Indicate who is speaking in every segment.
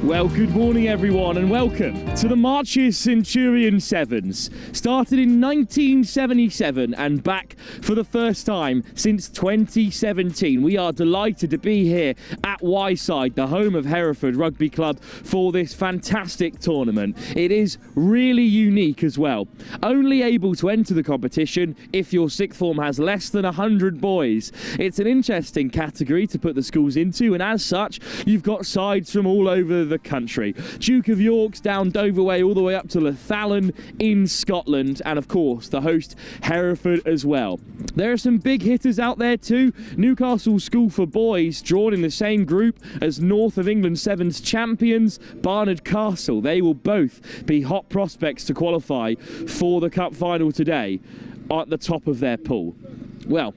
Speaker 1: Well, good morning everyone and welcome to the Marches Centurion Sevens. Started in 1977 and back for the first time since 2017. We are delighted to be here at Wyeside, the home of Hereford Rugby Club, for this fantastic tournament. It is really unique as well. Only able to enter the competition if your sixth form has less than 100 boys. It's an interesting category to put the schools into, and as such, you've got sides from all over the country. Duke of York's down Dover way all the way up to Lathallan in Scotland, and of course the host Hereford as well. There are some big hitters out there too. Newcastle School for Boys drawn in the same group as North of England Sevens champions Barnard Castle. They will both be hot prospects to qualify for the cup final today at the top of their pool. Well,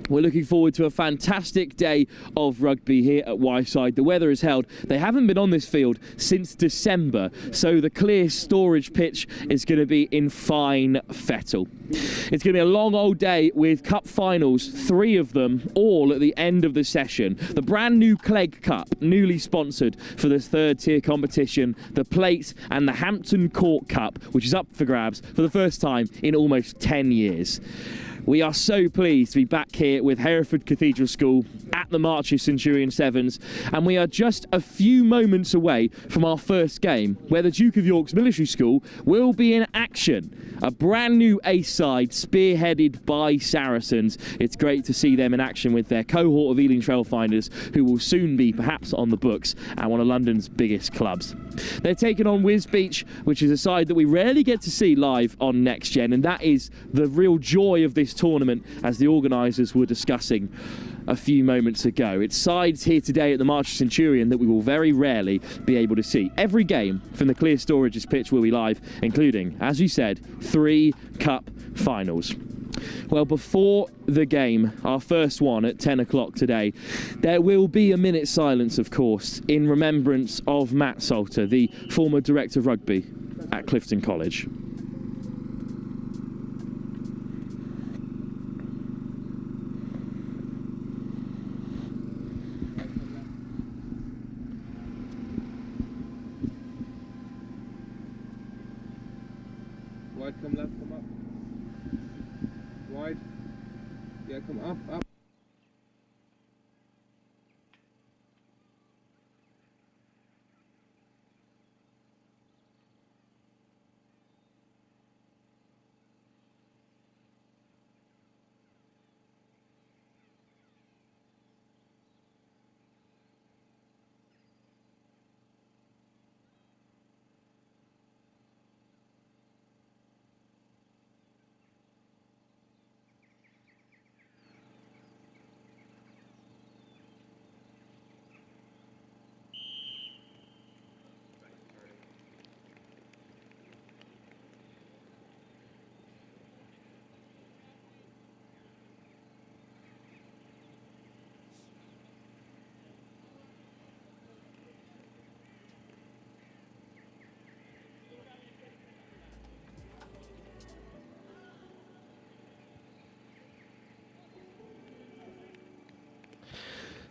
Speaker 1: we're looking forward to a fantastic day of rugby here at Wyeside. The weather is held. They haven't been on this field since December, so the clear storage pitch is going to be in fine fettle. It's going to be a long old day with cup finals, 3 of them, all at the end of the session. The brand new Clegg Cup, newly sponsored for the third tier competition, the Plate and the Hampton Court Cup, which is up for grabs for the first time in almost 10 years. We are so pleased to be back here with Hereford Cathedral School at the Marches Centurion Sevens, and we are just a few moments away from our first game, where the Duke of York's Military School will be in action. A brand new ace side spearheaded by Saracens. It's great to see them in action with their cohort of Ealing Trailfinders, who will soon be perhaps on the books at one of London's biggest clubs. They're taking on Wisbech, which is a side that we rarely get to see live on Next Gen, and that is the real joy of this tournament, as the organisers were discussing a few moments ago. It's sides here today at the Marches Centurion that we will very rarely be able to see. Every game from the Clear Storage's pitch will be live, including, as you said, 3 cup finals. Well, before the game, our first one at 10 o'clock today, there will be a minute's silence, of course, in remembrance of Matt Salter, the former director of rugby at Clifton College.
Speaker 2: Wide, come left, come up. Wide. Yeah, come up, up.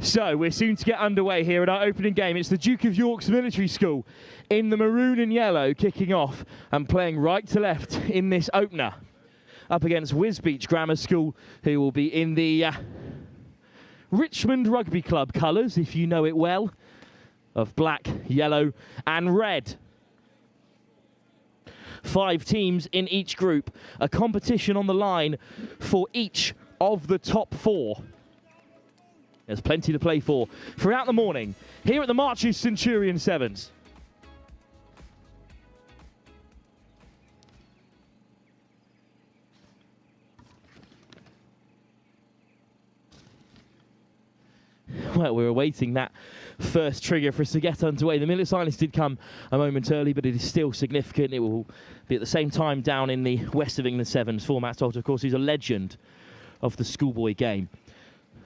Speaker 1: So we're soon to get underway here at our opening game. It's the Duke of York's Military School in the maroon and yellow kicking off and playing right to left in this opener, up against Wisbech Grammar School, who will be in the Richmond Rugby Club colours, if you know it well, of black, yellow and red. 5 teams in each group, a competition on the line for each of the top 4. There's plenty to play for throughout the morning here at the Marches Centurion Sevens. Well, we're awaiting that first trigger for us to get underway. The minute silence did come a moment early, but it is still significant. It will be at the same time down in the West of England Sevens for Matt Salter, of course, who's a legend of the schoolboy game,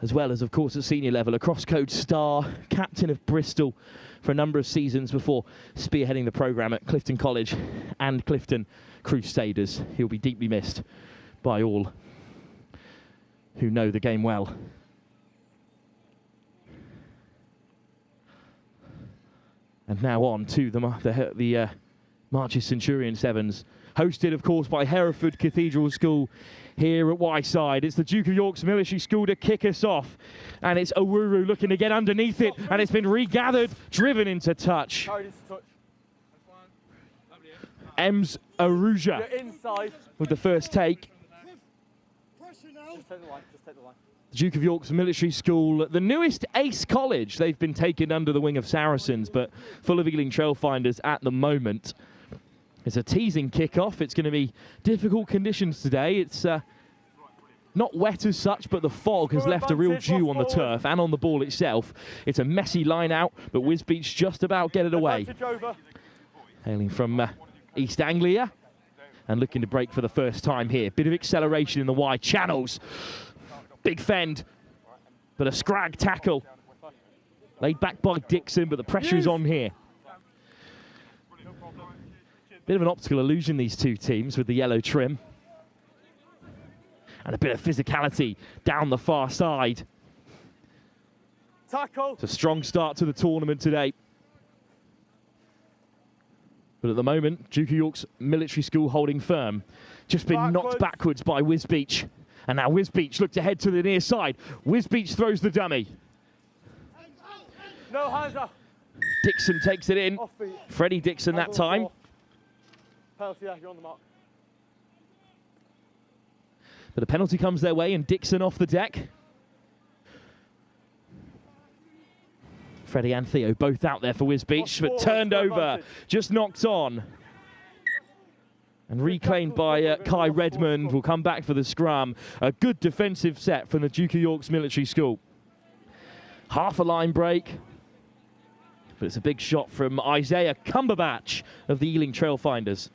Speaker 1: as well as, of course, at senior level, a cross-code star, captain of Bristol for a number of seasons before spearheading the programme at Clifton College and Clifton Crusaders. He'll be deeply missed by all who know the game well. And now on to the Marches Centurion Sevens, hosted, of course, by Hereford Cathedral School here at Wyeside. It's the Duke of York's Military School to kick us off. And it's Owuru looking to get underneath it, and it's been regathered, driven into touch. Ems Aruja with the first take.
Speaker 3: Just take the line, just take the line.
Speaker 1: Duke of York's Military School, the newest Ace College. They've been taken under the wing of Saracens, but full of Ealing Trailfinders at the moment. It's a teasing kickoff. It's going to be difficult conditions today. It's not wet as such, but the fog has left a real dew on the turf and on the ball itself. It's a messy line out, but Wisbech just about get it away. Hailing from East Anglia and looking to break for the first time here. Bit of acceleration in the wide channels. Big fend, but a scrag tackle. Laid back by Dixon, but the pressure is on here. Bit of an optical illusion, these two teams, with the yellow trim. And a bit of physicality down the far side.
Speaker 3: Tackle.
Speaker 1: It's a strong start to the tournament today. But at the moment, Duke of York's Military School holding firm. Just been knocked backwards by Wisbech. And now Wisbech look to head to the near side. Wisbech throws the dummy.
Speaker 3: No hands up.
Speaker 1: Dixon takes it in. Freddie Dixon that time.
Speaker 3: Penalty, yeah, you're on the mark.
Speaker 1: But a penalty comes their way and Dixon off the deck. Freddie and Theo both out there for Wisbech, but turned over, just knocked on. And reclaimed by Kai Redmond. Will come back for the scrum. A good defensive set from the Duke of York's Military School. Half a line break. But it's a big shot from Isaiah Cumberbatch of the Ealing Trailfinders.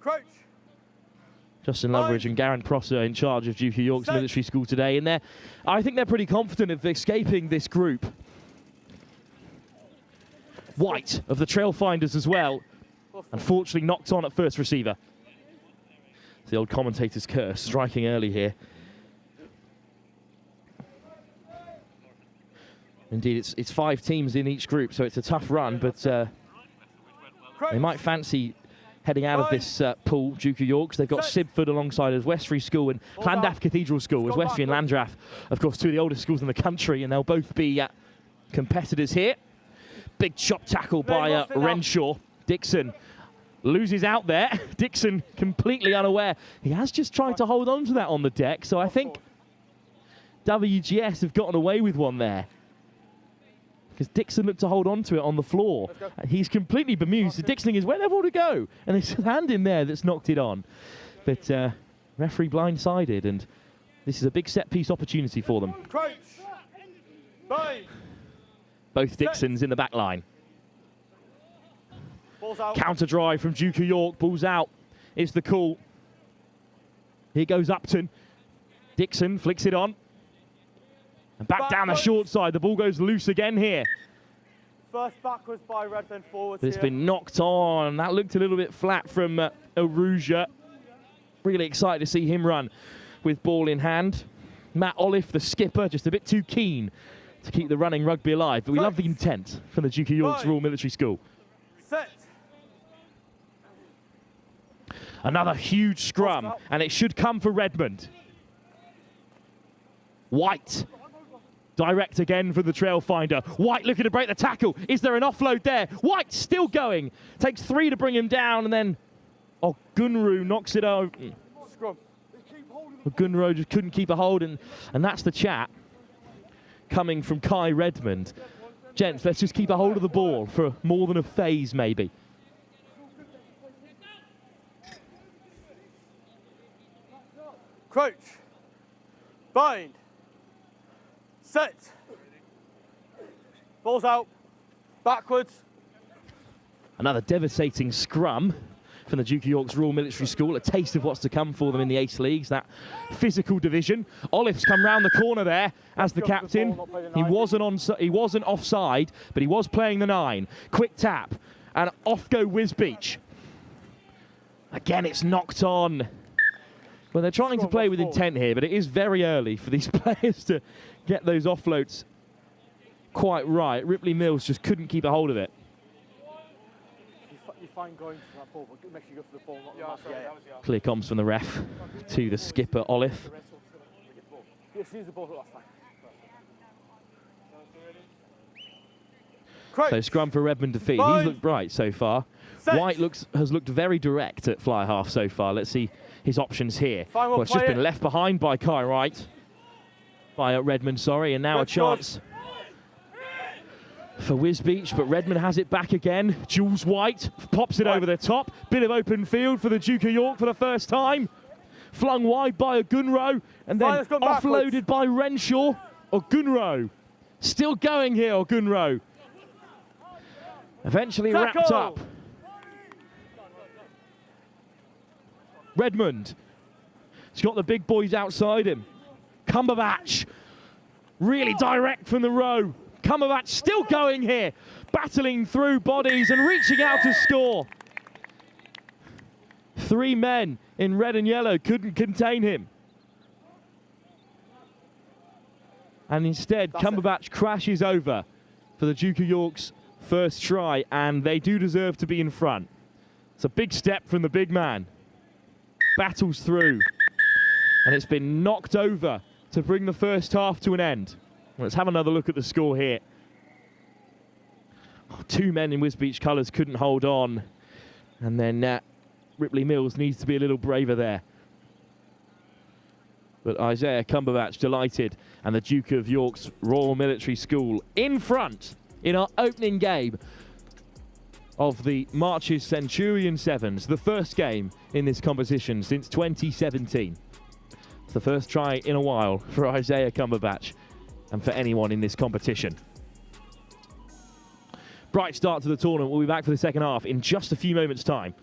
Speaker 3: Crouch.
Speaker 1: Justin Loveridge and Garen Prosser in charge of Duke of York's Military School today. And I think they're pretty confident of escaping this group. White of the Trailfinders as well. Unfortunately knocked on at first receiver. It's the old commentator's curse, striking early here. Indeed, it's 5 teams in each group, so it's a tough run, but they might fancy heading out of this pool, Duke of York's. They've got Sibford alongside Oswestry School and Llandaff Cathedral School. Oswestry and Llandaff, of course, 2 of the oldest schools in the country, and they'll both be competitors here. Big chop tackle by Renshaw. Dixon loses out there. Dixon completely unaware. He has just tried to hold on to that on the deck, so I think WGS have gotten away with one there. Because Dixon looked to hold on to it on the floor. He's completely bemused. So Dixon is, where they want to go? And there's a hand in there that's knocked it on. But referee blindsided, and this is a big set-piece opportunity for them. Both Dixons in the back line. Counter drive from Duke of York. Ball's out is the call. Here goes Upton. Dixon flicks it on. And back down the short side. The ball goes loose again here.
Speaker 3: First backwards by Red, then forwards.
Speaker 1: But it's been knocked on. That looked a little bit flat from Aruja. Really excited to see him run with ball in hand. Matt Olive, the skipper, just a bit too keen to keep the running rugby alive. But we love the intent from the Duke of York's Royal Military School.
Speaker 3: Set.
Speaker 1: Another huge scrum, and it should come for Redmond. White. Direct again for the Trailfinder. White looking to break the tackle. Is there an offload there? White still going. Takes 3 to bring him down, and then Gunru knocks it over. Gunru just couldn't keep a hold, and that's the chat coming from Kai Redmond. Gents, let's just keep a hold of the ball for more than a phase, maybe.
Speaker 3: Crouch. Bind. Set. Ball's out. Backwards.
Speaker 1: Another devastating scrum from the Duke of York's Royal Military School. A taste of what's to come for them in the Ace Leagues, that physical division. Olive's come round the corner there as the captain. He wasn't offside, but he was playing the 9. Quick tap, and off go Wisbech. Again, it's knocked on. Well, they're trying to play with intent here, but it is very early for these players to get those offloads quite right. Ripley Mills just couldn't keep a hold of it.
Speaker 3: You're fine going for that ball, but make sure you go for the ball, not the
Speaker 2: Yeah, sorry,
Speaker 3: yeah.
Speaker 2: that was, yeah.
Speaker 1: Clear comms from the ref to the skipper, Olive.
Speaker 3: Yeah, as soon as the ball's last time.
Speaker 1: So scrum for Redmond defeat. He's looked bright so far. White has looked very direct at fly half so far. Let's see his options here. Well, it's just been left behind by Kai Wright. By Redmond, sorry, and now a chance for Wisbech, but Redmond has it back again. Jules White pops it over the top. Bit of open field for the Duke of York for the first time. Flung wide by Ogunro, and then offloaded by Renshaw. Ogunro still going here, Ogunro. Eventually wrapped up. Redmond. He's got the big boys outside him. Cumberbatch. Really direct from the row. Cumberbatch still going here. Battling through bodies and reaching out to score. 3 men in red and yellow couldn't contain him. And instead, Cumberbatch crashes over for the Duke of York's first try, and they do deserve to be in front. It's a big step from the big man. Battles through, and it's been knocked over to bring the first half to an end. Let's have another look at the score here. 2 men in Wisbech colours couldn't hold on, and then Ripley Mills needs to be a little braver there. But Isaiah Cumberbatch delighted, and the Duke of York's Royal Military School in front in our opening game of the Marches Centurion Sevens, the first game in this competition since 2017. It's the first try in a while for Isaiah Cumberbatch and for anyone in this competition. Bright start to the tournament. We'll be back for the second half in just a few moments' time.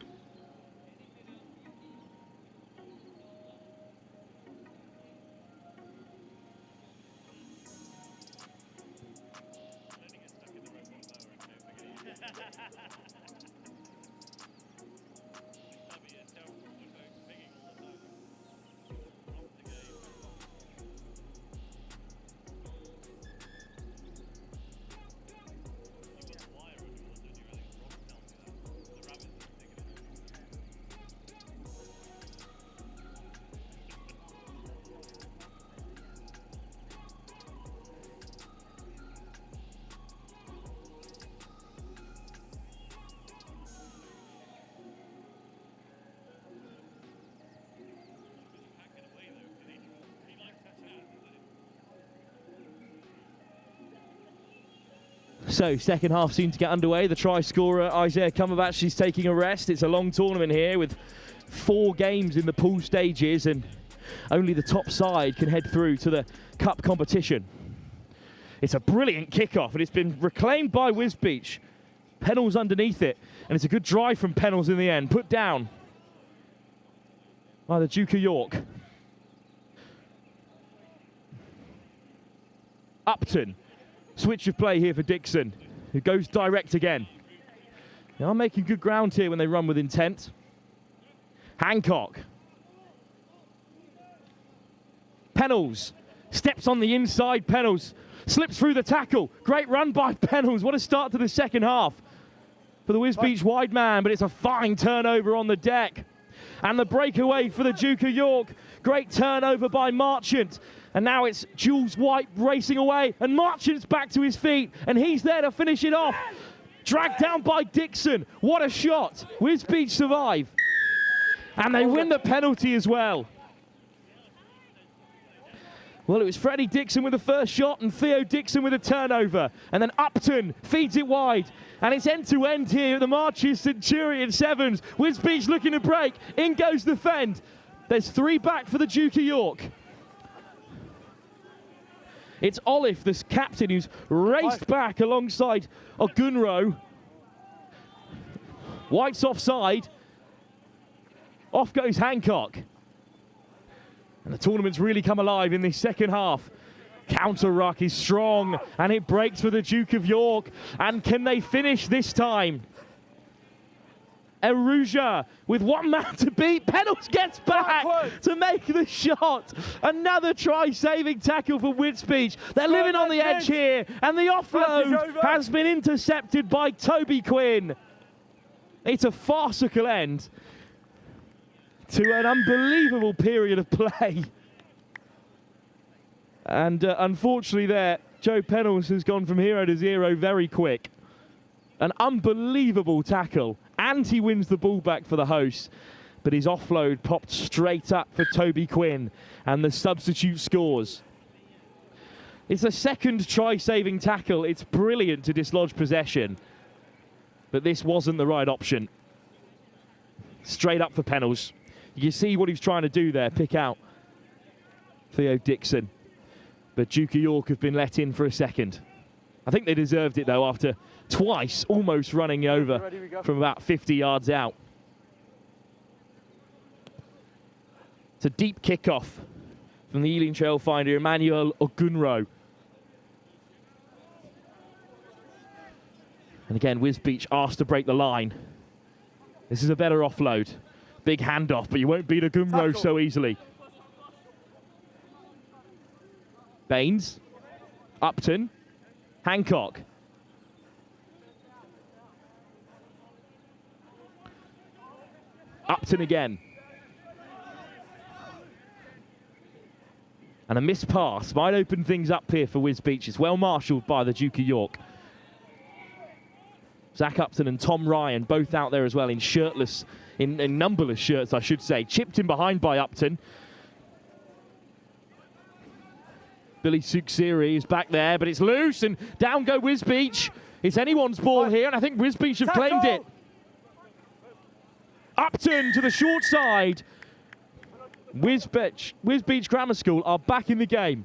Speaker 1: So, second half seems to get underway. The try scorer, Isaiah Cumberbatch, is taking a rest. It's a long tournament here with 4 games in the pool stages, and only the top side can head through to the cup competition. It's a brilliant kickoff, and it's been reclaimed by Wisbech. Pennell's underneath it, and it's a good drive from Pennell's in the end. Put down by the Duke of York. Upton. Switch of play here for Dixon, who goes direct again. They are making good ground here when they run with intent. Hancock. Pennells steps on the inside. Pennells slips through the tackle. Great run by Pennells. What a start to the second half for the Wisbech wide man, but it's a fine turnover on the deck. And the breakaway for the Duke of York. Great turnover by Marchant. And now it's Jules White racing away, and Marchant's back to his feet, and he's there to finish it off. Dragged down by Dixon. What a shot. Wisbech survive. And they win the penalty as well. Well, it was Freddie Dixon with the first shot and Theo Dixon with a turnover. And then Upton feeds it wide. And it's end-to-end here at the Marches Centurion Sevens. Wisbech looking to break. In goes the fend. There's 3 back for the Duke of York. It's Olive, this captain, who's raced back alongside Ogunro. White's offside. Off goes Hancock. And the tournament's really come alive in this second half. Counter ruck is strong, and it breaks for the Duke of York. And can they finish this time? Eruja with one man to beat. Pennells gets back to make the shot. Another try-saving tackle for Wisbech. They're living on the edge here, and the offload has been intercepted by Toby Quinn. It's a farcical end to an unbelievable period of play. And unfortunately there, Joe Pennells has gone from hero to zero very quick. An unbelievable tackle, and he wins the ball back for the hosts. But his offload popped straight up for Toby Quinn, and the substitute scores. It's a second try-saving tackle. It's brilliant to dislodge possession. But this wasn't the right option. Straight up for Pennells. You can see what he's trying to do there, pick out Theo Dixon. But Duke of York have been let in for a second. I think they deserved it, though, after twice almost running over from about 50 yards out. It's a deep kickoff from the Ealing Trail finder, Emmanuel Ogunro. And again, Wisbech asked to break the line. This is a better offload. Big handoff, but you won't beat Ogunro so easily. Baines, Upton, Hancock. Upton again. And a missed pass might open things up here for Wisbech. It's well marshalled by the Duke of York. Zach Upton and Tom Ryan both out there as well in shirtless, in numberless shirts, I should say. Chipped in behind by Upton. Billy Suksiri is back there, but it's loose, and down go Wisbech. It's anyone's ball here, and I think Wisbech have claimed it. Upton to the short side. Wisbech Grammar School are back in the game.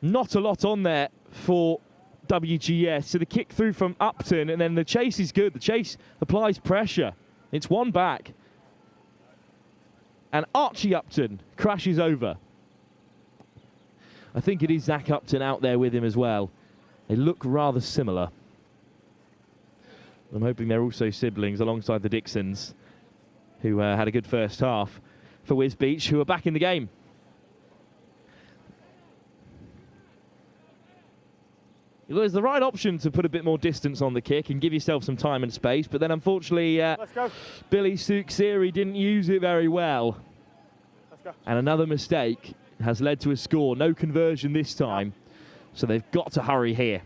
Speaker 1: Not a lot on there for WGS. So the kick through from Upton, and then the chase is good. The chase applies pressure. It's one back. And Archie Upton crashes over. I think it is Zach Upton out there with him as well. They look rather similar. I'm hoping they're also siblings alongside the Dixons, who had a good first half for Wisbech, who are back in the game. It was the right option to put a bit more distance on the kick and give yourself some time and space, but then unfortunately Billy Suksiri didn't use it very well. And another mistake has led to a score. No conversion this time, so they've got to hurry here.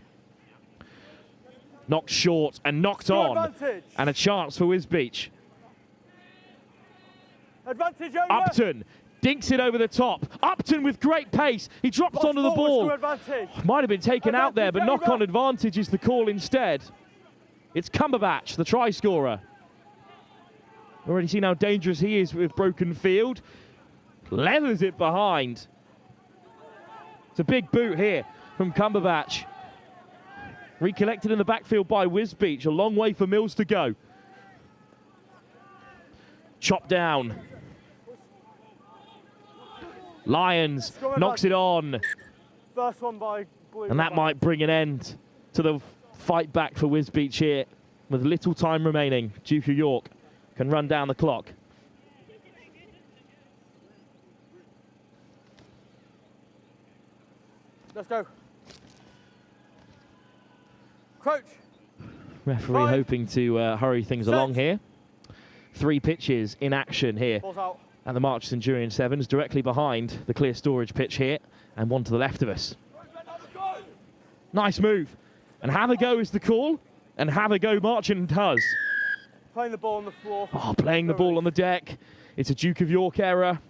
Speaker 1: Knocked short and knocked on, advantage. And a chance for Wisbech.
Speaker 3: Advantage over.
Speaker 1: Upton dinks it over the top. Upton with great pace. He drops onto the ball. Might have been taken out there, but knock-on advantage is the call instead. It's Cumberbatch, the try scorer. Already seen how dangerous he is with broken field. Leathers it behind. It's a big boot here from Cumberbatch. Recollected in the backfield by Wisbech. A long way for Mills to go. Chopped down. Lyons knocks it on.
Speaker 3: First one by Blue.
Speaker 1: And that might bring an end to the fight back for Wisbech here. With little time remaining, Duke of York can run down the clock.
Speaker 3: Let's go. Crouch.
Speaker 1: Referee hoping to hurry things along here. 3 pitches in action here at the March Centurion Sevens, directly behind the clear storage pitch here, and one to the left of us. Nice move. And have a go is the call, and have a go Marchant does.
Speaker 3: Playing the ball on the floor.
Speaker 1: Oh, playing the ball on the deck. It's a Duke of York error.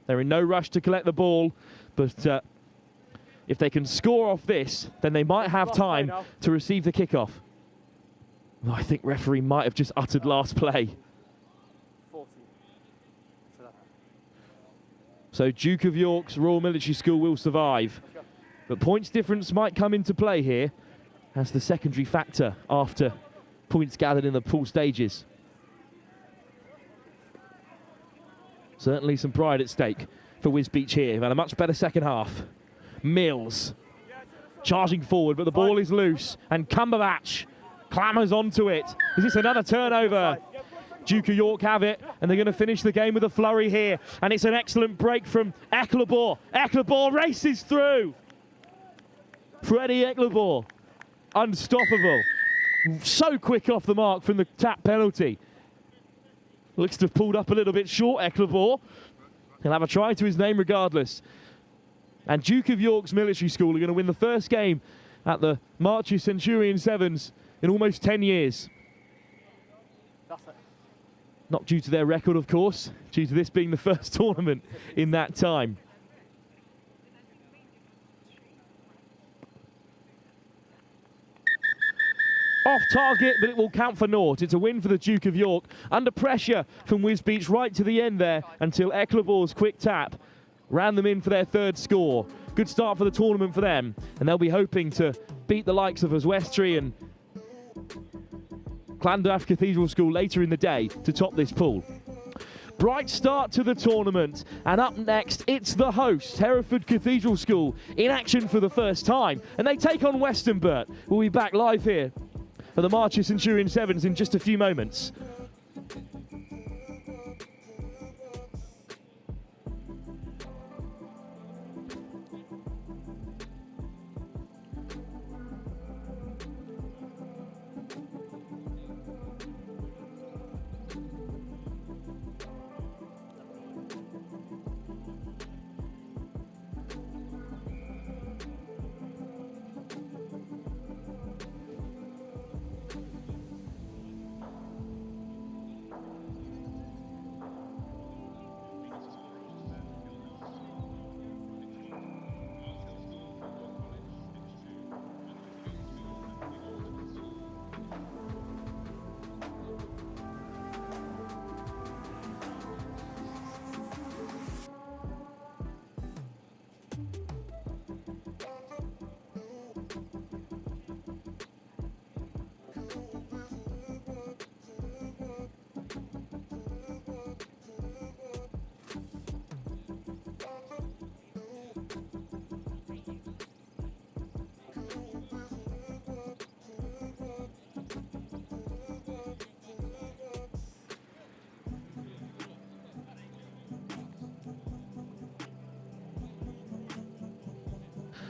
Speaker 1: They're in no rush to collect the ball, but if they can score off this, then they might have time to receive the kickoff. Oh, I think referee might have just uttered last play.
Speaker 3: 40.
Speaker 1: So Duke of York's Royal Military School will survive. But points difference might come into play here as the secondary factor after points gathered in the pool stages. Certainly some pride at stake for Wisbech here. They've had a much better second half. Mills charging forward, but the ball is loose, and Cumberbatch clamours onto it. Is this another turnover? Duke of York have it, and they're going to finish the game with a flurry here, and it's an excellent break from Ecclebore. Ecclebore races through. Freddie Ecclebore, unstoppable. So quick off the mark from the tap penalty. Looks to have pulled up a little bit short, Ecclebore. He'll have a try to his name regardless. And Duke of York's Military School are going to win the first game at the Marches Centurion Sevens in almost 10 years.
Speaker 3: That's it.
Speaker 1: Not due to their record, of course, due to this being the first tournament in that time. Off target, but it will count for naught. It's a win for the Duke of York. Under pressure from Wisbech right to the end there until Ecclebore's quick tap ran them in for their third score. Good start for the tournament for them, and they'll be hoping to beat the likes of Oswestry and Llandaff Cathedral School later in the day to top this pool. Bright start to the tournament, and up next it's the hosts, Hereford Cathedral School, in action for the first time, and they take on Westonbirt. We'll be back live here for the Marches Centurion Sevens in just a few moments.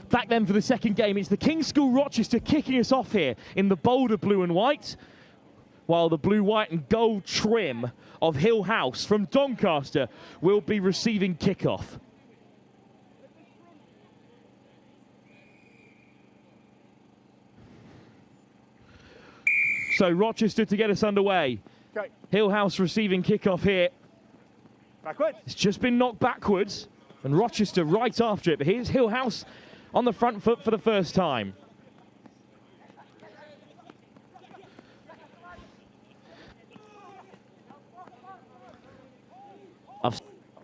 Speaker 1: Back then for the second game, it's the King's School Rochester kicking us off here in the bolder blue and white, while the blue, white and gold trim of Hill House from Doncaster will be receiving kickoff. So Rochester to get us underway.
Speaker 3: Okay.
Speaker 1: Hill House receiving kickoff here.
Speaker 3: Backwards.
Speaker 1: It's just been knocked backwards, and Rochester right after it. But here's Hill House on the front foot for the first time.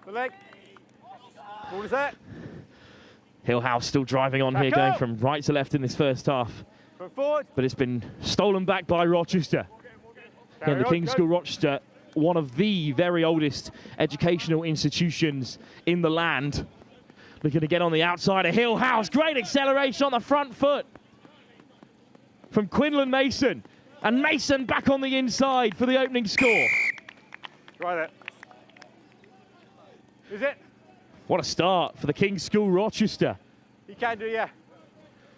Speaker 3: The leg. Ball is there.
Speaker 1: Hill House still driving on here, going from right to left in this first half.
Speaker 3: Going forward.
Speaker 1: But it's been stolen back by Rochester. Again, the King's School Rochester, one of the very oldest educational institutions in the land. Looking to get on the outside of Hill House. Great acceleration on the front foot from Quinlan Mason. And Mason back on the inside for the opening score.
Speaker 3: Try that. Is it?
Speaker 1: What a start for the King's School Rochester.
Speaker 3: You can do, yeah.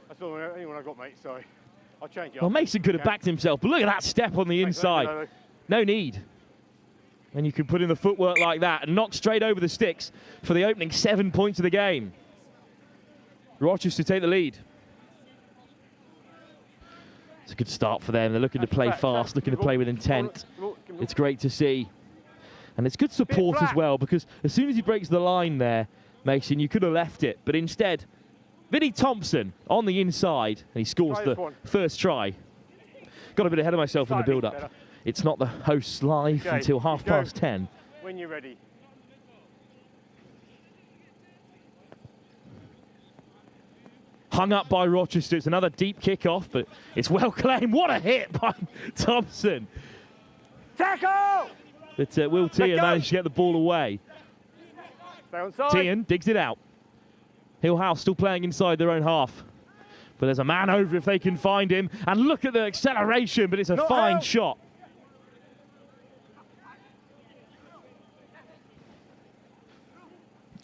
Speaker 3: That's all anyone I've got, mate. Sorry. I'll change it.
Speaker 1: Well, Mason could have backed himself, but look at that step on the inside. No need. And you can put in the footwork like that and knock straight over the sticks for the opening 7 points of the game. Rochester take the lead. It's a good start for them. They're looking to play fast, looking to play with intent. It's great to see. And it's good support as well, because as soon as he breaks the line there, Mason, you could have left it. But instead, Vinnie Thompson on the inside, and he scores the first try. Got a bit ahead of myself in the build-up. It's not the hosts live until 10:30.
Speaker 3: When you're ready.
Speaker 1: Hung up by Rochester. It's another deep kick-off, but it's well claimed. What a hit by Thompson.
Speaker 3: Tackle!
Speaker 1: But Will Tian managed to get the ball away.
Speaker 3: Stay on side.
Speaker 1: Tian digs it out. Hill House still playing inside their own half. But there's a man over if they can find him. And look at the acceleration, but it's a fine shot.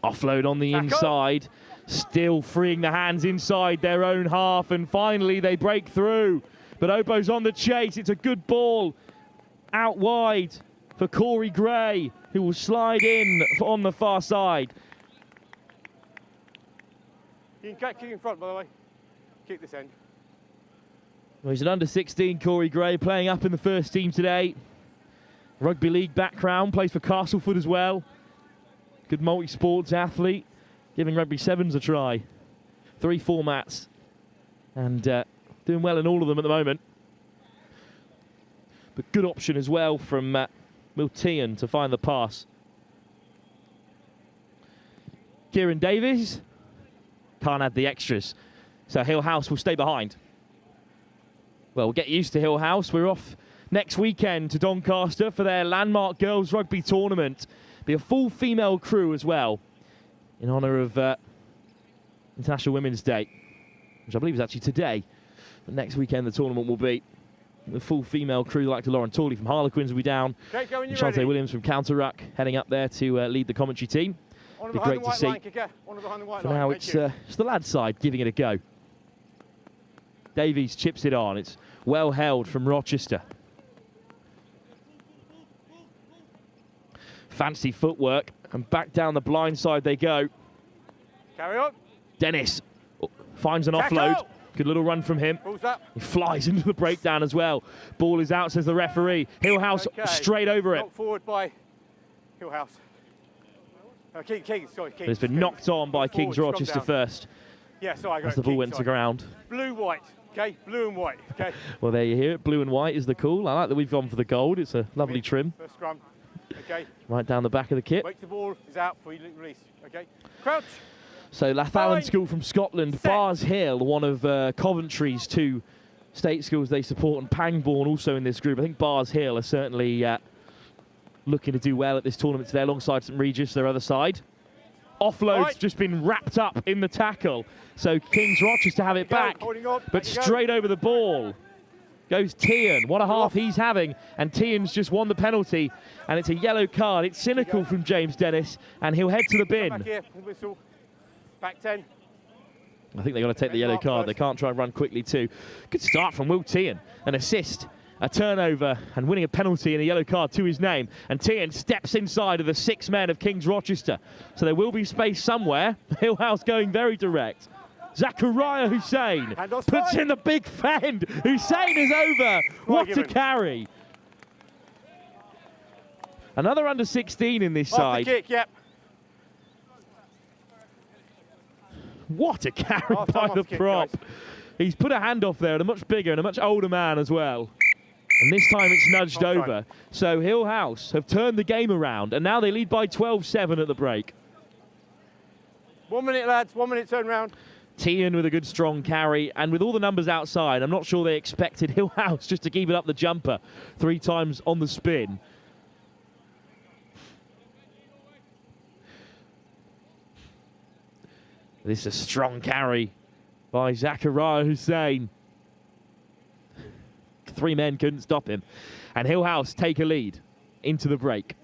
Speaker 1: Offload on the inside. Still freeing the hands inside their own half. And finally they break through. But Obo's on the chase. It's a good ball out wide for Corey Gray, who will slide in on the far side.
Speaker 3: You can kick in front, by the way. Kick this end.
Speaker 1: Well, he's an under-16, Corey Gray, playing up in the first team today. Rugby league background, plays for Castleford as well. Good multi-sports athlete, giving rugby sevens a try. 3 formats, and doing well in all of them at the moment. But good option as well from Monkton to find the pass. Kieran Davies can't add the extras, so Hill House will stay behind. Well, we'll get used to Hill House. We're off next weekend to Doncaster for their landmark girls rugby tournament. Be a full female crew as well, in honour of International Women's Day, which I believe is actually today. But next weekend the tournament will be the full female crew, like to Lauren Torley from Harlequins will be down.
Speaker 3: Okay, go when you're
Speaker 1: Shante
Speaker 3: ready.
Speaker 1: Williams from Counter Ruck heading up there to lead the commentary team. Be great to see. For now, it's the lads' side giving it a go. Davies chips it on. It's well held from Rochester. Fancy footwork, and back down the blind side they go.
Speaker 3: Carry on.
Speaker 1: Dennis finds an offload. Good little run from him. He flies into the breakdown as well. Ball is out, says the referee. Hill House straight over it.
Speaker 3: Knocked forward by Hill House. Kings.
Speaker 1: It's been knocked on by Kings Rochester first.
Speaker 3: Yeah, sorry,
Speaker 1: as the ball went to ground.
Speaker 3: Blue-white, okay? Blue and white, okay?
Speaker 1: Well, there you hear it. Blue and white is the call. I like that we've gone for the gold. It's a lovely trim.
Speaker 3: First scrum, okay?
Speaker 1: Right down the back of the kit.
Speaker 3: Wait, the ball is out before you release, okay? Crouch.
Speaker 1: So Lathallan School from Scotland, Barr's Hill, one of Coventry's 2 state schools they support, and Pangbourne also in this group. I think Barr's Hill are certainly looking to do well at this tournament today, alongside St Regis, their other side. Offload's just been wrapped up in the tackle, so Kings Rochester have it back, but straight over the ball goes Tian. What a half he's having, and Tian's just won the penalty, and it's a yellow card. It's cynical from James Dennis, and he'll head to the bin.
Speaker 3: Back here, whistle. Back 10.
Speaker 1: I think they've got to take the yellow card. They can't try and run quickly too. Good start from Will Tian. An assist, a turnover, and winning a penalty and a yellow card to his name. And Tian steps inside of the 6 men of Kings Rochester. So there will be space somewhere. Hill House going very direct. Zachariah Hussein puts in the big fend. Hussein is over. What a carry. Another under 16 in this side.
Speaker 3: Off the kick, yep.
Speaker 1: What a carry by the prop. He's put a handoff there, and a much bigger and a much older man as well. And this time it's nudged over. So Hill House have turned the game around, and now they lead by 12-7 at the break.
Speaker 3: 1 minute, lads. 1 minute turn round.
Speaker 1: Tian with a good strong carry, and with all the numbers outside, I'm not sure they expected Hill House just to keep it up the jumper 3 times on the spin. This is a strong carry by Zachariah Hussein. 3 men couldn't stop him. And Hill House take a lead into the break.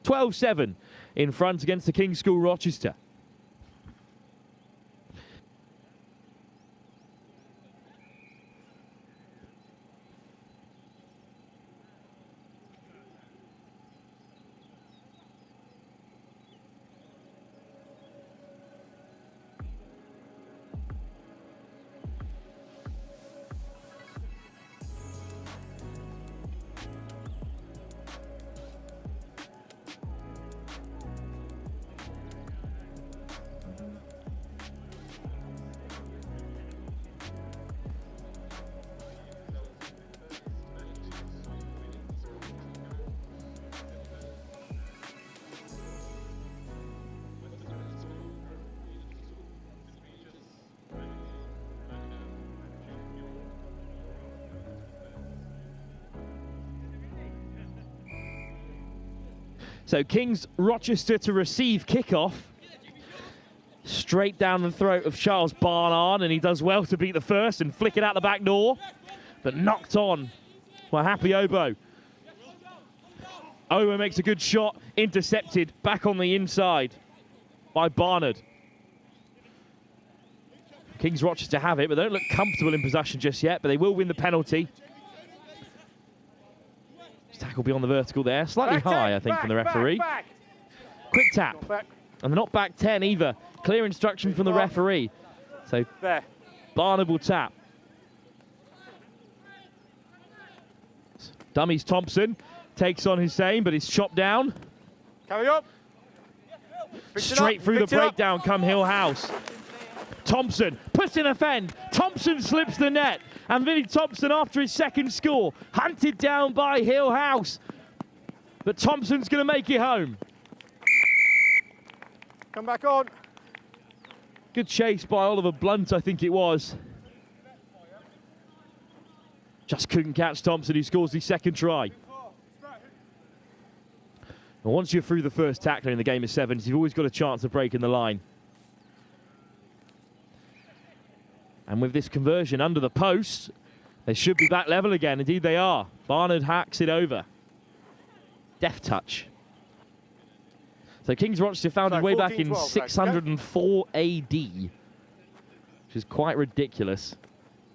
Speaker 1: 12-7 in front against the King's School Rochester. So Kings Rochester to receive kickoff. straight down the throat of Charles Barnard, and he does well to beat the first and flick it out the back door, but knocked on by Happy Obo. Obo makes a good shot, intercepted back on the inside by Barnard. Kings Rochester have it, but they don't look comfortable in possession just yet, but they will win the penalty. Tackle beyond the vertical there, slightly high, I think, from the referee. Quick tap, and they're not back 10 either. Clear instruction from the referee. So Barnard will tap. Dummies Thompson takes on Hussein, but it's chopped down.
Speaker 3: Carry up.
Speaker 1: Straight through the breakdown come Hill House. Thompson puts in a fend. Thompson slips the net. And Vinnie Thompson, after his second score, hunted down by Hill House. But Thompson's going to make it home.
Speaker 3: Come back on.
Speaker 1: Good chase by Oliver Blunt, I think it was. Just couldn't catch Thompson, who scores his second try. And once you're through the first tackler in the game of sevens, you've always got a chance of breaking the line. And with this conversion under the post, they should be back level again. Indeed they are. Barnard hacks it over. Deft touch. So Kings Rochester found his way back in 604 AD, which is quite ridiculous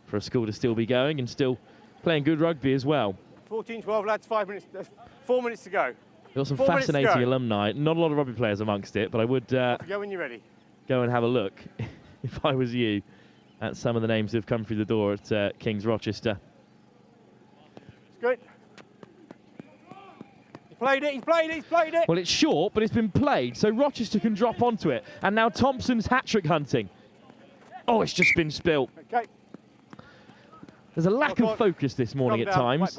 Speaker 1: for a school to still be going and still playing good rugby as well.
Speaker 3: 14-12 lads, 4 minutes to go.
Speaker 1: We've got some fascinating alumni. Not a lot of rugby players amongst it, but I would
Speaker 3: go when you're ready.
Speaker 1: Go and have a look, if I was you, at some of the names that have come through the door at Kings Rochester.
Speaker 3: It's good. He's played it.
Speaker 1: Well, it's short, but it's been played, so Rochester can drop onto it. And now Thompson's hat-trick hunting. Oh, it's just been spilt.
Speaker 3: Okay.
Speaker 1: There's a lack of focus this morning at times.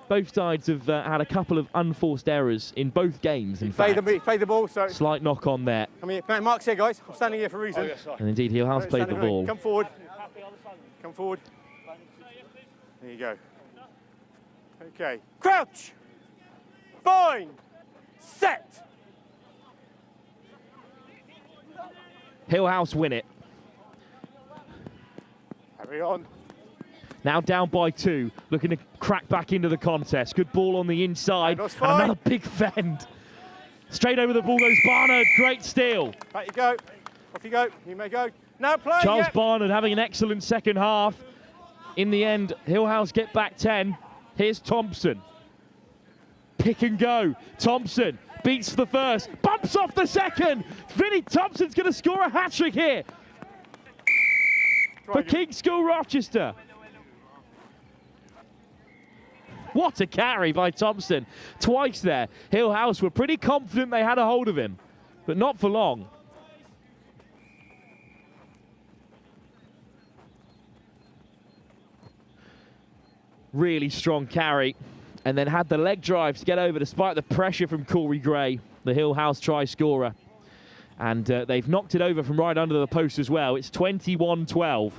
Speaker 1: Both sides have had a couple of unforced errors in both games, in fact.
Speaker 3: Play the ball, so...
Speaker 1: Slight knock on there.
Speaker 3: Come here, Mark's here, guys. I'm standing here for a reason.
Speaker 2: Oh, yes,
Speaker 1: and indeed, Hill House played the ball.
Speaker 3: Come forward. Come forward. There you go. Okay. Crouch! Bind! Set!
Speaker 1: Hill House win it.
Speaker 3: Carry on.
Speaker 1: Now down by 2, looking to crack back into the contest. Good ball on the inside, and another big fend. Straight over the ball goes Barnard, great steal.
Speaker 3: Back you go, off you go, you may go. Now play.
Speaker 1: Charles Barnard having an excellent second half. In the end, Hill House get back 10. Here's Thompson. Pick and go. Thompson beats the first, bumps off the second. Vinnie Thompson's going to score a hat-trick here for King's School Rochester. What a carry by Thompson. Twice there. Hill House were pretty confident they had a hold of him, but not for long. Really strong carry, and then had the leg drive to get over despite the pressure from Corey Gray, the Hill House try scorer. And they've knocked it over from right under the post as well. It's 21-12.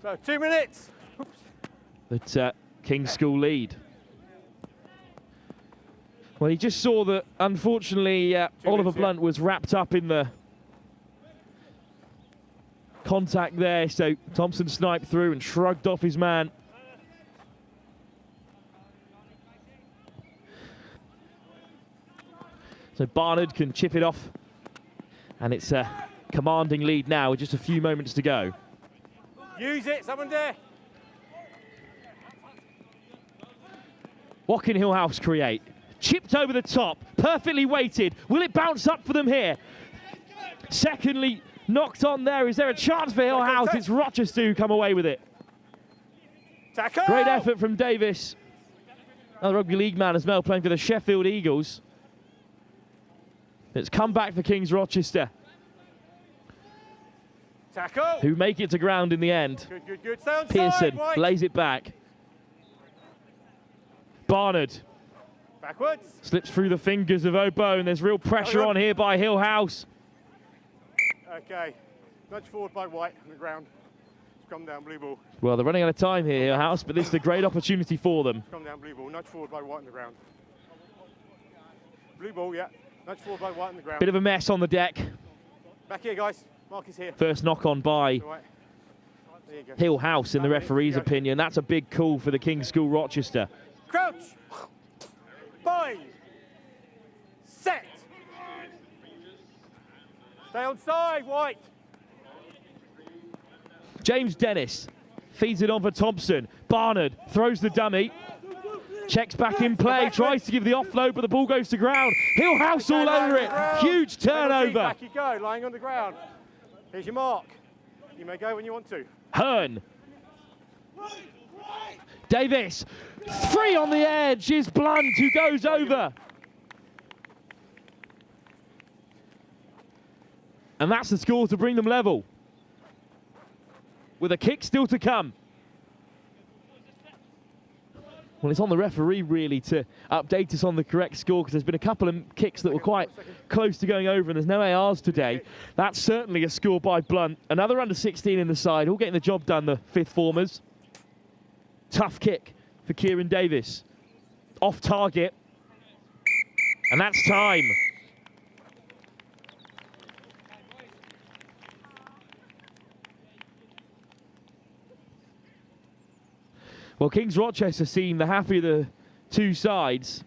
Speaker 3: So 2 minutes.
Speaker 1: But King's School lead. Well, he just saw that, unfortunately, Oliver Blunt was wrapped up in the contact there, so Thompson sniped through and shrugged off his man. So Barnard can chip it off, and it's a commanding lead now with just a few moments to go.
Speaker 3: Use it, someone there.
Speaker 1: What can Hill House create? Chipped over the top, perfectly weighted. Will it bounce up for them here? Secondly, knocked on there. Is there a chance for Hill House? It's Rochester who come away with it.
Speaker 3: Tackle!
Speaker 1: Great effort from Davis. Another rugby league man as well, playing for the Sheffield Eagles. It's come back for Kings Rochester.
Speaker 3: Tackle!
Speaker 1: Who make it to ground in the end.
Speaker 3: Good. Stay on
Speaker 1: Pearson
Speaker 3: side,
Speaker 1: lays it back. Barnard.
Speaker 3: Backwards.
Speaker 1: Slips through the fingers of Obo, and there's real pressure on here by Hill House.
Speaker 3: Okay. Nudge forward by White on the ground. Come down, blue ball.
Speaker 1: Well, they're running out of time here, Hill House, but this is a great opportunity for them.
Speaker 3: Come down, blue ball. Nudge forward by White on the ground. Blue ball, yeah. Nudge forward by White on the ground.
Speaker 1: Bit of a mess on the deck.
Speaker 3: Back here, guys. Mark is here.
Speaker 1: First knock on by
Speaker 3: Right. There you go.
Speaker 1: Hill House in the referee's opinion. That's a big call for the King's School Rochester.
Speaker 3: Crouch. Bind. Set. Stay on side, White.
Speaker 1: James Dennis feeds it on for Thompson. Barnard throws the dummy. Checks back in play, tries to give the offload, but the ball goes to ground. Hill House all over it. Huge turnover.
Speaker 3: Back you go, lying on the ground. Here's your mark. You may go when you want to.
Speaker 1: Hearn. Davis. Free on the edge is Blunt, who goes over. And that's the score to bring them level. With a kick still to come. Well, it's on the referee, really, to update us on the correct score, because there's been a couple of kicks that were quite close to going over, and there's no ARs today. That's certainly a score by Blunt. Another under-16 in the side, all getting the job done, the fifth formers. Tough kick for Kieran Davis. Off target. And that's time. Well, King's Rochester seem the happier of the two sides.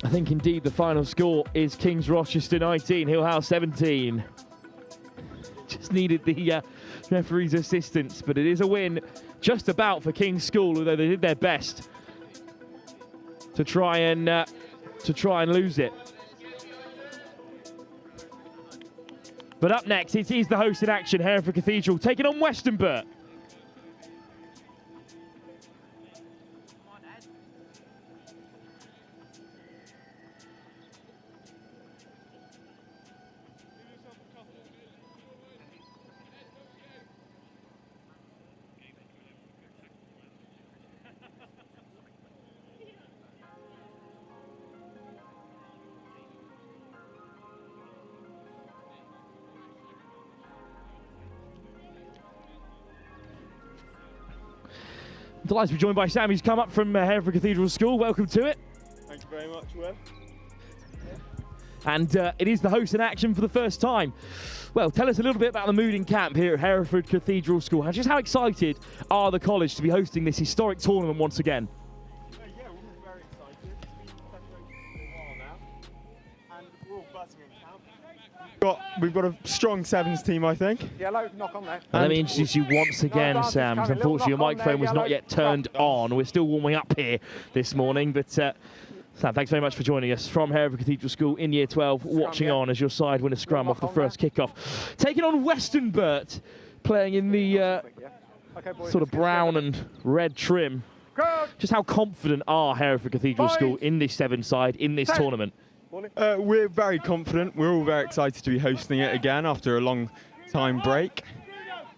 Speaker 1: I think indeed the final score is King's Rochester 19, Hill House 17. Just needed the referee's assistance, but it is a win just about for King's School, although they did their best to try and lose it. But up next, it is the host in action, Hereford Cathedral, taking on Westonbirt. Delighted to be joined by Sam, who's come up from Hereford Cathedral School. Welcome to it.
Speaker 4: Thank you very much, Will.
Speaker 1: And it is the host in action for the first time. Well, tell us a little bit about the mood in camp here at Hereford Cathedral School. Just how excited are the college to be hosting this historic tournament once again?
Speaker 4: Yeah, we're all very excited. It's been preparation for a while now, and we're all buzzing in camp. We've got a strong sevens team, I think.
Speaker 3: Yellow, knock on there.
Speaker 1: And let me introduce you once again, Sam. Unfortunately, your microphone was not yet turned on. We're still warming up here this morning, but Sam, thanks very much for joining us from Hereford Cathedral School in Year 12, watching on as your side win a scrum off the first kickoff. Taking on Westonbirt, playing in the sort of brown and red trim. Just how confident are Hereford Cathedral School in this sevens side, in this tournament?
Speaker 4: We're very confident. We're all very excited to be hosting it again after a long time break.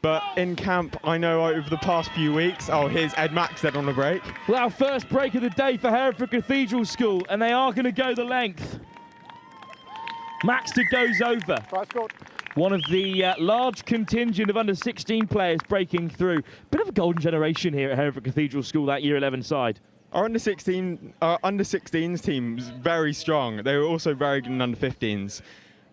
Speaker 4: But in camp, I know over the past few weeks, here's Ed Maxted on the break.
Speaker 1: Well, our first break of the day for Hereford Cathedral School, and they are going to go the length. Maxted goes over. One of the large contingent of under-16 players breaking through. Bit of a golden generation here at Hereford Cathedral School, that Year 11 side.
Speaker 4: Our under-16s team was very strong. They were also very good in under-15s.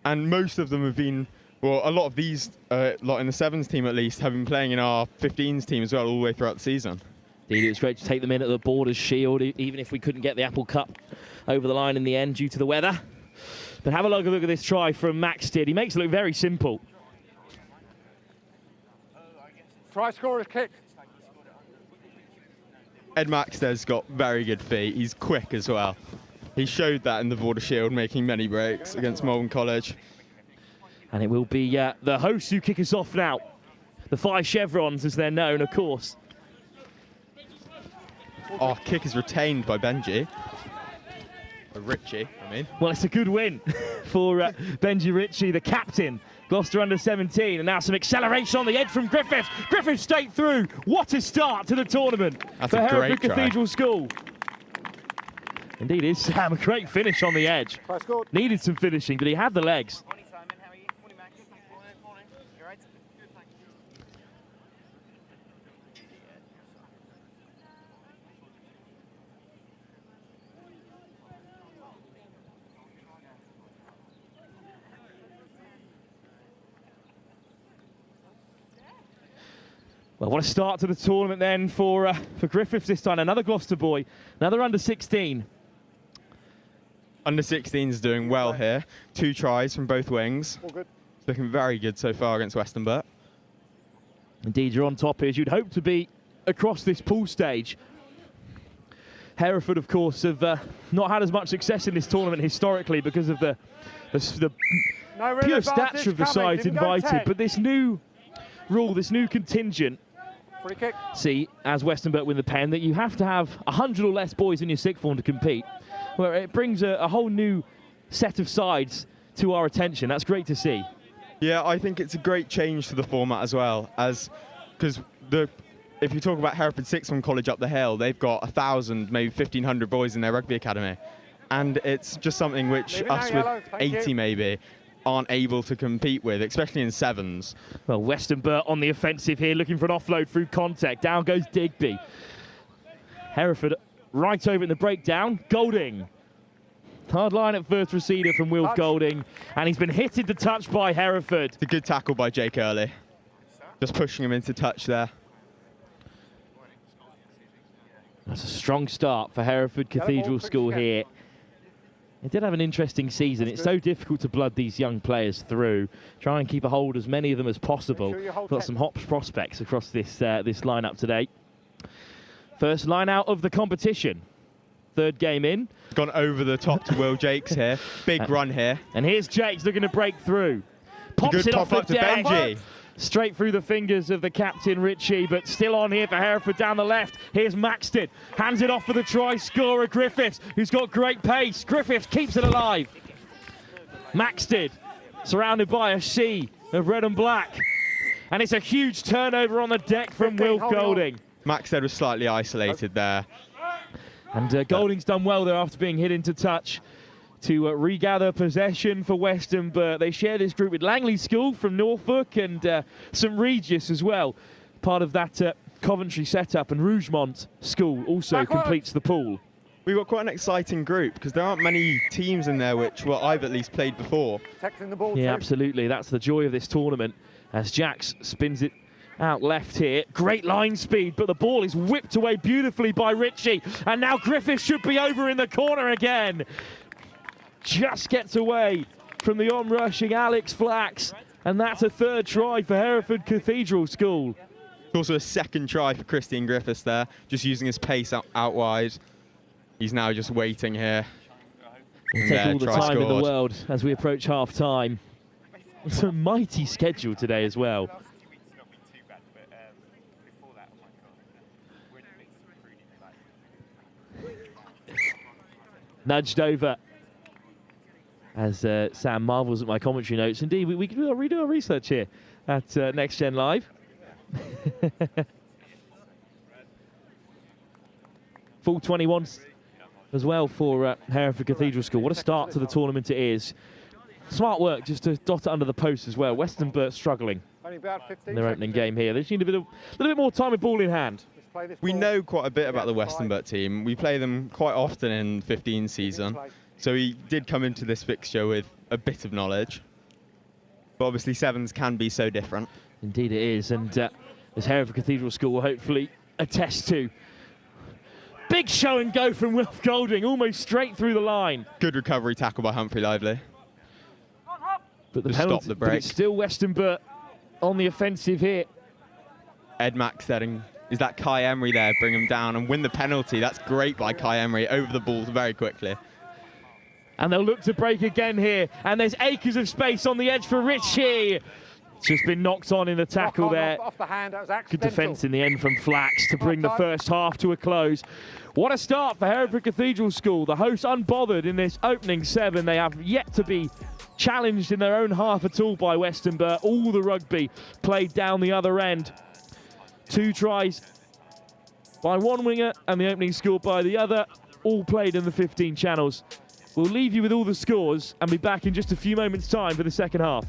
Speaker 4: And most of them have been, well, a lot of these, lot in the sevens team at least, have been playing in our 15s team as well all the way throughout the season.
Speaker 1: Indeed, it was great to take them in at the Borders Shield, even if we couldn't get the Apple Cup over the line in the end due to the weather. But have a look at this try from Maxted. He makes it look very simple.
Speaker 3: Try scorer's kick.
Speaker 4: Ed Maxted's got very good feet. He's quick as well. He showed that in the Border Shield, making many breaks against Malvern College.
Speaker 1: And it will be the hosts who kick us off now. The 5 chevrons, as they're known, of course.
Speaker 4: Our kick is retained by Benji. Ritchie, I mean.
Speaker 1: Well, it's a good win for Benji Ritchie, the captain. Gloucester under-17, and now some acceleration on the edge from Griffiths. Griffiths straight through. What a start to the tournament for Hereford Cathedral School. Indeed, it's Sam. A great finish on the edge. Needed some finishing, but he had the legs. Well, what a start to the tournament then for Griffiths this time. Another Gloucester boy, another under 16.
Speaker 4: Under 16's doing well here. 2 tries from both wings.
Speaker 3: All good.
Speaker 4: It's looking very good so far against Westonbirt.
Speaker 1: Indeed, you're on top here, as you'd hope to be across this pool stage. Hereford, of course, have not had as much success in this tournament historically because of the pure stature of the sides invited. But this new rule, this new contingent,
Speaker 3: free kick.
Speaker 1: See, as Westonbirt win the pen, that you have to have 100 or less boys in your sixth form to compete, where it brings a whole new set of sides to our attention. That's great to see.
Speaker 4: Yeah, I think it's a great change to the format as well, because if you talk about Hereford Sixth Form College up the hill, they've got 1,000, maybe 1,500 boys in their rugby academy, and it's just something which us with 80 maybe aren't able to compete with, especially in sevens.
Speaker 1: Well, Westonbirt on the offensive here, looking for an offload through contact. Down goes Digby. Hereford right over in the breakdown. Golding. Hard line at first receiver from Wilf Golding, and he's been hit into touch by Hereford.
Speaker 4: It's a good tackle by Jake Early. Just pushing him into touch there.
Speaker 1: That's a strong start for Hereford Cathedral School here. They did have an interesting season. It's so difficult to blood these young players through. Try and keep a hold of as many of them as possible. Got some hot prospects across this this lineup today. First line out of the competition. Third game in.
Speaker 4: Gone over the top to Will Jakes here. Big run here.
Speaker 1: And here's Jakes looking to break through. Pops it off the deck.
Speaker 4: Benji.
Speaker 1: Straight through the fingers of the captain, Richie, but still on here for Hereford down the left. Here's Maxted. Hands it off for the try scorer, Griffiths, who's got great pace. Griffiths keeps it alive. Maxted, surrounded by a sea of red and black. And it's a huge turnover on the deck from Wilf Golding.
Speaker 4: Maxted was slightly isolated there.
Speaker 1: And Golding's done well there after being hit into touch to regather possession for Westonbirt. They share this group with Langley School from Norfolk and some Regis as well, part of that Coventry setup, and Rougemont School also completes the pool.
Speaker 4: We've got quite an exciting group because there aren't many teams in there which, well, I've at least played before.
Speaker 3: Protecting the ball.
Speaker 1: Yeah, absolutely. That's the joy of this tournament as Jax spins it out left here. Great line speed, but the ball is whipped away beautifully by Richie. And now Griffith should be over in the corner again. Just gets away from the on-rushing Alex Flax, and that's a third try for Hereford Cathedral School.
Speaker 4: Also a second try for Christian Griffiths there, just using his pace out wide. He's now just waiting here.
Speaker 1: We'll take all the time in the world as we approach half-time. It's a mighty schedule today as well. Nudged over as Sam marvels at my commentary notes. Indeed, we can redo our research here at Next Gen Live. Full 21 as well for Hereford Cathedral School. What a start to the tournament it is. Smart work just to dot it under the post as well. Westonbirt struggling in their opening game here. They just need a little bit more time with ball in hand.
Speaker 4: We know quite a bit about the Westonbirt team. We play them quite often in 15 season. So he did come into this fixture with a bit of knowledge. But obviously sevens can be so different.
Speaker 1: Indeed it is, and as Hereford Cathedral School will hopefully attest to. Big show and go from Wilf Golding, almost straight through the line.
Speaker 4: Good recovery tackle by Humphrey Lively.
Speaker 1: But the
Speaker 4: just
Speaker 1: penalty,
Speaker 4: stop the break.
Speaker 1: but it's still Westonbirt on the offensive here.
Speaker 4: Ed Max setting. Is that Kai Emery there? Bring him down and win the penalty. That's great by Kai Emery over the ball very quickly.
Speaker 1: And they'll look to break again here. And there's acres of space on the edge for Richie. It's just been knocked on in the tackle there.
Speaker 3: Off the hand, that was accidental.
Speaker 1: Good defence in the end from Flax to bring the first half to a close. What a start for Hereford Cathedral School. The hosts unbothered in this opening 7. They have yet to be challenged in their own half at all by Westonbirt. All the rugby played down the other end. 2 tries by one winger and the opening score by the other, all played in the 15 channels. We'll leave you with all the scores and be back in just a few moments' time for the second half.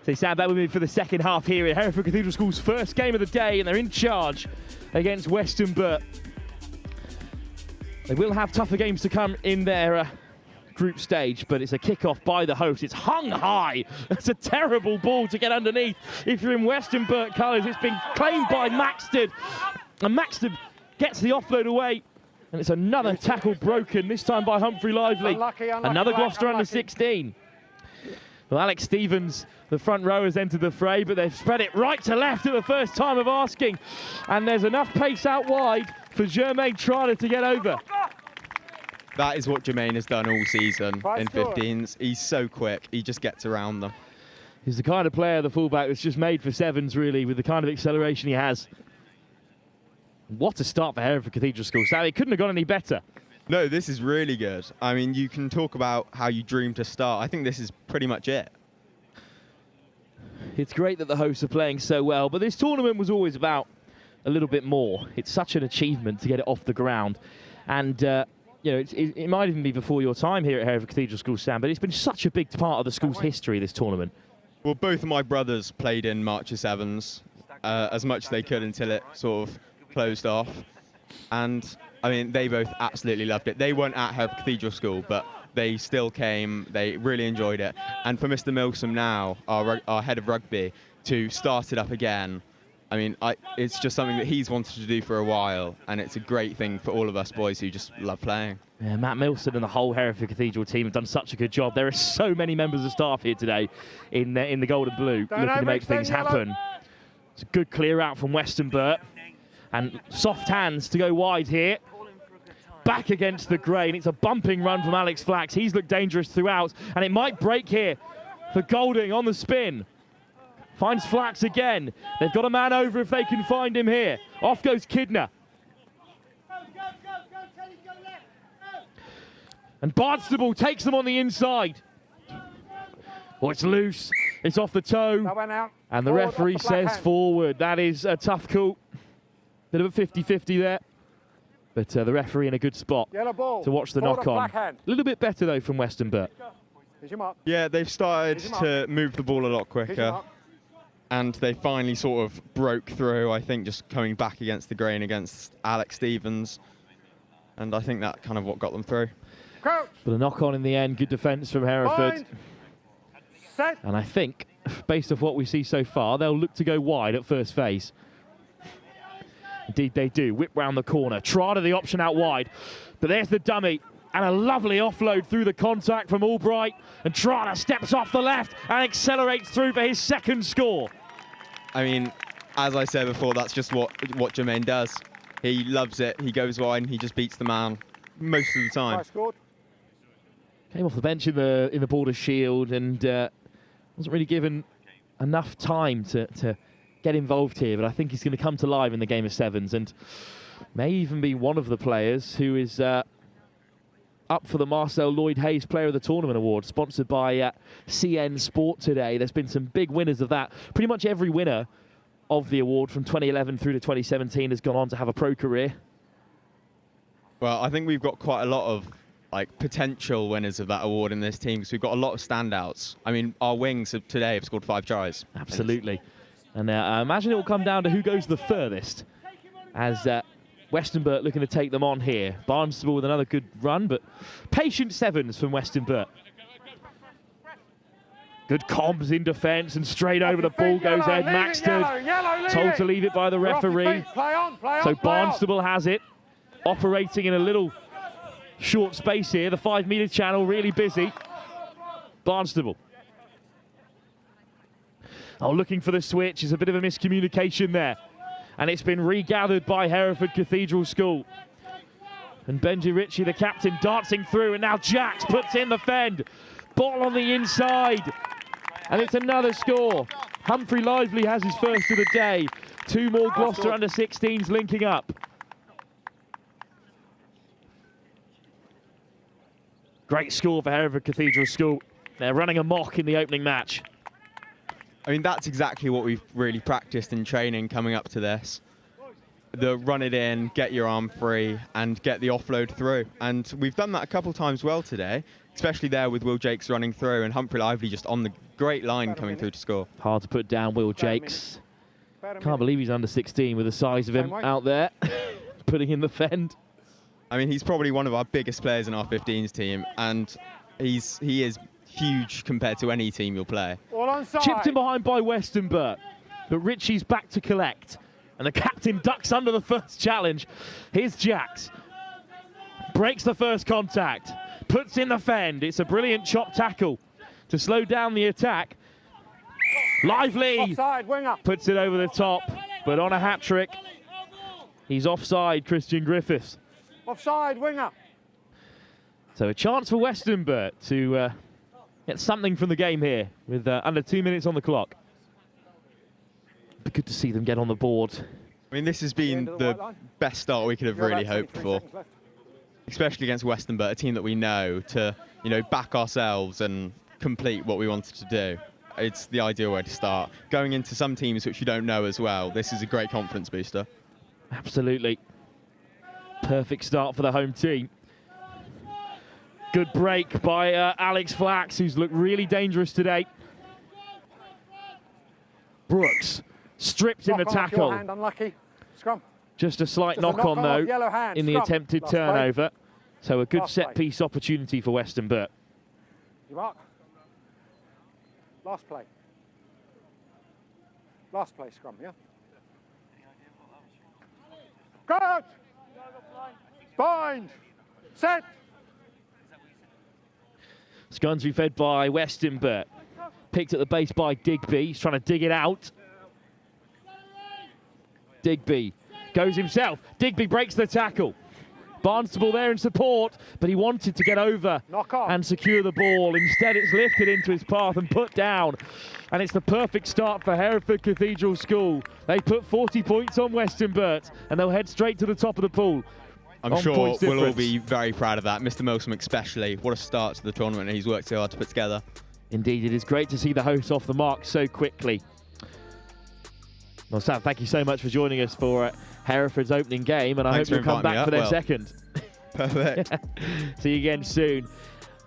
Speaker 1: So stand back with me for the second half here at Hereford Cathedral School's first game of the day, and they're in charge against Westonbirt. They will have tougher games to come in their group stage, but it's a kick-off by the host. It's hung high. It's a terrible ball to get underneath. If you're in Westonbirt colours, it's been claimed by Maxted, and Maxted gets the offload away, and it's another tackle broken, this time by Humphrey Lively.
Speaker 3: Unlucky,
Speaker 1: Another Gloucester under 16. Well, Alex Stevens, the front row, has entered the fray, but they've spread it right to left at the first time of asking. And there's enough pace out wide for Jermaine Trotter to get over.
Speaker 4: That is what Jermaine has done all season in 15s. He's so quick, he just gets around them.
Speaker 1: He's the kind of player, the fullback, that's just made for sevens, really, with the kind of acceleration he has. What a start for Hereford Cathedral School. Sally, it couldn't have gone any better.
Speaker 4: No, this is really good. I mean, you can talk about how you dream to start. I think this is pretty much it.
Speaker 1: It's great that the hosts are playing so well, but this tournament was always about a little bit more. It's such an achievement to get it off the ground. And, you know, it might even be before your time here at Hereford Cathedral School, Sam, but it's been such a big part of the school's history, this tournament.
Speaker 4: Well, both of my brothers played in March of Sevens as much as they could until it sort of closed off. And I mean, they both absolutely loved it. They weren't at Hereford Cathedral School, but they still came. They really enjoyed it. And for Mr. Milsom now, our head of rugby, to start it up again, I mean, it's just something that he's wanted to do for a while, and it's a great thing for all of us boys who just love playing.
Speaker 1: Yeah, Matt Milson and the whole Hereford Cathedral team have done such a good job. There are so many members of staff here today in the gold and blue looking to make things happen. It's a good clear out from Westonbirt. And soft hands to go wide here. Back against the grain. It's a bumping run from Alex Flax. He's looked dangerous throughout, and it might break here for Golding on the spin. Finds Flax again. They've got a man over if they can find him here. Off goes Kidner. And Barnstable takes them on the inside. Oh, it's loose. It's off the toe.
Speaker 3: That went out.
Speaker 1: And the referee says forward. That is a tough call. Bit of a 50-50 there. But the referee in a good spot to watch the knock-on. A little bit better, though, from Westonbirt.
Speaker 4: Yeah, they've started to move the ball a lot quicker. And they finally sort of broke through, I think, just coming back against the grain against Alex Stevens. And I think that kind of what got them through.
Speaker 1: But a knock-on in the end. Good defence from Hereford. And I think, based off what we see so far, they'll look to go wide at first phase. Indeed they do. Whip round the corner. Trotter the option out wide. But there's the dummy. And a lovely offload through the contact from Albright. And Trotter steps off the left and accelerates through for his second score.
Speaker 4: I mean, as I said before, that's just what Jermaine does. He loves it. He goes wide and he just beats the man most of the time.
Speaker 1: Came off the bench in the Border Shield and wasn't really given enough time to get involved here, but I think he's going to come to life in the game of sevens and may even be one of the players who is up for the Marcel Lloyd Hayes Player of the Tournament Award, sponsored by CN Sport today. There's been some big winners of that. Pretty much every winner of the award from 2011 through to 2017 has gone on to have a pro career.
Speaker 4: Well, I think we've got quite a lot of potential winners of that award in this team because we've got a lot of standouts. I mean, our wings today have scored 5 tries.
Speaker 1: Absolutely. And I imagine it will come down to who goes the furthest, as Westonbirt looking to take them on here. Barnstable with another good run, but patient sevens from Westonbirt. Good Combs in defence, and straight over the ball goes Ed Maxted. Told to leave it by the referee. So Barnstable has it, operating in a little short space here. The 5-metre channel really busy. Barnstable. Oh, looking for the switch. It's a bit of a miscommunication there. And it's been regathered by Hereford Cathedral School. And Benji Ritchie, the captain, dancing through. And now Jacks puts in the fend. Ball on the inside. And it's another score. Humphrey Lively has his first of the day. 2 more Gloucester under 16s linking up. Great score for Hereford Cathedral School. They're running amok in the opening match.
Speaker 4: I mean, that's exactly what we've really practiced in training coming up to this. the run it in, get your arm free, and get the offload through. And we've done that a couple times well today, especially there with Will Jakes running through and Humphrey Lively just on the great line coming through to score.
Speaker 1: Hard to put down Will Jakes. Can't believe he's under 16 with the size of him out there, putting in the fend.
Speaker 4: I mean, he's probably one of our biggest players in our 15s team, and he is huge compared to any team you'll play.
Speaker 1: Chipped in behind by Westonbirt, but Richie's back to collect. And the captain ducks under the first challenge. Here's Jax. Breaks the first contact. Puts in the fend. It's a brilliant chop tackle to slow down the attack. Lively.
Speaker 3: Offside, winger.
Speaker 1: Puts it over the top, but on a hat-trick. He's offside, Christian Griffiths.
Speaker 3: Offside, winger.
Speaker 1: So a chance for Westonbirt to get something from the game here with under 2 minutes on the clock. Be good to see them get on the board.
Speaker 4: I mean, this has been the best start we could have really hoped for, especially against Westonbirt, a team that we know, to back ourselves and complete what we wanted to do. It's the ideal way to start. Going into some teams which you don't know as well, this is a great confidence booster.
Speaker 1: Absolutely. Perfect start for the home team. Good break by Alex Flax, who's looked really dangerous today. Brooks stripped in the tackle.
Speaker 3: Hand, unlucky. Scrum.
Speaker 1: Just a slight knock on though in the attempted turnover. So a good set piece opportunity for Westonbirt.
Speaker 3: You mark. Last play. Last play, scrum, yeah? Good! Bind! Set!
Speaker 1: It's going to be fed by Westonbirt. Picked at the base by Digby. He's trying to dig it out. Digby goes himself. Digby breaks the tackle. Barnstable there in support, but he wanted to get over and secure the ball. Instead, it's lifted into his path and put down. And it's the perfect start for Hereford Cathedral School. They put 40 points on Westonbirt, and they'll head straight to the top of the pool.
Speaker 4: I'm sure we'll all be very proud of that. Mr. Milsom especially. What a start to the tournament, and he's worked so hard to put together. Indeed,
Speaker 1: it is great to see the hosts off the mark so quickly. Well, Sam, thank you so much for joining us for Hereford's opening game, and I hope you'll come back for their second.
Speaker 4: Perfect.
Speaker 1: See you again soon,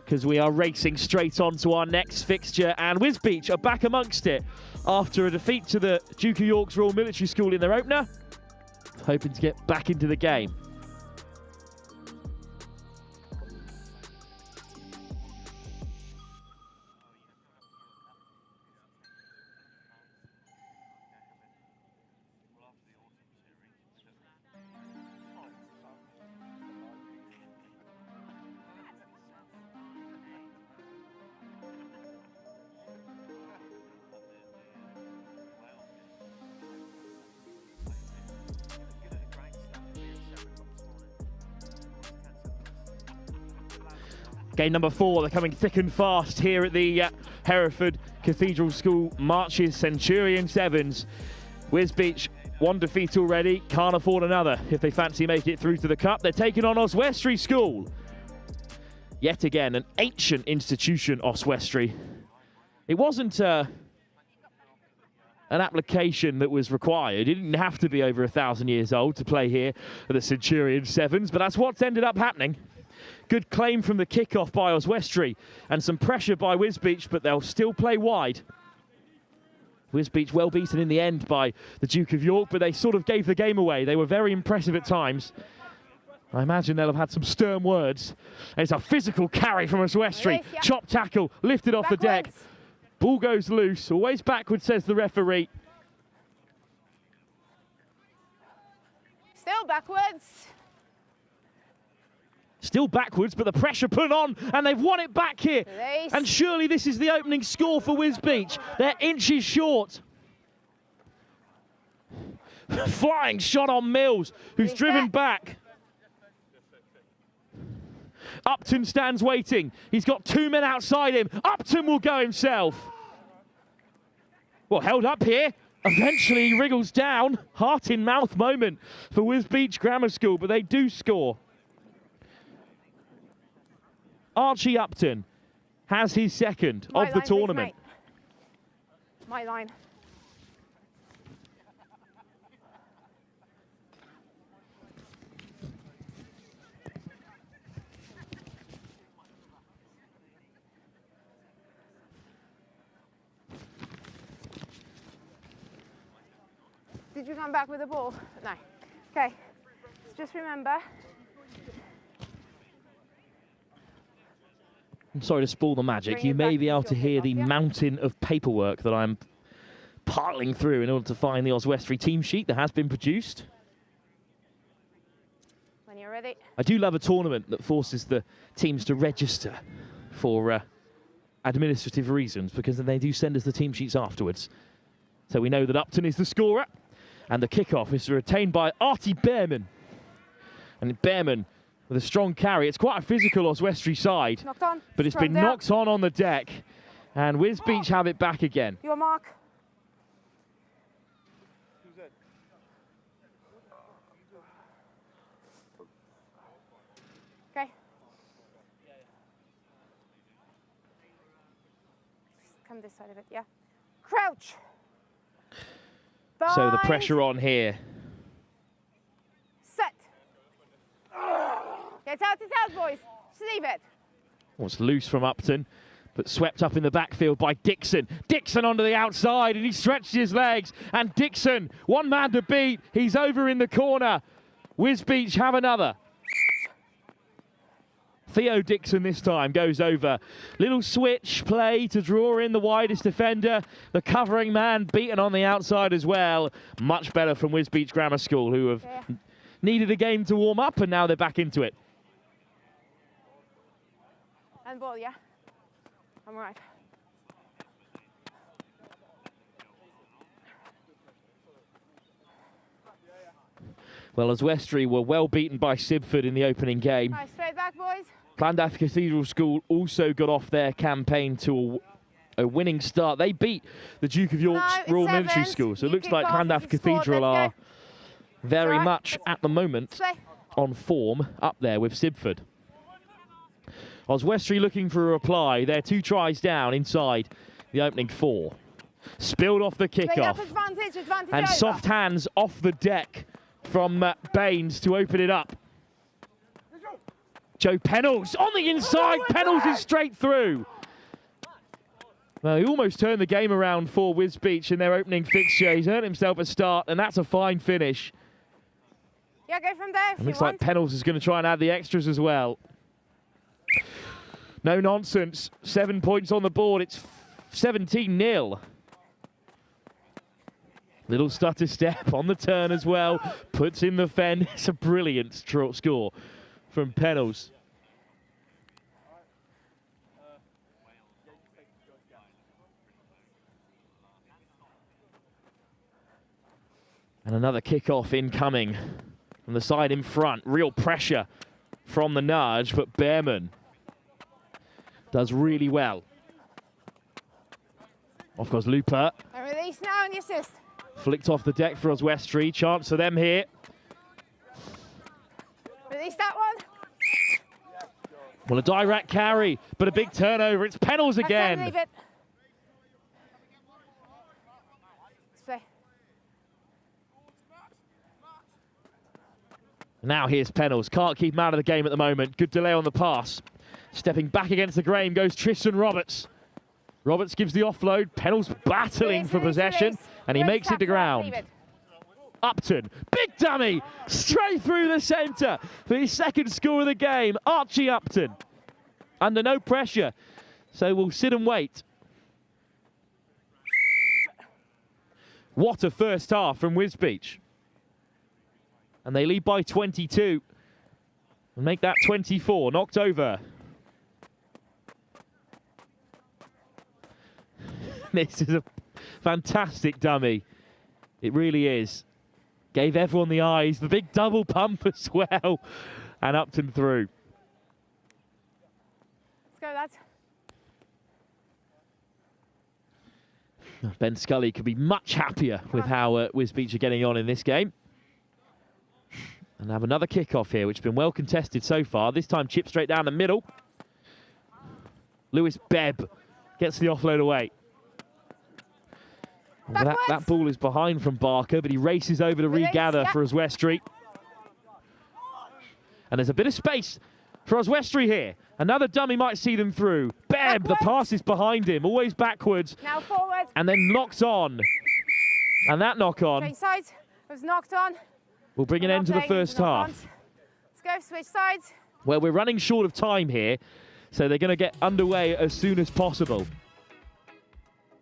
Speaker 1: because we are racing straight on to our next fixture, and Wisbech are back amongst it after a defeat to the Duke of York's Royal Military School in their opener, hoping to get back into the game. Game number 4, they're coming thick and fast here at the Hereford Cathedral School Marches Centurion Sevens. Wisbech, 1 defeat already, can't afford another if they fancy make it through to the cup. They're taking on Oswestry School. Yet again, an ancient institution, Oswestry. It wasn't an application that was required. It didn't have to be over 1,000 years old to play here at the Centurion Sevens, but that's what's ended up happening. Good claim from the kickoff by Oswestry and some pressure by Wisbech, but they'll still play wide. Wisbech well beaten in the end by the Duke of York, but they sort of gave the game away. They were very impressive at times. I imagine they'll have had some stern words. And it's a physical carry from Oswestry. Chop tackle, lifted off the deck. Ball goes loose, always backwards, says the referee.
Speaker 5: Still backwards.
Speaker 1: Still backwards, but the pressure put on, and they've won it back here.
Speaker 5: Release.
Speaker 1: And surely this is the opening score for Wisbech. They're inches short. Flying shot on Mills, who's driven back. Upton stands waiting. He's got 2 men outside him. Upton will go himself. Well, held up here. Eventually he wriggles down. Heart in mouth moment for Wisbech Grammar School, but they do score. Archie Upton has his second of the tournament.
Speaker 5: My line. Did you come back with the ball? No. Okay. Just remember.
Speaker 1: I'm sorry to spoil the magic. You may be able to hear the mountain of paperwork that I'm piling through in order to find the Oswestry team sheet that has been produced.
Speaker 5: When you're ready.
Speaker 1: I do love a tournament that forces the teams to register for administrative reasons, because then they do send us the team sheets afterwards. So we know that Upton is the scorer, and the kickoff is retained by Artie Behrman. And Behrman with a strong carry. It's quite a physical Oswestry side, but it's been knocked on the deck, and Wisbech have it back again.
Speaker 5: Your mark. Okay. Come this side of it, yeah. Crouch.
Speaker 1: So the pressure on here.
Speaker 5: Set. It's out, boys. Just leave it.
Speaker 1: Well, it's loose from Upton, but swept up in the backfield by Dixon. Dixon onto the outside, and he stretches his legs. And Dixon, one man to beat. He's over in the corner. Wisbech have another. Theo Dixon this time goes over. Little switch play to draw in the widest defender. The covering man beaten on the outside as well. Much better from Wisbech Grammar School, who have needed a game to warm up, and now they're back into it.
Speaker 5: And ball, yeah? I'm all right.
Speaker 1: Well, Oswestry were well beaten by Sibford in the opening game.
Speaker 5: Nice, straight back, boys.
Speaker 1: Landaff Cathedral School also got off their campaign to a winning start. They beat the Duke of York's Royal Military School. So it looks like Landaff Cathedral are very much at the moment on form up there with Sibford. Oswestry looking for a reply. They're 2 tries down inside the opening 4. Spilled off the kickoff. And soft hands off the deck from Baines to open it up. Joe Pennells on the inside. Pennells is straight through. Well, he almost turned the game around for Wisbech in their opening fixture. He's earned himself a start, and that's a fine finish.
Speaker 5: Yeah, go from there.
Speaker 1: It looks like Pennells is going to try and add the extras as well. No nonsense. 7 points on the board. It's 17-0. Little stutter step on the turn as well. Puts in the fend. It's a brilliant score from Pennells. And another kickoff incoming from the side in front. Real pressure from the nudge, but Behrman does really well. Off goes Looper.
Speaker 5: And release now and the assist.
Speaker 1: Flicked off the deck for Oswestry. Chance for them here.
Speaker 5: Release that one.
Speaker 1: Well, a direct carry, but a big turnover. It's Pennells again.
Speaker 5: Leave it. Stay.
Speaker 1: Now here's Pennells. Can't keep him out of the game at the moment. Good delay on the pass. Stepping back against the grain goes Tristan Roberts. Roberts gives the offload. Pennells battling for possession, and he makes it to ground. Upton, big dummy, straight through the centre for his second score of the game. Archie Upton, under no pressure, so we'll sit and wait. What a first half from Wisbech. And they lead by 22 and make that 24, knocked over. This is a fantastic dummy. It really is. Gave everyone the eyes. The big double pump as well. And Upton through.
Speaker 5: Let's go, lads.
Speaker 1: Ben Scully could be much happier with how Wisbech are getting on in this game. And have another kickoff here, which has been well contested so far. This time chip straight down the middle. Lewis Bebb gets the offload away. Well, that ball is behind from Barker, but he races over to regather for Oswestry. And there's a bit of space for Oswestry here. Another dummy might see them through. Bebb, the pass is behind him, always backwards.
Speaker 5: Now forward.
Speaker 1: And then knocks on. And that knock on
Speaker 5: It was knocked on.
Speaker 1: We'll bring an end to the first half.
Speaker 5: Let's go, switch sides.
Speaker 1: Well, we're running short of time here, so they're going to get underway as soon as possible.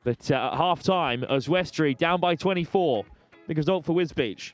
Speaker 1: But at half-time, Oswestry down by 24. Big result for Wisbech.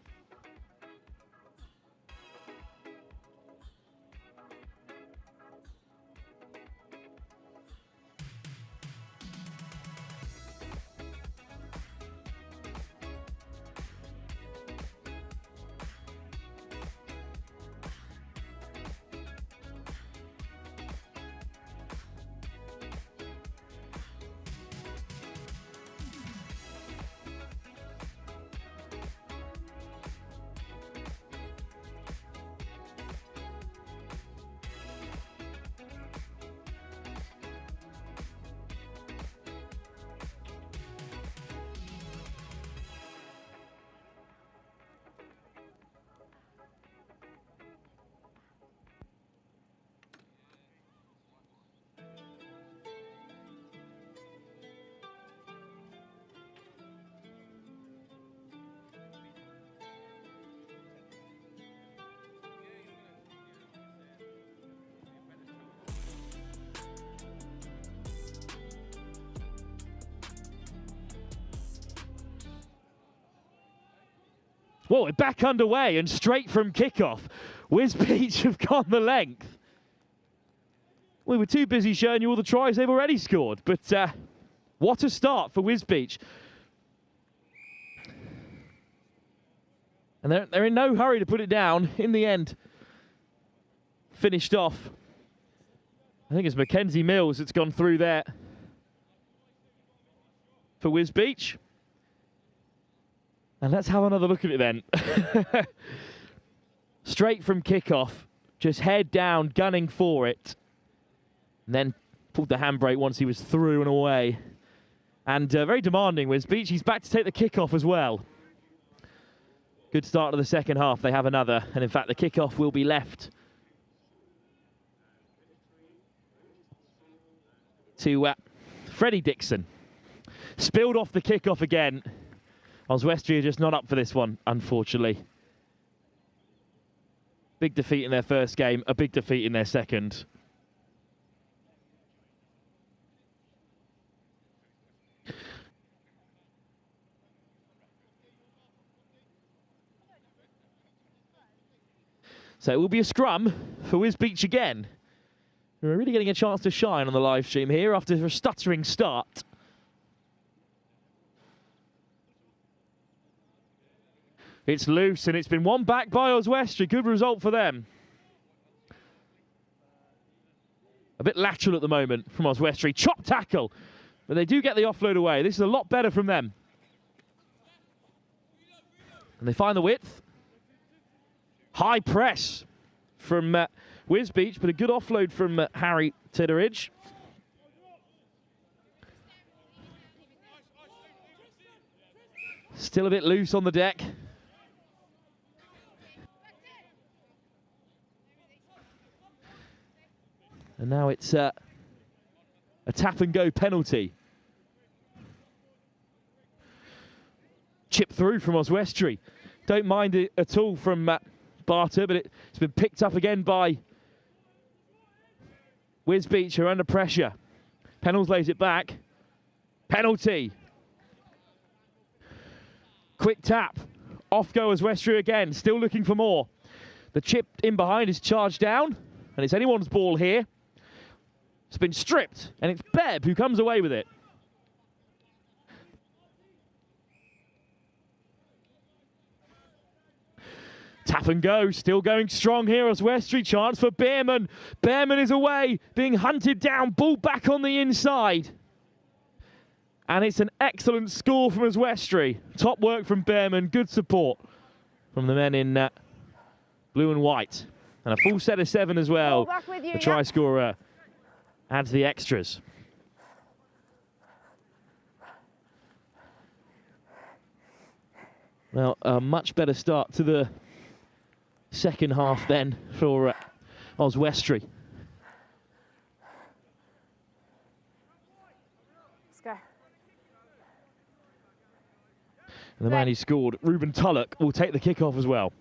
Speaker 1: Well, we're back underway and straight from kickoff. Wisbech have gone the length. We were too busy showing you all the tries they've already scored, but what a start for Wisbech. And they're in no hurry to put it down. In the end, finished off. I think it's Mackenzie Mills that's gone through there for Wisbech. And let's have another look at it then. Straight from kickoff, just head down, gunning for it. And then pulled the handbrake once he was through and away. And very demanding, Wisbech. He's back to take the kickoff as well. Good start to the second half. They have another. And in fact, the kickoff will be left to Freddie Dixon. Spilled off the kickoff again. Oswestry are just not up for this one, unfortunately. Big defeat in their first game, a big defeat in their second. So it will be a scrum for Wisbech again. We're really getting a chance to shine on the live stream here after a stuttering start. It's loose, and it's been won back by Oswestry. Good result for them. A bit lateral at the moment from Oswestry. Chop tackle, but they do get the offload away. This is a lot better from them. And they find the width. High press from Wisbech, but a good offload from Harry Tidderidge. Still a bit loose on the deck. And now it's a tap-and-go penalty. Chip through from Oswestry. Don't mind it at all from Barr, but it's been picked up again by Wisbech, who are under pressure. Pennells lays it back. Penalty. Quick tap. Off go Oswestry again, still looking for more. The chip in behind is charged down, and it's anyone's ball here. It's been stripped, and it's Bebb who comes away with it. Tap and go, still going strong here. Oswestry, chance for Behrman. Behrman is away, being hunted down, ball back on the inside. And it's an excellent score from Oswestry. Top work from Behrman, good support from the men in blue and white. And a full set of 7 as well. The try scorer adds the extras. Well, a much better start to the second half then for Oswestry.
Speaker 5: Let's go.
Speaker 1: And the man who scored, Ruben Tulloch, will take the kick-off as well.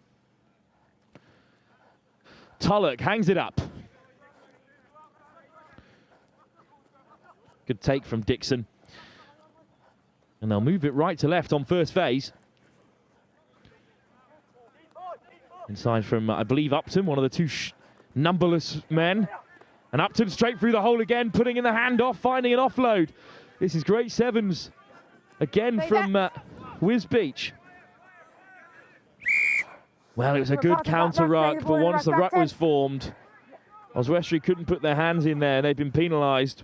Speaker 1: Tulloch hangs it up. Good take from Dixon. And they'll move it right to left on first phase. Inside from, I believe, Upton, one of the two numberless men. And Upton straight through the hole again, putting in the handoff, finding an offload. This is great sevens again from Wisbech. Well, it was a good counter ruck, but once the ruck was formed, Oswestry couldn't put their hands in there. They've been penalised.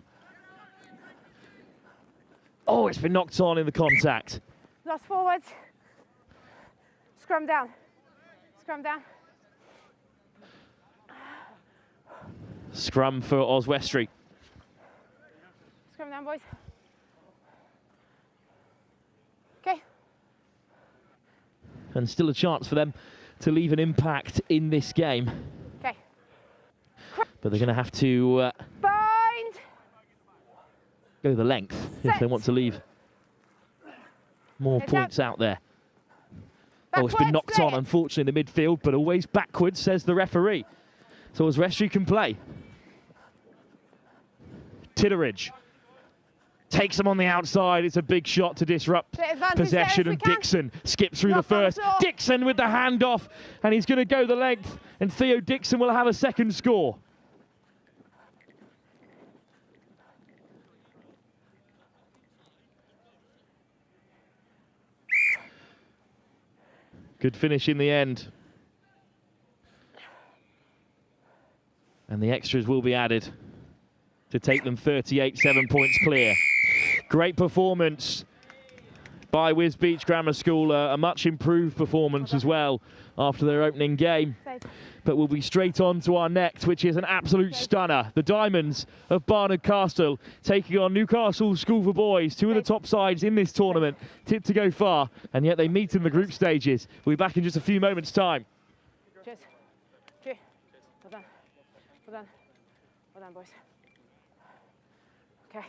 Speaker 1: Oh, it's been knocked on in the contact.
Speaker 5: Lost forwards. Scrum down. Scrum down.
Speaker 1: Scrum for Oswestry.
Speaker 5: Scrum down, boys. Okay.
Speaker 1: And still a chance for them to leave an impact in this game.
Speaker 5: Okay.
Speaker 1: But they're going to have to
Speaker 5: Bind.
Speaker 1: go the length if they want to leave more points out there. Oh, it's been knocked on, unfortunately, in the midfield, but always backwards, says the referee. So Oswestry can play. Titteridge takes him on the outside. It's a big shot to disrupt possession, and Dixon skips through the first. Dixon with the handoff, and he's going to go the length, and Theo Dixon will have a second score. Good finish in the end. And the extras will be added to take them 38, 7 points clear. Great performance by Wisbech Grammar School, a much improved performance as well after their opening game. But we'll be straight on to our next, which is an absolute stunner. The Diamonds of Barnard Castle taking on Newcastle School for Boys, two of the top sides in this tournament, tipped to go far, and yet they meet in the group stages. We'll be back in just a few moments' time.
Speaker 5: Cheers. Cheers. Well done. Well done. Well done, boys. Okay.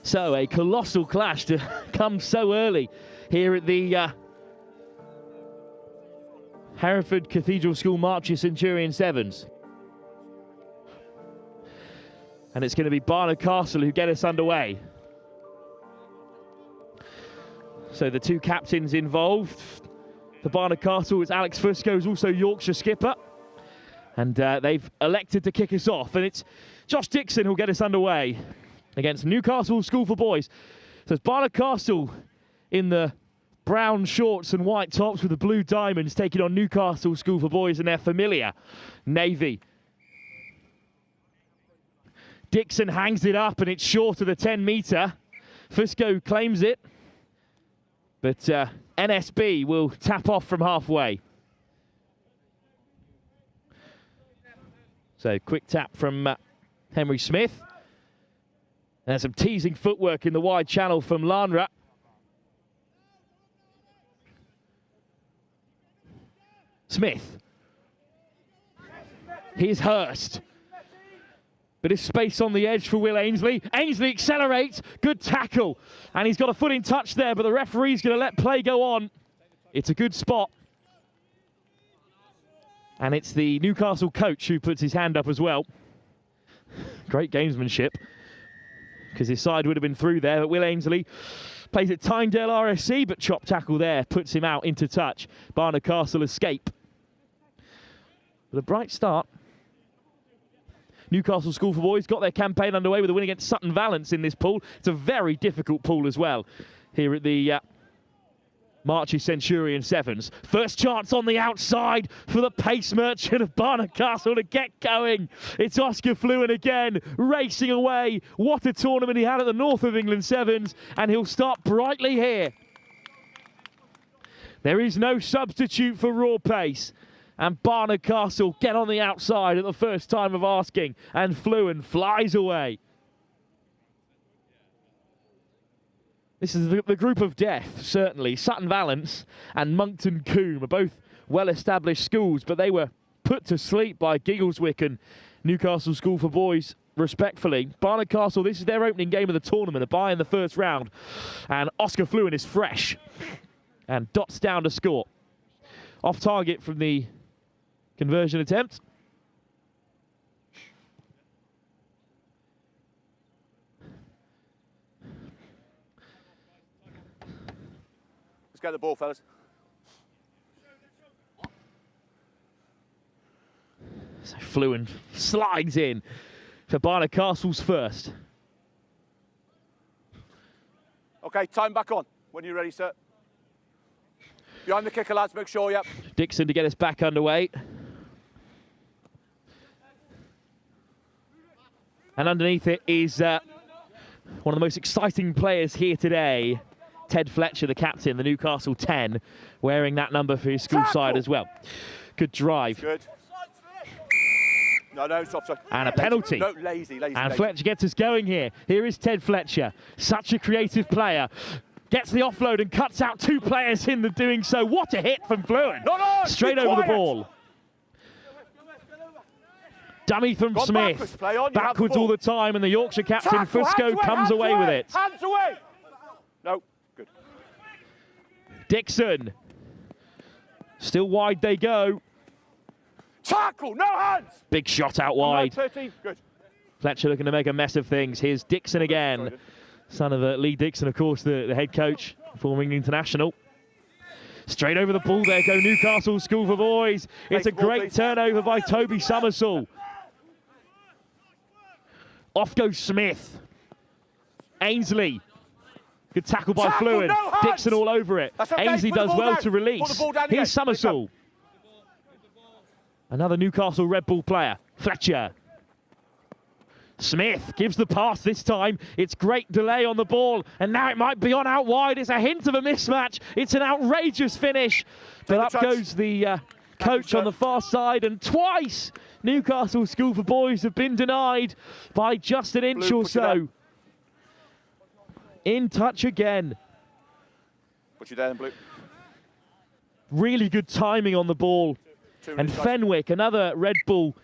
Speaker 1: So a colossal clash to come so early here at the Hereford Cathedral School Marches Centurion Sevens. And it's going to be Barnard Castle who get us underway. So the two captains involved. For Barnard Castle, it's Alex Fusco, who's also Yorkshire skipper. And they've elected to kick us off. And it's Josh Dixon who'll get us underway against Newcastle School for Boys. So it's Barnard Castle in the brown shorts and white tops with the blue diamonds taking on Newcastle School for Boys in their familiar navy. Dixon hangs it up and it's short of the 10-metre. Fusco claims it, but NSB will tap off from halfway. So quick tap from Henry Smith. There's some teasing footwork in the wide channel from Landaff. Smith. Here's Hurst. Bit of space on the edge for Will Ainsley. Ainsley accelerates. Good tackle. And he's got a foot in touch there, but the referee's going to let play go on. It's a good spot. And it's the Newcastle coach who puts his hand up as well. Great gamesmanship, because his side would have been through there, but Will Ainsley plays at Tynedale RSC, but chop tackle there puts him out into touch. Barnard Castle escape. But a bright start. Newcastle School for Boys got their campaign underway with a win against Sutton Valence in this pool. It's a very difficult pool as well here at the Marches Centurion Sevens. First chance on the outside for the pace merchant of Barnard Castle to get going. It's Oscar Fluin again, racing away. What a tournament he had at the North of England Sevens, and he'll start brightly here. There is no substitute for raw pace, and Barnard Castle get on the outside at the first time of asking, and Fluin flies away. This is the group of death, certainly. Sutton Valence and Monkton Combe are both well-established schools, but they were put to sleep by Giggleswick and Newcastle School for Boys, respectfully. Barnard Castle, this is their opening game of the tournament, a bye in the first round. And Oscar Fluin is fresh and dots down to score. Off target from the conversion attempt.
Speaker 3: Let's get the ball, fellas.
Speaker 1: So Fluin slides in for Barnard Castle's first.
Speaker 3: Okay, time back on. When you're ready, sir. Behind the kicker, lads, make sure, yep.
Speaker 1: Dixon to get us back underway. And underneath it is one of the most exciting players here today, Ted Fletcher, the captain, the Newcastle 10, wearing that number for his school side as well. Good drive.
Speaker 3: Good. No, stop.
Speaker 1: And a penalty.
Speaker 3: No, lazy.
Speaker 1: And Fletcher gets us going here. Here is Ted Fletcher, such a creative player. Gets the offload and cuts out two players in the doing so. What a hit from Fluin. Straight over the ball. Dummy from Smith. Backwards all the time, and the Yorkshire captain, Fusco, comes away with it.
Speaker 3: Hands away! No, good.
Speaker 1: Dixon. Still wide they go.
Speaker 3: Tackle, no hands!
Speaker 1: Big shot out wide.
Speaker 3: 13, good.
Speaker 1: Fletcher looking to make a mess of things. Here's Dixon again. Son of Lee Dixon, of course, the head coach, former England international. Straight over the ball there go Newcastle School for Boys. It's a great turnover by Toby Summersall. Off goes Smith. Ainsley. Good tackle by Fluin. Dixon all over it. Ainsley does well to release. Here's Summersall. Another Newcastle Red Bull player. Fletcher. Smith gives the pass this time. It's great delay on the ball, and now it might be on out wide. It's a hint of a mismatch. It's an outrageous finish. But up goes the coach on the far side, and twice Newcastle School for Boys have been denied by just an inch or so. In touch again.
Speaker 3: Put you there in blue.
Speaker 1: Really good timing on the ball. And Fenwick, another Red Bull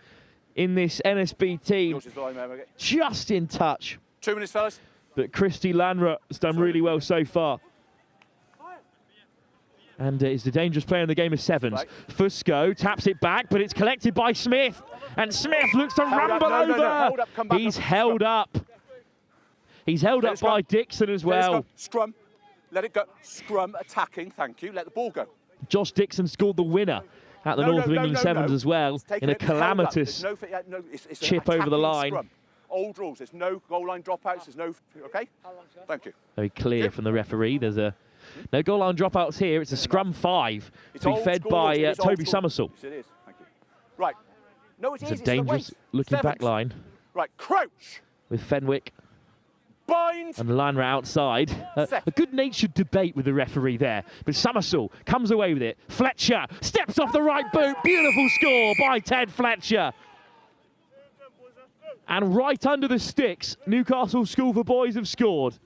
Speaker 1: in this NSB team, just in touch.
Speaker 3: 2 minutes, fellas.
Speaker 1: But Christy Lanra has done really well so far. And is the dangerous player in the game of sevens. Right. Fusco taps it back, but it's collected by Smith. And Smith looks to rumble over. He's held up. He's held up by Dixon as well.
Speaker 3: Scrum. Let it go. Scrum attacking. Thank you. Let the ball go.
Speaker 1: Josh Dixon scored the winner at the North of England Sevens as well, in a calamitous chip over the line.
Speaker 3: Scrum. Old rules. There's no goal line dropouts. There's no. Okay. Thank you.
Speaker 1: Very clear from the referee. There's no goal line dropouts here. It's a scrum 5 to be fed by Toby Summersall.
Speaker 3: Yes, it is. Thank you. Right. No,
Speaker 1: it's a dangerous looking back line.
Speaker 3: Right. Crouch.
Speaker 1: With Fenwick.
Speaker 3: Bind.
Speaker 1: And Lanra outside. A good-natured debate with the referee there. But Summersall comes away with it. Fletcher steps off the right boot. Beautiful score by Ted Fletcher. And right under the sticks, Newcastle School for Boys have scored.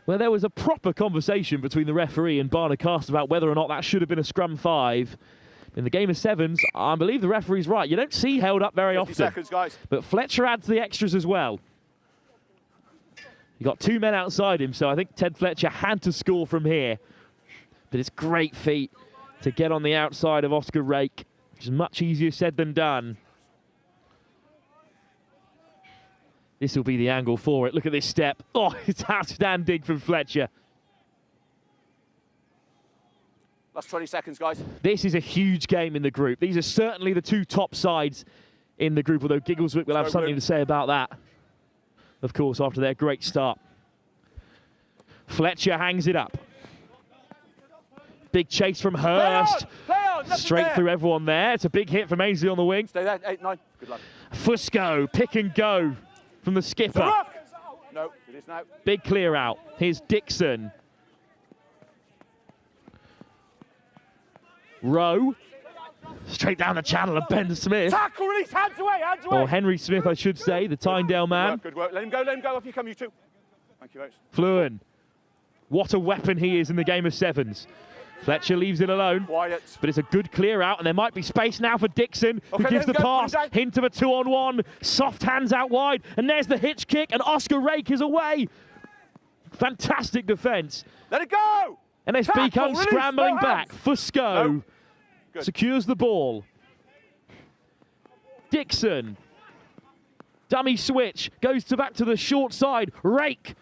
Speaker 1: Well, there was a proper conversation between the referee and Barnard Castle about whether or not that should have been a scrum 5. In the game of sevens, I believe the referee's right. You don't see held up very often.
Speaker 3: 50 seconds, guys.
Speaker 1: But Fletcher adds the extras as well. He got 2 men outside him, so I think Ted Fletcher had to score from here. But it's great feat to get on the outside of Oscar Rake. which is much easier said than done. This will be the angle for it. Look at this step. Oh, it's outstanding from Fletcher.
Speaker 6: Last 20 seconds, guys.
Speaker 1: This is a huge game in the group. These are certainly the two top sides in the group, although Giggleswick will have something to say about that, of course, after their great start. Fletcher hangs it up. Big chase from Hurst.
Speaker 6: Play on,
Speaker 1: Straight through everyone there. It's a big hit from Ainsley on the wing.
Speaker 6: Stay there, 8, 9. Good luck.
Speaker 1: Fusco, pick and go from the skipper.
Speaker 6: No, it is now.
Speaker 1: Big clear out. Here's Dixon. Rowe. Straight down the channel of Ben Smith.
Speaker 6: Tackle, release, hands away, hands away.
Speaker 1: Or Henry Smith, I should say, the Tyndale man.
Speaker 6: Good work, let him go, off you come, you two. Thank you, folks.
Speaker 1: Fluhan. What a weapon he is in the game of sevens. Fletcher leaves it alone.
Speaker 6: Quiet.
Speaker 1: But it's a good clear out, and there might be space now for Dixon, who gives the pass. Hint of a 2-on-1. Soft hands out wide, and there's the hitch kick, and Oscar Rake is away. Fantastic defence.
Speaker 6: Let it go!
Speaker 1: NSB comes scrambling back. Fusco secures the ball. Dixon. Dummy switch. Goes back to the short side. Rake.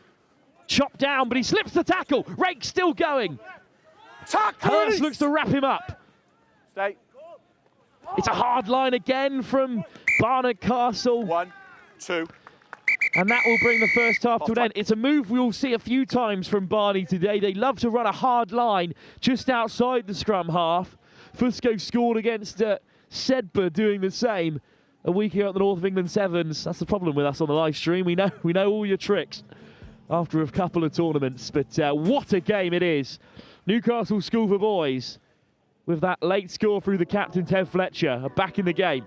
Speaker 1: Chopped down, but he slips the tackle. Rake still going. Hurst looks to wrap him up.
Speaker 6: Stay.
Speaker 1: It's a hard line again from Barnard Castle.
Speaker 6: 1, 2.
Speaker 1: And that will bring the first half to an end. It's a move we will see a few times from Barney today. They love to run a hard line just outside the scrum half. Fusco scored against Sibford doing the same a week ago at the North of England Sevens. That's the problem with us on the live stream. We know all your tricks after a couple of tournaments. But what a game it is. Newcastle School for Boys, with that late score through the captain, Ted Fletcher, are back in the game.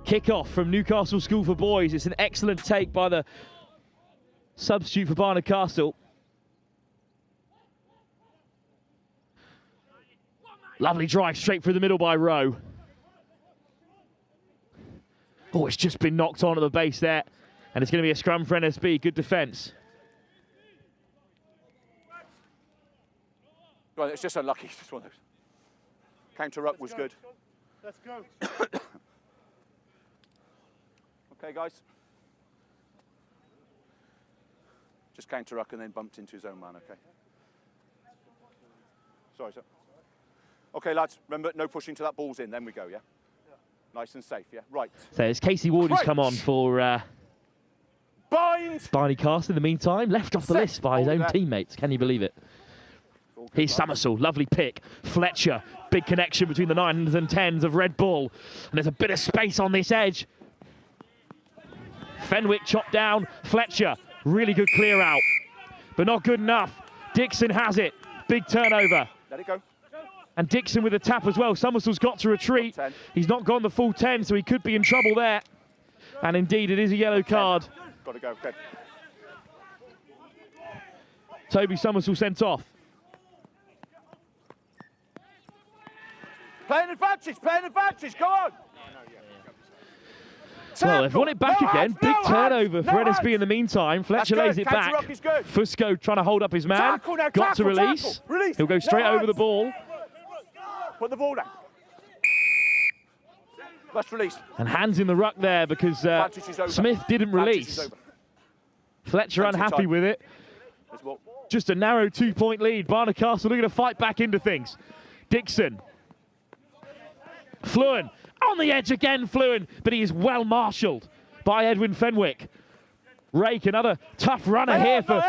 Speaker 1: Kick-off from Newcastle School for Boys. It's an excellent take by the substitute for Barnard Castle. Lovely drive straight through the middle by Rowe. Oh, it's just been knocked on at the base there. And it's going to be a scrum for NSB. Good defence.
Speaker 6: Well, it's just unlucky. It's just one of those. Counter-up was good.
Speaker 3: Let's go.
Speaker 6: Okay, guys. Just counter-ruck and then bumped into his own man, okay? Sorry, sir. Okay, lads, remember, no pushing till that ball's in, then we go, yeah? Nice and safe, yeah? Right.
Speaker 1: So it's Casey Ward who's come on for Barney Castle in the meantime. Left off the list by his own teammates. Can you believe it? Here's Summersall, lovely pick. Fletcher, big connection between the 9s and 10s of Red Bull. And there's a bit of space on this edge. Fenwick chopped down. Fletcher, really good clear out, but not good enough. Dixon has it. Big turnover.
Speaker 6: Let it go.
Speaker 1: And Dixon with a tap as well. Summersall's got to retreat. He's not gone the full 10, so he could be in trouble there. And indeed, it is a yellow card.
Speaker 6: Got to go. Okay.
Speaker 1: Toby Somersall sent off.
Speaker 6: Play an advantage, go on!
Speaker 1: Well, they've won it back again. Big turnover for NSB in the meantime. Fletcher lays it back. Fusco trying to hold up his man. Got to release. He'll go straight over the ball.
Speaker 6: Put the ball down. Let's release.
Speaker 1: And hands in the ruck there because Smith didn't release. Fletcher unhappy with it. Just a narrow 2-point lead. Barnard Castle looking to fight back into things. Dixon. Fluhan. On the edge again, Fluhan, but he is well marshalled by Edwin Fenwick. Rake, another tough runner here for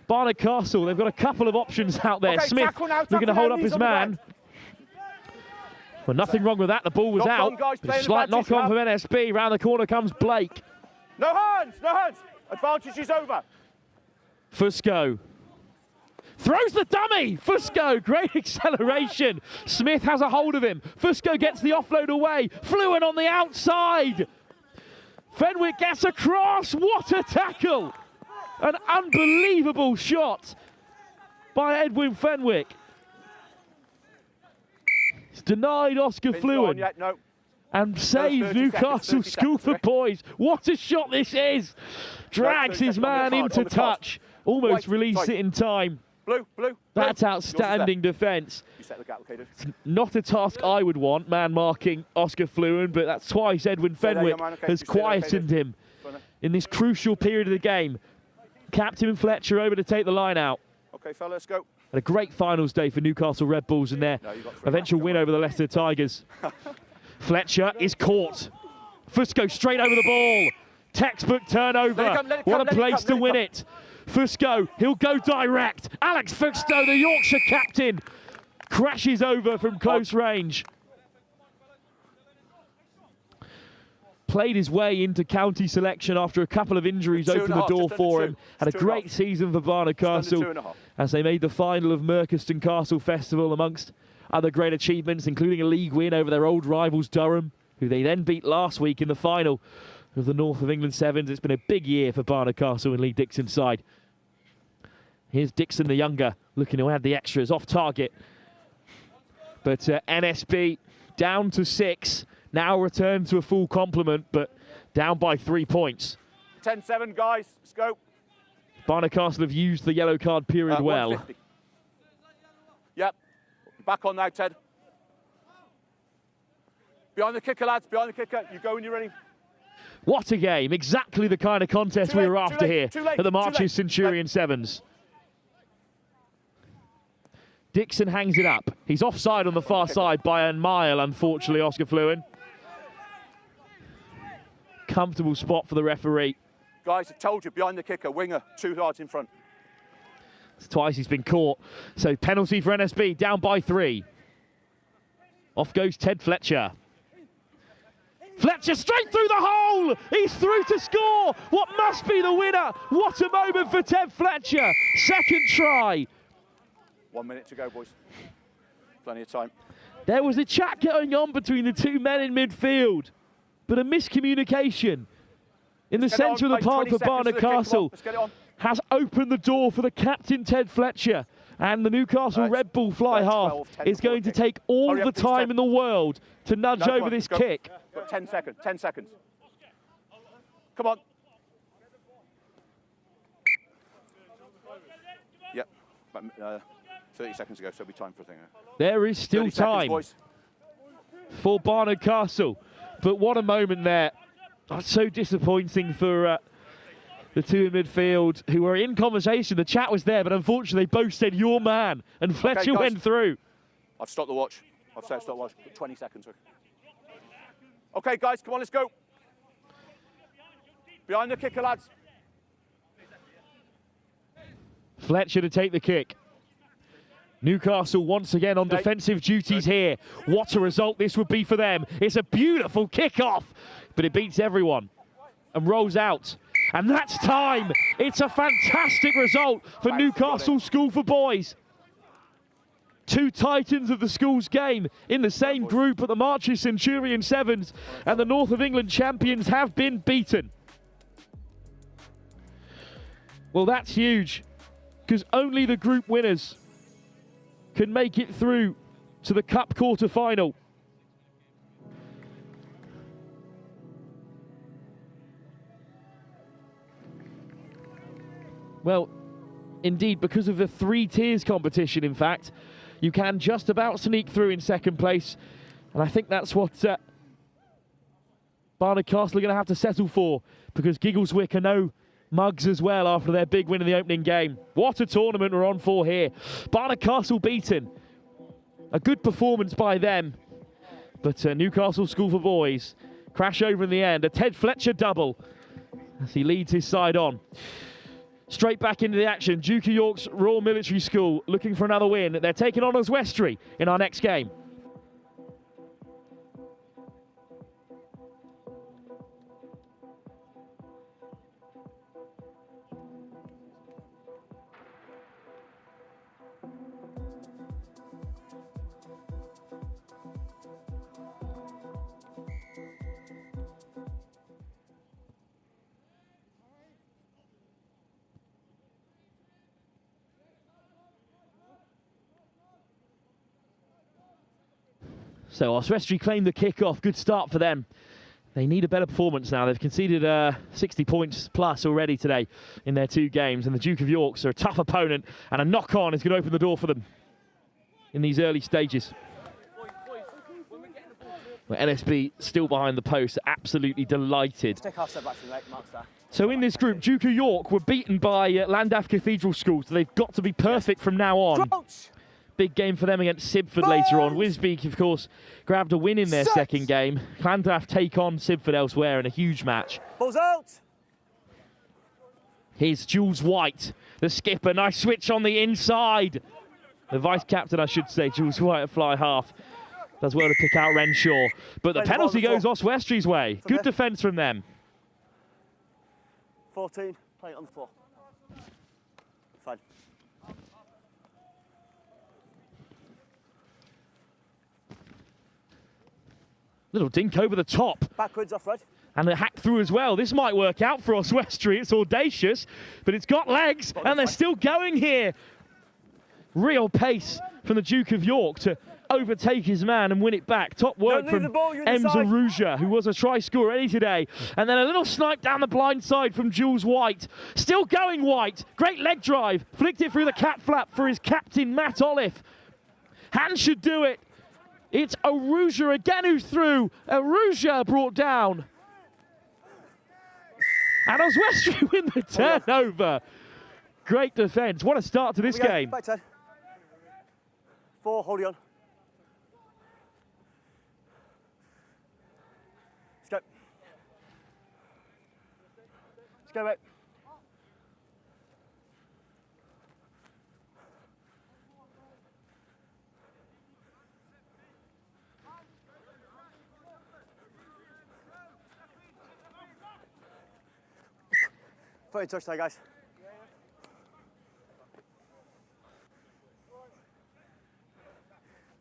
Speaker 1: Barnard Castle. They've got a couple of options out there.
Speaker 6: Okay,
Speaker 1: Smith looking to hold up his man. Well, nothing wrong with that. The ball was out. Slight knock on from NSB. Round the corner comes Blake.
Speaker 6: No hands, no hands. Advantage is over.
Speaker 1: Fusco. Throws the dummy! Fusco, great acceleration. Smith has a hold of him. Fusco gets the offload away. Fluhan on the outside. Fenwick gets across. What a tackle! An unbelievable shot by Edwin Fenwick. It's denied Oscar Fluhan.
Speaker 6: No.
Speaker 1: And saves Newcastle School for Boys. What a shot this is! Drags his man into touch. Almost released it in time.
Speaker 6: Blue.
Speaker 1: That's outstanding defence.
Speaker 6: You set the gap, okay, dude.
Speaker 1: It's not a task I would want, man marking Oscar Fluhan, but that's twice Edwin Fenwick has quietened him in this crucial period of the game. Captain Fletcher over to take the line out.
Speaker 6: Okay, fella, let's go.
Speaker 1: And a great finals day for Newcastle Red Bulls in their eventual win over the Leicester Tigers. Fletcher is caught. Fusco straight over the ball. Textbook turnover. What a place to win it. Fusco, he'll go direct. Alex Fusco, the Yorkshire captain, crashes over from close range. Played his way into county selection after a couple of injuries opened the door for him. Had a great season for Barnard Castle as they made the final of Merchiston Castle Festival amongst other great achievements, including a league win over their old rivals Durham, who they then beat last week in the final of the North of England Sevens. It's been a big year for Barnard Castle and Lee Dixon's side. Here's Dixon the younger, looking to add the extras off target. But NSB down to 6, now returned to a full complement, but down by 3 points.
Speaker 6: 10-7, guys, let's go.
Speaker 1: Barnard Castle have used the yellow card period well.
Speaker 6: 150. Yep, back on now, Ted. Behind the kicker, lads, behind the kicker. You go when you're ready.
Speaker 1: What a game. Exactly the kind of contest we were after here at the Marches Centurion Sevens. Dixon hangs it up. He's offside on the far side by a mile, unfortunately, Oscar Fluhan. Comfortable spot for the referee.
Speaker 6: Guys, I told you, behind the kicker, winger, 2 yards in front.
Speaker 1: It's twice he's been caught. So penalty for NSB, down by 3. Off goes Ted Fletcher. Fletcher straight through the hole! He's through to score! What must be the winner? What a moment for Ted Fletcher! Second try.
Speaker 6: 1 minute to go, boys. Plenty of time.
Speaker 1: There was a chat going on between the two men in midfield, but a miscommunication in the centre of the park for Barnard Castle has opened the door for the captain, Ted Fletcher. And the Newcastle Red Bull fly half is going to take all the time in the world to nudge over this kick.
Speaker 6: Got 10 seconds, 10 seconds. Come on. Yep, about 30 seconds ago, so it'll be time for a thing.
Speaker 1: There is still time for Barnard Castle. But what a moment there. Oh, so disappointing for the two in midfield who were in conversation. The chat was there, but unfortunately both said, your man. And Fletcher went through.
Speaker 6: I've stopped the watch. I've said stop the watch. 20 seconds. Okay, guys, come on, let's go. Behind the kicker, lads.
Speaker 1: Fletcher to take the kick. Newcastle once again on defensive duties here. What a result this would be for them. It's a beautiful kick-off, but it beats everyone and rolls out. And that's time. It's a fantastic result for Newcastle School for Boys. Two titans of the school's game in the same group at the Marches Centurion Sevens, and the North of England champions have been beaten. Well, that's huge. because only the group winners can make it through to the Cup quarter-final. Well, indeed, because of the 3 tiers competition, in fact, you can just about sneak through in second place. And I think that's what Barnard Castle are going to have to settle for, because Giggleswick are no mugs as well after their big win in the opening game. What a tournament we're on for here. Barnard Castle beaten. A good performance by them. But Newcastle School for Boys crash over in the end. A Ted Fletcher double as he leads his side on. Straight back into the action. Duke of York's Royal Military School looking for another win. They're taking on Oswestry in our next game. So Oswestry claimed the kick-off. Good start for them. They need a better performance now. They've conceded 60 points plus already today in their 2 games. And the Duke of York's are a tough opponent, and a knock-on is going to open the door for them in these early stages. Well, NSB still behind the post, absolutely delighted. So in this group, Duke of York were beaten by Llandaff Cathedral School, so they've got to be perfect from now on. Big game for them against Sibford later on. Wisbech, of course, grabbed a win in their second game. Landaff take on Sibford elsewhere in a huge match.
Speaker 7: Balls out!
Speaker 1: Here's Jules White, the skipper. Nice switch on the inside. The vice-captain, I should say, Jules White at fly half. Does well to pick out Renshaw. But the penalty goes Oswestry's way. Good defence from them.
Speaker 7: 14, play it on the floor. Fine.
Speaker 1: Little dink over the top.
Speaker 7: Backwards, off red.
Speaker 1: And a hack through as well. This might work out for Oswestry. It's audacious, but it's got legs, and they're still going here. Real pace from the Duke of York to overtake his man and win it back. Top work from Emza Rouja, who was a try scorer already today. And then a little snipe down the blind side from Jules White. Still going White. Great leg drive. Flicked it through the cat flap for his captain, Matt Olive. Hands should do it. It's Rouja again who's through. Rouja brought down. And Oswestry win the turnover. Great defence. What a start to this game.
Speaker 7: Back 10. 4, hold on. Let's go. Let's go, mate. Put in touch there, guys.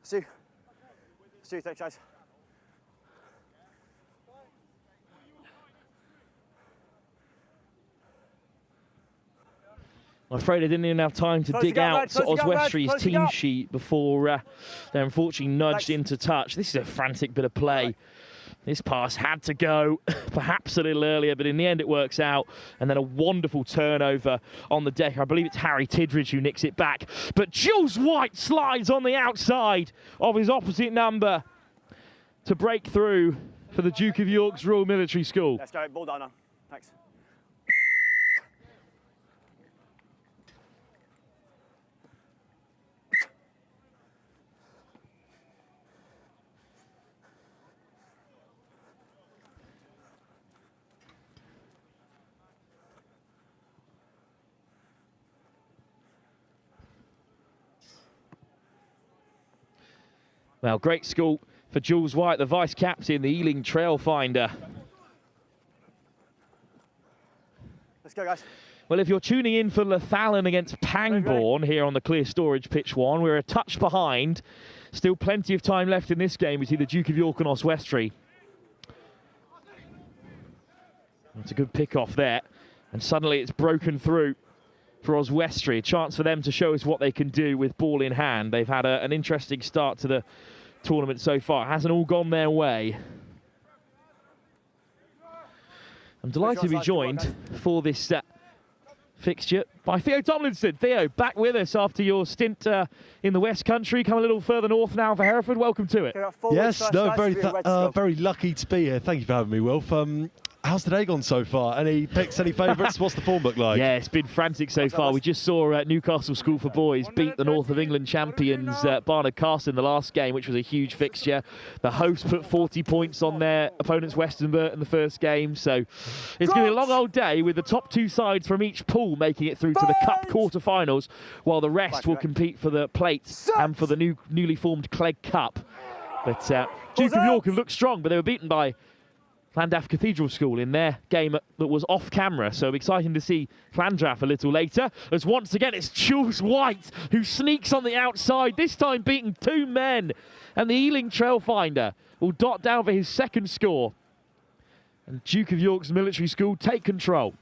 Speaker 7: See you, thanks, guys.
Speaker 1: I'm afraid I didn't even have time to dig out Oswestry's team sheet before they're unfortunately nudged into touch. This is a frantic bit of play. Right. This pass had to go perhaps a little earlier, but in the end it works out. And then a wonderful turnover on the deck. I believe it's Harry Tidridge who nicks it back. But Jules White slides on the outside of his opposite number to break through for the Duke of York's Royal Military School.
Speaker 7: Let's go, ball down now. Thanks.
Speaker 1: Well, great school for Jules White, the vice-captain, the Ealing trail finder.
Speaker 7: Let's go, guys.
Speaker 1: Well, if you're tuning in for Lathallan against Pangbourne here on the Clear Storage Pitch 1, we're a touch behind. Still plenty of time left in this game between the Duke of York and Oswestry. That's a good pick-off there. And suddenly it's broken through for Oswestry. A chance for them to show us what they can do with ball in hand. They've had an interesting start to the tournament so far. It hasn't all gone their way. I'm delighted to be joined for this fixture by Theo Tomlinson. Theo, back with us after your stint in the West Country. Come a little further north now for Hereford. Welcome to it.
Speaker 8: Yes, no, very lucky to be here. Thank you for having me, Wilf. How's the day gone so far? Any picks, any favourites? What's the form look like?
Speaker 1: Yeah, it's been frantic so far. We just saw Newcastle School for Boys beat the North of England champions Barnard Castle in the last game, which was a huge fixture. The hosts put 40 points on their opponents Westonbirt in the first game. So it's going to be a long old day with the top two sides from each pool making it through to the Cup quarter-finals, while the rest will compete for the plates and for the newly formed Clegg Cup. But Duke of York have looked strong, but they were beaten by Landaff Cathedral School in their game that was off camera, so exciting to see Llandaff a little later. As once again it's Jules White who sneaks on the outside, this time beating two men, and the Ealing Trailfinder will dot down for his second score. And Duke of York's military school take control.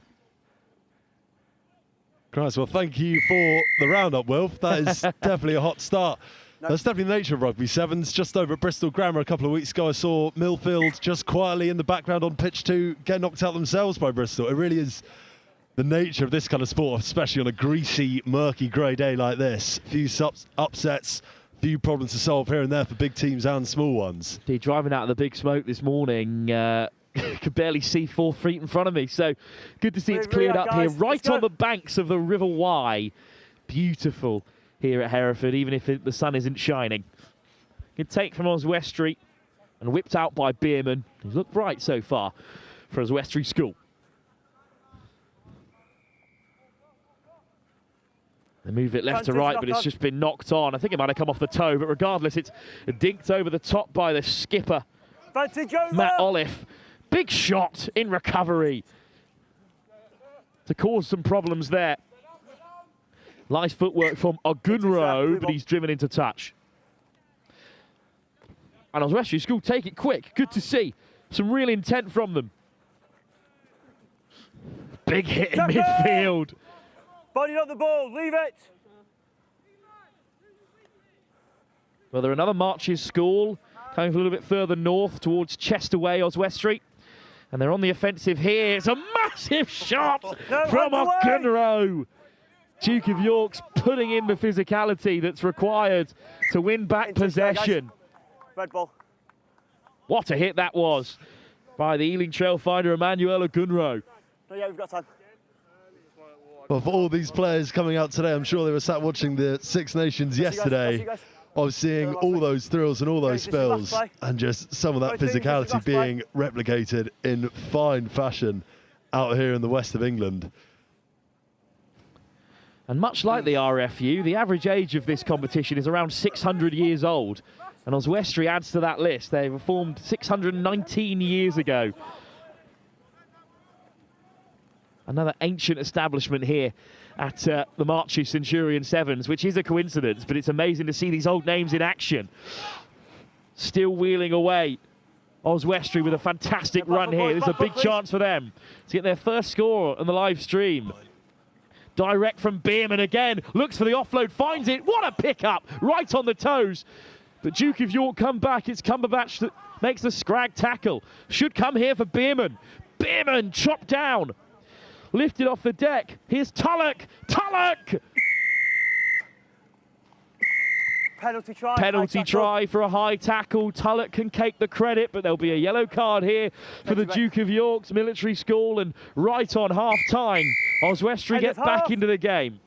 Speaker 8: Christ, well, thank you for the roundup, Wilf. That is definitely a hot start. That's definitely the nature of rugby sevens. Just over at Bristol Grammar a couple of weeks ago, I saw Millfield just quietly in the background on pitch 2 get knocked out themselves by Bristol. It really is the nature of this kind of sport, especially on a greasy, murky, grey day like this. Few upsets, few problems to solve here and there for big teams and small ones.
Speaker 1: Driving out of the big smoke this morning, could barely see 4 feet in front of me. So good to see it's cleared up here, right on the banks of the River Wye. Beautiful here at Hereford, even if the sun isn't shining. Good take from Oswestry and whipped out by Bierman. He's looked bright so far for Oswestry School. They move it left to right, but it's just been knocked on. I think it might have come off the toe, but regardless, it's dinked over the top by the skipper, Matt Olive. Big shot in recovery to cause some problems there. Nice footwork from Ogunro, but he's driven into touch. And Oswestry School take it quick. Good to see. Some real intent from them. Big hit in midfield.
Speaker 7: Body up the ball, leave it.
Speaker 1: Well, they're another Marches School, coming a little bit further north towards Chester Way, Oswestry. And they're on the offensive here. It's a massive shot from Ogunro. Duke of York's putting in the physicality that's required to win back possession.
Speaker 7: Red ball.
Speaker 1: What a hit that was by the Ealing Trailfinder, Emmanuel Ogunro.
Speaker 7: No, yeah, we've got time.
Speaker 8: Well, for all these players coming out today, I'm sure they were sat watching the Six Nations yesterday. I was seeing all those thrills and all those spills, and just some of that physicality being replicated in fine fashion out here in the west of England.
Speaker 1: And much like the RFU, the average age of this competition is around 600 years old. And Oswestry adds to that list. They were formed 619 years ago. Another ancient establishment here at the Marches Centurion Sevens, which is a coincidence, but it's amazing to see these old names in action. Still wheeling away. Oswestry with a fantastic run here. There's a big chance for them to get their first score on the live stream. Direct from Bierman again, looks for the offload, finds it. What a pickup, right on the toes. But Duke of York come back. It's Cumberbatch that makes the scrag tackle. Should come here for Bierman. Bierman chopped down, lifted off the deck. Here's Tullock. Tullock!
Speaker 7: Penalty try.
Speaker 1: Penalty try for a high tackle. Tullock can take the credit, but there'll be a yellow card here for the Duke of York's military school. And right on half-time, Oswestry gets back into the game.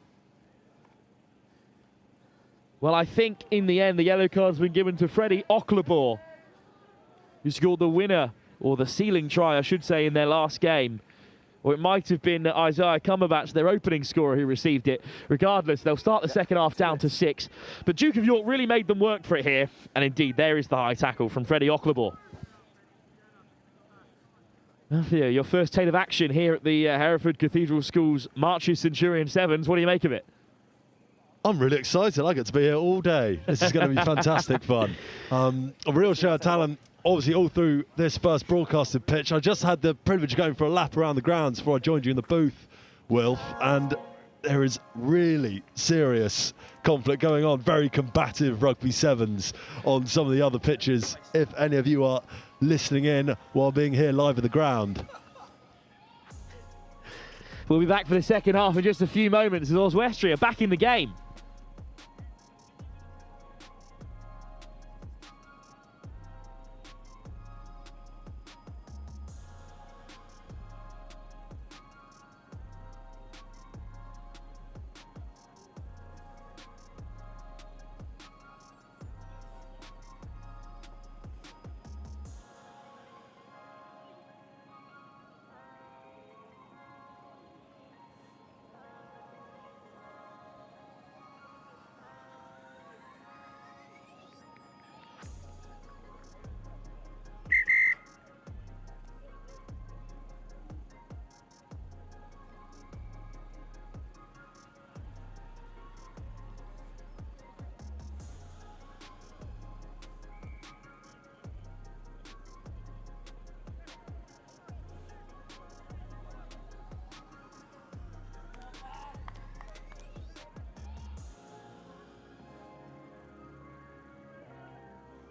Speaker 1: Well, I think in the end, the yellow card's been given to Freddie Ocklebor, who scored the winner, or the ceiling try, I should say, in their last game. Or it might have been Isaiah Cumberbatch, their opening scorer, who received it. Regardless, they'll start the second half down to 6. But Duke of York really made them work for it here. And indeed, there is the high tackle from Freddie Ocklebor. Theo, your first taste of action here at the Hereford Cathedral School's Marches Centurion Sevens. What do you make of it?
Speaker 8: I'm really excited. I get to be here all day. This is going to be fantastic fun. A real show of talent, obviously, all through this first broadcasted pitch. I just had the privilege of going for a lap around the grounds before I joined you in the booth, Wilf, and there is really serious conflict going on, very combative rugby sevens on some of the other pitches, if any of you are listening in while being here live at the ground.
Speaker 1: We'll be back for the second half in just a few moments as Oswestry are back in the game.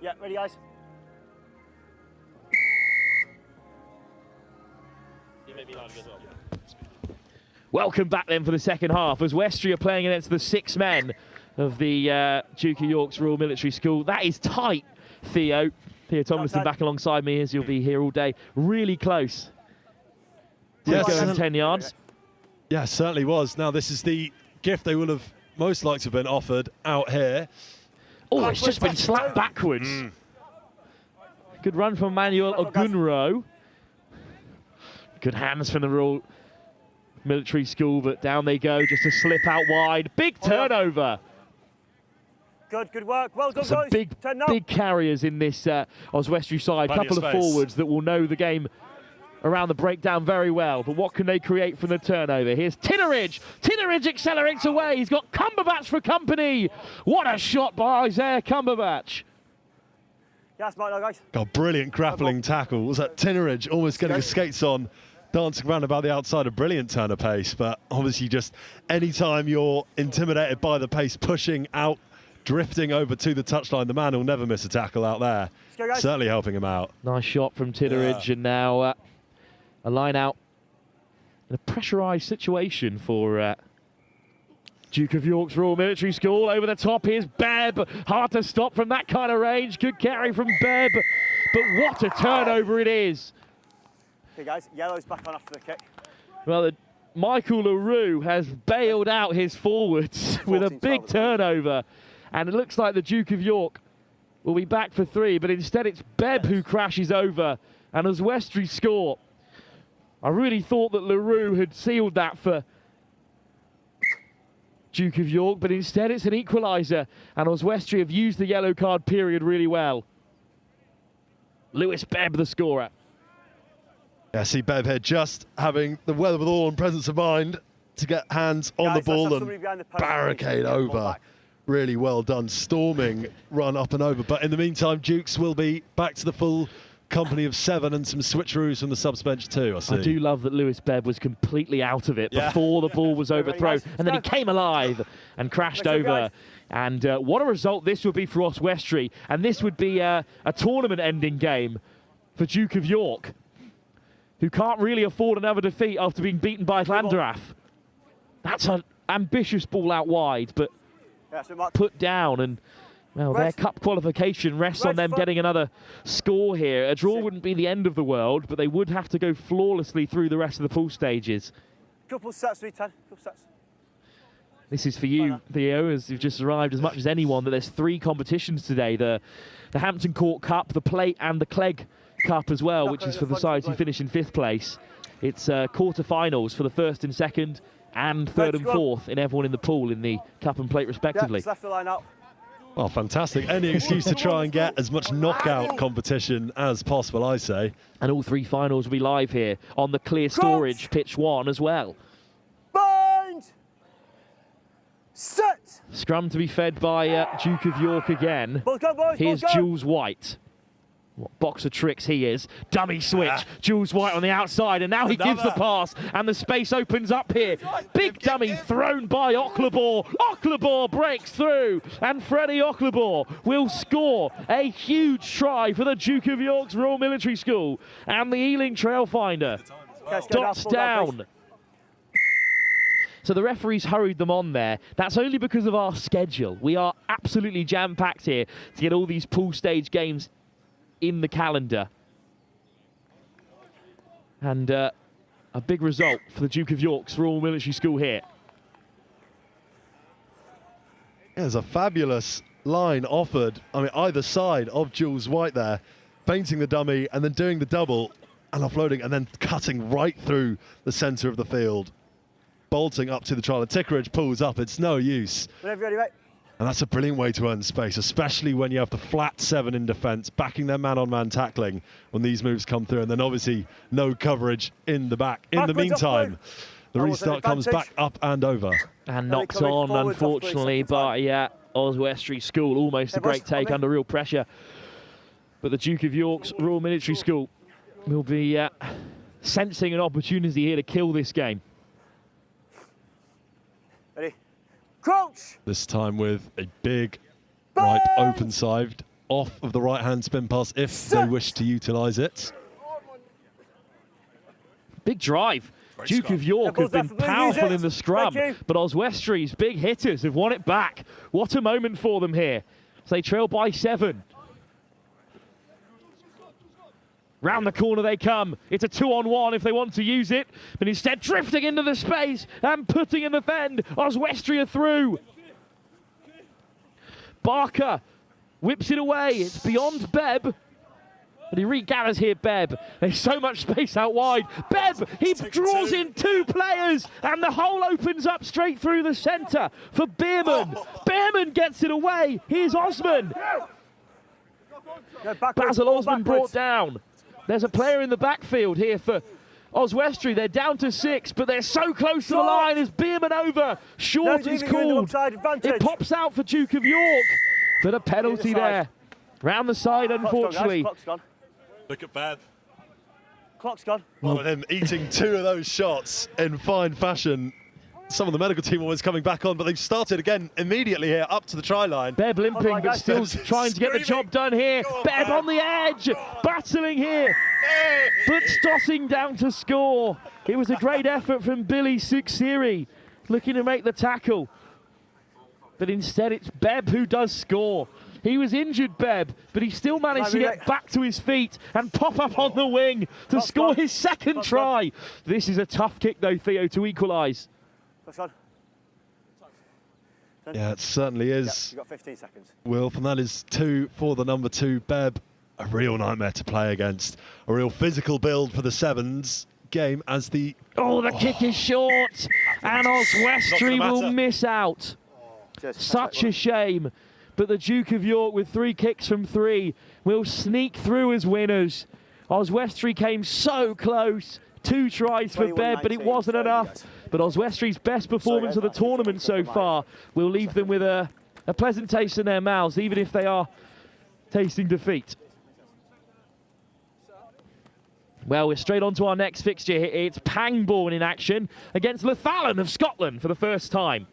Speaker 7: Yeah, ready, guys?
Speaker 1: Welcome back then for the second half as Oswestry are playing against the 6 men of the Duke of York's Royal Military School. That is tight, Theo. Theo Tomlinson back alongside me as you'll be here all day. Really close.
Speaker 8: Yes.
Speaker 1: Going 10 yards.
Speaker 8: Yeah, certainly was. Now this is the gift they would have most likely have been offered out here.
Speaker 1: Oh, it's just been slapped backwards. Good run from Manuel Ogunro. Good hands from the Royal Military School, but down they go, just a slip out wide. Big turnover.
Speaker 7: Good work. Well done,
Speaker 1: Some
Speaker 7: guys.
Speaker 1: big carriers in this Oswestry side. A couple of forwards that will know the game around the breakdown very well. But what can they create from the turnover? Here's Tinneridge. Tinneridge accelerates away. He's got Cumberbatch for company. What a shot by Isaiah Cumberbatch.
Speaker 7: Yes, mate, guys.
Speaker 8: Got brilliant grappling tackle. Was that Tinneridge almost getting his skates on, dancing around about the outside, a brilliant turn of pace. But obviously just anytime you're intimidated by the pace, pushing out, drifting over to the touchline, the man will never miss a tackle out there. Certainly helping him out.
Speaker 1: Nice shot from Tinneridge, and now a line out in a pressurised situation for Duke of York's Royal Military School. Over the top, here's Bebb. Hard to stop from that kind of range. Good carry from Bebb, but what a turnover it is.
Speaker 7: Okay, guys, yellow's back on after the kick.
Speaker 1: Well, Michael LaRue has bailed out his forwards with a big turnover, and it looks like the Duke of York will be back for 3, but instead it's Bebb who crashes over, and as Oswestry score. I really thought that LaRue had sealed that for Duke of York, but instead it's an equaliser, and Oswestry have used the yellow card period really well. Lewis Bebb, the scorer.
Speaker 8: Yeah, see Bebb here just having the wherewithal and presence of mind to get hands on the ball and barricade over. Really well done, storming run up and over. But in the meantime, Dukes will be back to the full company of 7 and some switcheroos from the subs bench too, I see.
Speaker 1: I do love that Lewis Bebb was completely out of it before the ball was overthrown, and then he came alive and crashed over. And what a result this would be for Oswestry, and this would be a tournament-ending game for Duke of York, who can't really afford another defeat after being beaten by Llandaff. That's an ambitious ball out wide, but put down, and well, their cup qualification rests on them getting another score here. A draw wouldn't be the end of the world, but they would have to go flawlessly through the rest of the pool stages.
Speaker 7: Couple sets, 3-10. Couple sets.
Speaker 1: This is for you, Theo, as you've just arrived as much as anyone, that there's 3 competitions today. The Hampton Court Cup, the Plate and the Clegg Cup as well, which is for the sides who finish in 5th place. It's quarter-finals for the 1st and 2nd and 3rd and 4th in everyone in the pool in the Cup and Plate respectively.
Speaker 7: Yeah, left the line out.
Speaker 8: Oh, fantastic. Any excuse to try and get as much knockout competition as possible, I say.
Speaker 1: And all 3 finals will be live here on the Clear Storage Pitch 1 as well.
Speaker 7: Bind! Set!
Speaker 1: Scrum to be fed by Duke of York again. Here's Jules White. What box of tricks he is. Dummy switch. Jules White on the outside, and now he gives the pass, and the space opens up here. Big dummy thrown by Ocklebor. Ocklebor breaks through, and Freddie Ocklebor will score a huge try for the Duke of York's Royal Military School. And the Ealing Trailfinder dots down. So the referees hurried them on there. That's only because of our schedule. We are absolutely jam-packed here to get all these pool stage games in the calendar. And a big result for the Duke of York's Royal Military School here.
Speaker 8: There's a fabulous line offered, I mean, either side of Jules White there, painting the dummy and then doing the double and offloading and then cutting right through the centre of the field. Bolting up to the trial, and Tickeridge pulls up, it's no use.
Speaker 7: Whenever you're ready, mate.
Speaker 8: And that's a brilliant way to earn space, especially when you have the flat 7 in defence, backing their man-on-man tackling when these moves come through, and then obviously no coverage in the back. In the meantime, the restart comes back up and over.
Speaker 1: And knocks on, unfortunately, by Oswestry School. Almost a great take under real pressure. But the Duke of York's Royal Military School will be sensing an opportunity here to kill this game.
Speaker 7: Ready? Crouch!
Speaker 8: This time with a big right open side off of the right-hand spin pass if they wish to utilise it.
Speaker 1: Big drive. Duke of York have been powerful in the scrum, but Oswestry's big hitters have won it back. What a moment for them here. So they trail by 7. Round the corner they come. It's a 2-on-1 if they want to use it, but instead drifting into the space and putting in the fend. Oswestry are through. Barker whips it away. It's beyond Bebb. But he regathers here, Bebb. There's so much space out wide. Bebb, he draws in 2 players, and the hole opens up straight through the centre for Bierman. Bierman gets it away. Here's Osman. Basil Osman brought down. There's a player in the backfield here for Oswestry. They're down to 6, but they're so close to the line as Bierman over. Short is called. It pops out for Duke of York, but a penalty there. Round the side, unfortunately.
Speaker 7: Clock's gone.
Speaker 8: Look at Bab.
Speaker 7: Clock's gone.
Speaker 8: Well, with him eating 2 of those shots in fine fashion. Some of the medical team always coming back on, but they've started again immediately here up to the try line.
Speaker 1: Bebb limping, but still trying to get the job done here. Bebb on the edge, battling here, but tossing down to score. It was a great effort from Billy Suksiri, looking to make the tackle. But instead it's Bebb who does score. He was injured, Bebb, but he still managed to get back to his feet and pop up on the wing to score his second try. This is a tough kick though, Theo, to equalise.
Speaker 8: Yeah, it certainly is.
Speaker 7: You've got 15 seconds.
Speaker 8: Wilf, and that is 2 for the number 2, Bebb. A real nightmare to play against. A real physical build for the 7s game as the...
Speaker 1: Oh, the kick is short, and Oswestry will miss out. Such a shame. But the Duke of York, with 3 kicks from 3, will sneak through as winners. Oswestry came so close. 2 tries for Bebb, but it wasn't enough. But Oswestry's best performance of the tournament so far will leave them with a pleasant taste in their mouths, even if they are tasting defeat. Well, we're straight on to our next fixture here. It's Pangbourne in action against Lathallan of Scotland for the first time.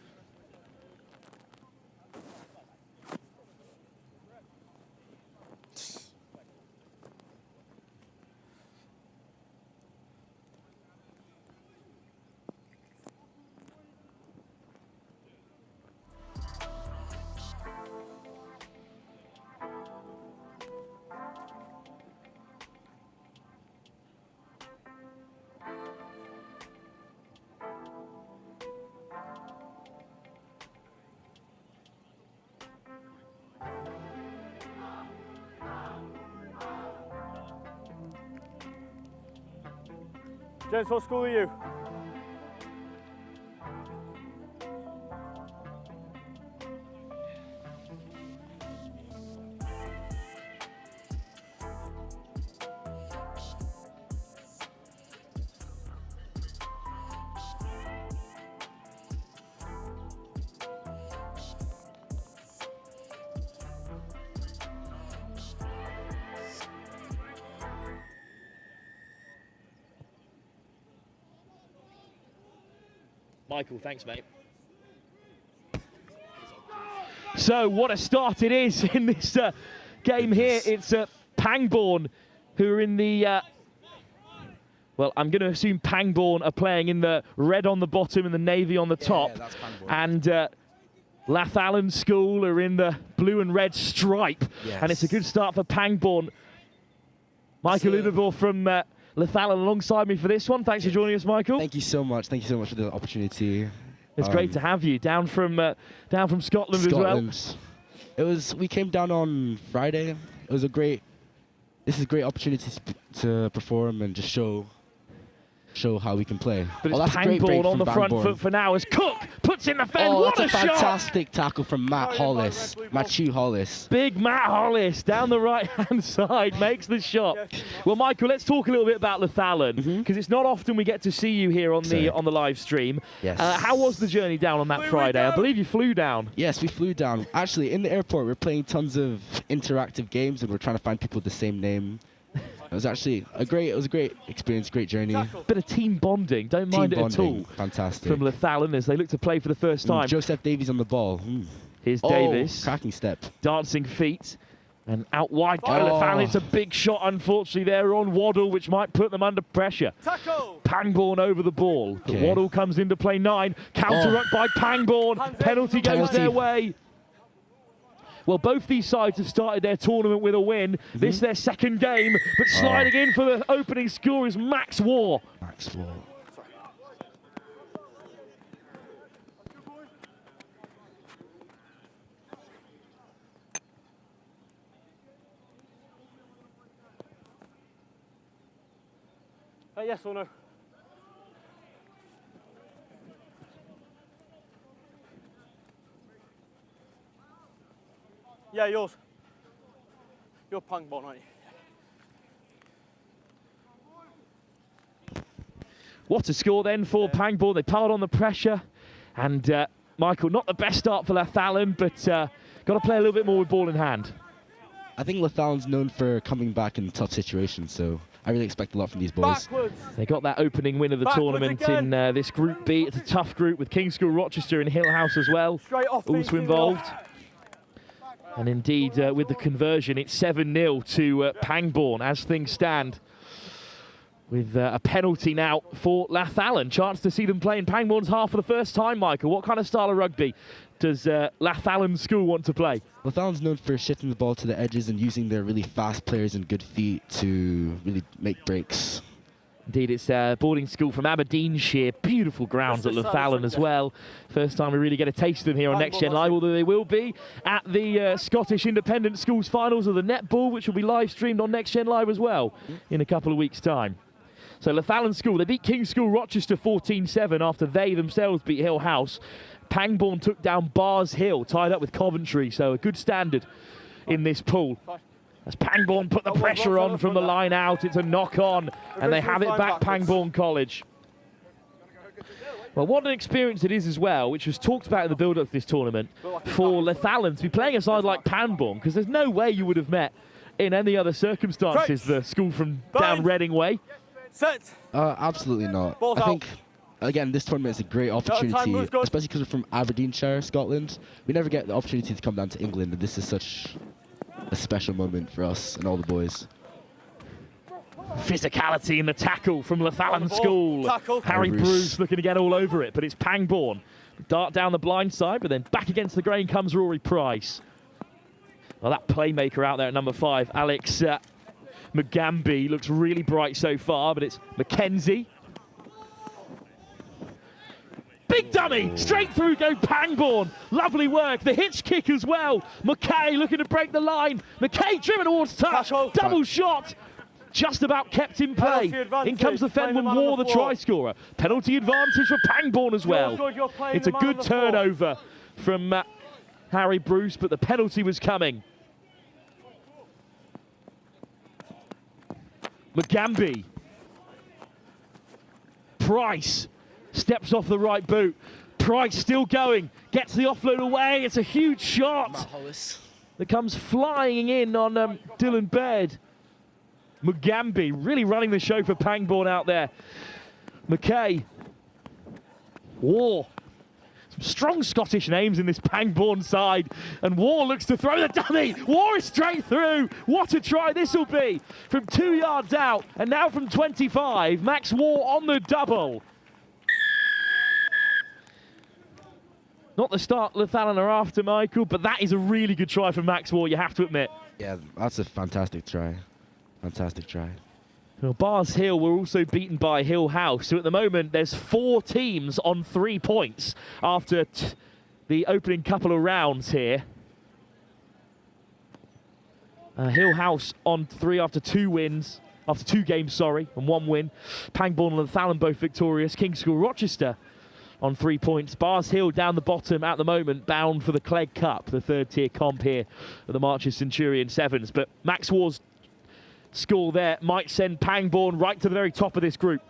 Speaker 3: Gents, what school are you?
Speaker 1: Michael, thanks, mate. So, what a start it is in this game here. It's Pangbourne who are in the... well, I'm going to assume Pangbourne are playing in the red on the bottom and the navy on the top.
Speaker 9: Yeah, that's Pangbourne.
Speaker 1: And Lathallan School are in the blue and red stripe.
Speaker 9: Yes.
Speaker 1: And it's a good start for Pangbourne. Michael Uberbohr from Lathallan alongside me for this one. Thanks for joining us, Michael.
Speaker 9: Thank you so much. Thank you so much for the opportunity.
Speaker 1: It's great to have you down from Scotland as well.
Speaker 9: We came down on Friday. It was a great. This is a great opportunity to perform and just show how we can play.
Speaker 1: But it's Pangbourne on the front foot for now as Cook puts in the fend.
Speaker 9: Oh,
Speaker 1: what
Speaker 9: that's
Speaker 1: a shot!
Speaker 9: Fantastic tackle from Matthew Hollis.
Speaker 1: Big Matt Hollis down the right-hand side makes the shot. Well, Michael, let's talk a little bit about Lathallan because it's not often we get to see you here on the live stream.
Speaker 9: Yes.
Speaker 1: How was the journey down on that Friday? I believe you flew down.
Speaker 9: Yes, we flew down. Actually, in the airport, we're playing tons of interactive games and we're trying to find people with the same name. It was actually a great experience, great journey.
Speaker 1: Bit of team bonding, don't mind it at all.
Speaker 9: Fantastic.
Speaker 1: From Lathallan as they look to play for the first time.
Speaker 9: Joseph Davies on the ball.
Speaker 1: Here's Davis.
Speaker 9: Cracking step.
Speaker 1: Dancing feet. And out wide go Lathallan. It's a big shot, unfortunately, there on Waddle, which might put them under pressure.
Speaker 7: Tackle.
Speaker 1: Pangbourne over the ball. Okay. Waddle comes into play 9. Counter-up by Pangbourne. Penalty goes their way. Well, both these sides have started their tournament with a win. This is their second game, but sliding in for the opening score is Max War.
Speaker 9: Max War.
Speaker 3: Yes or no? Yeah, yours. You're Pangbourne, aren't you?
Speaker 1: What a score then for Pangbourne. They piled on the pressure. And Michael, not the best start for Lathallan, but got to play a little bit more with ball in hand.
Speaker 9: I think Lathallan's known for coming back in tough situations, so I really expect a lot from these boys.
Speaker 3: Backwards.
Speaker 1: They got that opening win of the tournament in this Group B. It's a tough group with King's School, Rochester and Hill House as well.
Speaker 3: Straight off
Speaker 1: also involved. And indeed, with the conversion, it's 7-0 to Pangbourne as things stand. With a penalty now for Lathallan. Chance to see them play in Pangbourne's half for the first time, Michael. What kind of style of rugby does Lathallan School want to play?
Speaker 9: Lathallan's known for shifting the ball to the edges and using their really fast players and good feet to really make breaks.
Speaker 1: Indeed, it's a boarding school from Aberdeenshire. Beautiful grounds at Lathallan as well. First time we really get a taste of them here on Next Gen Live, although they will be at the Scottish Independent Schools Finals of the netball, which will be live streamed on Next Gen Live as well in a couple of weeks' time. So Lathallan School, they beat King's School Rochester 14-7 after they themselves beat Hill House. Pangbourne took down Barr's Hill, tied up with Coventry, so a good standard in this pool. As Pangbourne put the pressure on from the line out, it's a knock-on, and they have it back, Pangbourne College. Well, what an experience it is as well, which was talked about in the build-up to this tournament, for Lathallan to be playing a side like Pangbourne, because there's no way you would have met in any other circumstances the school from down Reading way.
Speaker 7: Set.
Speaker 9: Absolutely not. I think, again, this tournament is a great opportunity, especially because we're from Aberdeenshire, Scotland. We never get the opportunity to come down to England, and this is such a special moment for us and all the boys.
Speaker 1: Physicality in the tackle from Lathallan School.
Speaker 7: Tackle.
Speaker 1: Harry Bruce looking to get all over it, but it's Pangbourne. Dart down the blind side, but then back against the grain comes Rory Price. Well, that playmaker out there at number 5, Alex Mugambi, looks really bright so far, but it's Mackenzie. Big dummy, straight through go Pangbourne. Lovely work, the hitch kick as well. McKay looking to break the line. McKay driven towards touch, double shot. Just about kept in play. In comes the Fenman War, the try scorer. Penalty advantage for Pangbourne as well. It's a good turnover from Harry Bruce, but the penalty was coming. Mugambi. Price steps off the right boot. Price still going, gets the offload away. It's a huge shot that comes flying in on Dylan Baird. Mugambi really running the show for Pangbourne out there. McKay War. Some strong Scottish names in this Pangbourne side. And War looks to throw the dummy. War is straight through. What a try this will be. From 2 yards out. And now from 25. Max War on the double. Not the start Lathallan are after, Michael, but that is a really good try from Max War, you have to admit.
Speaker 9: Yeah, that's a fantastic try. Fantastic try.
Speaker 1: Well, Barrs Hill were also beaten by Hill House, so at the moment there's 4 teams on 3 points after the opening couple of rounds here. Hill House on 3 after 2 wins, after 2 games, sorry, and 1 win. Pangbourne and Lathallan both victorious. King's School Rochester on 3 points. Barrs Hill down the bottom at the moment, bound for the Clegg Cup, the 3rd tier comp here at the Marches Centurion Sevens. But Max War's score there might send Pangbourne right to the very top of this group.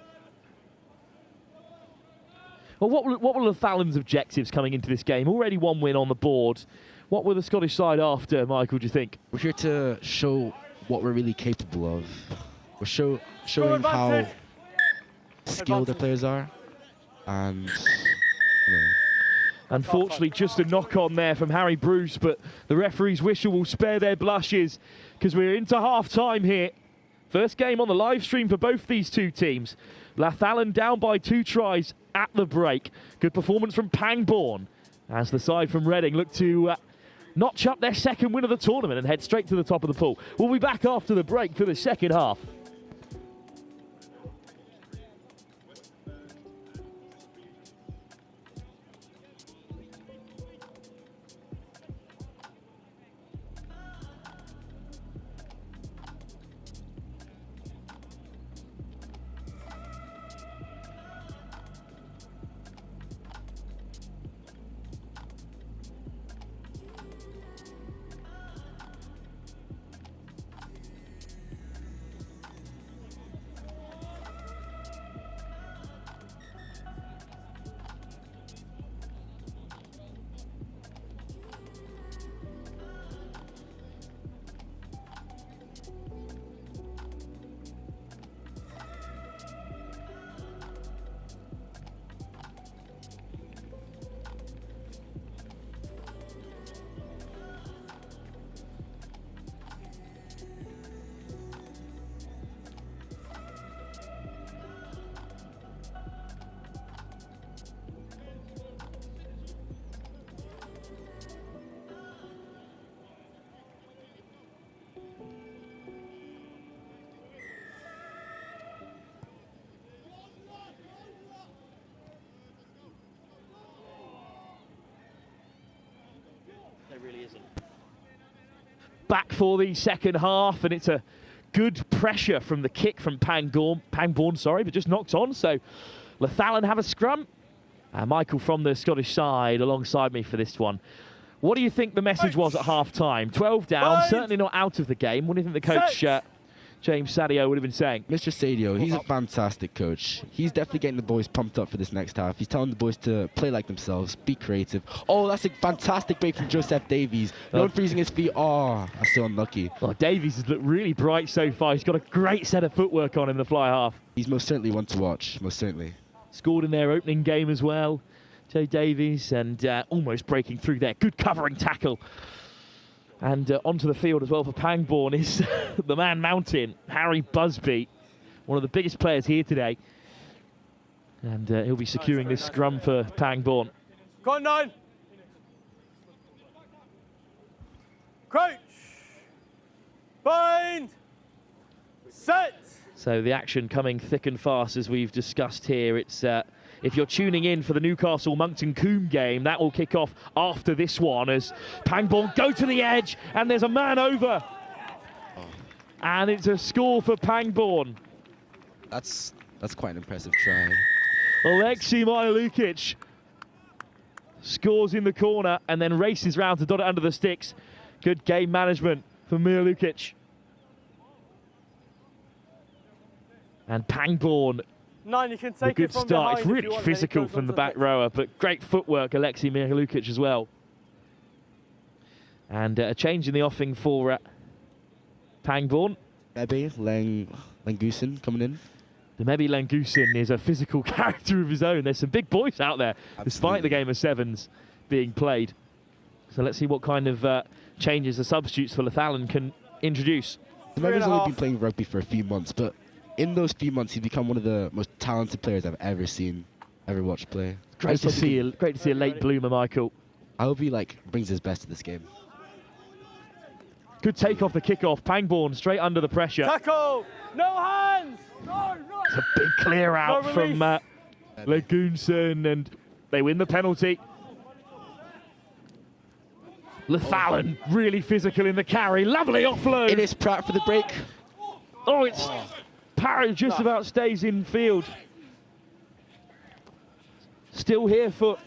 Speaker 1: Well, what were Lathallan's objectives coming into this game? Already 1 win on the board. What were the Scottish side after, Michael, do you think?
Speaker 9: We're here to show what we're really capable of. We're showing how skilled the players are. And
Speaker 1: unfortunately, just a knock on there from Harry Bruce, but the referee's whistle will spare their blushes because we're into half time here. First game on the live stream for both these 2 teams. Lathallan down by 2 tries at the break. Good performance from Pangbourne as the side from Reading look to notch up their 2nd win of the tournament and head straight to the top of the pool. We'll be back after the break for the second half. Really isn't. Back for the second half, and it's a good pressure from the kick from Pangbourne, sorry, but just knocked on. So Lathallan have a scrum. Michael from the Scottish side alongside me for this one. What do you think the message was at half time? 12 down, certainly not out of the game. What do you think the coach, James Sadio, would have been saying?
Speaker 9: Mr. Sadio, he's a fantastic coach. He's definitely getting the boys pumped up for this next half. He's telling the boys to play like themselves, be creative. Oh, that's a fantastic break from Joseph Davies. No one freezing his feet. Oh, that's so unlucky.
Speaker 1: Oh, Davies has looked really bright so far. He's got a great set of footwork on in the fly half.
Speaker 9: He's most certainly one to watch, most certainly.
Speaker 1: Scored in their opening game as well, Joe Davies, and almost breaking through there. Good covering tackle. And onto the field as well for Pangbourne is the man mountain, Harry Busby, one of the biggest players here today. And he'll be securing this scrum for Pangbourne.
Speaker 3: Go on, 9. Crouch. Bind. Set.
Speaker 1: So the action coming thick and fast as we've discussed here. It's if you're tuning in for the Newcastle Monkton Combe game, that will kick off after this one as Pangbourne go to the edge and there's a man over. And it's a score for Pangbourne.
Speaker 9: That's quite an impressive try.
Speaker 1: Alexei Mihalukic scores in the corner and then races round to dot it under the sticks. Good game management for Mihalukic. And Pangbourne,
Speaker 3: 9, you can
Speaker 1: a
Speaker 3: take
Speaker 1: good
Speaker 3: it from
Speaker 1: start. It's
Speaker 3: behind if
Speaker 1: really
Speaker 3: you want,
Speaker 1: physical
Speaker 3: then it goes
Speaker 1: from the
Speaker 3: onto
Speaker 1: back rower, but great footwork, Alexei Mihalukic as well. And a change in the offing for Pangbourne.
Speaker 9: Maybe Langusen coming in.
Speaker 1: The maybe Langusen is a physical character of his own. There's some big boys out there, despite the game of sevens being played. So let's see what kind of changes the substitutes for Lathallan can introduce.
Speaker 9: The Megan's only been playing rugby for a few months, but in those few months, he's become one of the most talented players I've ever seen, ever watched play.
Speaker 1: Great to see a late bloomer, Michael.
Speaker 9: I hope he brings his best to this game.
Speaker 1: Good take off the kickoff. Pangbourne straight under the pressure.
Speaker 7: Tackle! No hands! No, no!
Speaker 1: It's a big clear out from Lagoonson, and they win the penalty. Lathallan really physical in the carry. Lovely offload.
Speaker 9: It is Pratt for the break.
Speaker 1: Oh, it's Parry just about stays in field. Still here for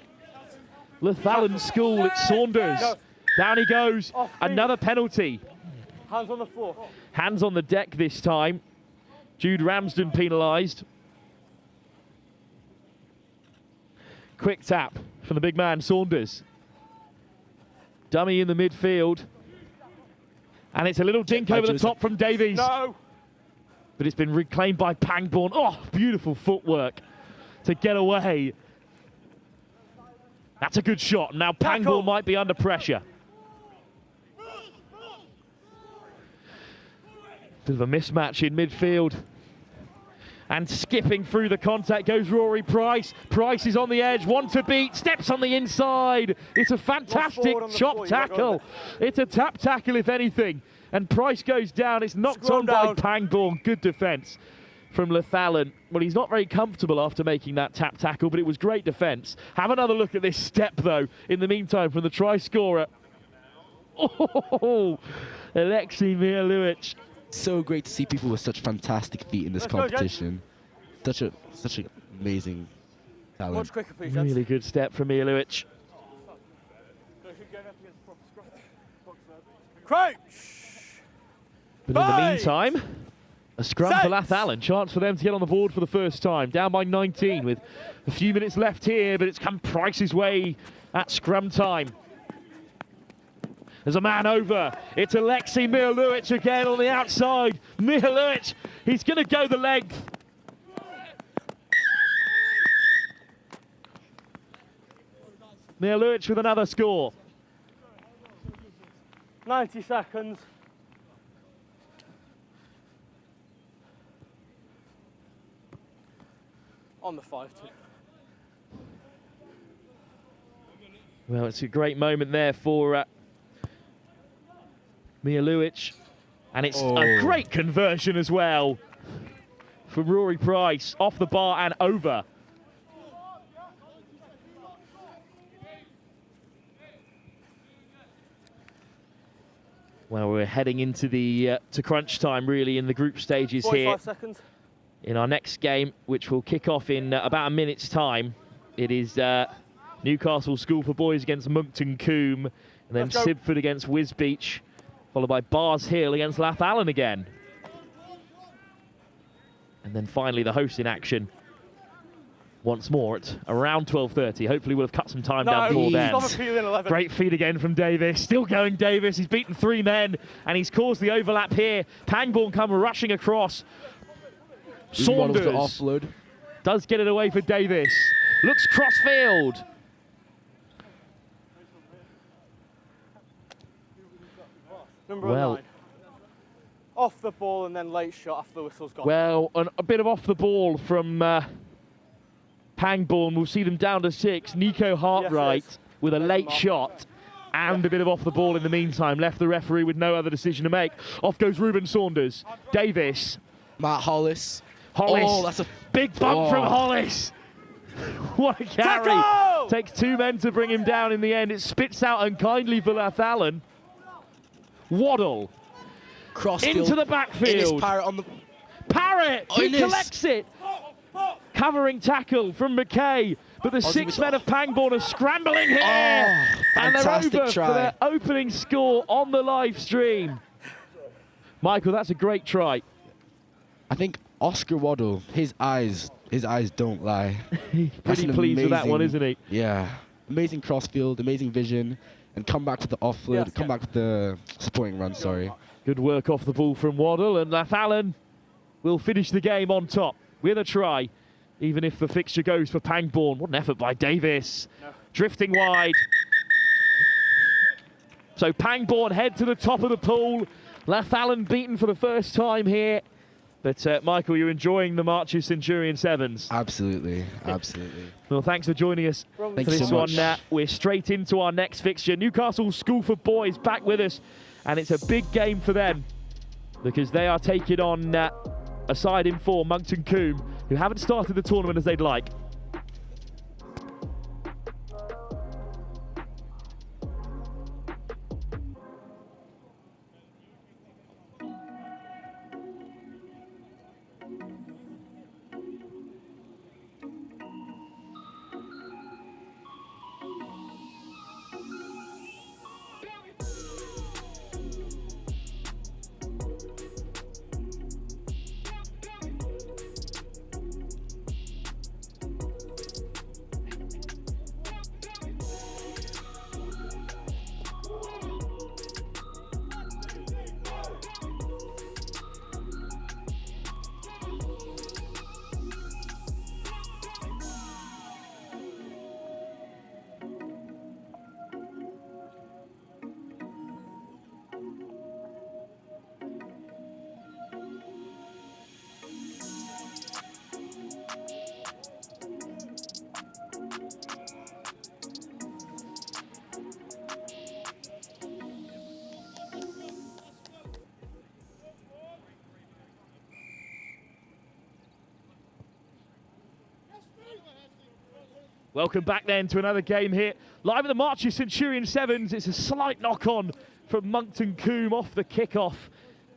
Speaker 1: Lathallan School. It's Saunders.
Speaker 7: No.
Speaker 1: Down he goes. Another penalty.
Speaker 7: Hands on the floor.
Speaker 1: Hands on the deck this time. Jude Ramsden penalised. Quick tap from the big man, Saunders. Dummy in the midfield. And it's a little dink over the top from Davies.
Speaker 7: No.
Speaker 1: But it's been reclaimed by Pangbourne. Oh, beautiful footwork to get away. That's a good shot. Now Pangbourne might be under pressure. Bit of a mismatch in midfield. And skipping through the contact goes Rory Price. Price is on the edge, one to beat, steps on the inside. It's a fantastic chop tackle. It's a tap tackle, if anything. And Price goes down. It's knocked on by Pangbourne. Good defence from Lathallan. Well, he's not very comfortable after making that tap tackle, but it was great defence. Have another look at this step, though, in the meantime, from the try scorer. Oh, Alexei Mihaluich.
Speaker 9: So great to see people with such fantastic feet in this competition. Such an amazing talent.
Speaker 7: Much quicker, please.
Speaker 1: Really good step from Mihaluich.
Speaker 7: Crouch!
Speaker 1: But in the meantime, a scrum for Lathallan. Chance for them to get on the board for the first time. Down by 19 with a few minutes left here, but it's come Price's way at scrum time. There's a man over. It's Alexei Mihaluich again on the outside. Mihaluich, he's going to go the length. Mihaluich with another score.
Speaker 7: 90 seconds. On the 5-2.
Speaker 1: Well, it's a great moment there for Mihaluich, and it's a great conversion as well from Rory Price, off the bar and over. Well, we're heading into the to crunch time, really, in the group stages
Speaker 7: 45
Speaker 1: here.
Speaker 7: seconds.
Speaker 1: In our next game, which will kick off in about a minute's time. It is Newcastle School for Boys against Monkton Combe, and then Sibford against Wisbech, followed by Barr's Hill against Lathallan again. And then finally the host in action once more at around 12:30. Hopefully we'll have cut some time down before then. Great feed again from Davis. Still going Davis. He's beaten 3 men and he's caused the overlap here. Pangbourne come rushing across. Saunders
Speaker 9: offload.
Speaker 1: Does get it away for Davis. Looks cross-field.
Speaker 7: Number 9. Off the ball and then late shot after the whistle's gone.
Speaker 1: Well, a bit of off the ball from Pangbourne. We'll see them down to 6. Nico Hartright with a late shot and a bit of off the ball in the meantime. Left the referee with no other decision to make. Off goes Reuben Saunders. Davis.
Speaker 9: Matt Hollis.
Speaker 1: Hollis.
Speaker 9: Oh, that's a
Speaker 1: big bump from Hollis. What a carry.
Speaker 7: Tackle!
Speaker 1: Takes 2 men to bring him down in the end. It spits out unkindly for Lathallan. Waddle.
Speaker 9: Crossfield.
Speaker 1: Into the backfield.
Speaker 9: Parrott on the...
Speaker 1: Parrott! He collects it. Covering tackle from McKay. But the 6 men of Pangbourne are scrambling here. And they're over for their opening score on the live stream. Michael, that's a great try.
Speaker 9: I think Oscar Waddle, his eyes don't lie.
Speaker 1: He's pretty pleased with that one, isn't he?
Speaker 9: Yeah. Amazing crossfield, amazing vision, and come back with the offload, come back with the supporting run, sorry.
Speaker 1: Good work off the ball from Waddle, and Lathallan will finish the game on top. with a try, even if the fixture goes for Pangbourne. What an effort by Davis. No. Drifting wide. So Pangbourne head to the top of the pool. Lathallan beaten for the first time here. But Michael, you're enjoying the Marches Centurion Sevens?
Speaker 9: Absolutely, absolutely.
Speaker 1: Well, thanks for joining us for this
Speaker 9: so
Speaker 1: one. We're straight into our next fixture. Newcastle School for Boys back with us, and it's a big game for them because they are taking on a side in form, Monkton Combe, who haven't started the tournament as they'd like. Welcome back then to another game here. Live at the Marches Centurion Sevens. It's a slight knock-on from Monkton Combe off the kick-off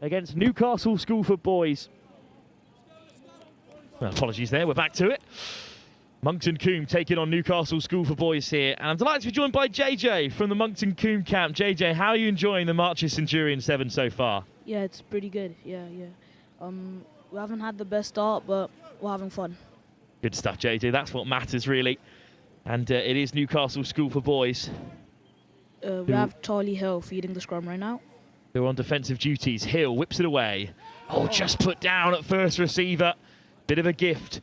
Speaker 1: against Newcastle School for Boys. Well, apologies there, we're back to it. Monkton Combe taking on Newcastle School for Boys here. And I'm delighted to be joined by JJ from the Monkton Combe camp. JJ, how are you enjoying the Marches Centurion Sevens so far?
Speaker 10: Yeah, it's pretty good, yeah. We haven't had the best start, but we're having fun.
Speaker 1: Good stuff, JJ, that's what matters really. And it is Newcastle School for Boys.
Speaker 10: We have Charlie Hill feeding the scrum right now.
Speaker 1: They're on defensive duties. Hill whips it away. Oh, just put down at first receiver. Bit of a gift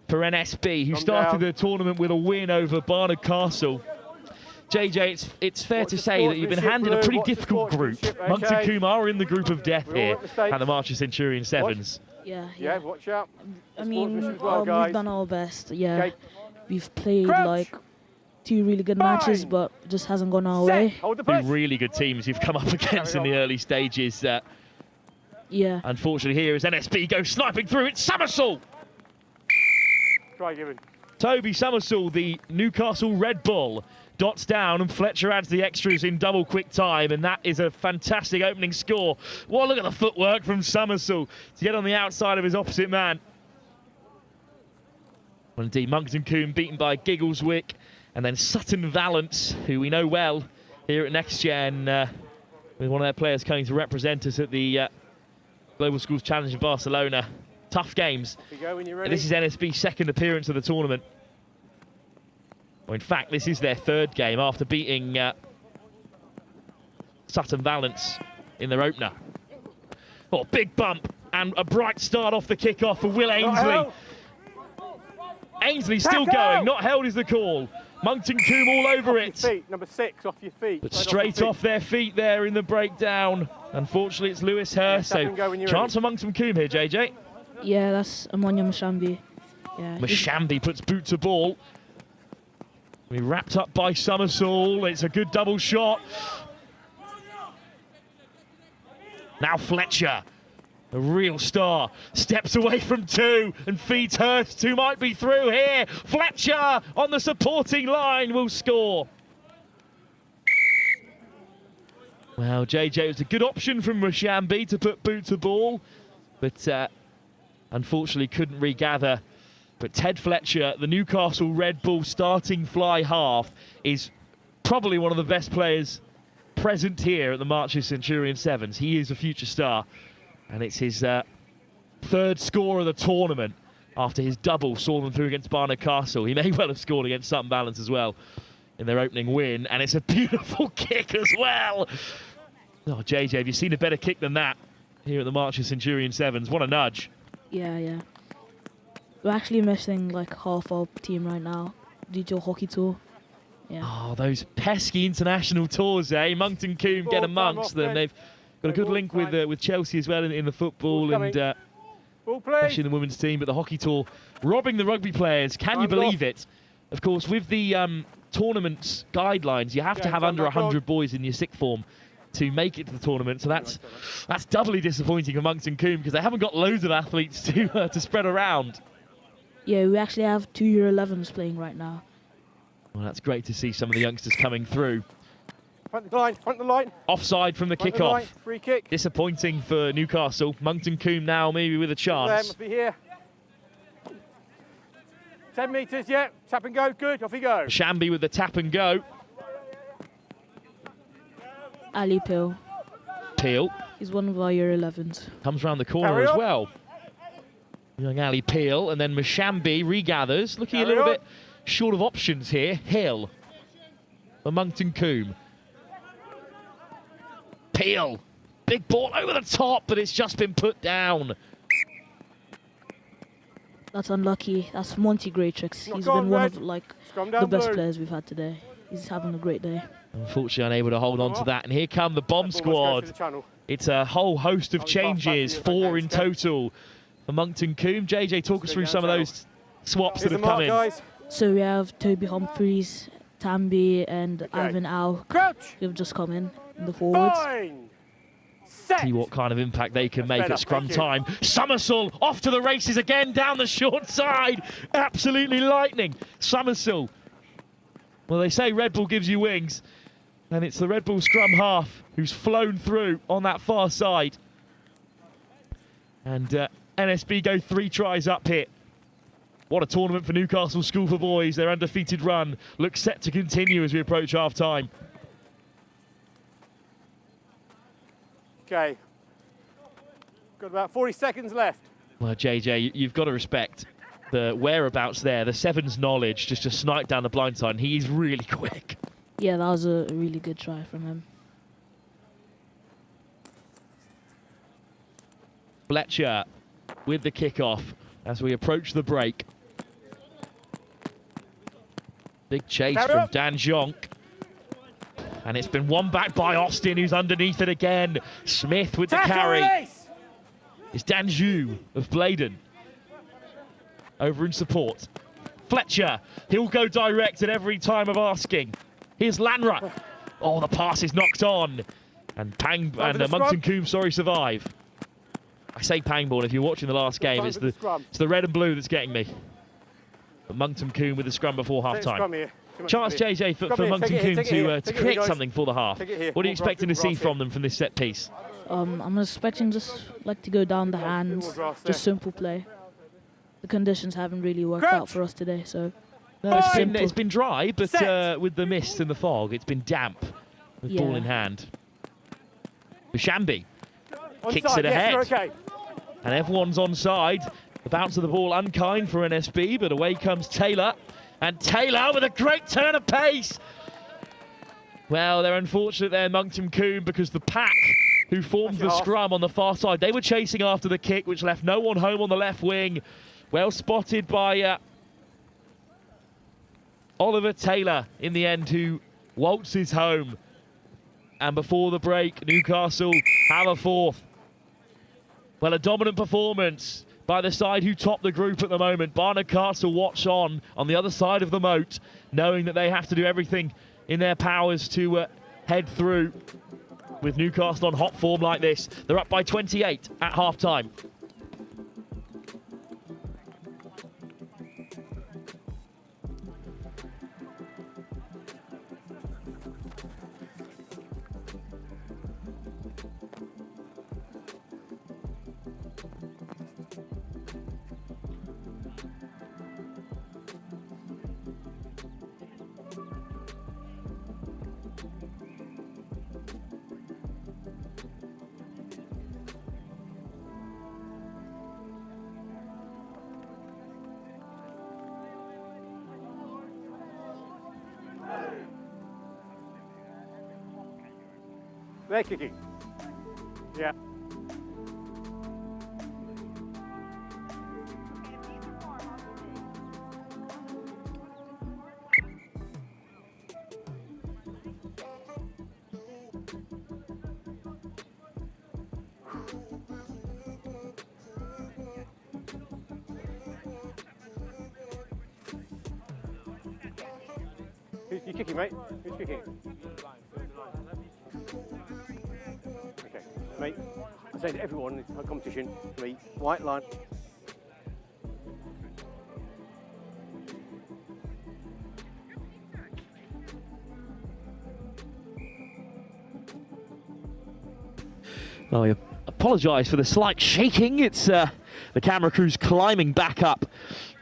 Speaker 1: for NSB, who started the tournament with a win over Barnard Castle. JJ, it's fair to say that you've been handed a pretty difficult group. Monkton Combe are in the group of death here at the Marches Centurion Sevens.
Speaker 10: Yeah,
Speaker 7: watch out.
Speaker 10: I mean, we've done our best, yeah.
Speaker 7: Okay.
Speaker 10: We've played like 2 really good matches, but it just hasn't gone our way.
Speaker 1: 2 really good teams you've come up against in the early stages.
Speaker 10: Yeah.
Speaker 1: Unfortunately, here as NSB goes sniping through, it's Somersault.
Speaker 7: Try giving.
Speaker 1: Toby Somersault, the Newcastle Red Bull, dots down, and Fletcher adds the extras in double quick time, and that is a fantastic opening score. Well, look at the footwork from Somersault to get on the outside of his opposite man. Well, indeed, Monkton Combe beaten by Giggleswick, and then Sutton Valance, who we know well here at Next Gen, with one of their players coming to represent us at the Global Schools Challenge in Barcelona. Tough games. This is NSB's second appearance of the tournament. Well, in fact, this is their 3rd game after beating Sutton Valance in their opener. Oh, big bump and a bright start off the kick-off for Will Ainsley. Ainsley still going, not held is the call. Monkton Combe all over it.
Speaker 7: Feet, number 6, off your feet.
Speaker 1: But straight off their feet there in the breakdown. Unfortunately, it's Lewis Hurst, so chance for Monkton Combe here, JJ.
Speaker 10: Yeah, that's Amonya Mashambi. Yeah,
Speaker 1: Mashambi puts boot to ball. We wrapped up by Somersault. It's a good double shot. Now Fletcher, a real star, steps away from 2 and feeds Hurst, who might be through here. Fletcher on the supporting line will score. Well, JJ, it was a good option from Mashambi to put boot to ball, but unfortunately couldn't regather. But Ted Fletcher, the Newcastle Red Bull starting fly half, is probably one of the best players present here at the Marches Centurion Sevens. He is a future star, and it's his 3rd score of the tournament after his double saw them through against Barnard Castle. He may well have scored against Sutton Valence as well in their opening win, and it's a beautiful kick as well. Oh, JJ, have you seen a better kick than that here at the Marches Centurion Sevens? What a nudge.
Speaker 10: Yeah. We're actually missing like half our team right now due to a hockey tour. Yeah.
Speaker 1: Oh, those pesky international tours, eh? Monkton Combe get amongst them. They've got a good link with Chelsea as well in the football and especially in the women's team. But the hockey tour robbing the rugby players. Can you believe it? Of course, with the tournament's guidelines, you have to have under 100 boys in your sixth form to make it to the tournament. So that's doubly disappointing for Monkton Combe because they haven't got loads of athletes to spread around.
Speaker 10: Yeah, we actually have 2 Year 11s playing right now.
Speaker 1: Well, that's great to see some of the youngsters coming through.
Speaker 3: Front the line, front the line.
Speaker 1: Offside from the kickoff.
Speaker 3: Free kick.
Speaker 1: Disappointing for Newcastle. Monkton Combe now maybe with a chance.
Speaker 3: There, must be here. 10 metres, yeah. Tap and go, good, off he goes.
Speaker 1: Shambi with the tap and go.
Speaker 10: Ali Peel.
Speaker 1: Peel.
Speaker 10: He's one of our Year 11s.
Speaker 1: Comes round the corner as well. Young Ali Peel, and then Mashambi regathers, looking a little bit short of options here. Hill for Monkton Combe. Peel, big ball over the top, but it's just been put down.
Speaker 10: That's unlucky. That's Monty Greatrix. He's been one of like the best players we've had today. He's having a great day.
Speaker 1: Unfortunately unable to hold on to that, and here come the bomb squad. It's a whole host of changes, 4 in total for Monkton Combe. JJ, talk us through some of those swaps that have come in.
Speaker 10: So we have Toby Humphreys, Tambi and Ivan Au who have just come in the forwards.
Speaker 1: See what kind of impact they can make at scrum time. Summersall off to the races again down the short side. Absolutely lightning. Summersall. Well, they say Red Bull gives you wings, and it's the Red Bull scrum half who's flown through on that far side. And NSB go 3 tries up here. What a tournament for Newcastle School for Boys. Their undefeated run looks set to continue as we approach half-time.
Speaker 3: Okay. Got about 40 seconds left.
Speaker 1: Well, JJ, you've got to respect the whereabouts there, the Sevens knowledge, just to snipe down the blind side, and he's really quick.
Speaker 10: Yeah, that was a really good try from him.
Speaker 1: Fletcher with the kickoff as we approach the break. Big chase from Dan Jonk. And it's been won back by Austin, who's underneath it again. Smith with the carry. It's Danjou of Bladen over in support. Fletcher, he'll go direct at every time of asking. Here's Lanra. Oh, the pass is knocked on. And Monkton Combe, survive. I say Pangbourne, if you're watching the last game, it's the red and blue that's getting me. But Monkton Combe with the scrum before half-time. Chance, JJ, for Monkton Combe to create something for the half. What are you expecting to see from them from this set piece?
Speaker 10: I'm expecting just like to go down the hands, just simple play. The conditions haven't really worked out for us today, so...
Speaker 1: No, it's been dry, but with the mist and the fog, it's been damp with ball in hand. Shambi kicks it ahead. And everyone's onside. The bounce of the ball unkind for NSB, but away comes Taylor. And Taylor with a great turn of pace. Well, they're unfortunate there, Monkton Combe, because the pack who formed the scrum on the far side, they were chasing after the kick, which left no one home on the left wing. Well spotted by Oliver Taylor in the end, who waltzes home. And before the break, Newcastle have a fourth. Well, a dominant performance by the side who top the group at the moment. Barnard Castle watch on the other side of the moat, knowing that they have to do everything in their powers to head through. With Newcastle on hot form like this, they're up by 28 at half-time.
Speaker 3: They're kicking. Yeah. You kicking, mate? Who's kicking? Okay, mate. I say to everyone in the competition, for me, white line.
Speaker 1: Well, we apologise for the slight shaking. It's the camera crew's climbing back up,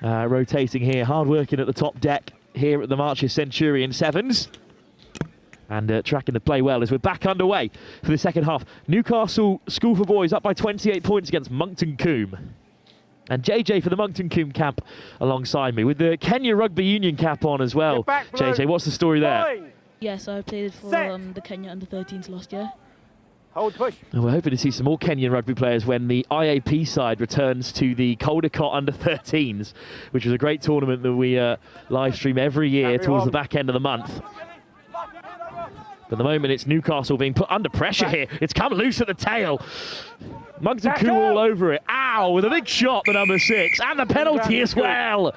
Speaker 1: rotating here, hard working at the top deck here at the Marches Centurion Sevens. And tracking the play well as we're back underway for the second half. Newcastle School for Boys up by 28 points against Monkton Combe. And JJ for the Monkton Combe camp alongside me with the Kenya Rugby Union cap on as well. JJ, what's the story there?
Speaker 10: Yes, I played for the Kenya under-13s last year.
Speaker 3: Hold push.
Speaker 1: And we're hoping to see some more Kenyan rugby players when the IAP side returns to the Caldecott under-13s, which was a great tournament that we live stream every year towards the back end of the month. But at the moment, it's Newcastle being put under pressure here. It's come loose at the tail. Monkton Combe all over it. Ow, with a big shot, the number 6, and the penalty as well.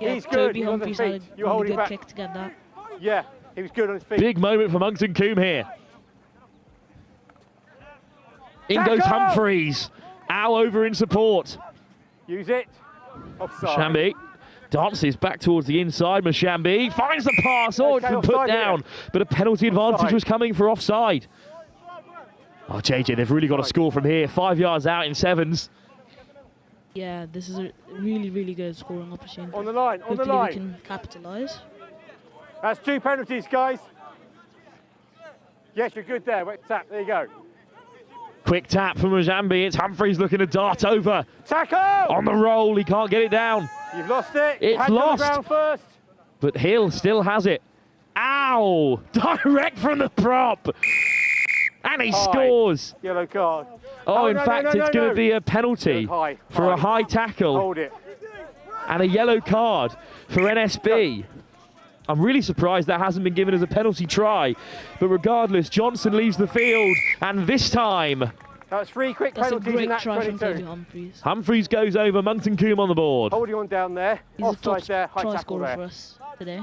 Speaker 10: Yeah,
Speaker 3: He's good.
Speaker 10: Toby Humphries had a really good kick to get that.
Speaker 3: Yeah, he was good on his feet.
Speaker 1: Big moment for Monkton Combe here. In goes Humphries. Ow, over in support.
Speaker 3: Use it. Offside.
Speaker 1: Shambi dances back towards the inside. Mashambi finds the pass. Oh, it's been put down. But a penalty advantage was coming for offside. Oh, JJ, they've really got to score from here. 5 yards out in sevens.
Speaker 10: Yeah, this is a really, really good scoring opportunity.
Speaker 3: On the line, on the line.
Speaker 10: Hopefully we can capitalise.
Speaker 3: That's 2 penalties, guys. Yes, you're good there. Wait, tap. There you go.
Speaker 1: Quick tap from Mozambi. It's Humphries looking to dart over.
Speaker 3: Tackle!
Speaker 1: On the roll. He can't get it down.
Speaker 3: You've lost it.
Speaker 1: It's lost.
Speaker 3: On the ground first.
Speaker 1: But Hill still has it. Ow! Direct from the prop. And he scores.
Speaker 3: Yellow card.
Speaker 1: Oh, in fact, it's going to be a penalty for a high tackle.
Speaker 3: Hold it.
Speaker 1: And a yellow card for NSB. I'm really surprised that hasn't been given as a penalty try. But regardless, Johnson leaves the field. And this time...
Speaker 3: That's 3 quick penalties in that 22.
Speaker 10: Humphries.
Speaker 1: Humphries goes over, Monkton Combe on the board.
Speaker 3: Holding on down there.
Speaker 10: He's
Speaker 3: offside
Speaker 10: a
Speaker 3: there,
Speaker 10: top
Speaker 3: high
Speaker 10: try
Speaker 3: tackle
Speaker 10: scorer
Speaker 3: there.
Speaker 10: for us today.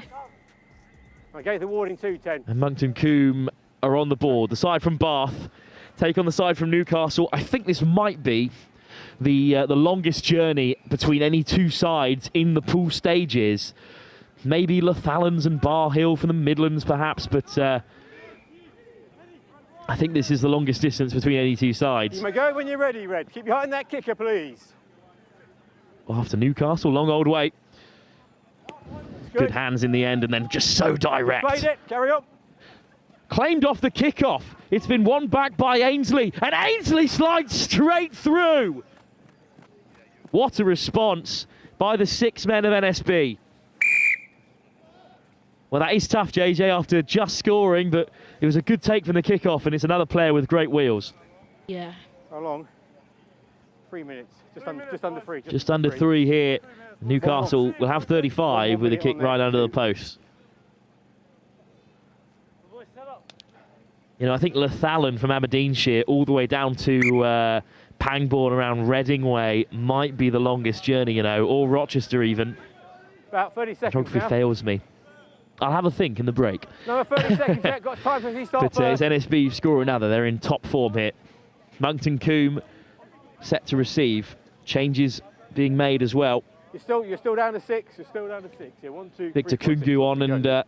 Speaker 3: I gave the warning too, 10.
Speaker 1: And Monkton Combe are on the board. The side from Bath take on the side from Newcastle. I think this might be the longest journey between any two sides in the pool stages. Maybe Lathallans and Barr Hill from the Midlands, perhaps, but I think this is the longest distance between any two sides.
Speaker 3: You may go when you're ready, Red. Keep behind that kicker, please.
Speaker 1: Well, after Newcastle, long old wait. Good hands in the end, and then just so direct.
Speaker 3: Played it. Carry on.
Speaker 1: Claimed off the kickoff. It's been won back by Ainsley, and Ainsley slides straight through. What a response by the 6 men of NSB. Well, that is tough, JJ, after just scoring, but it was a good take from the kickoff, and it's another player with great wheels.
Speaker 10: Yeah.
Speaker 3: How long? 3 minutes. Just under 3.
Speaker 1: Just under 3 here. Newcastle will have 35 with a kick right under the post. You know, I think Lathallan from Aberdeenshire all the way down to Pangbourne around Reading Way might be the longest journey, you know, or Rochester even.
Speaker 3: About 30 seconds
Speaker 1: Geography
Speaker 3: now.
Speaker 1: fails me. I'll have a think in the break.
Speaker 3: No, 30 seconds yet. Got time for the start
Speaker 1: But it's NSB score another. They're in top form here. Monkton Combe set to receive. Changes being made as well.
Speaker 3: You're still down to 6. You're still down to 6. Yeah, 1, 2,
Speaker 1: Victor
Speaker 3: 3, 4,
Speaker 1: Kungu on and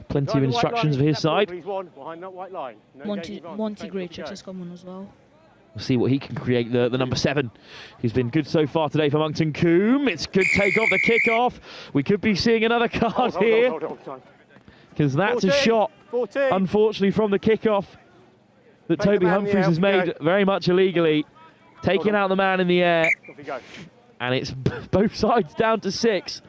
Speaker 1: plenty of instructions for his side.
Speaker 3: Behind that white line.
Speaker 10: Monty Greacher just come on as well.
Speaker 1: We'll see what he can create, the number 7. He's been good so far today for Monkton Combe. It's good take off the kick-off. We could be seeing another card here. Because that's 14, a shot, 14. Unfortunately, from the kick-off that Toby Humphries has made very much illegally. Taking out the man in the air.
Speaker 3: Off you go.
Speaker 1: And it's both sides down to 6.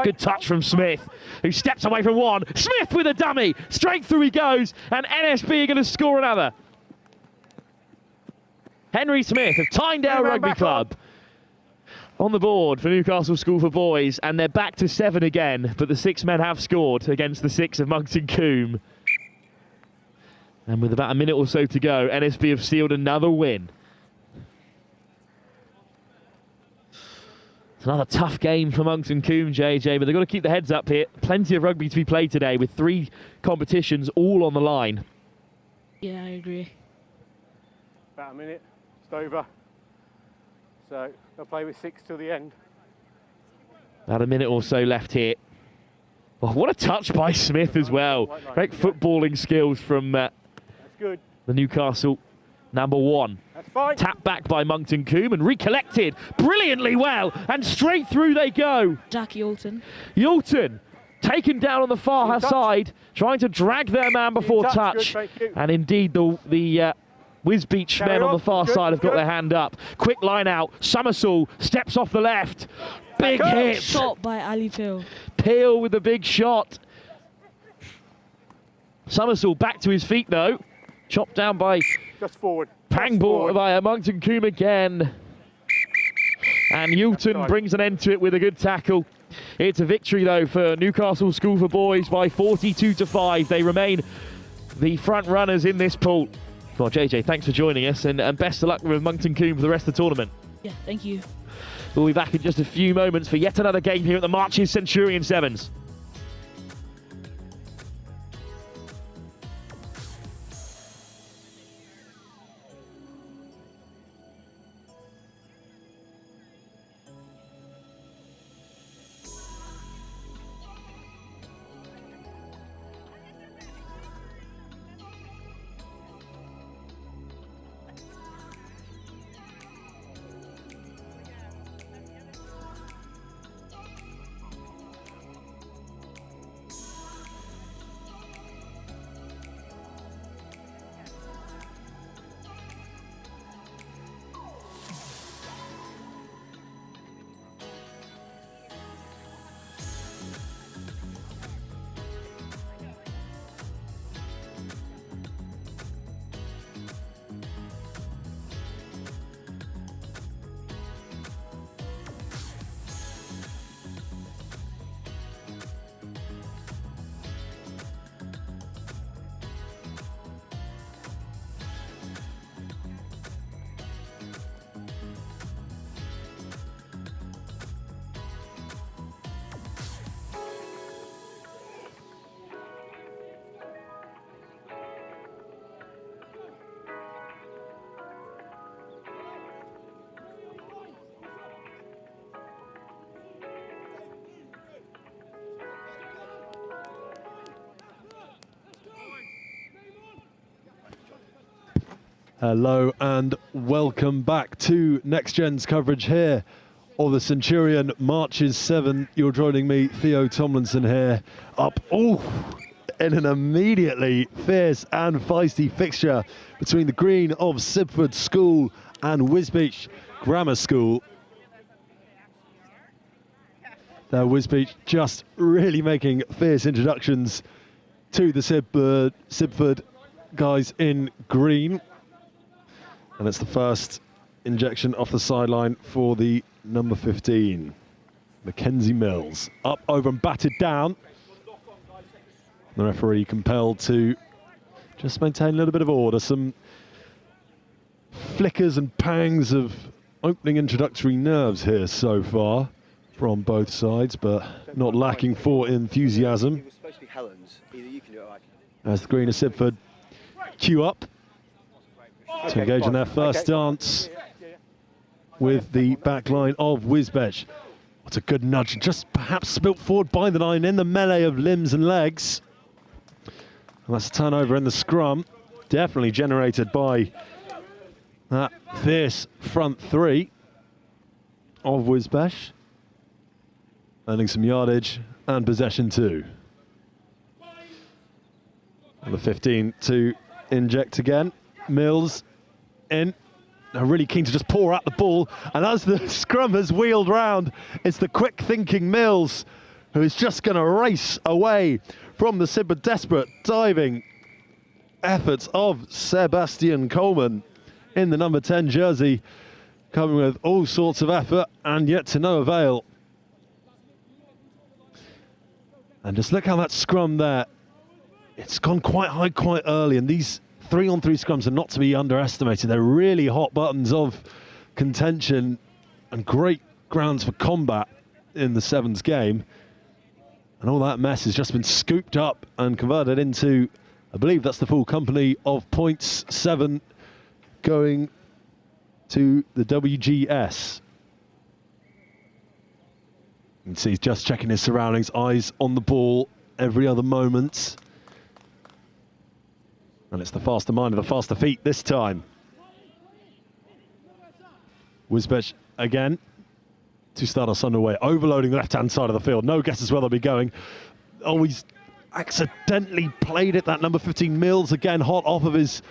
Speaker 1: Good touch from Smith, who steps away from one. Smith with a dummy. Straight through he goes, and NSB are going to score another. Henry Smith of Tyndale Rugby Club on the board for Newcastle School for Boys, and they're back to 7 again, but the 6 men have scored against the 6 of Monkton Combe. And with about a minute or so to go, NSB have sealed another win. It's another tough game for Monkton Combe, JJ, but they've got to keep their heads up here. Plenty of rugby to be played today with 3 competitions all on the line.
Speaker 10: Yeah, I agree.
Speaker 3: About a minute, just over. So they'll play with 6 till the end.
Speaker 1: About a minute or so left here. Oh, what a touch by Smith as well. Great footballing skills from
Speaker 3: That's good.
Speaker 1: the Newcastle number 1.
Speaker 3: That's fine.
Speaker 1: Tapped back by Monkton Combe and recollected brilliantly well. And straight through they go.
Speaker 10: Jack Yolton.
Speaker 1: Yolton taken down on the far side, trying to drag their man before touch. And indeed, the Wisbech men on the far side have got their hand up. Quick line out. Somersault steps off the left. Big hit.
Speaker 10: Shot by Ali Peel.
Speaker 1: Peel with the big shot. Somersault back to his feet though. Chopped down by
Speaker 3: just forward.
Speaker 1: Pangbourne via Monkton Combe again. And Yolton brings an end to it with a good tackle. It's a victory though for Newcastle School for Boys by 42-5. They remain the front runners in this pool. Well, JJ, thanks for joining us and best of luck with Monkton Combe for the rest of the tournament.
Speaker 10: Yeah, thank you.
Speaker 1: We'll be back in just a few moments for yet another game here at the Marches Centurion Sevens.
Speaker 8: Hello and welcome back to Next Gen's coverage here of the Centurion Marches 7. You're joining me, Theo Tomlinson, here up in an immediately fierce and feisty fixture between the green of Sibford School and Wisbech Grammar School. Now Wisbech just really making fierce introductions to the Sibford guys in green. And it's the first injection off the sideline for the number 15, Mackenzie Mills. Up, over and batted down. The referee compelled to just maintain a little bit of order. Some flickers and pangs of opening introductory nerves here so far from both sides, but not lacking for enthusiasm. As the green of Sibford queue up to engage in their first dance with the back line of Wisbech. What a good nudge, just perhaps spilt forward by the line in the melee of limbs and legs. And that's a turnover in the scrum, definitely generated by that fierce front three of Wisbech. Earning some yardage and possession too. And the 15 to inject again. Mills in, now really keen to just pour out the ball, and as the scrum has wheeled round, it's the quick thinking Mills who is just going to race away from the Sibford desperate diving efforts of Sebastian Coleman in the number 10 jersey, coming with all sorts of effort and yet to no avail. And just look how that scrum there, it's gone quite high quite early, and these 3-on-3 scrums are not to be underestimated. They're really hot buttons of contention and great grounds for combat in the sevens game. And all that mess has just been scooped up and converted into, I believe that's the full company of points, 7 going to the WGS. You can see he's just checking his surroundings, eyes on the ball every other moment. And it's the faster mind and the faster feet this time. Wisbech again to start us underway, overloading the left-hand side of the field. No guesses where they'll be going. Oh, he's accidentally played it, that number 15 Mills, again hot off of his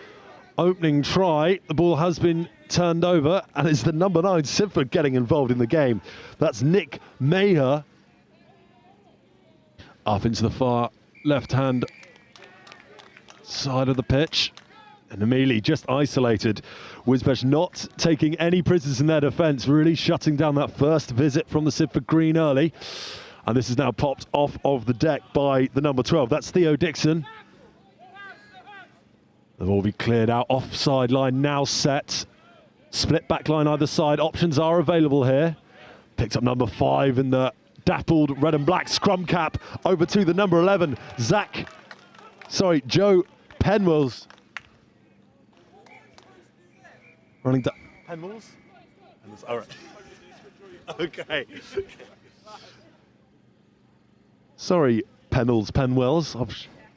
Speaker 8: opening try. The ball has been turned over, and it's the number 9 Sibford getting involved in the game. That's Nick Maher. Up into the far left-hand side of the pitch. And immediately just isolated. Wisbech not taking any prisoners in their defence, really shutting down that first visit from the Sibford Green early. And this is now popped off of the deck by the number 12. That's Theo Dixon. They'll all be cleared out. Offside line now set. Split back line either side. Options are available here. Picked up number 5 in the dappled red and black scrum cap. Over to the number 11, Joe Penwells. Running to Penwells? All right. Okay. Sorry, Penwells. I've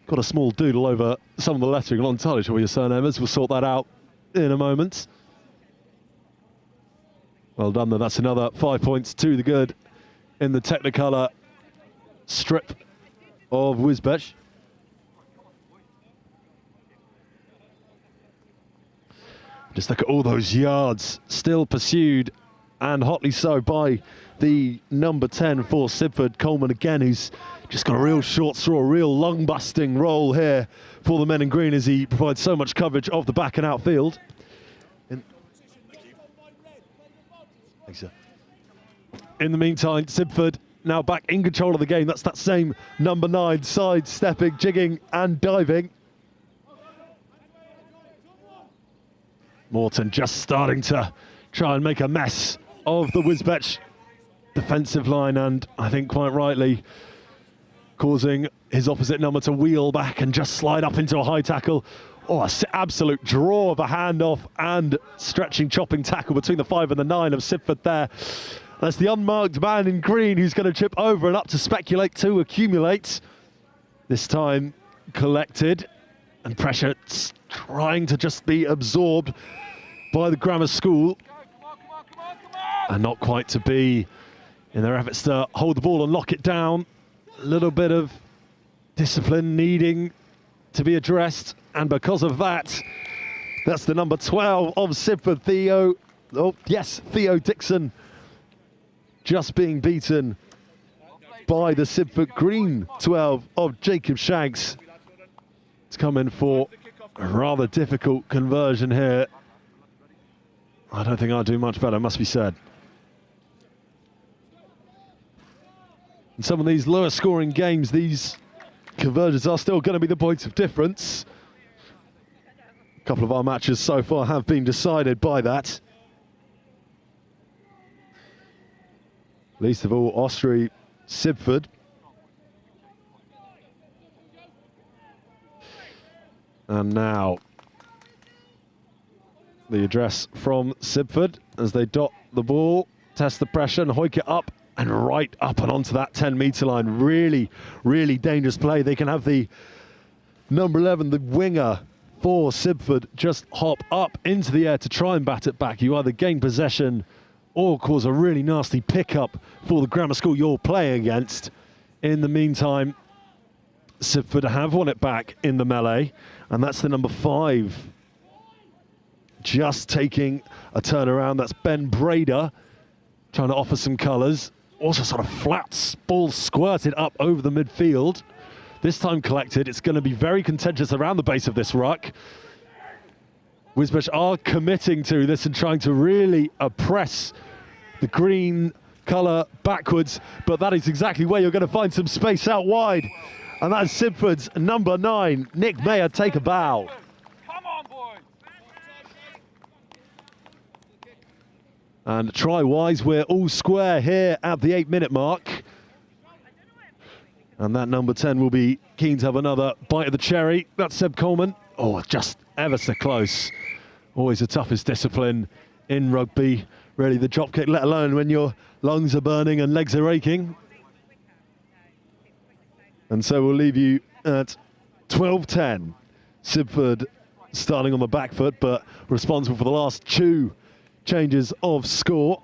Speaker 8: got a small doodle over some of the lettering. I'm not entirely sure what your surname is. We'll sort that out in a moment. Well done, though. That's another 5 points to the good in the Technicolor strip of Wisbech. Just look at all those yards still pursued, and hotly so, by the number 10 for Sibford, Coleman again, who's just got a real short straw, a real lung-busting role here for the men in green as he provides so much coverage of the back and outfield. Thanks, sir. In the meantime, Sibford now back in control of the game. That's that same number 9, sidestepping, jigging and diving. Monkton just starting to try and make a mess of the Wisbech defensive line, and I think quite rightly causing his opposite number to wheel back and just slide up into a high tackle. Oh, an absolute draw of a handoff and stretching, chopping tackle between the 5 and the 9 of Sibford there. That's the unmarked man in green who's going to chip over and up to speculate to accumulate. This time collected, and pressure trying to just be absorbed by the grammar school, and not quite to be in their efforts to hold the ball and lock it down. A little bit of discipline needing to be addressed, and because of that, that's the number 12 of Sibford, Theo Dixon, just being beaten by the Sibford Green 12 of Jacob Shanks. It's come in for a rather difficult conversion here. I don't think I'll do much better, must be said. In some of these lower scoring games, these conversions are still going to be the points of difference. A couple of our matches so far have been decided by that. Least of all, Oswestry, Sibford. And now the address from Sibford as they dot the ball, test the pressure and hoik it up and right up and onto that 10-metre line. Really, really dangerous play. They can have the number 11, the winger for Sibford, just hop up into the air to try and bat it back. You either gain possession or cause a really nasty pickup for the grammar school you're playing against. In the meantime, Sibford have won it back in the melee, and that's the number 5. Just taking a turnaround, that's Ben Brader, trying to offer some colours. Also sort of flat ball squirted up over the midfield. This time collected. It's going to be very contentious around the base of this ruck. Wisbech are committing to this and trying to really oppress the green colour backwards, but that is exactly where you're going to find some space out wide. And that's Sibford's number 9, Nick Mayer, take a bow. And try-wise, we're all square here at the 8-minute mark. And that number 10 will be keen to have another bite of the cherry. That's Seb Coleman. Oh, just ever so close. Always the toughest discipline in rugby. Really the drop kick, let alone when your lungs are burning and legs are aching. And so we'll leave you at 12-10. Sibford starting on the back foot, but responsible for the last 2 changes of score.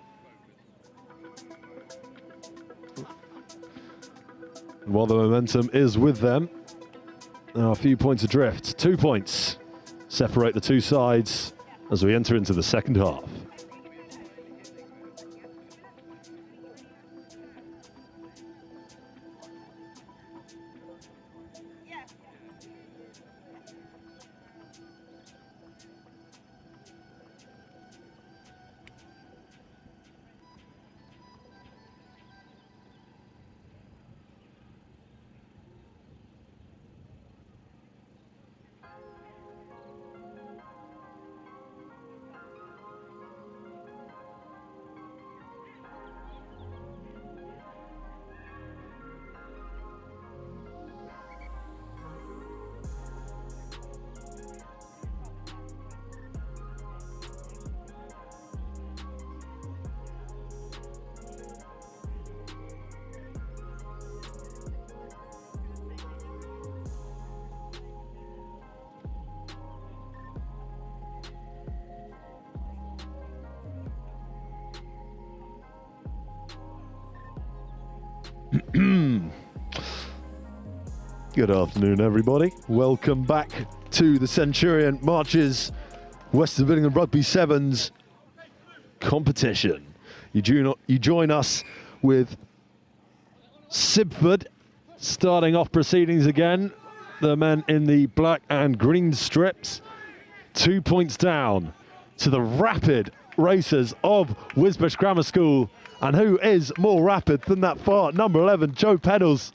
Speaker 8: And while the momentum is with them, now a few points adrift. 2 points separate the 2 sides as we enter into the second half. Good afternoon, everybody. Welcome back to the Centurion Marches Westonbirt Rugby Sevens competition. You join us with Sibford starting off proceedings again. The men in the black and green strips. 2 points down to the rapid racers of Wisbech Grammar School. And who is more rapid than that far? Number 11, Joe Pedals.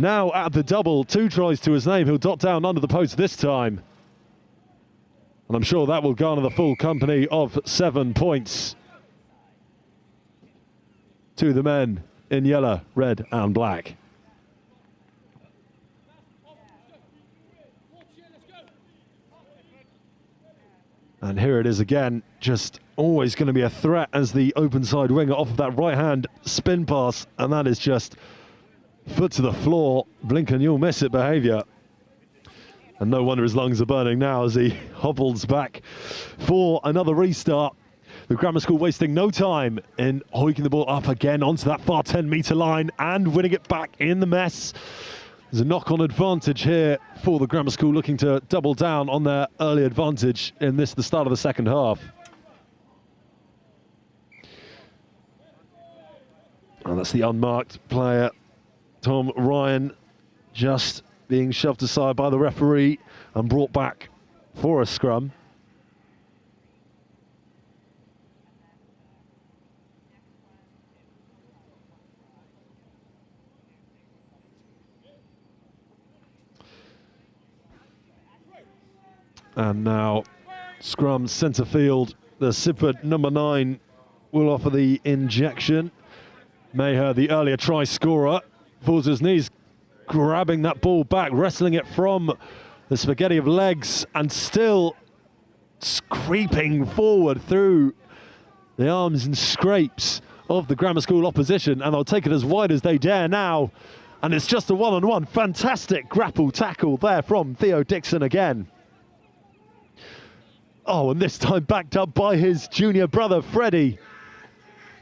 Speaker 8: Now at the double, 2 tries to his name. He'll dot down under the post this time. And I'm sure that will garner the full company of 7 points to the men in yellow, red and black. And here it is again, just always going to be a threat as the open side winger off of that right-hand spin pass. And that is just foot to the floor, blink and you'll miss it behaviour. And no wonder his lungs are burning now as he hobbles back for another restart. The Grammar School wasting no time in hoiking the ball up again onto that far 10-metre line and winning it back in the mess. There's a knock-on advantage here for the Grammar School, looking to double down on their early advantage in this, the start of the second half. And that's the unmarked player, Tom Ryan, just being shoved aside by the referee and brought back for a scrum. And now scrum centre field. The Sibford number 9 will offer the injection. Maher, the earlier try scorer, falls to his knees, grabbing that ball back, wrestling it from the spaghetti of legs and still creeping forward through the arms and scrapes of the Grammar School opposition, and they'll take it as wide as they dare now. And it's just a one-on-one. Fantastic grapple tackle there from Theo Dixon again. Oh, and this time backed up by his junior brother, Freddie.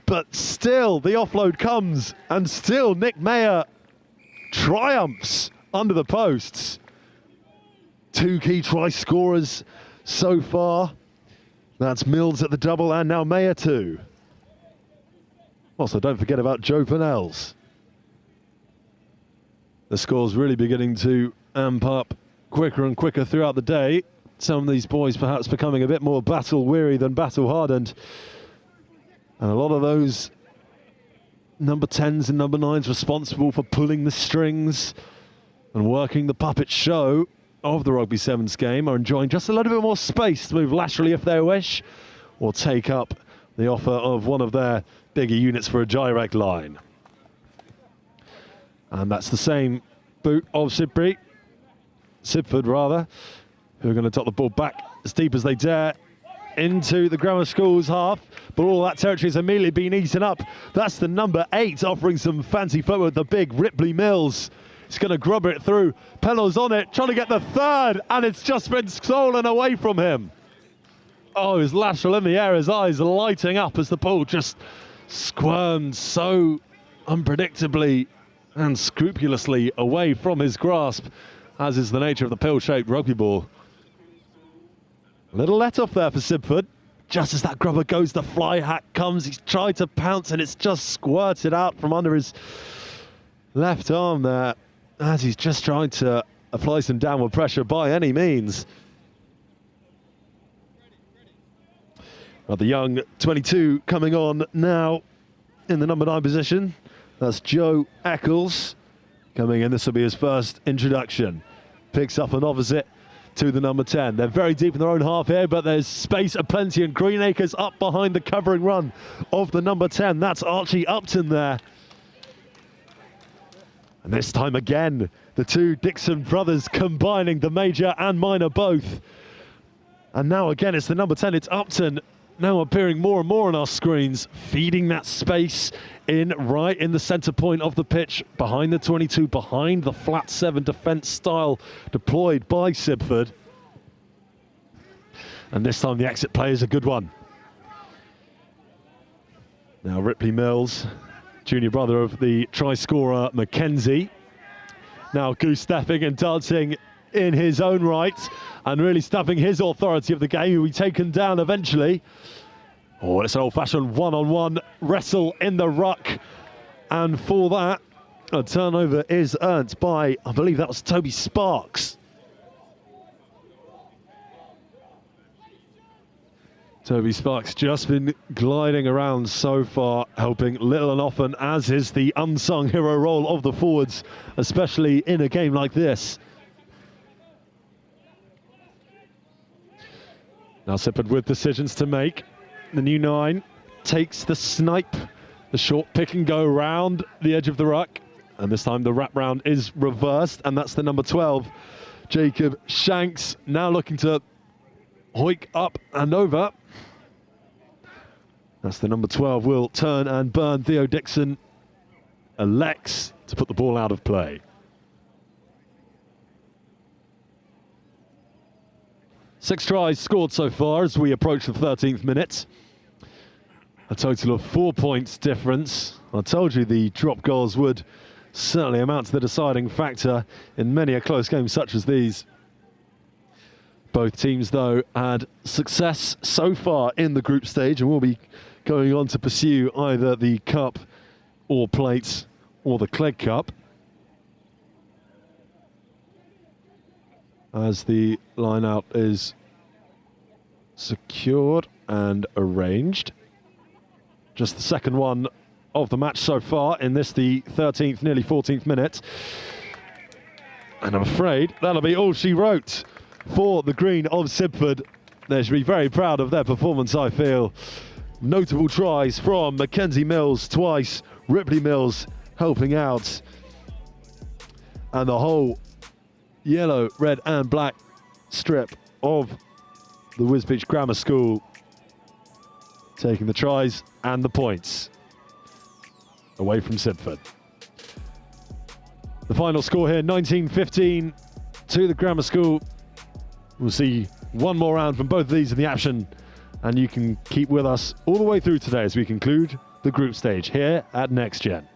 Speaker 8: But still, the offload comes, and still Nick Mayer triumphs under the posts. 2 key try scorers so far. That's Mills at the double, and now Mayer too. Also, don't forget about Joe Pennells. The score's really beginning to amp up quicker and quicker throughout the day. Some of these boys perhaps becoming a bit more battle-weary than battle-hardened. And a lot of those number 10s and number 9s responsible for pulling the strings and working the puppet show of the Rugby Sevens game are enjoying just a little bit more space to move laterally if they wish, or take up the offer of one of their bigger units for a direct line. And that's the same boot of Sibford, who are going to top the ball back as deep as they dare into the grammar school's half, but all that territory has immediately been eaten up. That's the number 8 offering some fancy footwork, the big Ripley Mills. He's going to grub it through. Pellow's on it, trying to get the 3rd, and it's just been stolen away from him. Oh, his lateral in the air, his eyes lighting up as the ball just squirmed so unpredictably and scrupulously away from his grasp, as is the nature of the pill-shaped rugby ball. A little let-off there for Sibford. Just as that grubber goes, the fly hack comes. He's tried to pounce, and it's just squirted out from under his left arm there, as he's just trying to apply some downward pressure by any means. Well, the young 22 coming on now in the number 9 position. That's Joe Eccles coming in. This will be his first introduction. Picks up an opposite to the number 10. They're very deep in their own half here, but there's space aplenty, and Greenacres up behind the covering run of the number 10. That's Archie Upton there. And this time again, the two Dixon brothers combining the major and minor both. And now again, it's the number 10, it's Upton, now appearing more and more on our screens, feeding that space in right in the centre point of the pitch, behind the 22, behind the flat 7 defence style deployed by Sibford. And this time the exit play is a good one. Now Ripley Mills, junior brother of the try scorer Mackenzie, now goose-stepping and dancing in his own right, and really stamping his authority of the game. He'll be taken down eventually. Oh, it's an old-fashioned one-on-one wrestle in the ruck, and for that, a turnover is earned by, I believe that was Toby Sparks. Toby Sparks just been gliding around so far, helping little and often, as is the unsung hero role of the forwards, especially in a game like this. Now Sibford with decisions to make. The new 9 takes the snipe, the short pick and go round the edge of the ruck, and this time the wrap round is reversed, and that's the number 12, Jacob Shanks, now looking to hoik up and over. That's the number 12, will turn and burn. Theo Dixon elects to put the ball out of play. 6 tries scored so far as we approach the 13th minute. A total of 4 points difference. I told you the drop goals would certainly amount to the deciding factor in many a close game such as these. Both teams, though, had success so far in the group stage and will be going on to pursue either the Cup or Plate or the Clegg Cup. As the line-out is secured and arranged. Just the second one of the match so far in this, the 13th, nearly 14th minute. And I'm afraid that'll be all she wrote for the green of Sibford. They should be very proud of their performance, I feel. Notable tries from Mackenzie Mills twice, Ripley Mills helping out. And the whole yellow, red and black strip of the Wisbech Grammar School taking the tries and the points away from Sibford. The final score here, 19-15 to the Grammar School. We'll see one more round from both of these in the action, and you can keep with us all the way through today as we conclude the group stage here at Next Gen.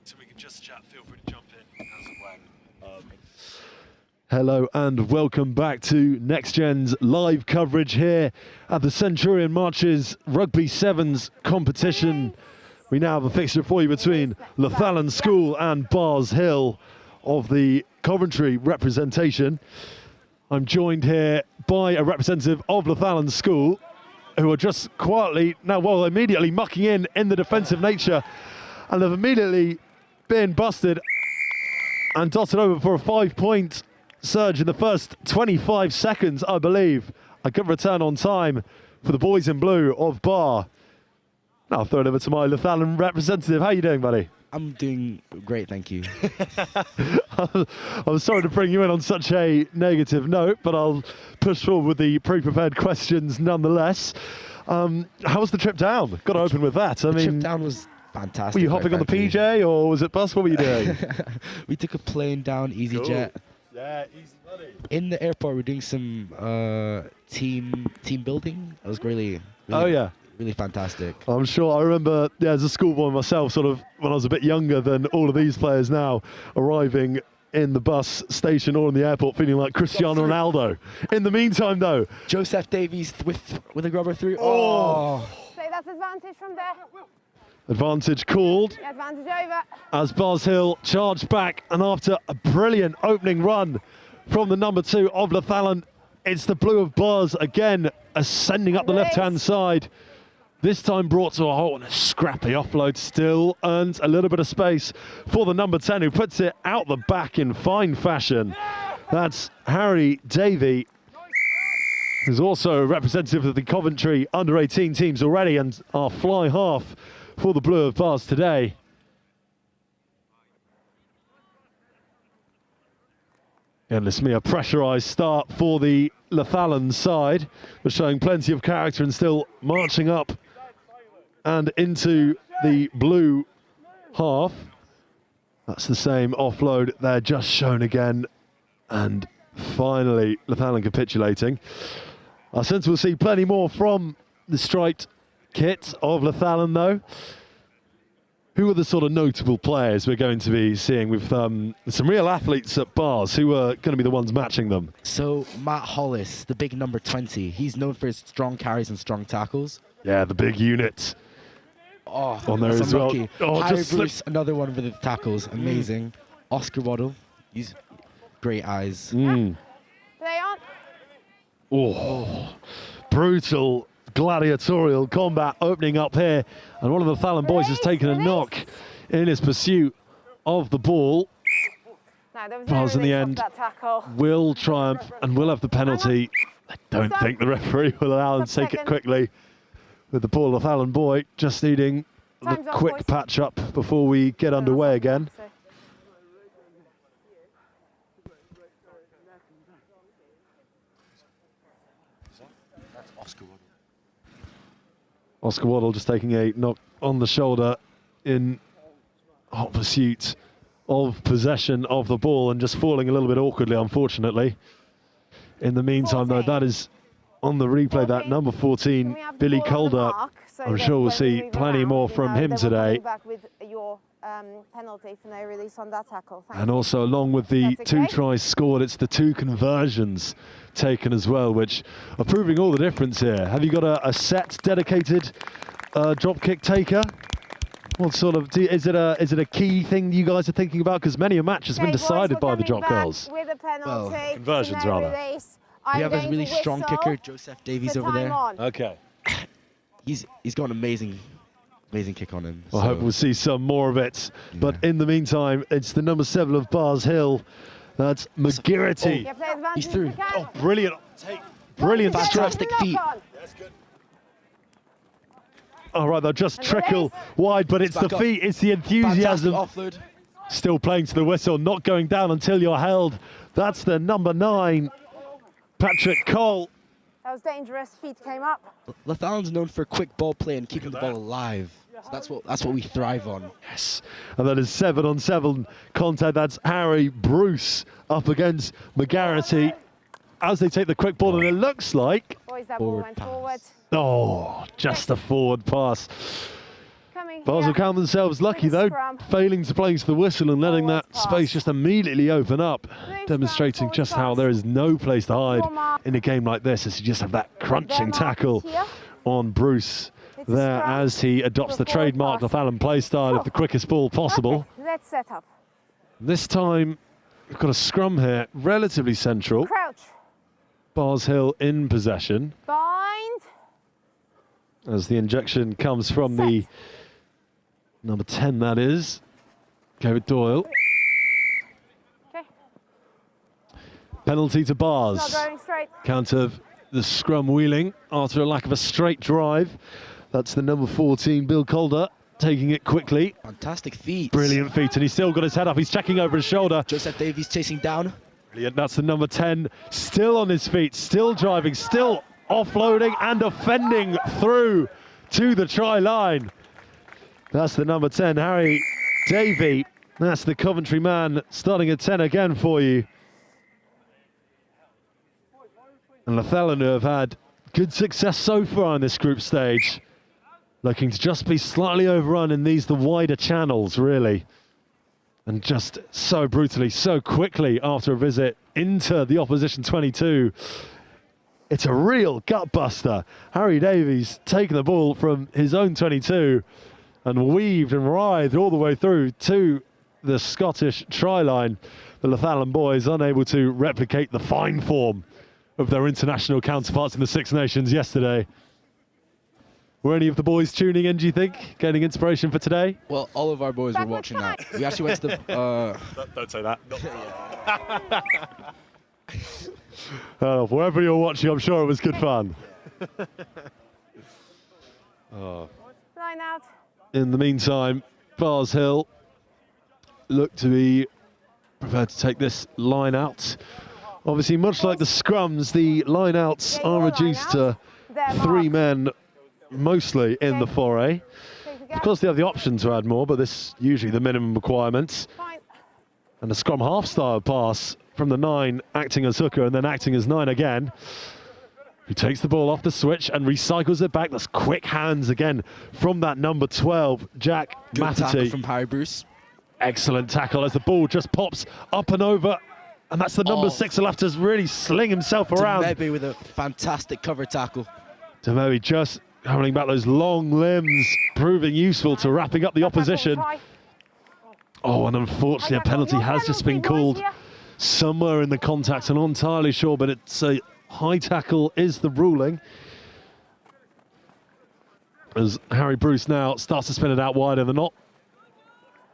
Speaker 8: So we can just chat, feel free to jump in as and when. Hello and welcome back to Next Gen's live coverage here at the Centurion Marches Rugby Sevens competition. We now have a fixture for you between Lathallan School and Barr's Hill of the Coventry representation. I'm joined here by a representative of Lathallan School who are just quietly, immediately mucking in the defensive nature, and have immediately been busted and dotted over for a 5-point surge in the first 25 seconds, I believe. A good return on time for the boys in blue of Barr. Now I'll throw it over to my Lathallan representative. How are you doing, buddy?
Speaker 9: I'm doing great, thank you.
Speaker 8: I'm sorry to bring you in on such a negative note, but I'll push forward with the pre-prepared questions nonetheless. How was the trip down? Got to open with that.
Speaker 9: The trip down was fantastic.
Speaker 8: Were you hopping on the PJ or was it bus? What were you doing?
Speaker 9: We took a plane down, EasyJet.
Speaker 8: Cool. Yeah, easy money.
Speaker 9: In the airport, we're doing some team building. It was really fantastic.
Speaker 8: I'm sure. I remember, as a schoolboy myself, sort of when I was a bit younger than all of these players now, arriving in the bus station or in the airport feeling like Cristiano Ronaldo. In the meantime, though,
Speaker 9: Joseph Davies with a grubber through. Oh!
Speaker 5: So that's advantage from there.
Speaker 8: Advantage called.
Speaker 5: Yeah, advantage over.
Speaker 8: As Barr's Hill charged back, and after a brilliant opening run from the number 2 of Lathallan, it's the blue of Barr's again ascending up the left-hand side. This time brought to a halt, and a scrappy offload still earns a little bit of space for the number 10, who puts it out the back in fine fashion. That's Harry Davey, who's also a representative of the Coventry under-18 teams already, and our fly half for the blue of Barr's today. Endless me, a pressurised start for the Lathallan side, but showing plenty of character and still marching up and into the blue half. That's the same offload there, just shown again, and finally Lathallan capitulating. I sense we'll see plenty more from the striped kit of Lathallan, though. Who are the sort of notable players we're going to be seeing with some real athletes at Barr's who are going to be the ones matching them?
Speaker 9: So Matt Hollis, the big number 20, he's known for his strong carries and strong tackles.
Speaker 8: Yeah, the big unit.
Speaker 9: Oh,
Speaker 8: on there as well.
Speaker 9: Oh, Harry Bruce, another one for the tackles, amazing. Oscar Waddle, he's great eyes.
Speaker 5: Play on.
Speaker 8: Oh, brutal gladiatorial combat opening up here, and one of the Lathallan boys has taken a knock in his pursuit of the ball. Barr's in the end will triumph and will have the penalty. I don't think the referee will allow him to take it quickly, with the poor Lathallan boy just needing the quick patch up before we get underway again. Oscar Waddle just taking a knock on the shoulder in hot pursuit of possession of the ball and just falling a little bit awkwardly, unfortunately. In the meantime, though, that is on the replay, that number 14, Billy Calder. I'm sure we'll see plenty more from him today.
Speaker 5: Penalty for no release on that tackle.
Speaker 8: And also, along with the 2 tries scored, it's the 2 conversions taken as well, which are proving all the difference here. Have you got a set dedicated drop kick taker? What sort of is it a key thing you guys are thinking about? Because many a match has been decided by the drop goals.
Speaker 5: With a penalty,
Speaker 8: well, conversions rather.
Speaker 9: We have a really strong kicker, Joseph Davies, over there.
Speaker 8: Okay.
Speaker 9: He's got an amazing kick on him.
Speaker 8: I hope we'll see some more of it. Yeah. But in the meantime, it's the number 7 of Barr's Hill. That's McGarity.
Speaker 9: Oh, he's through.
Speaker 8: Oh, brilliant take. Brilliant
Speaker 9: fantastic feet.
Speaker 8: All right, they'll just trickle wide, but it's the feet, it's the enthusiasm.
Speaker 9: Offload.
Speaker 8: Still playing to the whistle, not going down until you're held. That's the number 9, Patrick Cole.
Speaker 5: That was dangerous, feet came up.
Speaker 9: Lathallan's known for quick ball play and keeping the ball alive. So that's what we thrive on.
Speaker 8: Yes, and that is 7-on-7 contact. That's Harry Bruce up against McGarity as they take the quick ball, and it looks like
Speaker 5: Boys, that ball went forward.
Speaker 8: Oh, just a forward pass. Bars will count themselves lucky though, failing to place the whistle and letting that space just immediately open up, demonstrating just how there is no place to hide in a game like this, as you just have that crunching tackle on Bruce there as he adopts the trademark Lathallan play style of the quickest ball possible.
Speaker 5: Let's set up.
Speaker 8: This time we've got a scrum here, relatively central.
Speaker 5: Crouch.
Speaker 8: Bars Hill in possession.
Speaker 5: Bind.
Speaker 8: As the injection comes from the number 10, that is, David Doyle.
Speaker 5: Okay.
Speaker 8: Penalty to Bars.
Speaker 5: Not going straight.
Speaker 8: Count of the scrum wheeling after a lack of a straight drive. That's the number 14, Bill Calder, taking it quickly.
Speaker 9: Fantastic feet.
Speaker 8: Brilliant feet, and he's still got his head up. He's checking over his shoulder.
Speaker 9: Joseph Davies chasing down.
Speaker 8: Brilliant, that's the number 10, still on his feet, still driving, still offloading and offending through to the try line. That's the number 10, Harry Davey. That's the Coventry man, starting at 10 again for you. And Lathallan, who have had good success so far in this group stage, looking to just be slightly overrun in these, the wider channels, really. And just so brutally, so quickly after a visit into the opposition 22. It's a real gut buster. Harry Davies taking the ball from his own 22 and weaved and writhed all the way through to the Scottish try line. The Lathallan boys unable to replicate the fine form of their international counterparts in the Six Nations yesterday. Were any of the boys tuning in, do you think? Getting inspiration for today?
Speaker 9: Well, all of our boys were watching that. We actually went to the...
Speaker 8: Don't say that. Wherever you're watching, I'm sure it was good fun.
Speaker 5: Line out.
Speaker 8: In the meantime, Bars Hill look to be prepared to take this line out. Obviously, much like the scrums, the line outs are reduced to 3 men, mostly in the foray. Of course, they have the option to add more, but this is usually the minimum requirement. And a scrum half-style pass from the 9, acting as hooker and then acting as 9 again. Who takes the ball off the switch and recycles it back. That's quick hands again from that number 12, Jack
Speaker 9: Good tackle
Speaker 8: Matterty.
Speaker 9: from Harry Bruce.
Speaker 8: Excellent tackle as the ball just pops up and over. And that's the number 6 who'll have to really sling himself around.
Speaker 9: Maybe with a fantastic cover tackle.
Speaker 8: Maybe just having back those long limbs, proving useful to wrapping up the opposition. Oh, and unfortunately a penalty has just been called somewhere in the contact. I'm not entirely sure, but it's a high tackle is the ruling. As Harry Bruce now starts to spin it out wider, they're not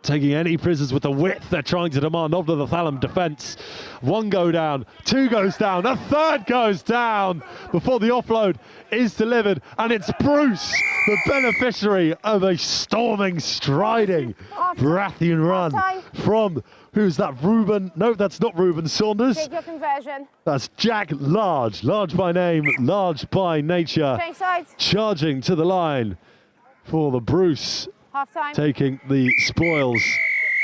Speaker 8: taking any prisoners with the width they're trying to demand of the Lathallan defence. 1 go down, 2 goes down, a 3rd goes down before the offload is delivered, and it's Bruce, the beneficiary of a storming, striding Brathian run from, who's that, Reuben? No, that's not Reuben Saunders.
Speaker 5: Take your conversion.
Speaker 8: That's Jack Large, large by name, large by nature,
Speaker 5: Change sides.
Speaker 8: charging to the line for the Bruce.
Speaker 5: Half time.
Speaker 8: Taking the spoils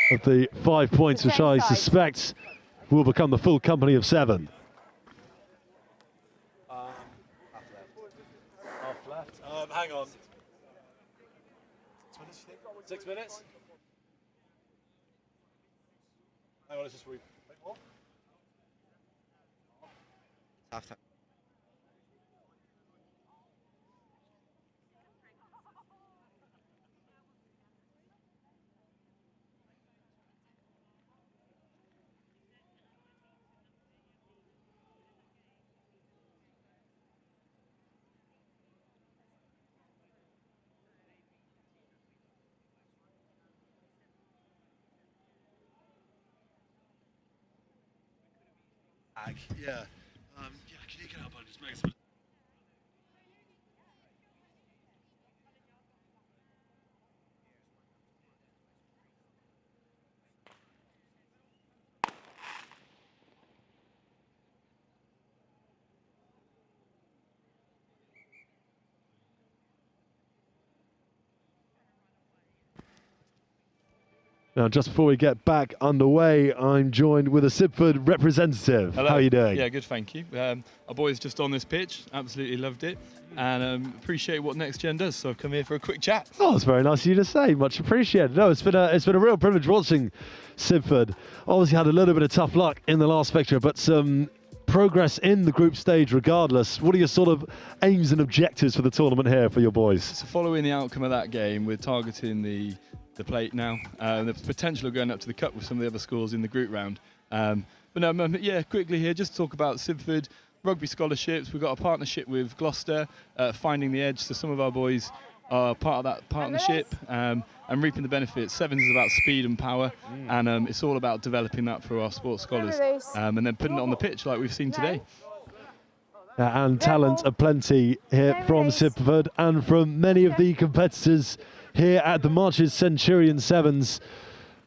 Speaker 8: of the 5 points, which I suspect will become the full company of 7. Half left. Hang on. 6 minutes? Hang on, let's just read.
Speaker 9: Half time.
Speaker 8: Yeah. Can you get up and just make some... Now, just before we get back underway, I'm joined with a Sibford representative.
Speaker 11: Hello.
Speaker 8: How are you doing?
Speaker 11: Yeah, good, thank you. Our boys just on this pitch, absolutely loved it, and appreciate what Next Gen does, so I've come here for a quick chat.
Speaker 8: Oh, it's very nice of you to say. Much appreciated. No, it's been a real privilege watching Sibford. Obviously had a little bit of tough luck in the last fixture, but some progress in the group stage regardless. What are your sort of aims and objectives for the tournament here for your boys?
Speaker 11: So following the outcome of that game, we're targeting the plate now. The potential of going up to the cup with some of the other schools in the group round. But no, yeah, quickly here, just talk about Sibford rugby scholarships. We've got a partnership with Gloucester, Finding the Edge, so some of our boys are part of that partnership and reaping the benefits. Sevens is about speed and power, and it's all about developing that for our sports scholars, and then putting it on the pitch like we've seen today.
Speaker 8: And talent aplenty here from Sibford and from many of the competitors here at the Marches Centurion Sevens.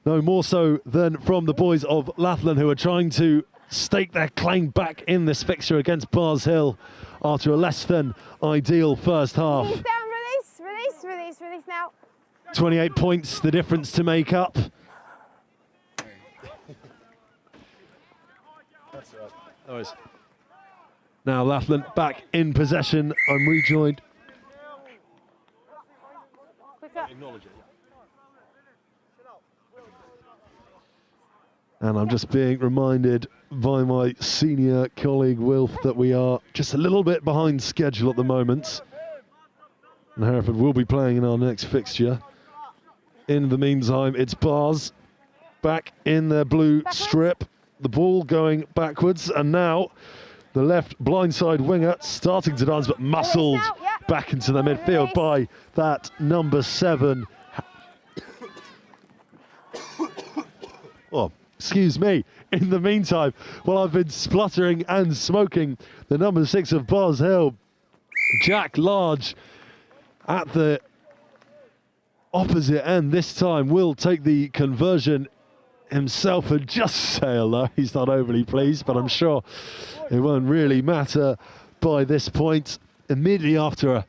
Speaker 8: No more so than from the boys of Lathallan, who are trying to stake their claim back in this fixture against Barrs Hill after a less than ideal first half.
Speaker 5: Release down, release now.
Speaker 8: 28 points, the difference to make up. Now Lathallan back in possession. I'm rejoined. And I'm just being reminded by my senior colleague Wilf that we are just a little bit behind schedule at the moment. And Hereford will be playing in our next fixture. In the meantime, it's Barrs back in their blue strip. The ball going backwards, and now the left blindside winger starting to dance, but muscled back into the midfield by that number 7. Oh, excuse me. In the meantime, while I've been spluttering and smoking, the number 6 of Barrs Hill, Jack Large, at the opposite end this time, will take the conversion himself and just say hello. He's not overly pleased, but I'm sure it won't really matter by this point. Immediately after a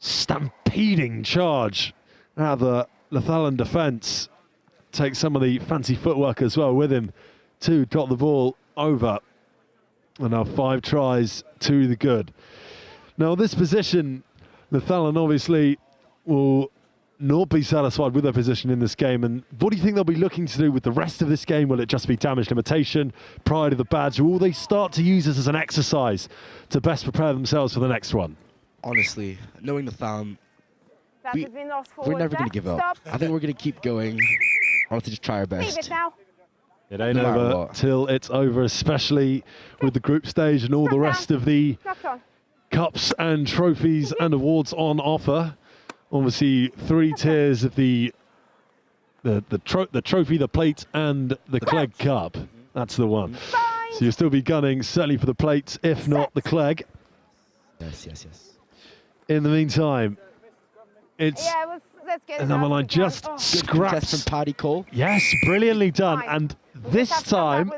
Speaker 8: stampeding charge out of the Lathallan defence, takes some of the fancy footwork as well with him to dot the ball over. And now 5 tries to the good. Now this position, Lathallan obviously will not be satisfied with their position in this game. And what do you think they'll be looking to do with the rest of this game? Will it just be damage limitation, pride of the badge, or will they start to use this as an exercise to best prepare themselves for the next one?
Speaker 9: Honestly, knowing Lathallan, we're never going to give up. I think we're going to keep going. I want to just try our best.
Speaker 8: It ain't over till it's over, especially with the group stage and all the rest of the cups and trophies and awards on offer. Obviously, 3 tiers of the trophy, the plate, and the Clegg Cup. That's the one. So you'll still be gunning, certainly for the plate, if not the Clegg.
Speaker 9: Yes.
Speaker 8: In the meantime, it's another line just scrapped
Speaker 9: from Paddy Cole.
Speaker 8: Yes, brilliantly done. And this time,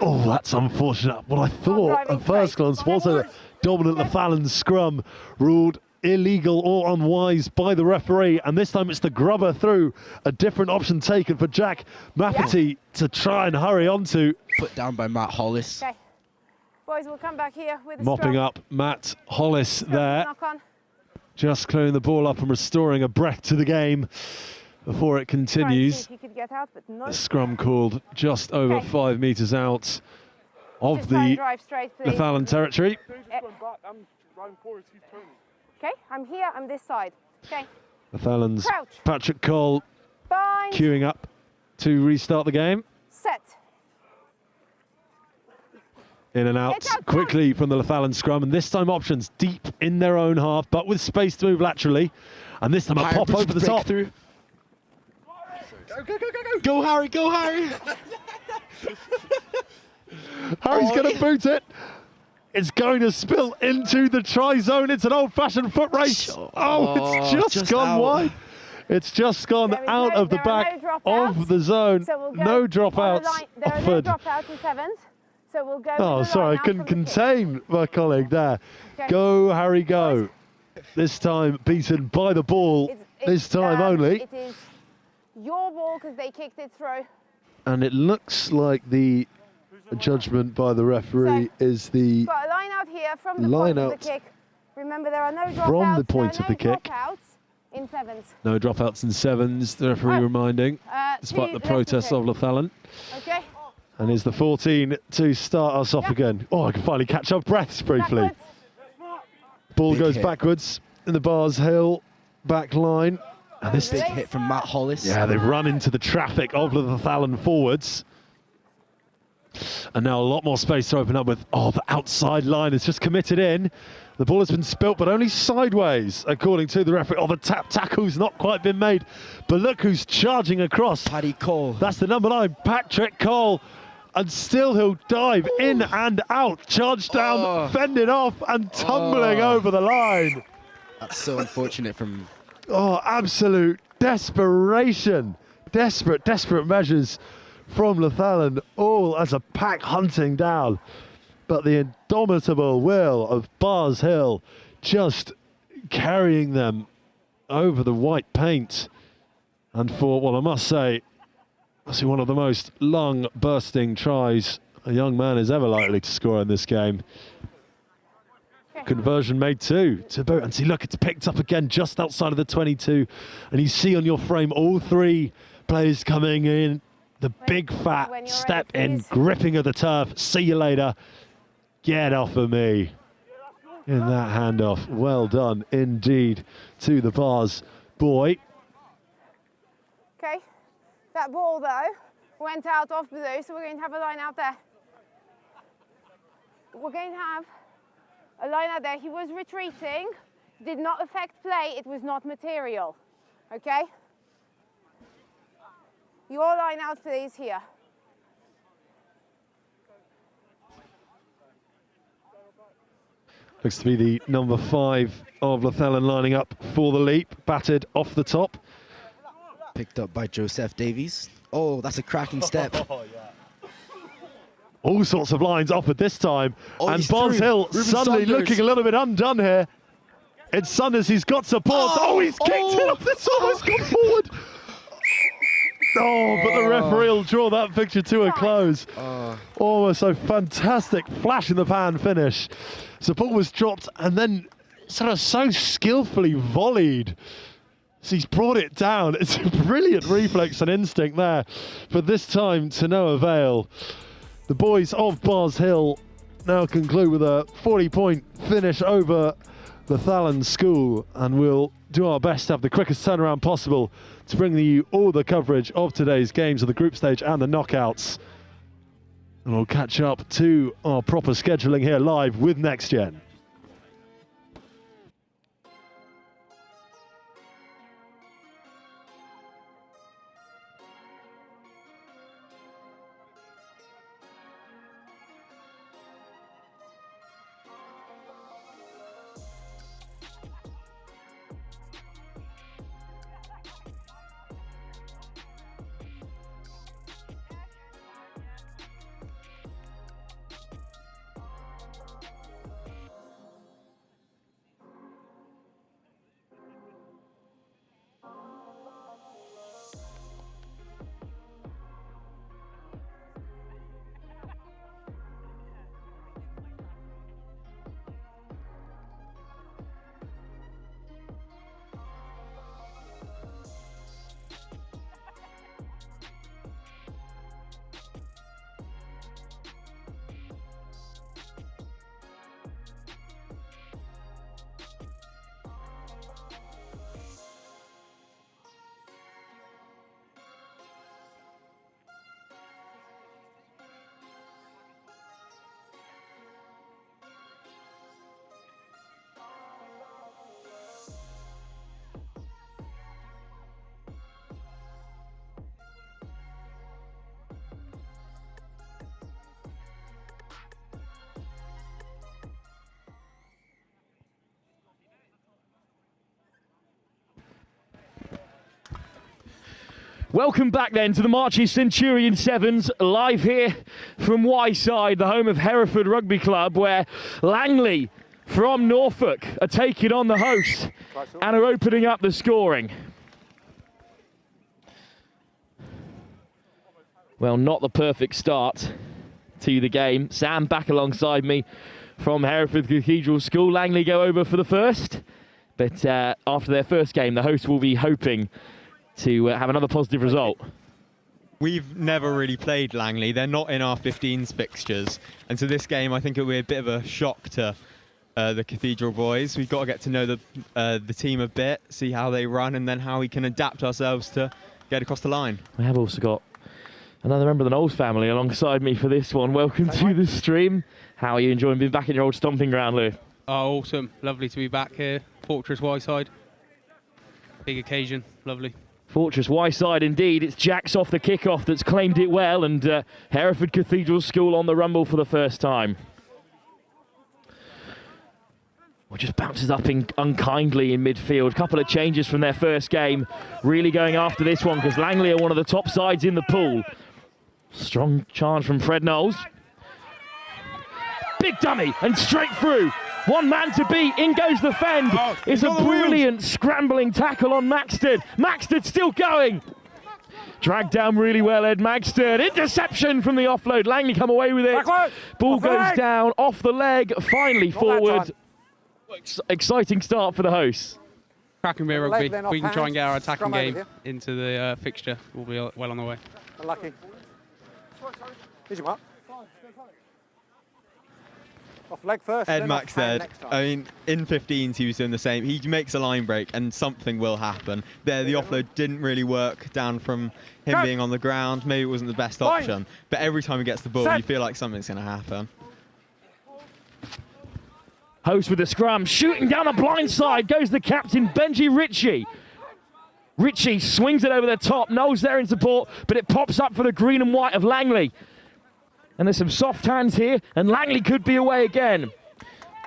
Speaker 8: oh, that's unfortunate. What I thought at first glance was a dominant Lathallan scrum ruled illegal or unwise by the referee, and this time it's the grubber through. A different option taken for Jack Mafferty to try and hurry onto.
Speaker 9: Put down by Matt Hollis.
Speaker 5: Okay. Boys, we'll come back here with
Speaker 8: mopping up Matt Hollis there. Just clearing the ball up and restoring a breath to the game before it continues. The scrum called just over 5 metres out of the Lathallan territory.
Speaker 5: Okay, I'm here, I'm this side. Okay.
Speaker 8: Lathallan's
Speaker 5: Crouch.
Speaker 8: Patrick Cole
Speaker 5: Bind.
Speaker 8: queuing up to restart the game.
Speaker 5: Set.
Speaker 8: In and out quickly from the Lathallan scrum, and this time options deep in their own half, but with space to move laterally. And this time a pop over the top.
Speaker 9: Through. Go, Harry, go, Harry.
Speaker 8: Harry's going to boot it. It's going to spill into the try zone. It's an old-fashioned foot race. Oh, it's just gone wide. It's just gone out of the back of the zone.
Speaker 5: So
Speaker 8: no dropouts offered.
Speaker 5: No dropouts in sevens. So we'll go.
Speaker 8: Oh, sorry, I couldn't contain my colleague there.
Speaker 5: Okay.
Speaker 8: Go, Harry, go. This time beaten by the ball. This time only.
Speaker 5: It is your ball because they kicked it through.
Speaker 8: And it looks like the judgment by the referee is the
Speaker 5: got a line out here from the
Speaker 8: line
Speaker 5: point
Speaker 8: out
Speaker 5: of the kick. Remember, there are no dropouts.
Speaker 8: from the point of the kick.
Speaker 5: Dropouts in sevens.
Speaker 8: No dropouts in sevens, the referee reminding, despite the protests of Lathallan.
Speaker 5: Okay.
Speaker 8: And is the 14 to start us off again. Oh, I can finally catch up breaths briefly.
Speaker 5: Backwards.
Speaker 8: Ball
Speaker 9: Big
Speaker 8: goes
Speaker 9: hit.
Speaker 8: backwards in the Barrs Hill back line. And this
Speaker 9: Big hit from Matt Hollis.
Speaker 8: Yeah, they've run into the traffic of the Lathallan forwards. And now a lot more space to open up with, oh, the outside line is just committed in. The ball has been spilt, but only sideways, according to the referee. Oh, the tackle's not quite been made. But look who's charging across.
Speaker 9: Paddy Cole.
Speaker 8: That's the number 9, Patrick Cole. And still he'll dive in and out, charge down, fending off and tumbling over the line.
Speaker 9: That's so unfortunate from...
Speaker 8: Oh, absolute desperation. Desperate measures from Lathallan, all as a pack hunting down. But the indomitable will of Barrs Hill just carrying them over the white paint. And for, well, I must say, one of the most lung-bursting tries a young man is ever likely to score in this game. Conversion made to boot. And see, look, it's picked up again just outside of the 22. And you see on your frame all 3 players coming in. The big fat step in, gripping of the turf. See you later. Get off of me. In that handoff. Well done indeed to the Barrs boy.
Speaker 5: Okay. That ball, though, went out off blue, so we're going to have a line out there. We're going to have a line out there. He was retreating, did not affect play, it was not material. Okay? Your line out, please, here.
Speaker 8: Looks to be the number 5 of Lathallan lining up for the leap. Batted off the top.
Speaker 9: Picked up by Joseph Davies. Oh, that's a cracking step.
Speaker 8: All sorts of lines offered this time.
Speaker 9: Oh,
Speaker 8: and Barrs Hill suddenly looking a little bit undone here. It's Sanders, he's got support. Oh, he's kicked it up. This almost gone forward. Oh, but the referee will draw that picture to a close. Oh, so fantastic flash in the pan finish. Support was dropped and then sort of so skillfully volleyed. So he's brought it down. It's a brilliant reflex and instinct there, but this time to no avail. The boys of Barrs Hill now conclude with a 40-point finish over the Lathallan School, and we'll do our best to have the quickest turnaround possible to bring you all the coverage of today's games of the group stage and the knockouts. And we'll catch up to our proper scheduling here live with Next Gen.
Speaker 1: Welcome back then to the Marches Centurion Sevens, live here from Wyeside, the home of Hereford Rugby Club, where Langley from Norfolk are taking on the hosts and are opening up the scoring. Well, not the perfect start to the game. Sam back alongside me from Hereford Cathedral School. Langley go over for the first. But after their first game, the hosts will be hoping to have another positive result.
Speaker 4: We've never really played Langley. They're not in our 15s fixtures. And so this game, I think it'll be a bit of a shock to the Cathedral boys. We've got to get to know the team a bit, see how they run, and then how we can adapt ourselves to get across the line.
Speaker 1: We have also got another member of the Knowles family alongside me for this one. Welcome to the stream. How are you enjoying being back in your old stomping ground, Lou?
Speaker 12: Oh, awesome. Lovely to be back here. Fortress Wyside. Big occasion. Lovely.
Speaker 1: Fortress Wyside indeed. It's Jax off the kickoff that's claimed it well, and Hereford Cathedral School on the rumble for the first time. Well, just bounces up unkindly in midfield. Couple of changes from their first game. Really going after this one because Langley are one of the top sides in the pool. Strong charge from Fred Knowles. Big dummy and straight through. One man to beat. In goes the fend. Oh, it's a brilliant scrambling tackle on Maxted. Maxted still going. Dragged down really well, Ed Maxted. Interception from the offload. Langley come away with it. Ball goes down off the leg. Finally forward. Exciting start for the hosts.
Speaker 12: Cracking bit of rugby. We can try and get our attacking game into the fixture. We'll be well on the way.
Speaker 3: Unlucky. Here's your mark. Off leg first.
Speaker 4: Ed Max said, I mean, in 15s he was doing the same. He makes a line break and something will happen. There, the offload didn't really work down from him being on the ground. Maybe it wasn't the best option. But every time he gets the ball, you feel like something's going to happen.
Speaker 1: Host with the scrum, shooting down a blind side, goes the captain, Benji Ritchie. Ritchie swings it over the top, Knowles there in support, but it pops up for the green and white of Langley. And there's some soft hands here, and Langley could be away again.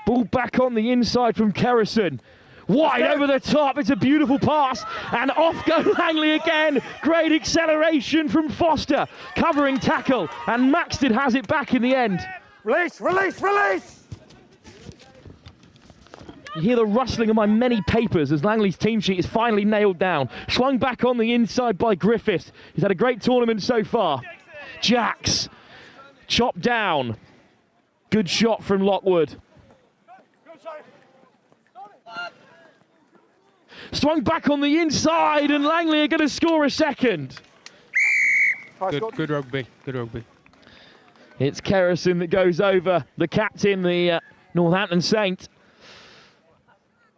Speaker 1: Ball back on the inside from Kerrison. Wide over the top, it's a beautiful pass, and off go Langley again. Great acceleration from Foster, covering tackle, and Maxted has it back in the end.
Speaker 3: Release, release, release!
Speaker 1: You hear the rustling of my many papers as Langley's team sheet is finally nailed down. Swung back on the inside by Griffith. He's had a great tournament so far. Jax, chopped down. Good shot from Lockwood. Swung back on the inside, and Langley are going to score a second.
Speaker 12: Good rugby, good rugby.
Speaker 1: It's Kerrison that goes over, the captain, the Northampton Saint.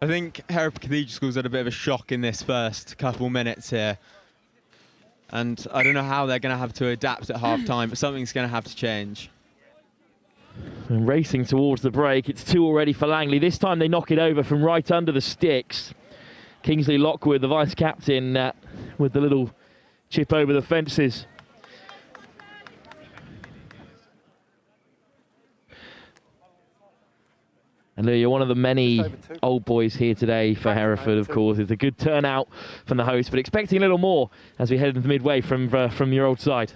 Speaker 4: I think Hereford Cathedral School's had a bit of a shock in this first couple minutes here. And I don't know how they're going to have to adapt at half-time, but something's going to have to change.
Speaker 1: And racing towards the break, it's 2 already for Langley. This time they knock it over from right under the sticks. Kingsley Lockwood, the vice-captain, with the little chip over the fences. And Lou, you're one of the many old boys here today for Hereford, of course. It's a good turnout from the host, but expecting a little more as we head into the midway from your old side.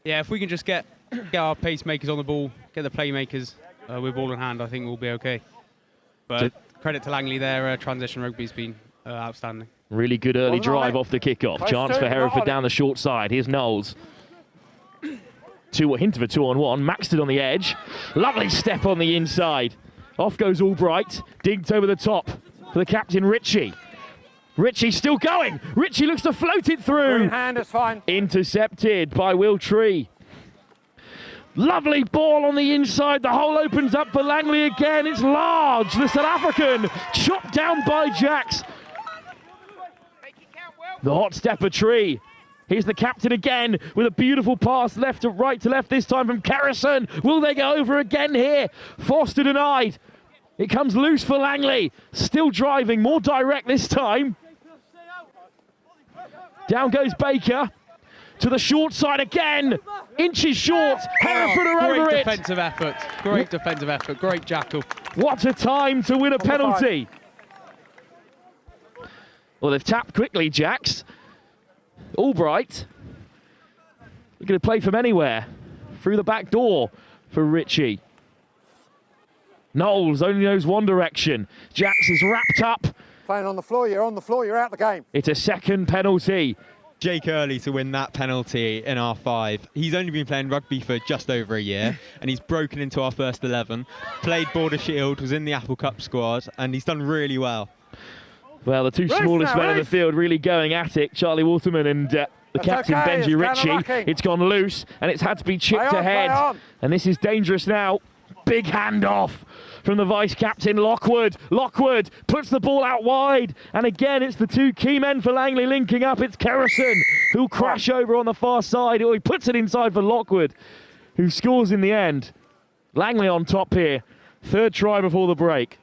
Speaker 12: Yeah, if we can just get our pacemakers on the ball, get the playmakers with ball in hand, I think we'll be okay. But credit to Langley, their transition rugby's been outstanding.
Speaker 1: Really good early drive off the kickoff. Chance for Hereford down the short side. Here's Knowles. Hint of a 2-on-1. Maxted on the edge. Lovely step on the inside. Off goes Albright, digged over the top for the captain, Ritchie. Ritchie still going. Ritchie looks to float it through.
Speaker 3: Green hand is fine.
Speaker 1: Intercepted by Will Tree. Lovely ball on the inside. The hole opens up for Langley again. It's large. The South African chopped down by Jax. The hot stepper Tree. Here's the captain again with a beautiful pass left to right to left, this time from Kerrison. Will they go over again here? Foster denied. It comes loose for Langley. Still driving, more direct this time. Down goes Baker. To the short side again. Inches short. Hereford are over it.
Speaker 12: Great defensive effort. Great defensive effort. Great jackal.
Speaker 1: What a time to win a penalty. Well, they've tapped quickly, Jax. Albright, they're going to play from anywhere. Through the back door for Ritchie. Knowles only knows one direction. Jax is wrapped up.
Speaker 3: Playing on the floor, you're on the floor, you're out the game.
Speaker 1: It's a second penalty.
Speaker 4: Jake Early to win that penalty in R5. He's only been playing rugby for just over a year, and he's broken into our first 11, played Border Shield, was in the Apple Cup squad, and he's done really well.
Speaker 1: Well, the two smallest men in the field really going at it, Charlie Waterman and the captain, Benji Ritchie. It's gone loose, and it's had to be chipped ahead. And this is dangerous now. Big handoff from the vice-captain, Lockwood. Lockwood puts the ball out wide. And again, it's the two key men for Langley linking up. It's Kerrison, who'll crash over on the far side. Or he puts it inside for Lockwood, who scores in the end. Langley on top here. Third try before the break.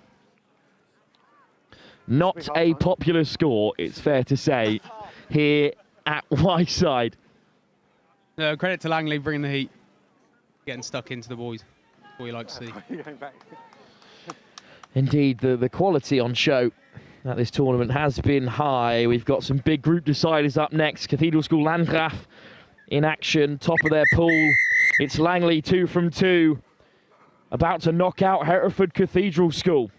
Speaker 1: Not a popular score, it's fair to say, here at Wyeside.
Speaker 12: No, credit to Langley bringing the heat. Getting stuck into the boys. That's what you like to see.
Speaker 1: Indeed, the quality on show at this tournament has been high. We've got some big group deciders up next. Cathedral School Llandaff in action, top of their pool. It's Langley 2 from 2, about to knock out Hereford Cathedral School.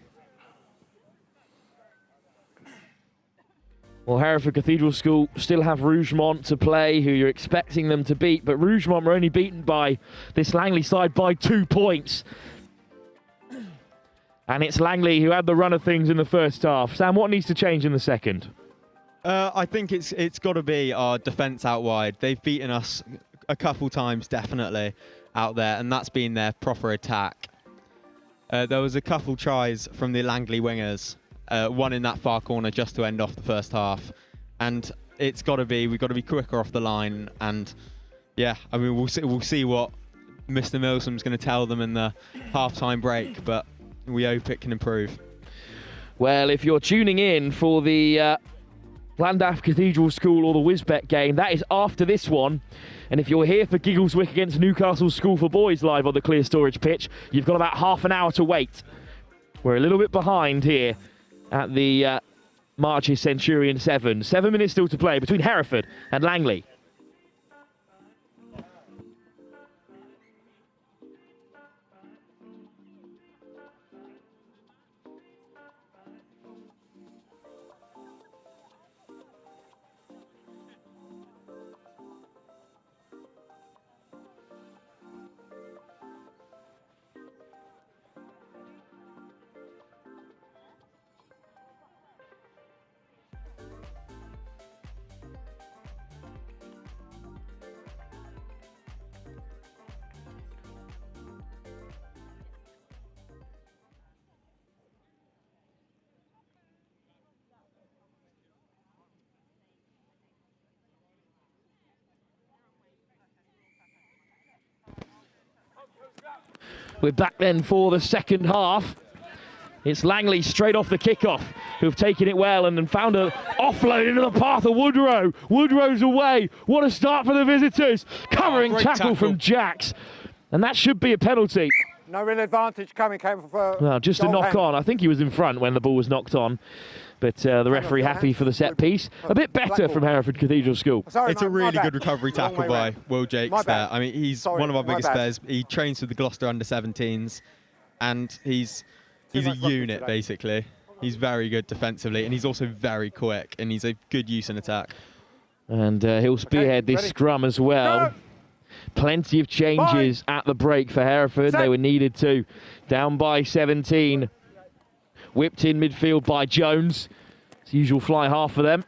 Speaker 1: Well, Hereford Cathedral School still have Rougemont to play, who you're expecting them to beat, but Rougemont were only beaten by this Langley side by 2 points. And it's Langley who had the run of things in the first half. Sam, what needs to change in the second?
Speaker 4: I think it's got to be our defence out wide. They've beaten us a couple times, definitely, out there, and that's been their proper attack. There was a couple tries from the Langley wingers. One in that far corner just to end off the first half, and we've got to be quicker off the line. And yeah, I mean, we'll see what Mr. Milsom's going to tell them in the half-time break, but we hope it can improve.
Speaker 1: Well, if you're tuning in for the Llandaff Cathedral School or the Wisbech game, that is after this one. And if you're here for Giggleswick against Newcastle School for Boys live on the Clear Storage pitch, you've got about half an hour to wait. We're a little bit behind here at the Marches Centurion 7. 7 minutes still to play between Hereford and Langley. We're back then for the second half. It's Langley straight off the kickoff, who've taken it well and found an offload into the path of Woodrow. Woodrow's away. What a start for the visitors. Covering tackle from Jacks. And that should be a penalty.
Speaker 3: No real advantage came for...
Speaker 1: Well, just a knock on. I think he was in front when the ball was knocked on. But the referee happy for the set piece. A bit better from Hereford Cathedral School.
Speaker 4: It's a really good recovery tackle by Will Jakes there. I mean, he's one of our biggest players. He trains with the Gloucester under-17s, and he's a unit, basically. He's very good defensively, and he's also very quick, and he's a good use in attack.
Speaker 1: And he'll spearhead this scrum as well. Go. Plenty of changes at the break for Hereford. They were needed to. Down by 17. Whipped in midfield by Jones. It's usual fly half for them.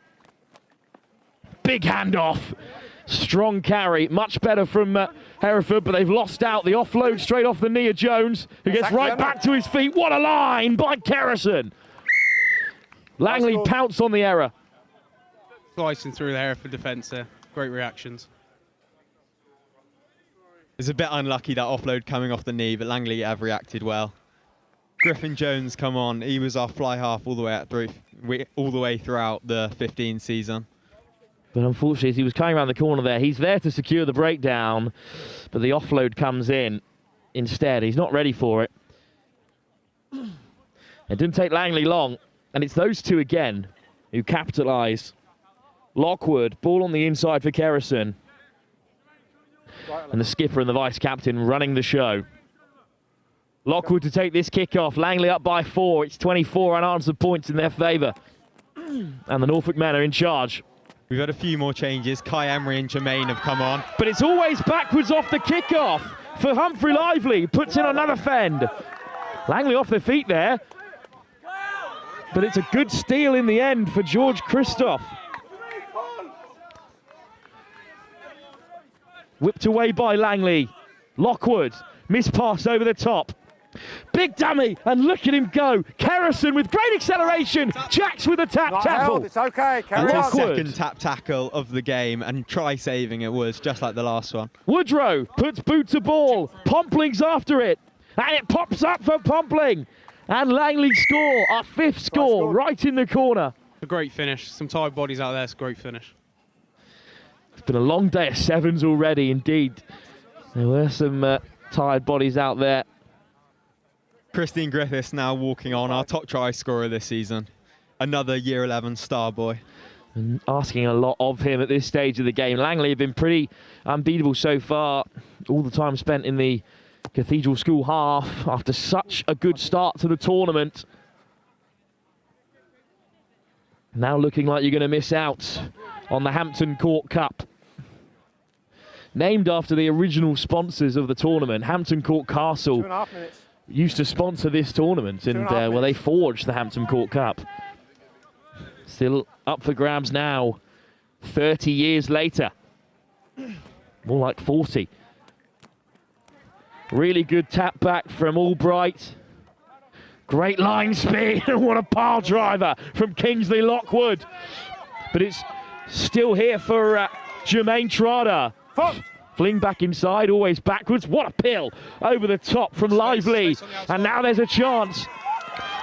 Speaker 1: Big handoff. Strong carry. Much better from Hereford, but they've lost out. The offload straight off the knee of Jones, who gets right back to his feet. What a line by Kerrison. Langley pounced on the error.
Speaker 12: Slicing through the Hereford defence there. Great reactions.
Speaker 4: It's a bit unlucky, that offload coming off the knee, but Langley have reacted well. Griffin Jones come on. He was our fly half all the way throughout the 15 season.
Speaker 1: But unfortunately, as he was coming around the corner there, he's there to secure the breakdown, but the offload comes in instead. He's not ready for it. It didn't take Langley long, and it's those two again who capitalise. Lockwood, ball on the inside for Kerrison. And the skipper and the vice-captain running the show. Lockwood to take this kick-off. Langley up by 4. It's 24 unanswered points in their favour. And the Norfolk men are in charge.
Speaker 4: We've had a few more changes. Kai Emery and Jermaine have come on.
Speaker 1: But it's always backwards off the kickoff for Humphrey Lively. Puts in another fend. Langley off their feet there. But it's a good steal in the end for George Christoph. Whipped away by Langley. Lockwood, miss pass over the top. Big dummy, and look at him go. Kerrison with great acceleration. Jacks with a tap tackle.
Speaker 7: It's okay,
Speaker 4: That's his second tap tackle of the game, and try saving it was just like the last one.
Speaker 1: Woodrow puts boot to ball. Pompling's after it, and it pops up for Pompling. And Langley score, our 5th score, right in the corner.
Speaker 12: A great finish. Some tired bodies out there. It's a great finish.
Speaker 1: It's been a long day of sevens already, indeed. There were some tired bodies out there.
Speaker 4: Christine Griffiths now walking on, our top try scorer this season. Another Year 11 star boy.
Speaker 1: And asking a lot of him at this stage of the game. Langley have been pretty unbeatable so far. All the time spent in the Cathedral School half after such a good start to the tournament. Now looking like you're going to miss out on the Hampton Court Cup. Named after the original sponsors of the tournament, Hampton Court Castle
Speaker 7: 2.5 minutes.
Speaker 1: used to sponsor this tournament, and well, they forged the Hampton Court Cup. Still up for grabs now, 30 years later. More like 40. Really good tap back from Albright. Great line speed, and what a pile driver from Kingsley Lockwood. But it's still here for Jermaine Trotter. Fling back inside, always backwards. What a pill over the top from Lively. And now there's a chance.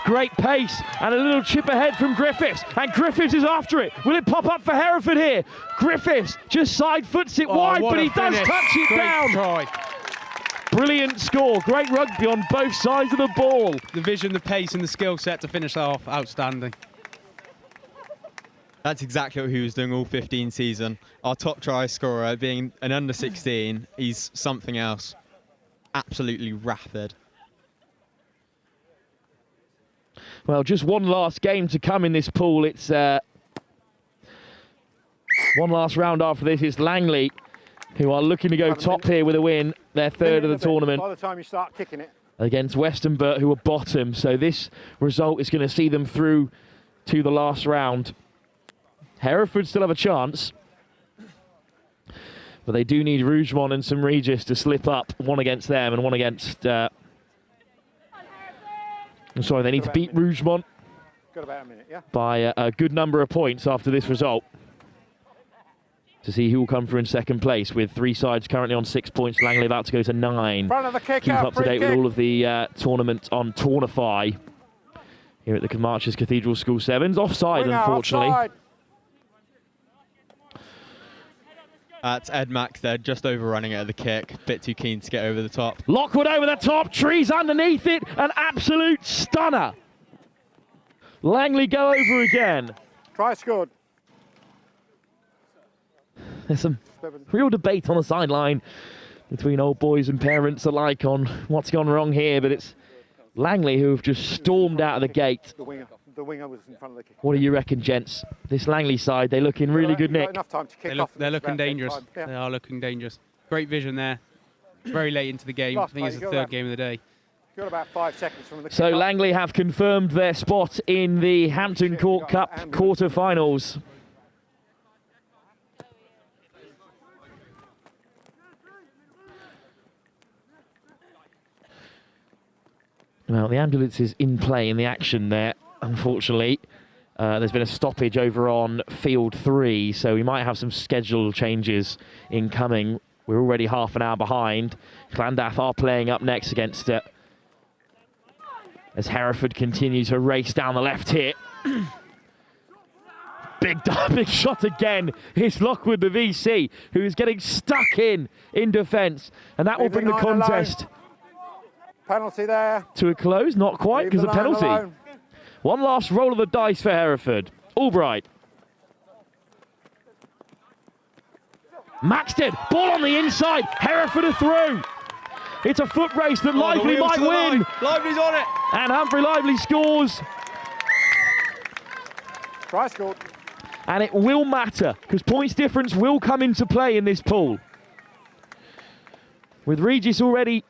Speaker 1: Great pace and a little chip ahead from Griffiths. And Griffiths is after it. Will it pop up for Hereford here? Griffiths just side foots it wide, but he does touch it down.
Speaker 12: Try.
Speaker 1: Brilliant score. Great rugby on both sides of the ball.
Speaker 12: The vision, the pace and the skill set to finish that off, outstanding.
Speaker 4: That's exactly what he was doing all 15 season. Our top try scorer, being an under 16, he's something else. Absolutely rapid.
Speaker 1: Well, just one last game to come in this pool. It's one last round after this. It's Langley, who are looking to go top here with a win. Their third of the tournament.
Speaker 7: By the time you start kicking it.
Speaker 1: Against Westonbirt, who are bottom. So this result is going to see them through to the last round. Hereford still have a chance, but they do need Rougemont and some Regis to slip up, one against them and one against... I'm sorry, they need to beat Rougemont by a good number of points after this result to see who will come through in second place, with 3 sides currently on 6 points. Langley about to go to 9. Keep up to date with all of the tournament on Tournify here at the Marches Cathedral School Sevens. Offside, unfortunately.
Speaker 7: Offside.
Speaker 4: That's Ed Max there, just overrunning it at the kick. Bit too keen to get over the top.
Speaker 1: Lockwood over the top, trees underneath it, an absolute stunner. Langley go over again.
Speaker 7: Try scored.
Speaker 1: There's some real debate on the sideline between old boys and parents alike on what's gone wrong here, but it's Langley who have just stormed out of the gate.
Speaker 7: The winger was in front of the kick.
Speaker 1: What do you reckon, gents? This Langley side, they look in really good nick.
Speaker 12: They're looking dangerous. Yeah. They are looking dangerous. Great vision there. Very late into the game. I think it's the third game of the day.
Speaker 7: Got about 5 seconds from the
Speaker 1: So Langley have confirmed their spot in the Hampton Court Cup quarter-finals. Well, the ambulance is in play in the action there, unfortunately. There's been a stoppage over on field 3, so we might have some schedule changes incoming. We're already half an hour behind. Llandaff are playing up next against it, as Hereford continue to race down the left here. Big shot again. It's Lockwood, the VC, who is getting stuck in defence, and that will bring the contest
Speaker 7: penalty there
Speaker 1: to a close. Not quite, because of penalty.
Speaker 7: Alone.
Speaker 1: One last roll of the dice for Hereford. Albright. Maxted, ball on the inside. Hereford are through. It's a foot race that Lively might win.
Speaker 12: Lively's on it.
Speaker 1: And Humphrey Lively scores.
Speaker 7: Try scored.
Speaker 1: And it will matter, because points difference will come into play in this pool. With Regis already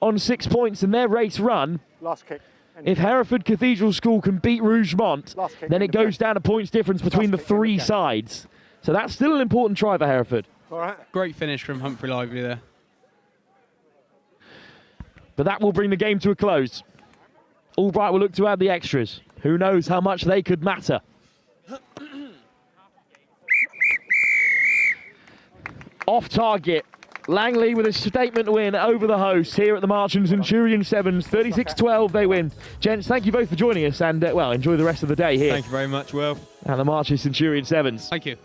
Speaker 1: on 6 points in their race run,
Speaker 3: Last kick.
Speaker 1: if Hereford Cathedral School can beat Rougemont, then it goes down to points difference between the three sides. So that's still an important try for Hereford.
Speaker 3: All right.
Speaker 12: Great finish from Humphrey Lively there.
Speaker 1: But that will bring the game to a close. Albright will look to add the extras. Who knows how much they could matter. Off target. Langley with a statement win over the host here at the March and Centurion Sevens. 36-12 they win. Gents, thank you both for joining us, and well, enjoy the rest of the day here.
Speaker 4: Thank you very much, Will.
Speaker 1: At the March and Centurion Sevens.
Speaker 12: Thank you.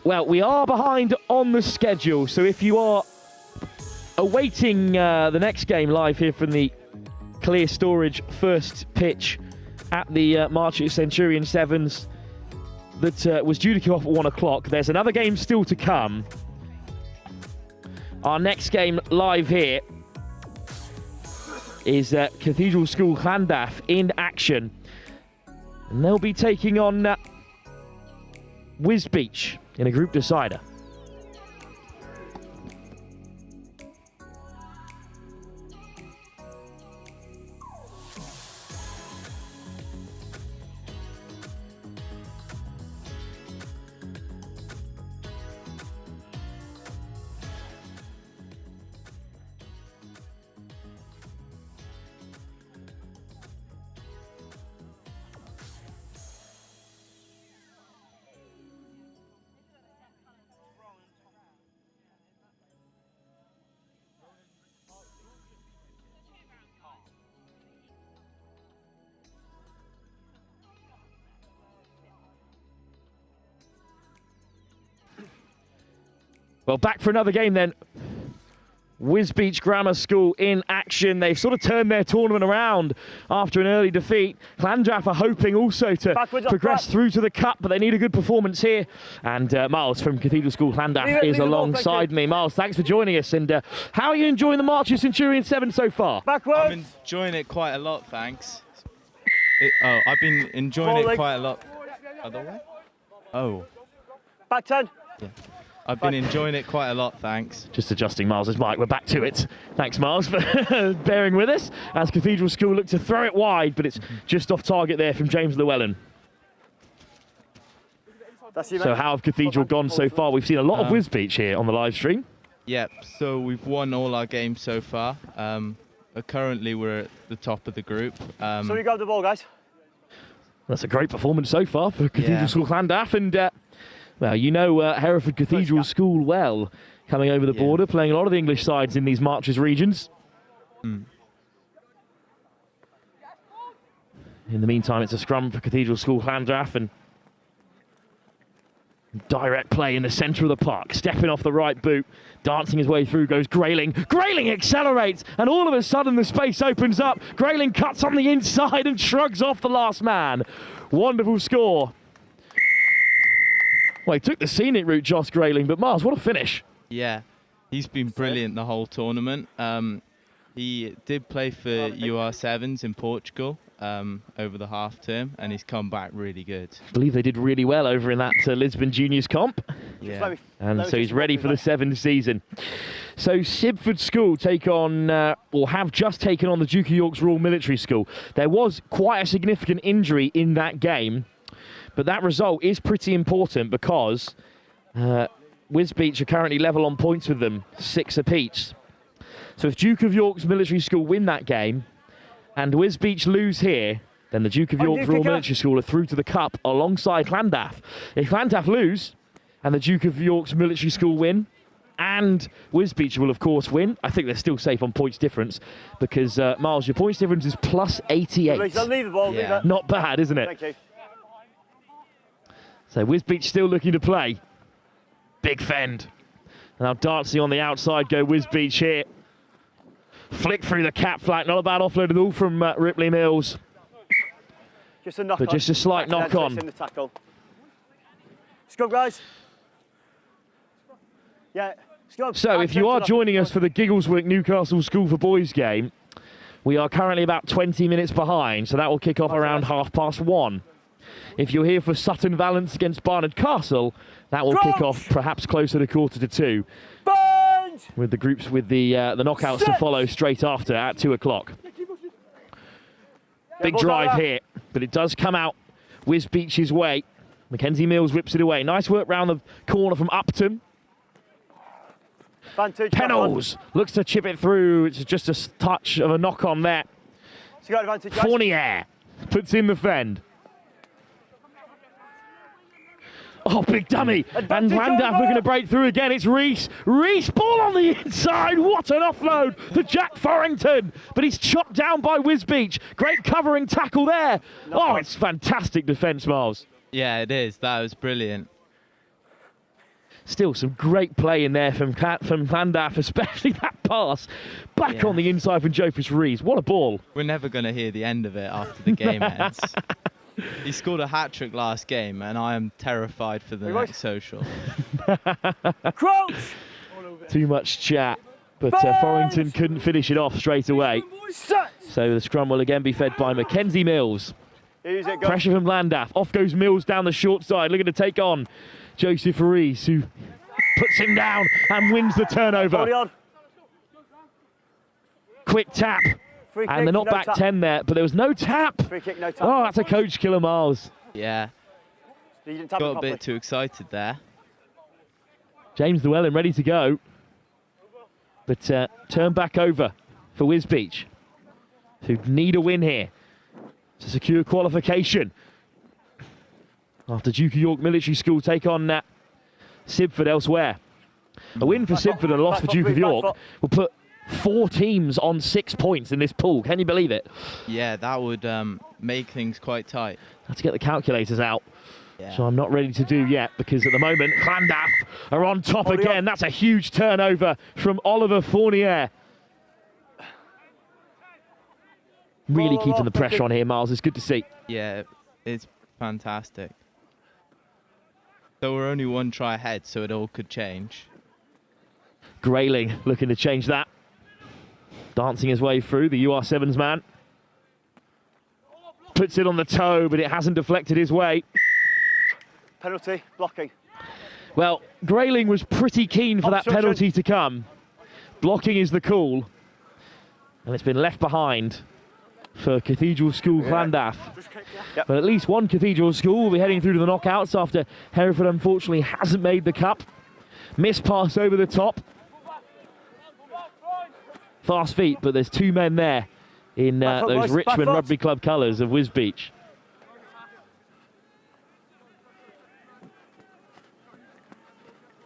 Speaker 1: Well, we are behind on the schedule, so if you are awaiting the next game live here from the Clear Storage first pitch at the March at Centurion Sevens that was due to kick off at 1 o'clock, there's another game still to come. Our next game live here is Cathedral School Llandaff in action. And they'll be taking on Wisbech in a group decider. Well, back for another game then. Wisbech Grammar School in action. They've sort of turned their tournament around after an early defeat. Landaff are hoping also to progress through to the cup, but they need a good performance here. And Miles from Cathedral School Landaff is alongside me. Miles, thanks for joining us. And how are you enjoying the March of Centurion 7 so far?
Speaker 13: I'm enjoying it quite a lot, thanks. I've been enjoying it quite a lot. Other way? Oh.
Speaker 3: Back 10.
Speaker 13: Yeah. I've been enjoying it quite a lot, thanks.
Speaker 1: Just adjusting Miles's mic, we're back to it. Thanks, Miles, for bearing with us as Cathedral School look to throw it wide, but it's just off target there from James Llewellyn. So how have Cathedral gone so far? We've seen a lot of Wisbech here on the live stream.
Speaker 13: Yep, so we've won all our games so far. Currently, we're at the top of the group.
Speaker 3: So we got the ball, guys.
Speaker 1: That's a great performance so far for Cathedral School Landaff, and well, you know Hereford Cathedral School well, coming over the border, playing a lot of the English sides in these Marches regions. In the meantime, it's a scrum for Cathedral School Landaff, and direct play in the centre of the park, stepping off the right boot, dancing his way through goes Grayling. Grayling accelerates, and all of a sudden the space opens up. Grayling cuts on the inside and shrugs off the last man. Wonderful score. Well, he took the scenic route, Josh Grayling, but Miles, what a finish.
Speaker 13: Yeah, he's been brilliant the whole tournament. He did play for UR7s in Portugal over the half term, and he's come back really good.
Speaker 1: I believe they did really well over in that Lisbon Juniors comp.
Speaker 13: Yeah.
Speaker 1: And so he's ready for the 7th season. So Sibford School take on, or have just taken on the Duke of York's Royal Military School. There was quite a significant injury in that game, but that result is pretty important because Wisbech are currently level on points with them, 6 apiece. So if Duke of York's Military School win that game and Wisbech lose here, then the Duke of York's Royal Military School are through to the cup alongside Landaff. If Landaff lose and the Duke of York's Military School win and Wisbech will of course win, I think they're still safe on points difference because Miles, your points difference is plus 88.
Speaker 3: Yeah.
Speaker 1: Not bad, isn't it?
Speaker 3: Thank you.
Speaker 1: So Wisbech still looking to play. Big fend. Now dancing on the outside go Wisbech here. Flick through the cap flank, not a bad offload at all from Ripley Mills.
Speaker 3: Just a knock
Speaker 1: but
Speaker 3: on.
Speaker 1: just a slight knock on.
Speaker 3: In the tackle. Scrub, guys. Yeah, scrub.
Speaker 1: So if you are joining us for the Giggleswick Newcastle School for Boys game, we are currently about 20 minutes behind, so that will kick off around 1:30. If you're here for Sutton Valence against Barnard Castle, that will kick off perhaps closer to 1:45. With the groups with the knockouts to follow straight after at 2 o'clock. Big drive here, but it does come out Wisbeach's way. Mackenzie Mills whips it away. Nice work round the corner from Upton. Pennells looks to chip it through. It's just a touch of a knock on there. Fournier puts in the fend. Oh, big dummy. And Landaff looking to break through again. It's Reese. Reese, ball on the inside. What an offload to Jack Forrington. But he's chopped down by Wisbeach. Great covering tackle there. Oh, it's fantastic defence, Miles.
Speaker 13: Yeah, it is. That was brilliant.
Speaker 1: Still some great play in there from Landaff, especially that pass back on the inside from Jofus Rees. What a ball.
Speaker 13: We're never going to hear the end of it after the game ends. He scored a hat-trick last game, and I am terrified for the next social.
Speaker 7: Crouch!
Speaker 1: Too much chat, but Forrington couldn't finish it off straight away. So the scrum will again be fed by Mackenzie Mills. Pressure from Landaff. Off goes Mills down the short side, looking to take on Joseph Rees, who puts him down and wins the turnover. Quick tap. And they're not back 10 there, but there was no tap.
Speaker 7: Free kick, no tap.
Speaker 1: Oh, that's a coach killer, Miles.
Speaker 13: Yeah. Got a bit too excited there.
Speaker 1: James Llewellyn ready to go. But turn back over for Wisbeach, who need a win here to secure qualification. After Duke of York Military School take on Sibford elsewhere. A win for Sibford and a loss for Duke of York will put 4 teams on 6 points in this pool. Can you believe it?
Speaker 13: Yeah, that would make things quite tight.
Speaker 1: Have to get the calculators out. Yeah. So I'm not ready to do yet, because at the moment Llandaff are on top again. That's a huge turnover from Oliver Fournier. Really keeping the pressure on here, Miles. It's good to see.
Speaker 13: Yeah, it's fantastic. So we're only 1 try ahead, so it all could change.
Speaker 1: Grayling looking to change that. Dancing his way through, the UR7's man. Puts it on the toe, but it hasn't deflected his way.
Speaker 7: Penalty, blocking.
Speaker 1: Well, Grayling was pretty keen for that penalty to come. Blocking is the call. And it's been left behind for Cathedral School Llandaff. But at least one Cathedral School will be heading through to the knockouts after Hereford unfortunately hasn't made the cup. Miss pass over the top. Fast feet, but there's 2 men there in those Richmond Rugby Club colours of Wisbeach.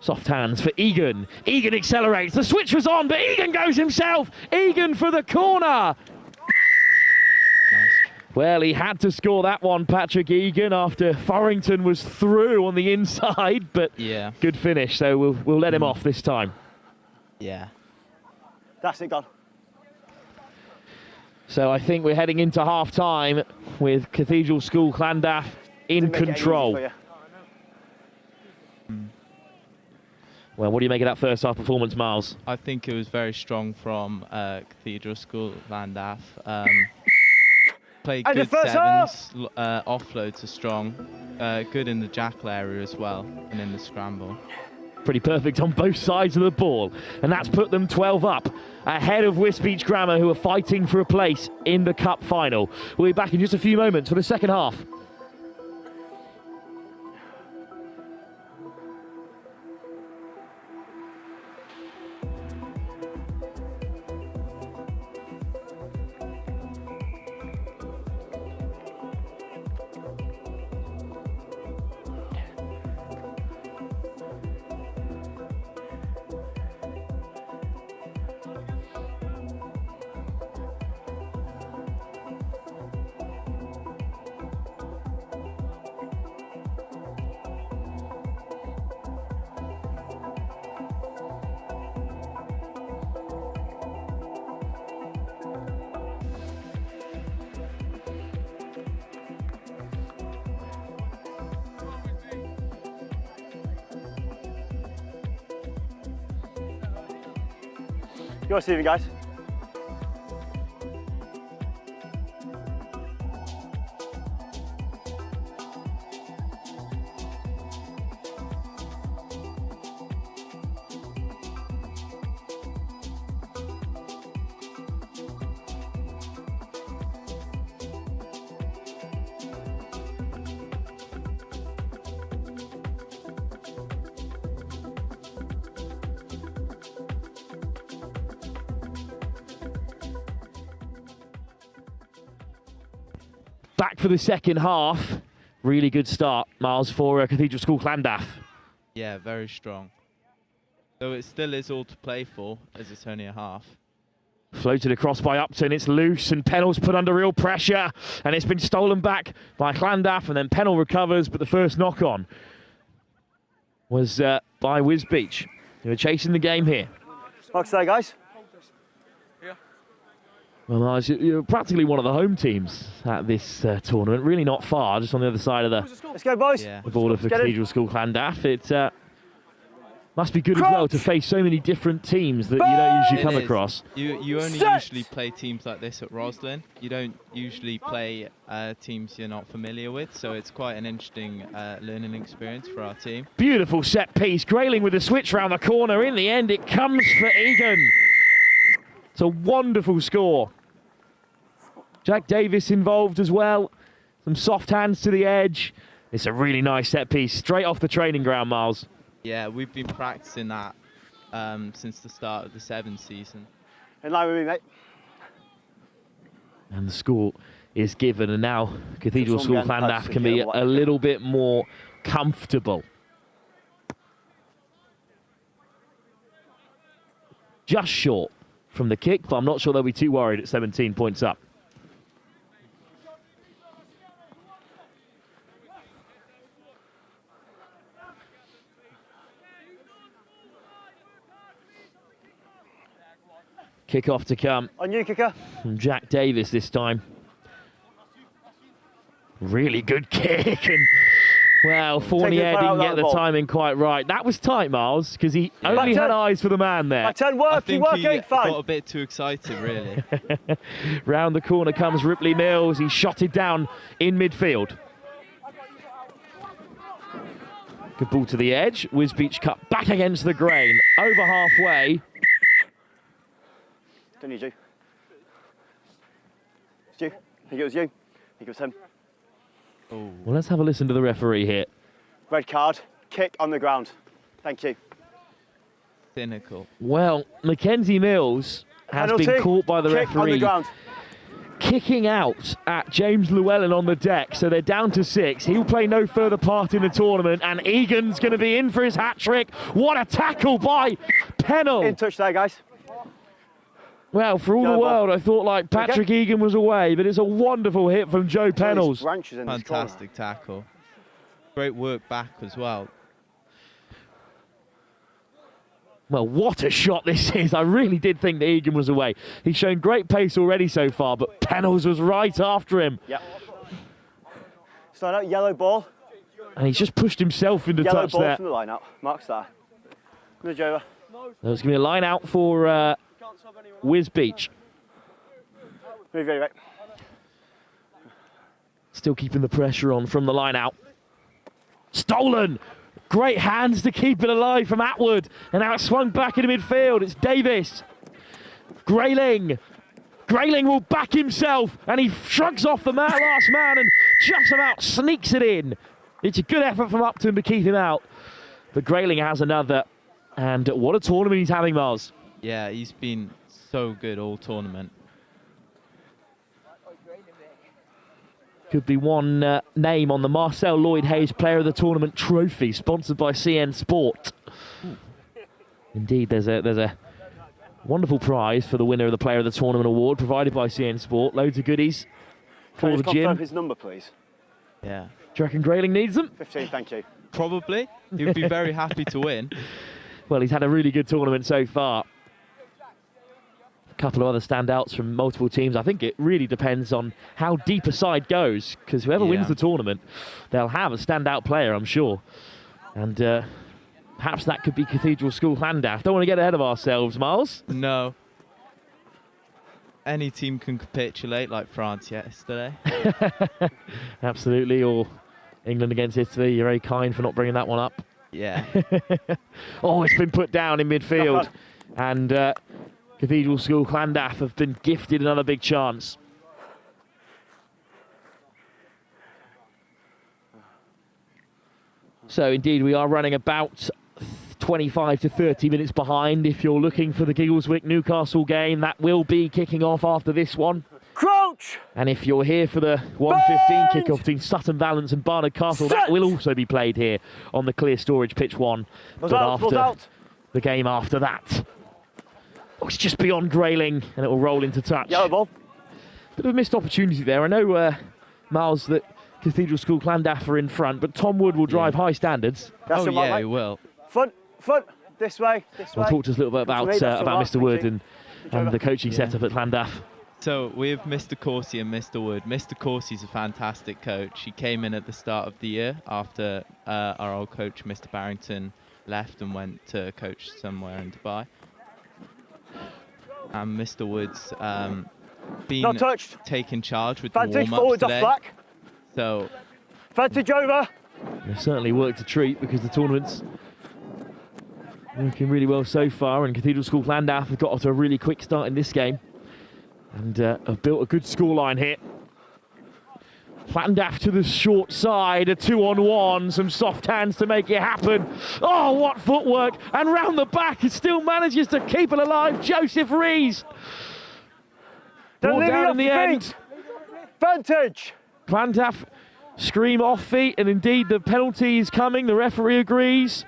Speaker 1: Soft hands for Egan. Egan accelerates. The switch was on, but Egan goes himself. Egan for the corner. Well, he had to score that one, Patrick Egan, after Forrington was through on the inside, but good finish, so we'll let him off this time.
Speaker 13: Yeah.
Speaker 7: That's it, gone.
Speaker 1: So I think we're heading into half-time with Cathedral School Llandaff in control. Well, what do you make of that first half performance, Miles?
Speaker 13: I think it was very strong from Cathedral School Llandaff. Played good sevens, offloads are strong, good in the jackal area as well, and in the scramble.
Speaker 1: Pretty perfect on both sides of the ball, and that's put them 12 up, ahead of Wisbeach Grammar, who are fighting for a place in the cup final. We'll be back in just a few moments for the second half.
Speaker 7: Go on, Stephen, guys.
Speaker 1: back for the second half. Really good start, Miles, for Cathedral School Llandaff.
Speaker 13: Yeah, very strong. So it still is all to play for, as it's only a half.
Speaker 1: Floated across by Upton, it's loose, and Pennell's put under real pressure, and it's been stolen back by Landaff, and then Pennell recovers, but the first knock-on was by Wisbech, who are chasing the game here.
Speaker 7: Marks there, guys.
Speaker 1: Well, Miles, you're practically one of the home teams at this tournament. Really not far, just on the other side of the
Speaker 7: Let's go, boys.
Speaker 13: Yeah.
Speaker 1: the border for Cathedral School Llandaff. It must be good as well to face so many different teams that you don't usually come across.
Speaker 13: You only usually play teams like this at Roslyn. You don't usually play teams you're not familiar with, so it's quite an interesting learning experience for our team.
Speaker 1: Beautiful set piece. Grayling with a switch round the corner. In the end, it comes for Egan. It's a wonderful score. Jack Davis involved as well. Some soft hands to the edge. It's a really nice set piece, straight off the training ground, Miles.
Speaker 13: Yeah, we've been practicing that since the start of the 7th season.
Speaker 7: In line with me, mate.
Speaker 1: And the score is given, and now Cathedral School Llandaff can be a little bit more comfortable. Just short from the kick, but I'm not sure they'll be too worried at 17 points up. Kick-off to come.
Speaker 7: On you, kicker.
Speaker 1: From Jack Davis this time. Really good kick, and well, Fournier didn't get the timing quite right. That was tight, Miles, because he only had eyes for the man there.
Speaker 7: Back 10, working,
Speaker 13: I think he got a bit too excited, really.
Speaker 1: Round the corner comes Ripley Mills. He's shotted down in midfield. Good ball to the edge. Wisbech cut back against the grain. Over halfway.
Speaker 7: Don't need you. It's you. I think it was you. I think it was him.
Speaker 13: Oh.
Speaker 1: Well, let's have a listen to the referee here.
Speaker 7: Red card. Kick on the ground. Thank you.
Speaker 13: Cynical.
Speaker 1: Well, Mackenzie Mills has
Speaker 7: Penalty.
Speaker 1: been caught by the
Speaker 7: Kick
Speaker 1: referee
Speaker 7: on the ground.
Speaker 1: kicking out at James Llewellyn on the deck, so they're down to 6. He'll play no further part in the tournament, and Egan's going to be in for his hat-trick. What a tackle by Pennell.
Speaker 7: In touch there, guys.
Speaker 1: Well, for all the world, I thought like Patrick Egan was away, but it's a wonderful hit from Joe Pennells.
Speaker 13: Fantastic tackle. Great work back as well.
Speaker 1: Well, what a shot this is. I really did think that Egan was away. He's shown great pace already so far, but Pennells was right after him.
Speaker 7: Yep. Start out, yellow ball.
Speaker 1: And he's just pushed himself into
Speaker 7: Yellow
Speaker 1: touch
Speaker 7: ball
Speaker 1: there.
Speaker 7: from the line out. Mark's there. Good job.
Speaker 1: There's going to be a line out for Wisbech.
Speaker 7: Move very right.
Speaker 1: Still keeping the pressure on from the line out. Stolen! Great hands to keep it alive from Atwood. And now it's swung back into midfield. It's Davis. Grayling. Grayling will back himself. And he shrugs off the last man and just about sneaks it in. It's a good effort from Upton to keep him out. But Grayling has another. And what a tournament he's having, Miles.
Speaker 13: Yeah, he's been so good all tournament.
Speaker 1: Could be one name on the Marcel Lloyd Hayes Player of the Tournament trophy, sponsored by CN Sport. Indeed, there's a wonderful prize for the winner of the Player of the Tournament award, provided by CN Sport. Loads of goodies for the gym.
Speaker 7: Confirm his number, please.
Speaker 13: Yeah.
Speaker 1: Do you reckon Grayling needs them?
Speaker 7: 15, thank you.
Speaker 13: Probably. He would be very happy to win.
Speaker 1: Well, he's had a really good tournament so far. A couple of other standouts from multiple teams. I think it really depends on how deep a side goes, because whoever wins the tournament, they'll have a standout player, I'm sure. And perhaps that could be Cathedral School Llandaff. Don't want to get ahead of ourselves, Miles.
Speaker 13: No. Any team can capitulate, like France yesterday.
Speaker 1: Absolutely, or England against Italy. You're very kind for not bringing that one up.
Speaker 13: Yeah.
Speaker 1: Oh, it's been put down in midfield. And Cathedral School Llandaff have been gifted another big chance. So indeed, we are running about 25 to 30 minutes behind. If you're looking for the Giggleswick Newcastle game, that will be kicking off after this one.
Speaker 7: Crouch!
Speaker 1: And if you're here for the 1:15 kickoff between Sutton, Valence and Barnard Castle, that will also be played here on the Clear Storage Pitch 1. But after the game after that, it's just beyond railing and it will roll into touch.
Speaker 7: Yellow ball.
Speaker 1: Bit of a missed opportunity there. I know, Miles, that Cathedral School Llandaff are in front, but Tom Wood will drive high standards.
Speaker 13: Oh yeah, he will.
Speaker 7: Front, this way, this way.
Speaker 1: We'll talk to us a little bit about Mr. Wood and the coaching setup at Landaff.
Speaker 13: So we have Mr. Coursey and Mr. Wood. Mr. Coursey's a fantastic coach. He came in at the start of the year after our old coach, Mr. Barrington, left and went to coach somewhere in Dubai. And Mr. Wood's been taking charge with the warm-ups today. So,
Speaker 7: advantage over.
Speaker 1: They've certainly worked a treat because the tournament's working really well so far, and Cathedral School Landaff have got off to a really quick start in this game and have built a good scoreline here. Landaff to the short side, a 2-on-1, some soft hands to make it happen. Oh, what footwork! And round the back, it still manages to keep it alive. Joseph Rees. Ball down in the end.
Speaker 7: Advantage.
Speaker 1: Landaff scream off feet, and indeed the penalty is coming. The referee agrees.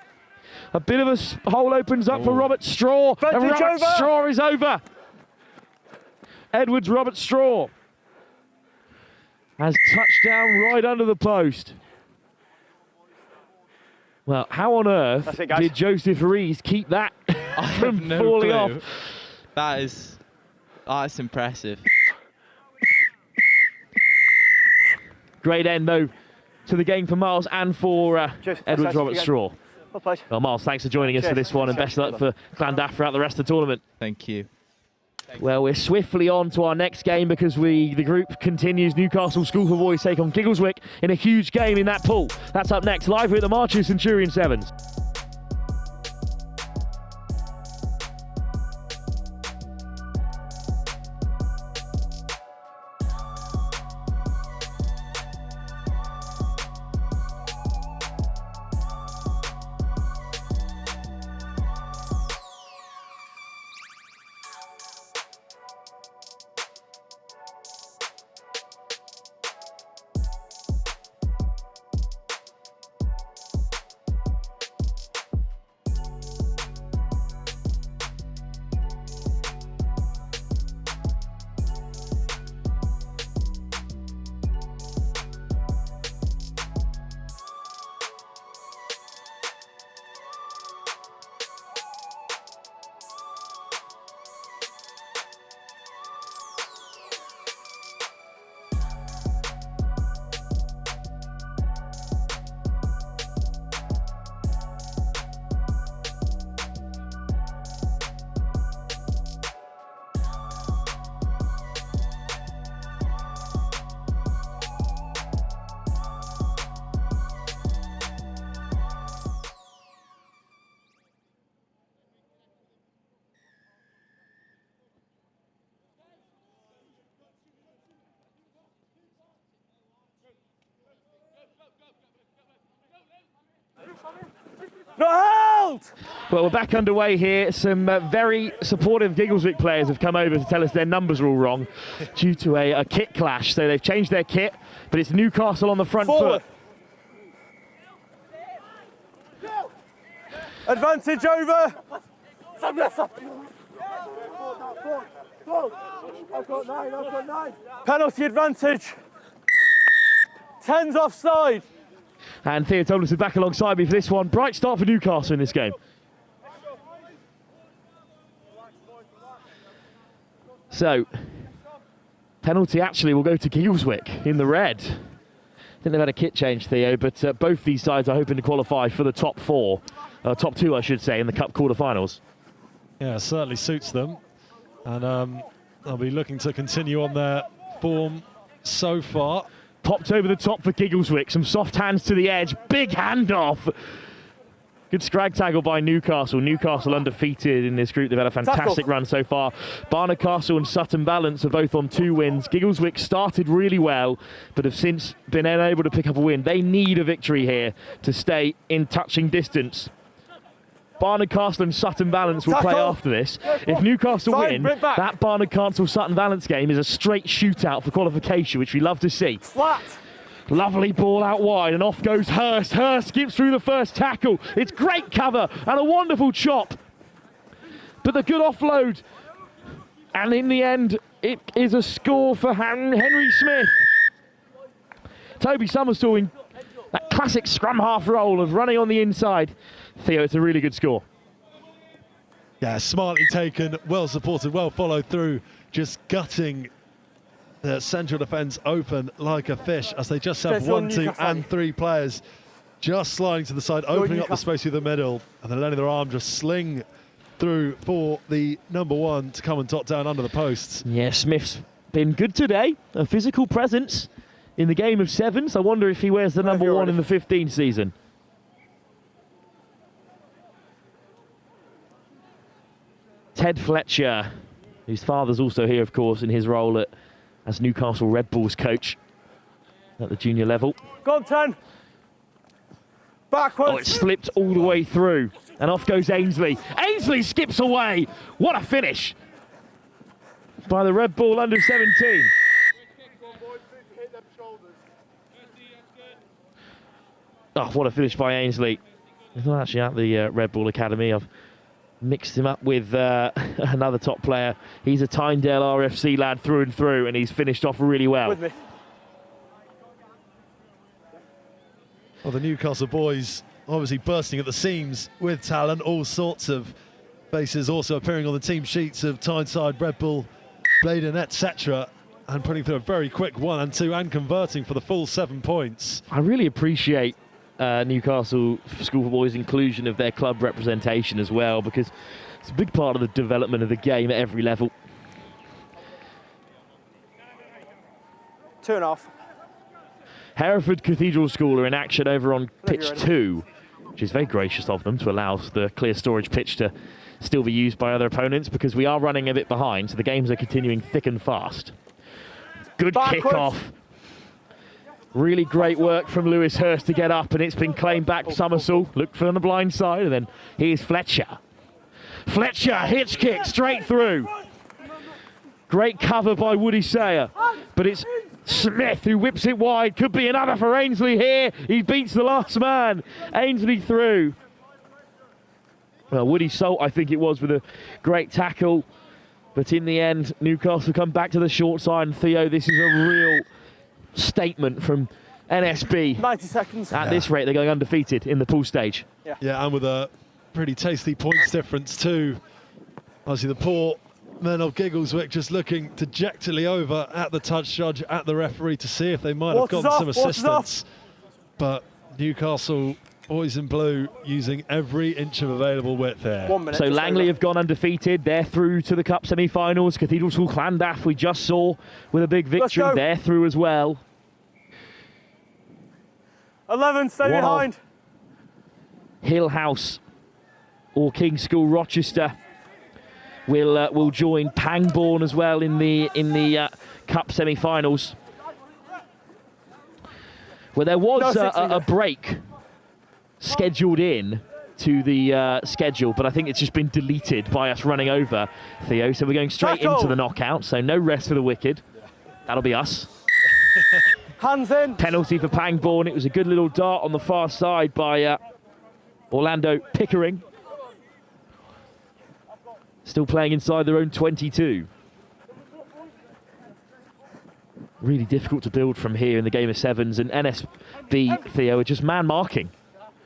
Speaker 1: A bit of a hole opens up for Robert Straw, and Robert Straw is over. Edwards Robert Straw has touchdown right under the post. Well, how on earth did Joseph Rees keep that from falling off?
Speaker 13: That's impressive.
Speaker 1: Great end, though, to the game for Miles and for Edwards Robert Straw. Well, Miles, thanks for joining us for this one, and best of luck for Landaff throughout the rest of the tournament.
Speaker 13: Thank you.
Speaker 1: Well, we're swiftly on to our next game because the group continues. Newcastle School for Boys take on Giggleswick in a huge game in that pool. That's up next, live here at the Marches Centurion Sevens. Well, we're back underway here. Some very supportive Giggleswick players have come over to tell us their numbers are all wrong due to a kit clash. So they've changed their kit, but it's Newcastle on the front foot.
Speaker 7: Advantage over. Penalty advantage. 10's offside.
Speaker 1: And Theotolis is back alongside me for this one. Bright start for Newcastle in this game. So, penalty actually will go to Giggleswick in the red. I think they've had a kit change, Theo, but both these sides are hoping to qualify for the top four. Top two, I should say, in the Cup quarterfinals.
Speaker 8: Yeah, certainly suits them. And they'll be looking to continue on their form so far.
Speaker 1: Popped over the top for Giggleswick. Some soft hands to the edge. Big handoff. Good scrag tackle by Newcastle. Newcastle undefeated in this group. They've had a fantastic run so far. Barnard Castle and Sutton Valence are both on 2 wins. Giggleswick started really well, but have since been unable to pick up a win. They need a victory here to stay in touching distance Barnard Castle and Sutton Valence will play after this. If Newcastle win, that Barnard Castle Sutton Valence game is a straight shootout for qualification, which we love to see.
Speaker 3: Flat.
Speaker 1: Lovely ball out wide, and off goes Hurst. Hurst skips through the first tackle. It's great cover and a wonderful chop. But the good offload. And in the end, it is a score for Henry Smith. Toby Summerstall in that classic scrum half role of running on the inside. Theo, it's a really good score.
Speaker 8: Yeah, smartly taken, well supported, well followed through, just gutting the central defence open like a fish as they just have 1, 2 and 3 players just sliding to the side, opening up the space through the middle, and then letting their arm just sling through for the number 1 to come and top down under the posts.
Speaker 1: Yeah, Smith's been good today, a physical presence in the game of sevens. I wonder if he wears the number 1 in the 15 season. Ted Fletcher, whose father's also here, of course, in his role as Newcastle Red Bulls coach at the junior level.
Speaker 3: Go on, 10. Backwards.
Speaker 1: Oh, it slipped all the way through, and off goes Ainsley. Ainsley skips away. What a finish by the Red Bull under 17. Oh, what a finish by Ainsley. He's not actually at the Red Bull Academy. I've mixed him up with another top player. He's a Tynedale RFC lad through and through, and he's finished off really well.
Speaker 3: With me.
Speaker 8: Well, the Newcastle boys obviously bursting at the seams with talent. All sorts of faces also appearing on the team sheets of Tyneside, Red Bull, Bladen, etc. And putting through a very quick 1 and 2 and converting for the full 7 points.
Speaker 1: I really appreciate Newcastle School Boys' inclusion of their club representation as well, because it's a big part of the development of the game at every level.
Speaker 3: 2.5.
Speaker 1: Hereford Cathedral School are in action over on pitch 2, which is very gracious of them to allow the clear storage pitch to still be used by other opponents, because we are running a bit behind, so the games are continuing thick and fast. Good kick-off. Really great work from Lewis Hurst to get up, and it's been claimed back. Summersall looked for on the blind side, and then here's Fletcher. Fletcher, hitch kick straight through. Great cover by Woody Sayer, but it's Smith who whips it wide. Could be another for Ainsley here. He beats the last man. Ainsley through. Well, Woody Salt, I think it was, with a great tackle. But in the end, Newcastle come back to the short side. And Theo, this is a real statement from NSB.
Speaker 3: 90 seconds.
Speaker 1: At this rate, they're going undefeated in the pool stage.
Speaker 8: Yeah, and with a pretty tasty points difference too. Obviously, the poor men of Giggleswick just looking dejectedly over at the touch judge, at the referee, to see if they might have gotten some assistance. But Newcastle boys in blue using every inch of available width there.
Speaker 3: 1 minute.
Speaker 1: So Langley have gone undefeated. They're through to the Cup semi-finals. Cathedral School Llandaff, we just saw with a big victory. They're through as well.
Speaker 3: 11, stay behind.
Speaker 1: Hill House or King's School Rochester will join Pangbourne as well in the Cup semi-finals. Well, there was a break scheduled in to the schedule, but I think it's just been deleted by us running over, Theo. So we're going straight into the knockout, so no rest for the wicked. That'll be us.
Speaker 3: Hands in.
Speaker 1: Penalty for Pangbourne. It was a good little dart on the far side by Orlando Pickering. Still playing inside their own 22. Really difficult to build from here in the game of sevens, and NSB, Theo, are just man marking.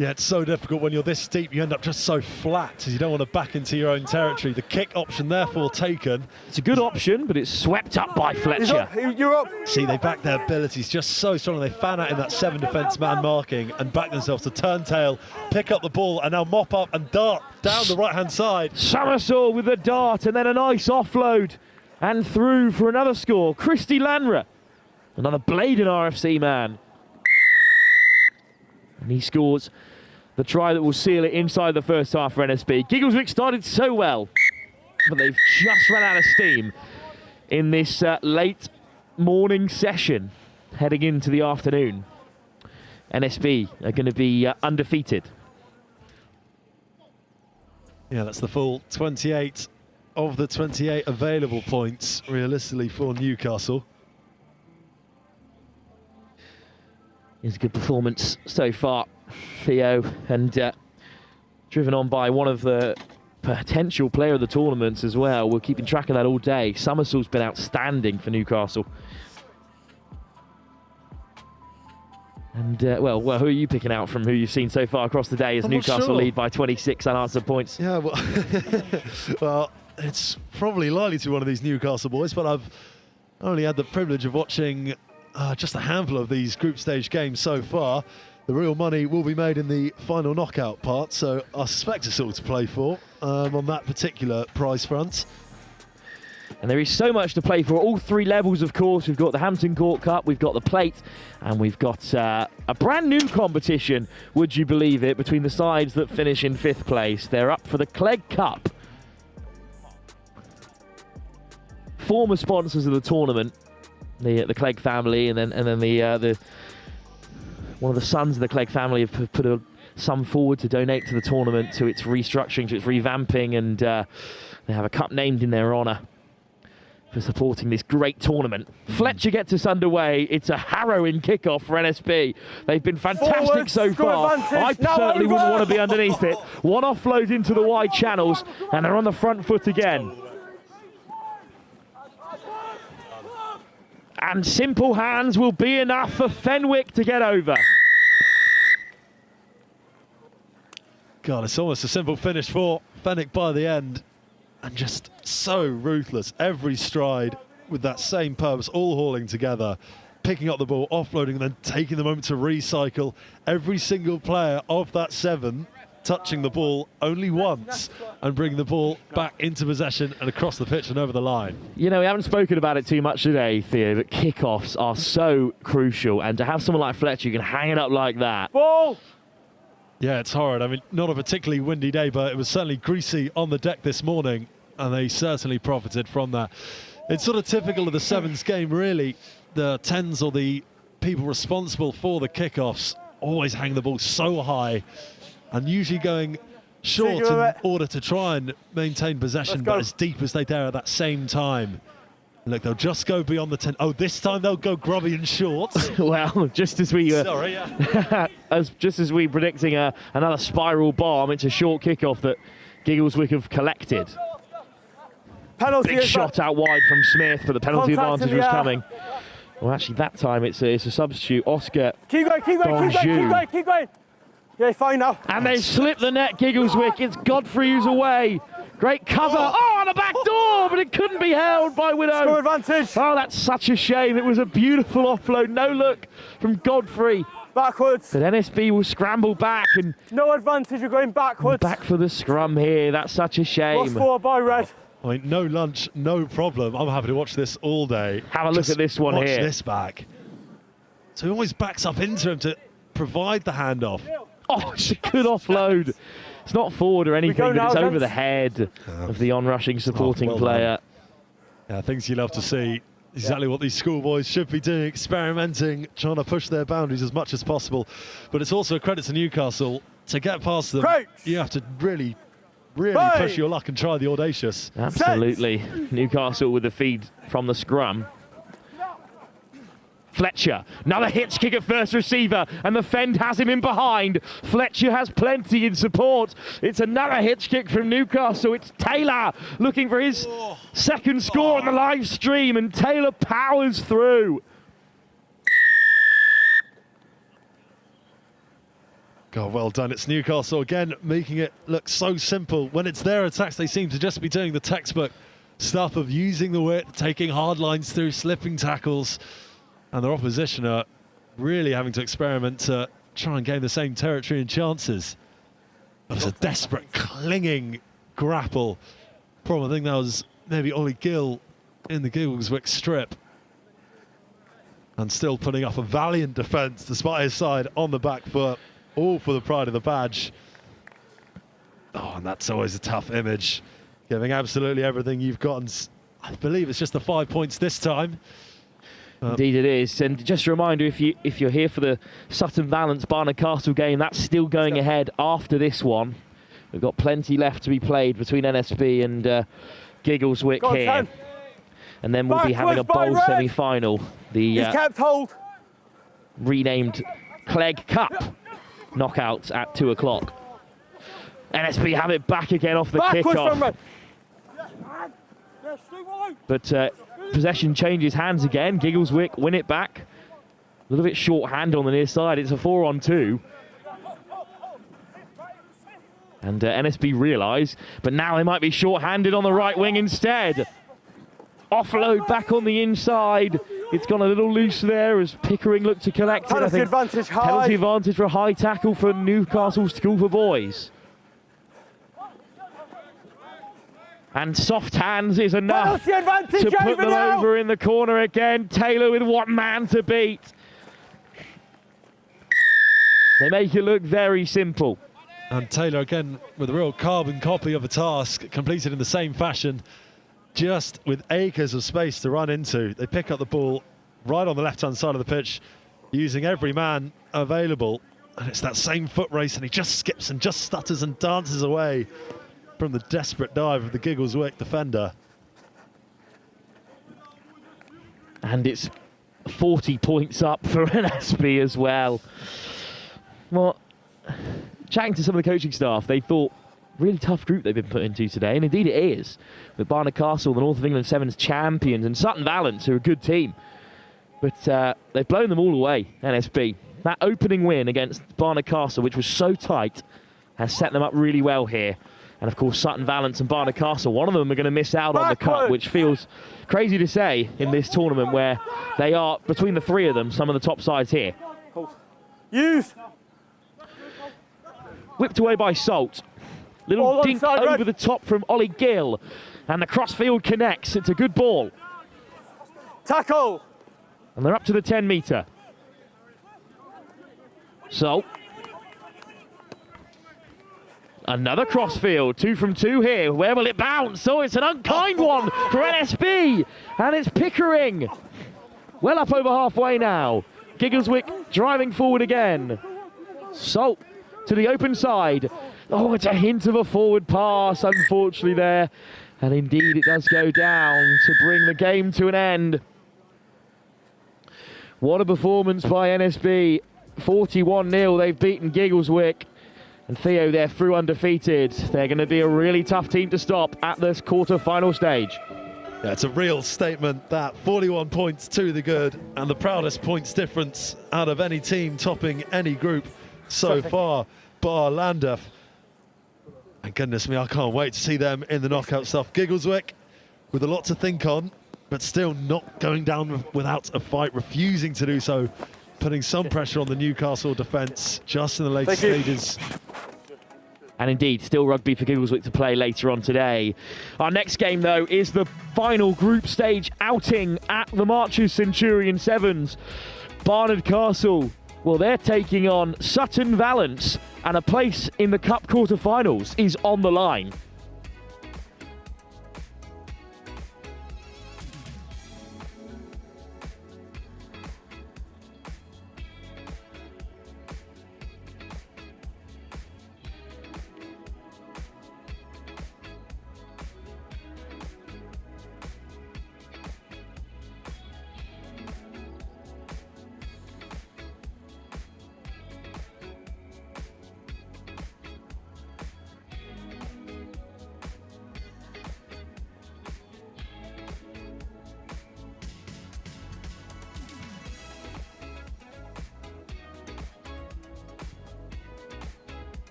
Speaker 8: Yeah, it's so difficult when you're this steep. You end up just so flat as you don't want to back into your own territory. The kick option therefore taken.
Speaker 1: It's a good option, but it's swept up by Fletcher.
Speaker 3: You're up.
Speaker 8: See, they back their abilities just so strong. They fan out in that 7 defence man marking and back themselves to turn tail, pick up the ball, and now mop up and dart down the right-hand side.
Speaker 1: Summersall with the dart, and then a nice offload and through for another score. Christy Lanra, another Bladen RFC man. And he scores the try that will seal it inside the first half for NSB. Giggleswick started so well, but they've just run out of steam in this late morning session heading into the afternoon. NSB are going to be undefeated.
Speaker 8: Yeah, that's the full 28 of the 28 available points, realistically, for Newcastle.
Speaker 1: It's a good performance so far, Theo, and driven on by one of the potential player of the tournament as well. We're keeping track of that all day. Summersoul's been outstanding for Newcastle. And, well, who are you picking out from who you've seen so far across the day as Newcastle lead by 26 unanswered points?
Speaker 8: Yeah, well, well, it's probably likely to be one of these Newcastle boys, but I've only had the privilege of watching just a handful of these group stage games so far. The real money will be made in the final knockout part, so I suspect it's all to play for on that particular prize front.
Speaker 1: And there is so much to play for, all three levels, of course. We've got the Hampton Court Cup, we've got the Plate, and we've got a brand new competition, would you believe it, between the sides that finish in 5th place. They're up for the Clegg Cup. Former sponsors of the tournament, the Clegg family, and then the one of the sons of the Clegg family have put a sum forward to donate to the tournament, to its restructuring, to its revamping, and they have a cup named in their honour for supporting this great tournament. Fletcher gets us underway. It's a harrowing kickoff for NSB. They've been fantastic so far. I certainly wouldn't want to be underneath it. One offload into the wide channels, and they're on the front foot again. And simple hands will be enough for Fenwick to get over.
Speaker 8: God, it's almost a simple finish for Fenwick by the end. And just so ruthless. Every stride with that same purpose, all hauling together, picking up the ball, offloading, and then taking the moment to recycle. Every single player of that 7 touching the ball only once and bringing the ball back into possession and across the pitch and over the line.
Speaker 1: You know, we haven't spoken about it too much today, Theo, but kickoffs are so crucial. And to have someone like Fletcher who can hang it up like that.
Speaker 3: Ball!
Speaker 8: Yeah, it's horrid. I mean, not a particularly windy day, but it was certainly greasy on the deck this morning, and they certainly profited from that. It's sort of typical of the 7s game, really. The 10s, or the people responsible for the kickoffs, always hang the ball so high and usually going short in order to try and maintain possession, but as deep as they dare at that same time. Look, they'll just go beyond the 10. Oh, this time they'll go grubby and short.
Speaker 1: Well, just as we
Speaker 8: sorry, yeah.
Speaker 1: just as we predicting another spiral bomb, it's a short kickoff that Giggleswick have collected.
Speaker 3: Penalty.
Speaker 1: Big shot out wide from Smith, but the penalty advantage was coming. Well, actually, that time it's a substitute. Oscar.
Speaker 3: Keep going. Yeah, fine now.
Speaker 1: And they slip the net, Giggleswick. It's Godfrey who's away. Great cover. Oh, on the back door, but it couldn't be held by Widow.
Speaker 3: Score advantage.
Speaker 1: Oh, that's such a shame. It was a beautiful offload. No look from Godfrey.
Speaker 3: Backwards.
Speaker 1: But NSB will scramble back and...
Speaker 3: No advantage, you're going backwards.
Speaker 1: Back for the scrum here. That's such a shame.
Speaker 3: Lost 4 by Red.
Speaker 8: I mean, no lunch, no problem. I'm happy to watch this all day.
Speaker 1: Have a look at this one here.
Speaker 8: Watch this back. So he always backs up into him to provide the handoff.
Speaker 1: Oh, it's a good offload. It's not forward or anything, but it's over the head of the on-rushing supporting player.
Speaker 8: Yeah, things you love to see. Exactly what these schoolboys should be doing, experimenting, trying to push their boundaries as much as possible. But it's also a credit to Newcastle. To get past them, you have to really push your luck and try the audacious.
Speaker 1: Absolutely. Newcastle with the feed from the scrum. Fletcher, another hitch kick at first receiver, and the Fend has him in behind. Fletcher has plenty in support. It's another hitch kick from Newcastle. It's Taylor looking for his second score on the live stream, and Taylor powers through.
Speaker 8: God, well done. It's Newcastle again, making it look so simple. When it's their attacks, they seem to just be doing the textbook stuff of using the width, taking hard lines through, slipping tackles. And their opposition are really having to experiment to try and gain the same territory and chances. But it's a desperate, clinging grapple from, I think that was maybe Ollie Gill in the Giggleswick strip. And still putting up a valiant defence despite his side on the back foot, all for the pride of the badge. Oh, and that's always a tough image. Giving absolutely everything you've got. And I believe it's just the 5 points this time.
Speaker 1: Indeed it is, and just a reminder, if you're here for the Sutton Valance Barnard Castle game, that's still going ahead after this one. We've got plenty left to be played between NSB and Giggleswick here.
Speaker 3: 10.
Speaker 1: And then we'll be having a bowl semi-final. The renamed Clegg Cup knockouts at 2 o'clock. NSB have it back again off the kickoff. But possession changes hands again. Giggleswick win it back. A little bit short-hand on the near side. It's a 4-on-2. And NSB realise, but now they might be short-handed on the right wing instead. Offload back on the inside. It's gone a little loose there as Pickering looked to collect it.
Speaker 3: Penalty advantage high.
Speaker 1: Penalty advantage for a high tackle for Newcastle School for Boys. And soft hands is enough to put them over in the corner again. Taylor with one man to beat. They make it look very simple.
Speaker 8: And Taylor again with a real carbon copy of a task, completed in the same fashion, just with acres of space to run into. They pick up the ball right on the left-hand side of the pitch, using every man available. And it's that same foot race, and he just skips and just stutters and dances away from the desperate dive of the Giggleswick defender.
Speaker 1: And it's 40 points up for NSB as well. Well, chatting to some of the coaching staff, they thought really tough group they've been put into today, and indeed it is, with Barnard Castle, the North of England Sevens champions, and Sutton Valance, who are a good team. But they've blown them all away, NSB. That opening win against Barnard Castle, which was so tight, has set them up really well here. And of course, Sutton Valance and Barnard Castle, one of them are going to miss out on the cup, which feels crazy to say in this tournament where they are, between the three of them, some of the top sides here.
Speaker 3: Use.
Speaker 1: Whipped away by Salt. Little dink over the top from Ollie Gill. And the crossfield connects. It's a good ball.
Speaker 3: Tackle.
Speaker 1: And they're up to the 10-metre. Salt. Another crossfield, 2 from 2 here. Where will it bounce? Oh, it's an unkind one for NSB. And it's Pickering. Well up over halfway now. Giggleswick driving forward again. Salt to the open side. Oh, it's a hint of a forward pass, unfortunately there. And indeed it does go down to bring the game to an end. What a performance by NSB. 41-0, they've beaten Giggleswick. And Theo, they're through undefeated. They're going to be a really tough team to stop at this quarter-final stage.
Speaker 8: Yeah, it's a real statement, that 41 points to the good, and the proudest points difference out of any team topping any group so far, bar Landaff. And goodness me, I can't wait to see them in the knockout stuff. Giggleswick with a lot to think on, but still not going down without a fight, refusing to do so, putting some pressure on the Newcastle defence just in the later stages.
Speaker 1: And indeed, still rugby for Giggleswick to play later on today. Our next game, though, is the final group stage outing at the Marches Centurion Sevens. Barnard Castle, well, they're taking on Sutton Valance, and a place in the Cup quarter-finals is on the line.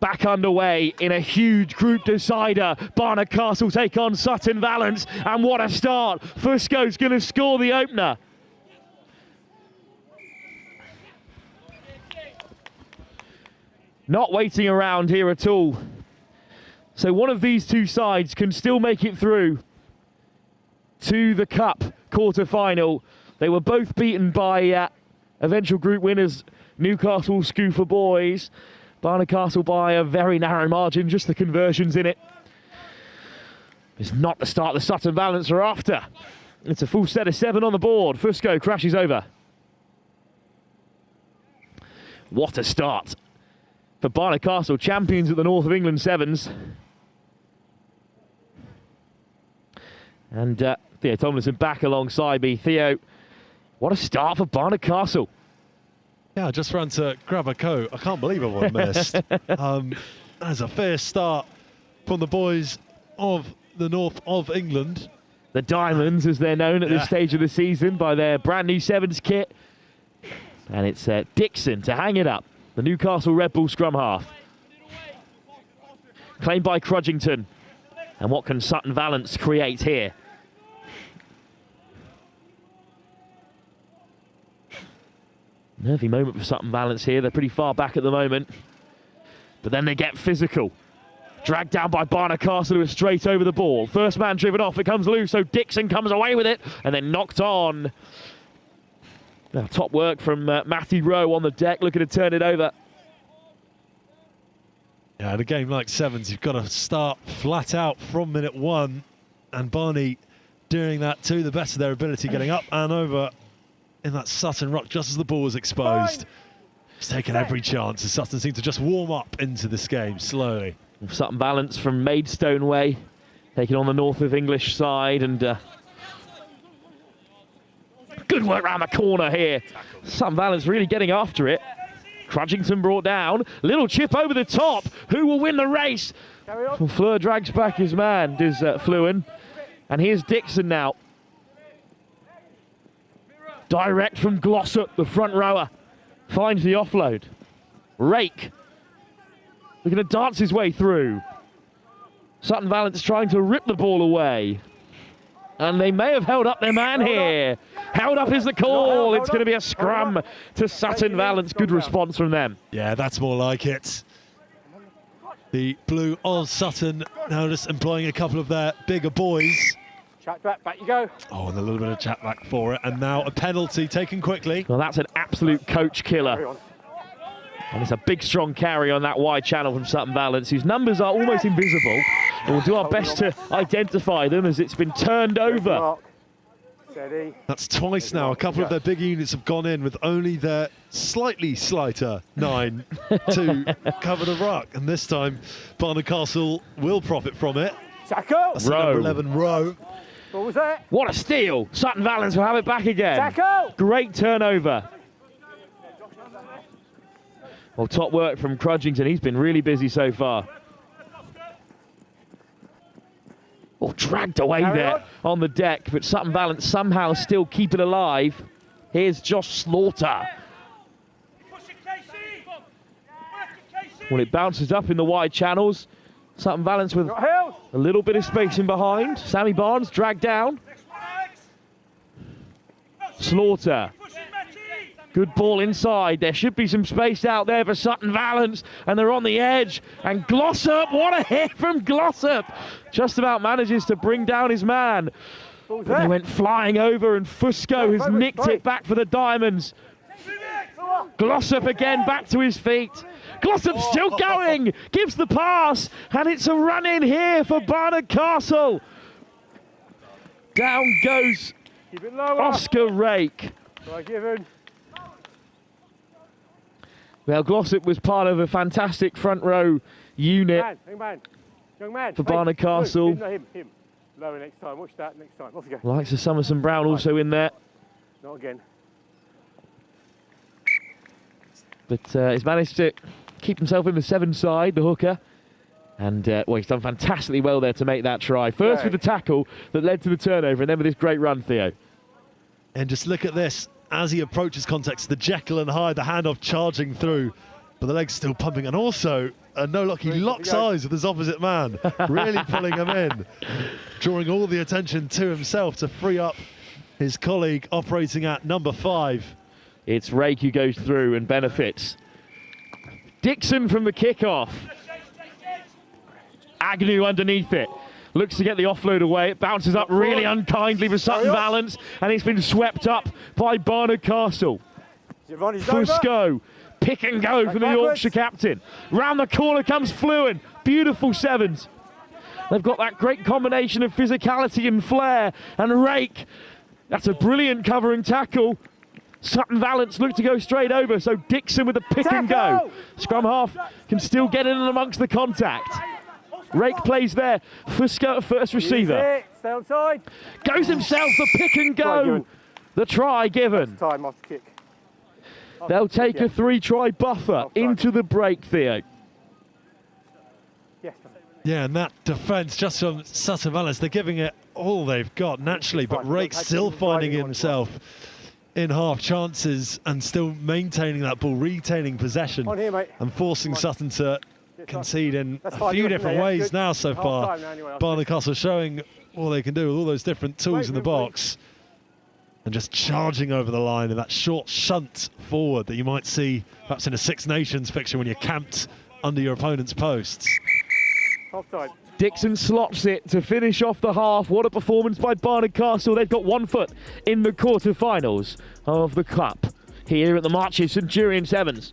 Speaker 1: back underway in a huge group decider. Barnard Castle take on Sutton Valence, and what a start. Fusco's going to score the opener. Not waiting around here at all. So one of these two sides can still make it through to the Cup quarter-final. They were both beaten by eventual group winners Newcastle Scoofer boys. Barnard Castle by a very narrow margin, just the conversions in it. It's not the start the Sutton Valence are after. It's a full set of 7 on the board. Fusco crashes over. What a start for Barnard Castle, champions at the North of England Sevens. And Theo Tomlinson back alongside me. Theo, what a start for Barnard Castle.
Speaker 8: Yeah, I just ran to grab a coat. I can't believe everyone missed. That's a fair start from the boys of the North of England.
Speaker 1: The Diamonds, as they're known at this stage of the season, by their brand new Sevens kit. And it's Dixon to hang it up, the Newcastle Red Bull scrum half. Claimed by Crudgington. And what can Sutton Valence create here? Nervy moment for Sutton Valence here. They're pretty far back at the moment. But then they get physical. Dragged down by Barnard Castle, who is straight over the ball. First man driven off, it comes loose, so Dixon comes away with it, and then knocked on. Now, top work from Matthew Rowe on the deck, looking to turn it over.
Speaker 8: Yeah, in a game like Sevens, you've got to start flat out from minute 1, and Barney doing that to the best of their ability, getting up and over in that Sutton ruck just as the ball was exposed. He's taken every chance, as Sutton seem to just warm up into this game slowly.
Speaker 1: Sutton Valence from Maidstone way, taking on the North of English side, and good work round the corner here. Sutton Valence really getting after it. Crudgington brought down, little chip over the top. Who will win the race? Well, Fleur drags back his man, does Fluin. And here's Dixon now. Direct from Glossop, the front rower. Finds the offload. Rake. Looking to dance his way through. Sutton Valence trying to rip the ball away. And they may have held up their man here. Held up is the call. It's going to be a scrum to Sutton Valence. Good response from them.
Speaker 8: Yeah, that's more like it. The blue of Sutton now just employing a couple of their bigger boys.
Speaker 7: Chat back, back you go.
Speaker 8: Oh, and a little bit of chat back for it. And now a penalty taken quickly.
Speaker 1: Well, that's an absolute coach killer. And it's a big, strong carry on that wide channel from Sutton Valence, whose numbers are almost invisible. And we'll do our best to identify them as it's been turned over.
Speaker 7: Steady.
Speaker 8: That's twice now. A couple of their big units have gone in with only their slightly slighter 9 to cover the ruck. And this time, Barnard Castle will profit from it.
Speaker 7: Tackle!
Speaker 8: That's number 11, Rowe.
Speaker 7: What was that?
Speaker 1: What a steal! Sutton Valence will have it back again.
Speaker 7: Tackle!
Speaker 1: Great turnover. Well, top work from Crudgington. He's been really busy so far. Oh, dragged away there on the deck, but Sutton Valence somehow still keep it alive. Here's Josh Slaughter. Well, it bounces up in the wide channels. Sutton Valence with a little bit of space in behind. Sammy Barnes dragged down. Slaughter. Good ball inside. There should be some space out there for Sutton Valence, and they're on the edge. And Glossop, what a hit from Glossop! Just about manages to bring down his man. But they went flying over, and Fusco has nicked it back for the Diamonds. Glossop again back to his feet. Glossop still going, gives the pass, and it's a run in here for Barnard Castle. Down goes Oscar Rake. Well, Glossop was part of a fantastic front row unit for Barnard Castle.
Speaker 7: Him. Lower next time. Watch that next time. Off you go.
Speaker 1: Likes of Summerson Brown also in there.
Speaker 7: Not again.
Speaker 1: But he's managed to keep himself in the 7 side, the hooker. And well, he's done fantastically well there to make that try. First with the tackle that led to the turnover, and then with this great run, Theo.
Speaker 8: And just look at this. As he approaches context, the Jekyll and Hyde, the handoff charging through. but the leg's still pumping. And also, no luck, he locks eyes with his opposite man, really pulling him in, drawing all the attention to himself to free up his colleague operating at number 5.
Speaker 1: It's Rake who goes through and benefits. Dixon from the kickoff. Agnew underneath it. Looks to get the offload away. It bounces up really unkindly for Sutton Valance, and it's been swept up by Barnard Castle. Fusco, pick and go for the Yorkshire captain. Round the corner comes Fluent. Beautiful sevens. They've got that great combination of physicality and flair. And Rake, that's a brilliant covering tackle. Sutton Valance look to go straight over, so Dixon with a pick and go. Scrum half can still get in and amongst the contact. Rake plays there. Fusco at first receiver.
Speaker 3: Stay outside.
Speaker 1: Goes himself, the pick and go. The try given.
Speaker 3: Time off the kick.
Speaker 1: They'll take a 3-try buffer into the break, Theo.
Speaker 8: Yeah, and that defence just from Sutton Valance, they're giving it all they've got naturally, but Rake still finding himself in half chances and still maintaining that ball, retaining possession and forcing Sutton to concede in a few different ways now so far. Barnard Castle showing all they can do with all those different tools in the box. And just charging over the line in that short shunt forward that you might see perhaps in a Six Nations fixture when you're camped under your opponent's posts.
Speaker 1: Dixon slots it to finish off the half. What a performance by Barnard Castle. They've got 1 foot in the quarter-finals of the Cup here at the Marches Centurion Sevens.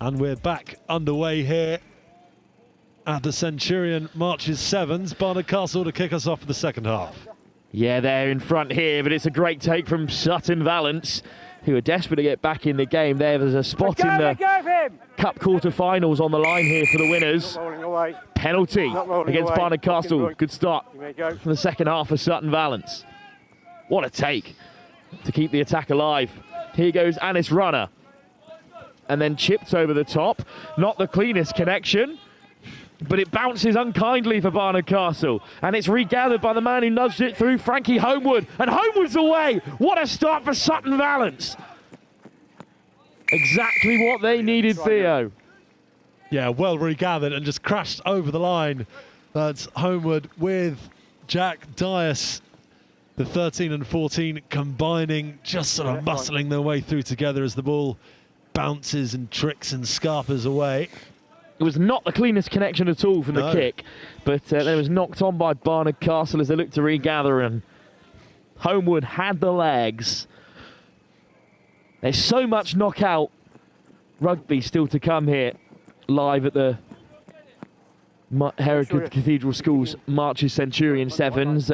Speaker 8: And we're back underway here at the Centurion Marches Sevens. Barnard Castle to kick us off for the second half.
Speaker 1: Yeah, they're in front here, but it's a great take from Sutton Valance, who are desperate to get back in the game. There's a spot in the Cup quarter-finals on the line here for the winners. Penalty against Barnard Castle. Good start for the second half for Sutton Valance. What a take to keep the attack alive. Here goes Anis Runner. And then chipped over the top. Not the cleanest connection, but it bounces unkindly for Barnard Castle. And it's regathered by the man who nudged it through, Frankie Homewood. And Homewood's away. What a start for Sutton Valance. Exactly what they needed, Theo.
Speaker 8: Yeah, well regathered and just crashed over the line. That's Homewood with Jack Dias. The 13 and 14 combining, just sort of muscling their way through together as the ball bounces and tricks and scarpers away.
Speaker 1: It was not the cleanest connection at all from the kick, but it was knocked on by Barnard Castle as they looked to regather, and Homewood had the legs. There's so much knockout rugby still to come here, live at the Hereford Cathedral School's Marches Centurion Sevens.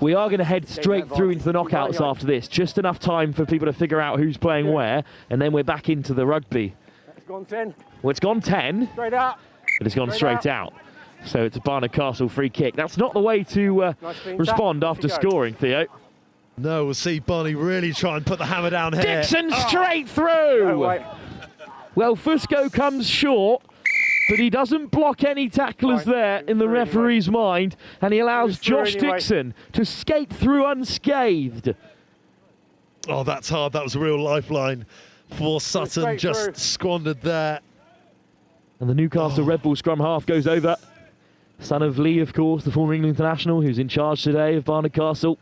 Speaker 1: We are going to head straight through into the knockouts after this. Just enough time for people to figure out who's playing where, and then we're back into the rugby.
Speaker 3: It's gone 10.
Speaker 1: Well, it's gone 10.
Speaker 3: Straight out.
Speaker 1: But it's gone straight out. So it's a Barnard Castle free kick. That's not the way to respond after scoring, Theo.
Speaker 8: No, we'll see Barney really try and put the hammer down here.
Speaker 1: Dixon straight through. Well, Fusco comes short, but he doesn't block any tacklers there in the referee's mind, and he allows Josh Dixon to skate through unscathed.
Speaker 8: Oh, that's hard. That was a real lifeline for Sutton, just squandered there.
Speaker 1: And the Newcastle Red Bull scrum half goes over. Son of Lee, of course, the former England international, who's in charge today of Barnard Castle.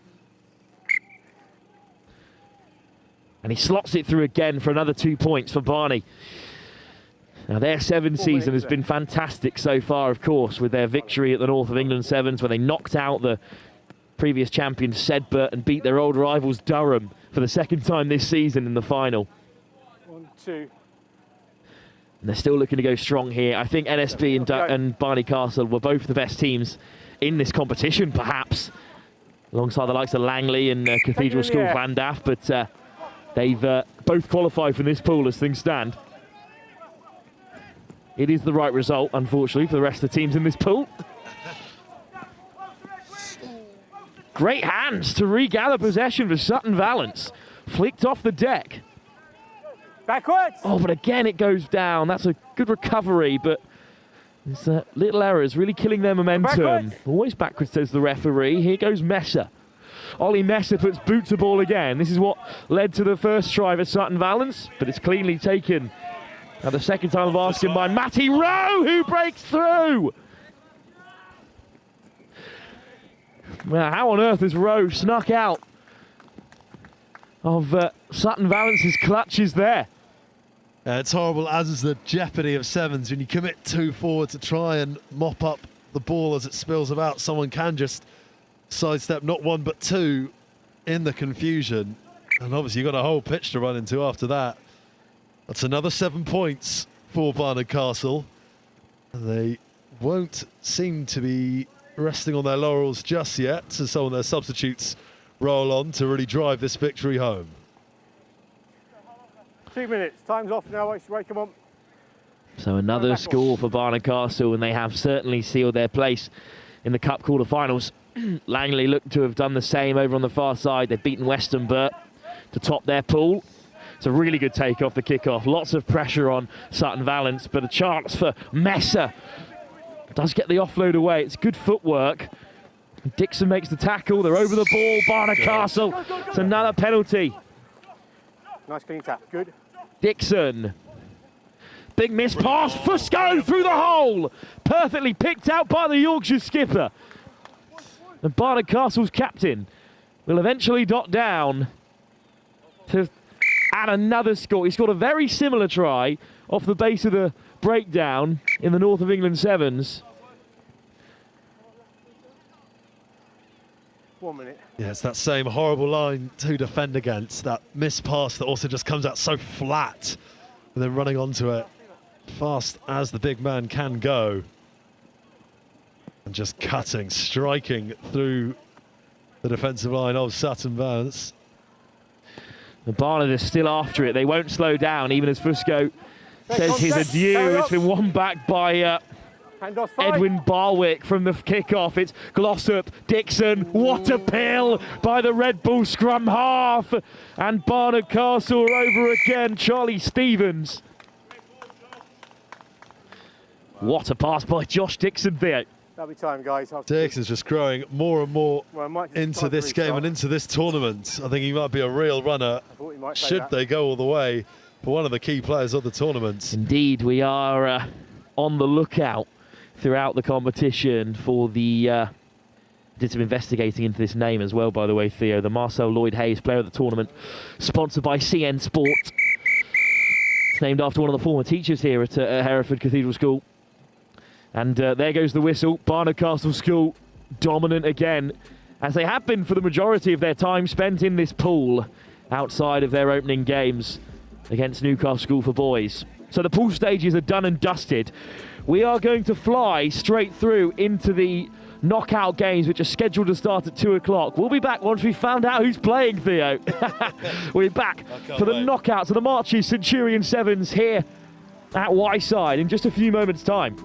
Speaker 1: And he slots it through again for another 2 points for Barney. Now, their sevens season has been fantastic so far, of course, with their victory at the North of England Sevens, where they knocked out the previous champions Sibford and beat their old rivals Durham for the second time this season in the final.
Speaker 3: 1, 2.
Speaker 1: And they're still looking to go strong here. I think NSB and Barney Castle were both the best teams in this competition, perhaps, alongside the likes of Langley and Cathedral School of Landaff, but they've both qualified from this pool as things stand. It is the right result, unfortunately, for the rest of the teams in this pool. Great hands to regather possession for Sutton Valence. Flicked off the deck.
Speaker 3: Backwards!
Speaker 1: Oh, but again it goes down. That's a good recovery, but it's little errors really killing their momentum.
Speaker 3: Backwards.
Speaker 1: Always backwards, says the referee. Here goes Messer. Ollie Messer puts boot to ball again. This is what led to the first try for Sutton Valence, but it's cleanly taken. Now the second time of asking by Matty Rowe, who breaks through. Well, how on earth has Rowe snuck out of Sutton Valence's clutches there?
Speaker 8: It's horrible, as is the jeopardy of sevens. When you commit 2 forward to try and mop up the ball as it spills about, someone can just sidestep not 1 but 2 in the confusion. And obviously you've got a whole pitch to run into after that. That's another 7 points for Barnard Castle. And they won't seem to be resting on their laurels just yet, so some of their substitutes roll on to really drive this victory home.
Speaker 3: 2 minutes, time's off now, wake them up.
Speaker 1: So another score for Barnard Castle, and they have certainly sealed their place in the Cup quarter-finals. Langley look to have done the same over on the far side. They've beaten Westonbirt to top their pool. It's a really good take off the kickoff. Lots of pressure on Sutton Valence, but a chance for Messer. Does get the offload away. It's good footwork. Dixon makes the tackle. They're over the ball. Barnard Castle. It's another penalty.
Speaker 3: Nice clean tap. Good.
Speaker 1: Dixon. Big miss pass. Fusco through the hole. Perfectly picked out by the Yorkshire skipper. And Barnard Castle's captain will eventually dot down to add another score. He scored a very similar try off the base of the breakdown in the North of England Sevens.
Speaker 3: 1 minute.
Speaker 8: Yeah, it's that same horrible line to defend against. That missed pass that also just comes out so flat, and then running onto it fast as the big man can go. And just cutting, striking through the defensive line of Sutton Valence.
Speaker 1: The Barnard is still after it. They won't slow down, even as Fusco says his adieu. It's been won back by Edwin Barwick from the kick-off. It's Glossop, Dixon. What a pill by the Red Bull scrum half. And Barnard Castle are over again. Charlie Stevens. What a pass by Josh Dixon there.
Speaker 3: That'll be time, guys.
Speaker 8: Dixon's just growing more and more into this game and into this tournament. I think he might be a real runner, should they go all the way, for one of the key players of the tournament.
Speaker 1: Indeed, we are on the lookout throughout the competition for the... did some investigating into this name as well, by the way, Theo. The Marcel Lloyd Hayes Player of the Tournament, sponsored by CN Sport. It's named after one of the former teachers here at Hereford Cathedral School. And there goes the whistle. Barnard Castle School dominant again, as they have been for the majority of their time spent in this pool outside of their opening games against Newcastle School for Boys. So the pool stages are done and dusted. We are going to fly straight through into the knockout games, which are scheduled to start at 2 o'clock. We'll be back once we found out who's playing, Theo. We're back for the knockouts of the Marches Centurion Sevens here at Wyside in just a few moments' time.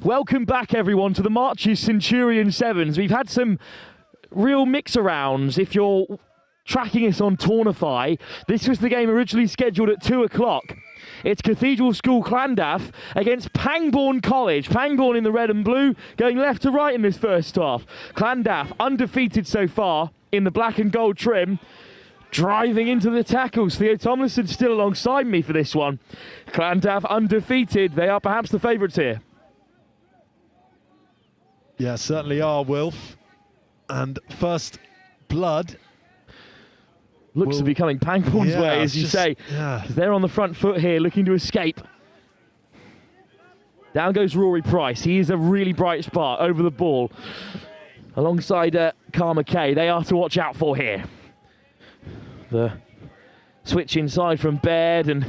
Speaker 1: Welcome back, everyone, to the Marches Centurion Sevens. We've had some real mix-arounds. If you're tracking us on Tornify, this was the game originally scheduled at 2 o'clock. It's Cathedral School Llandaff against Pangbourne College. Pangbourne in the red and blue, going left to right in this first half. Llandaff undefeated so far in the black and gold trim. Driving into the tackles. Theo Tomlinson still alongside me for this one. Llandaff undefeated. They are perhaps the favourites here.
Speaker 8: Yeah, certainly are, Wilf. And first blood
Speaker 1: looks to be coming Pangbourne's way, as you say. Because they're on the front foot here, looking to escape. Down goes Rory Price. He is a really bright spot over the ball. Alongside Carl McKay. They are to watch out for here. The switch inside from Baird and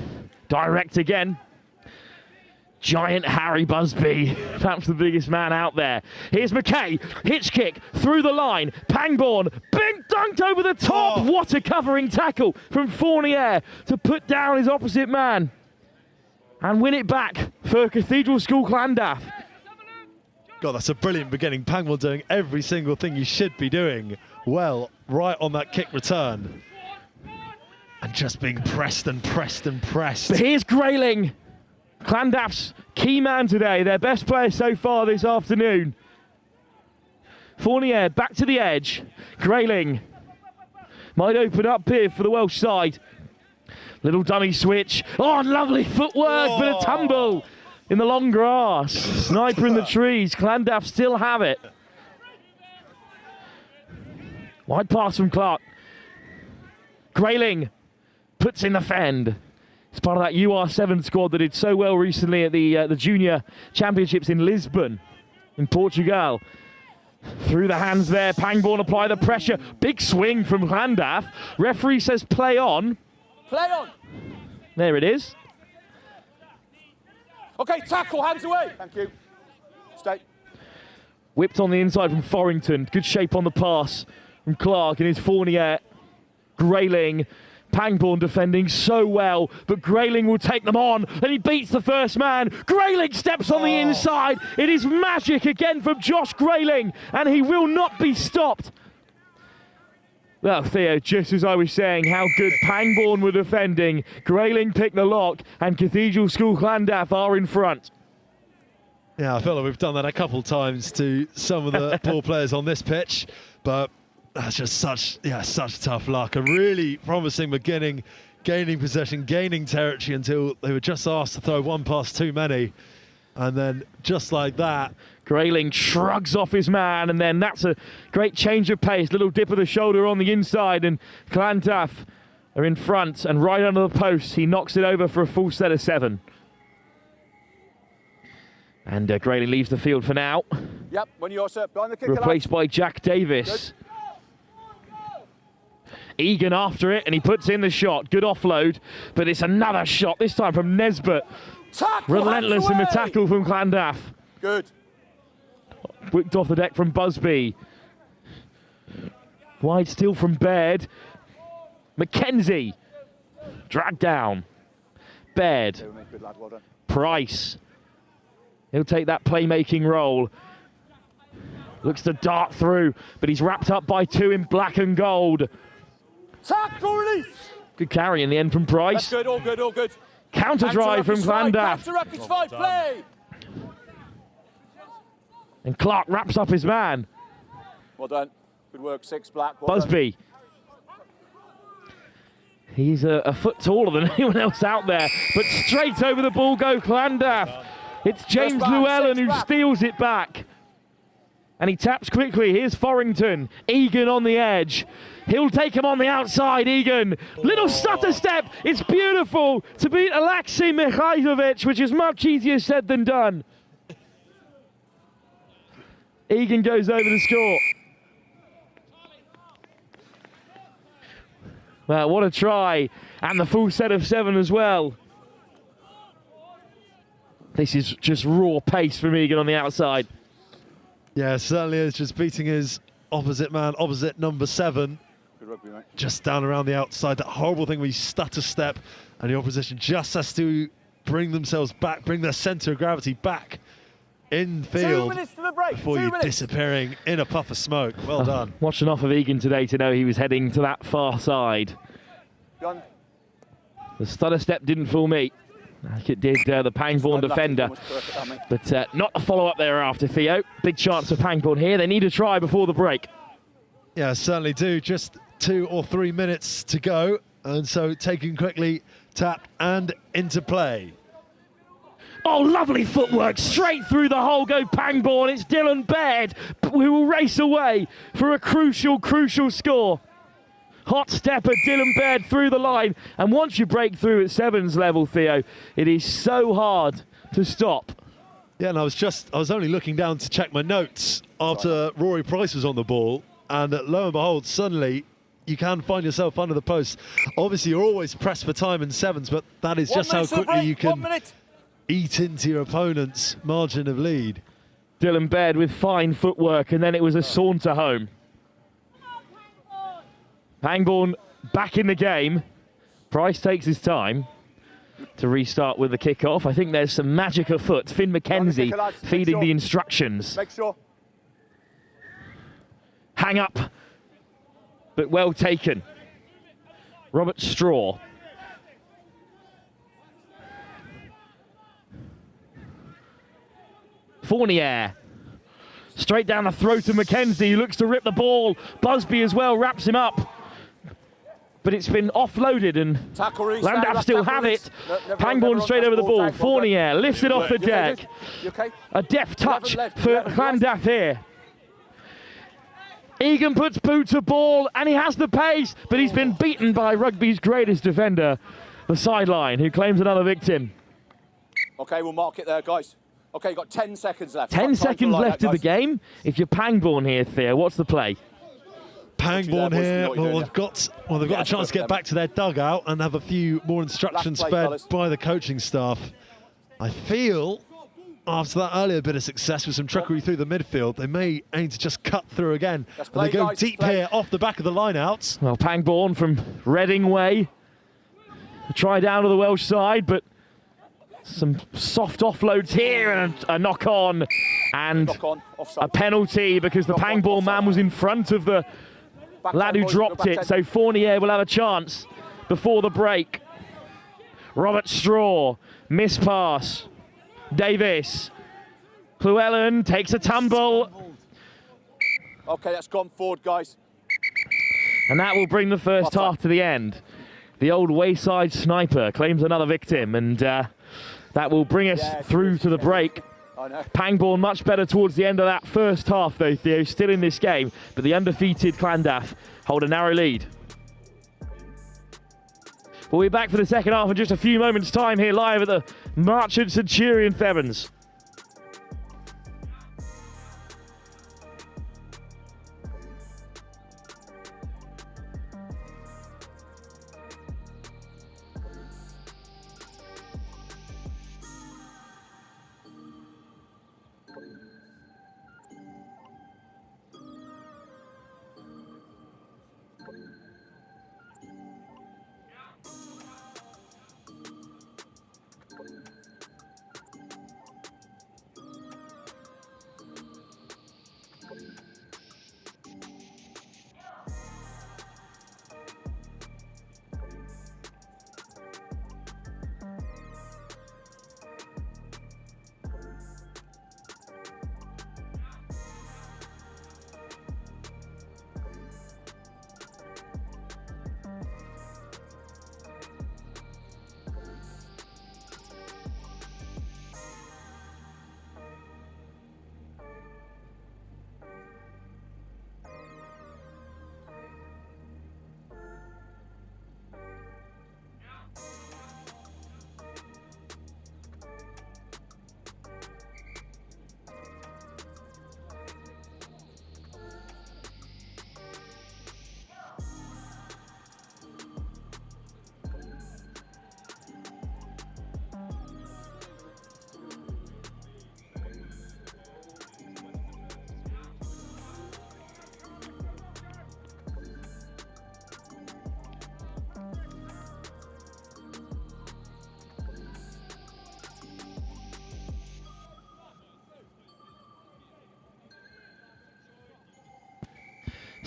Speaker 1: direct again. Giant Harry Busby, perhaps the biggest man out there. Here's McKay, hitch kick through the line. Pangbourne, big dunked over the top. What a covering tackle from Fournier to put down his opposite man and win it back for Cathedral School Llandaff.
Speaker 8: God, that's a brilliant beginning. Pangbourne doing every single thing you should be doing well, right on that kick return. And just being pressed and pressed and pressed.
Speaker 1: But here's Grayling, Llandaff's key man today, their best player so far this afternoon. Fournier back to the edge. Grayling might open up here for the Welsh side. Little dummy switch. Oh, lovely footwork, bit of tumble in the long grass. Sniper in the trees. Llandaff still have it. Wide pass from Clark. Grayling puts in the fend. It's part of that UR7 squad that did so well recently at the Junior Championships in Lisbon, in Portugal. Through the hands there, Pangbourne apply the pressure. Big swing from Llandaff. Referee says play on.
Speaker 6: Play on.
Speaker 1: There it is.
Speaker 6: Okay, tackle, hands away. Thank you. Stay.
Speaker 1: Whipped on the inside from Forrington. Good shape on the pass from Clark, and his Fournier. Grayling. Pangbourne defending so well, but Grayling will take them on, and he beats the first man. Grayling steps on the inside. It is magic again from Josh Grayling, and he will not be stopped. Well, Theo, just as I was saying, how good Pangbourne were defending. Grayling picked the lock, and Cathedral School Llandaff are in front.
Speaker 8: Yeah, I feel like we've done that a couple times to some of the poor players on this pitch, but that's just such tough luck. A really promising beginning, gaining possession, gaining territory until they were just asked to throw one past too many. And then just like that,
Speaker 1: Grayling shrugs off his man, and then that's a great change of pace. Little dip of the shoulder on the inside, and Llandaff are in front, and right under the post, he knocks it over for a full set of 7. And Grayling leaves the field for now.
Speaker 6: Yep, when you're set, behind the kicker.
Speaker 1: Replaced by Jack Davis. Good. Egan after it, and he puts in the shot. Good offload, but it's another shot, this time from Nesbitt.
Speaker 6: Tackle,
Speaker 1: relentless in the tackle from Llandaff.
Speaker 6: Good.
Speaker 1: Whipped off the deck from Busby. Wide still from Baird. McKenzie. Dragged down. Baird.
Speaker 6: Good lad, well done.
Speaker 1: Price. He'll take that playmaking role. Looks to dart through, but he's wrapped up by 2 in black and gold.
Speaker 6: Tackle release.
Speaker 1: Good carry in the end from Price.
Speaker 6: That's good, all good, all good.
Speaker 1: Counter drive from Llandaff.
Speaker 6: Counter up, it's 5, play.
Speaker 1: And Clark wraps up his man.
Speaker 6: Well done. Good work, 6 black. Well
Speaker 1: Busby.
Speaker 6: Done.
Speaker 1: He's a foot taller than anyone else out there, but straight over the ball go Llandaff. It's James Llewellyn who steals it back. And he taps quickly. Here's Forrington. Egan on the edge. He'll take him on the outside, Egan. Little stutter step. It's beautiful to beat Alexei Mikhailovic, which is much easier said than done. Egan goes over the score. Well, what a try. And the full set of 7 as well. This is just raw pace from Egan on the outside.
Speaker 8: Yeah, certainly is. Just beating his opposite man, opposite number 7.
Speaker 6: Good rugby, mate.
Speaker 8: Just down around the outside. That horrible thing where you stutter step and the opposition just has to bring themselves back, bring their centre of gravity back in field
Speaker 6: 2 minutes to the break.
Speaker 8: before you disappearing in a puff of smoke. Well done.
Speaker 1: Watched enough of Egan today to know he was heading to that far side.
Speaker 6: Gun.
Speaker 1: The stutter step didn't fool me, like it did the Pangbourne defender. But not a follow-up thereafter, Theo. Big chance for Pangbourne here. They need a try before the break.
Speaker 8: Yeah, certainly do. Just 2 or 3 minutes to go. And so taken quickly, tap and into play.
Speaker 1: Oh, lovely footwork, straight through the hole go Pangbourne. It's Dylan Baird who will race away for a crucial, crucial score. Hot stepper Dylan Baird through the line. And once you break through at sevens level, Theo, it is so hard to stop.
Speaker 8: Yeah, and I was only looking down to check my notes after Rory Price was on the ball. And lo and behold, suddenly you can find yourself under the post. Obviously, you're always pressed for time in sevens, but that is just how quickly you can eat into your opponent's margin of lead.
Speaker 1: Dylan Baird with fine footwork, and then it was a saunter home. Pangbourne back in the game. Price takes his time to restart with the kick-off. I think there's some magic afoot. Finn McKenzie feeding the instructions.
Speaker 6: Make sure.
Speaker 1: Hang up, but well taken. Robert Straw. Fournier. Straight down the throat of McKenzie, who looks to rip the ball. Busby as well wraps him up. But it's been offloaded and Landaff still have it. Pangbourne straight over the ball. Fournier lifts it off the deck. A deft touch for Landaff here. Egan puts boot to ball and he has the pace, but he's been beaten by rugby's greatest defender, the sideline, who claims another victim.
Speaker 6: Okay, we'll mark it there, guys. Okay, you've got 10 seconds left.
Speaker 1: 10 seconds left of the game. If you're Pangbourne here, Theo, what's the play?
Speaker 8: Pangbourne here, well, they've got a chance to get back to their dugout and have a few more instructions fed by the coaching staff. I feel after that earlier bit of success with some trickery through the midfield, they may aim to just cut through again. And they go deep here off the back of the line-outs.
Speaker 1: Well, Pangbourne from Reading way. A try down to the Welsh side, but some soft offloads here and a knock-on. And a penalty because the Pangbourne man was in front of the lad who dropped it. So Fournier will have a chance before the break. Robert Straw, miss pass. Davis. Llewellyn takes a tumble.
Speaker 6: Okay, that's gone forward, guys.
Speaker 1: And that will bring the first half to the end. The old wayside sniper claims another victim, and that will bring us through to the break. Pangbourne much better towards the end of that first half, though, Theo, still in this game, but the undefeated Llandaff hold a narrow lead. We'll be back for the second half in just a few moments' time here live at the Marchant Centurion Sevens.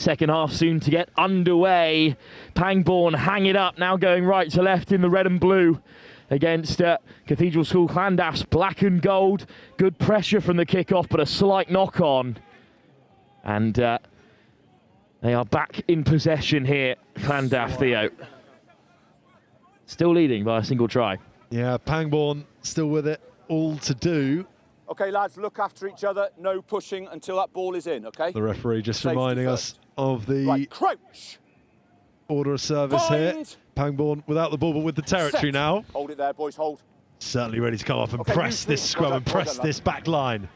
Speaker 1: Second half soon to get underway. Pangbourne hang it up, now going right to left in the red and blue against Cathedral School Llandaff's black and gold. Good pressure from the kickoff, but a slight knock on. And they are back in possession here, Landaff, Theo. Still leading by a single try.
Speaker 8: Yeah, Pangbourne still with it, all to do.
Speaker 6: Okay, lads, look after each other. No pushing until that ball is in, okay?
Speaker 8: The referee just
Speaker 6: Safety
Speaker 8: reminding
Speaker 6: first.
Speaker 8: us of the
Speaker 6: crouch.
Speaker 8: Order of service here. Pangbourne without the ball, but with the territory now.
Speaker 6: Hold it there, boys, hold.
Speaker 8: Certainly ready to come up and press this scrum and press this back line.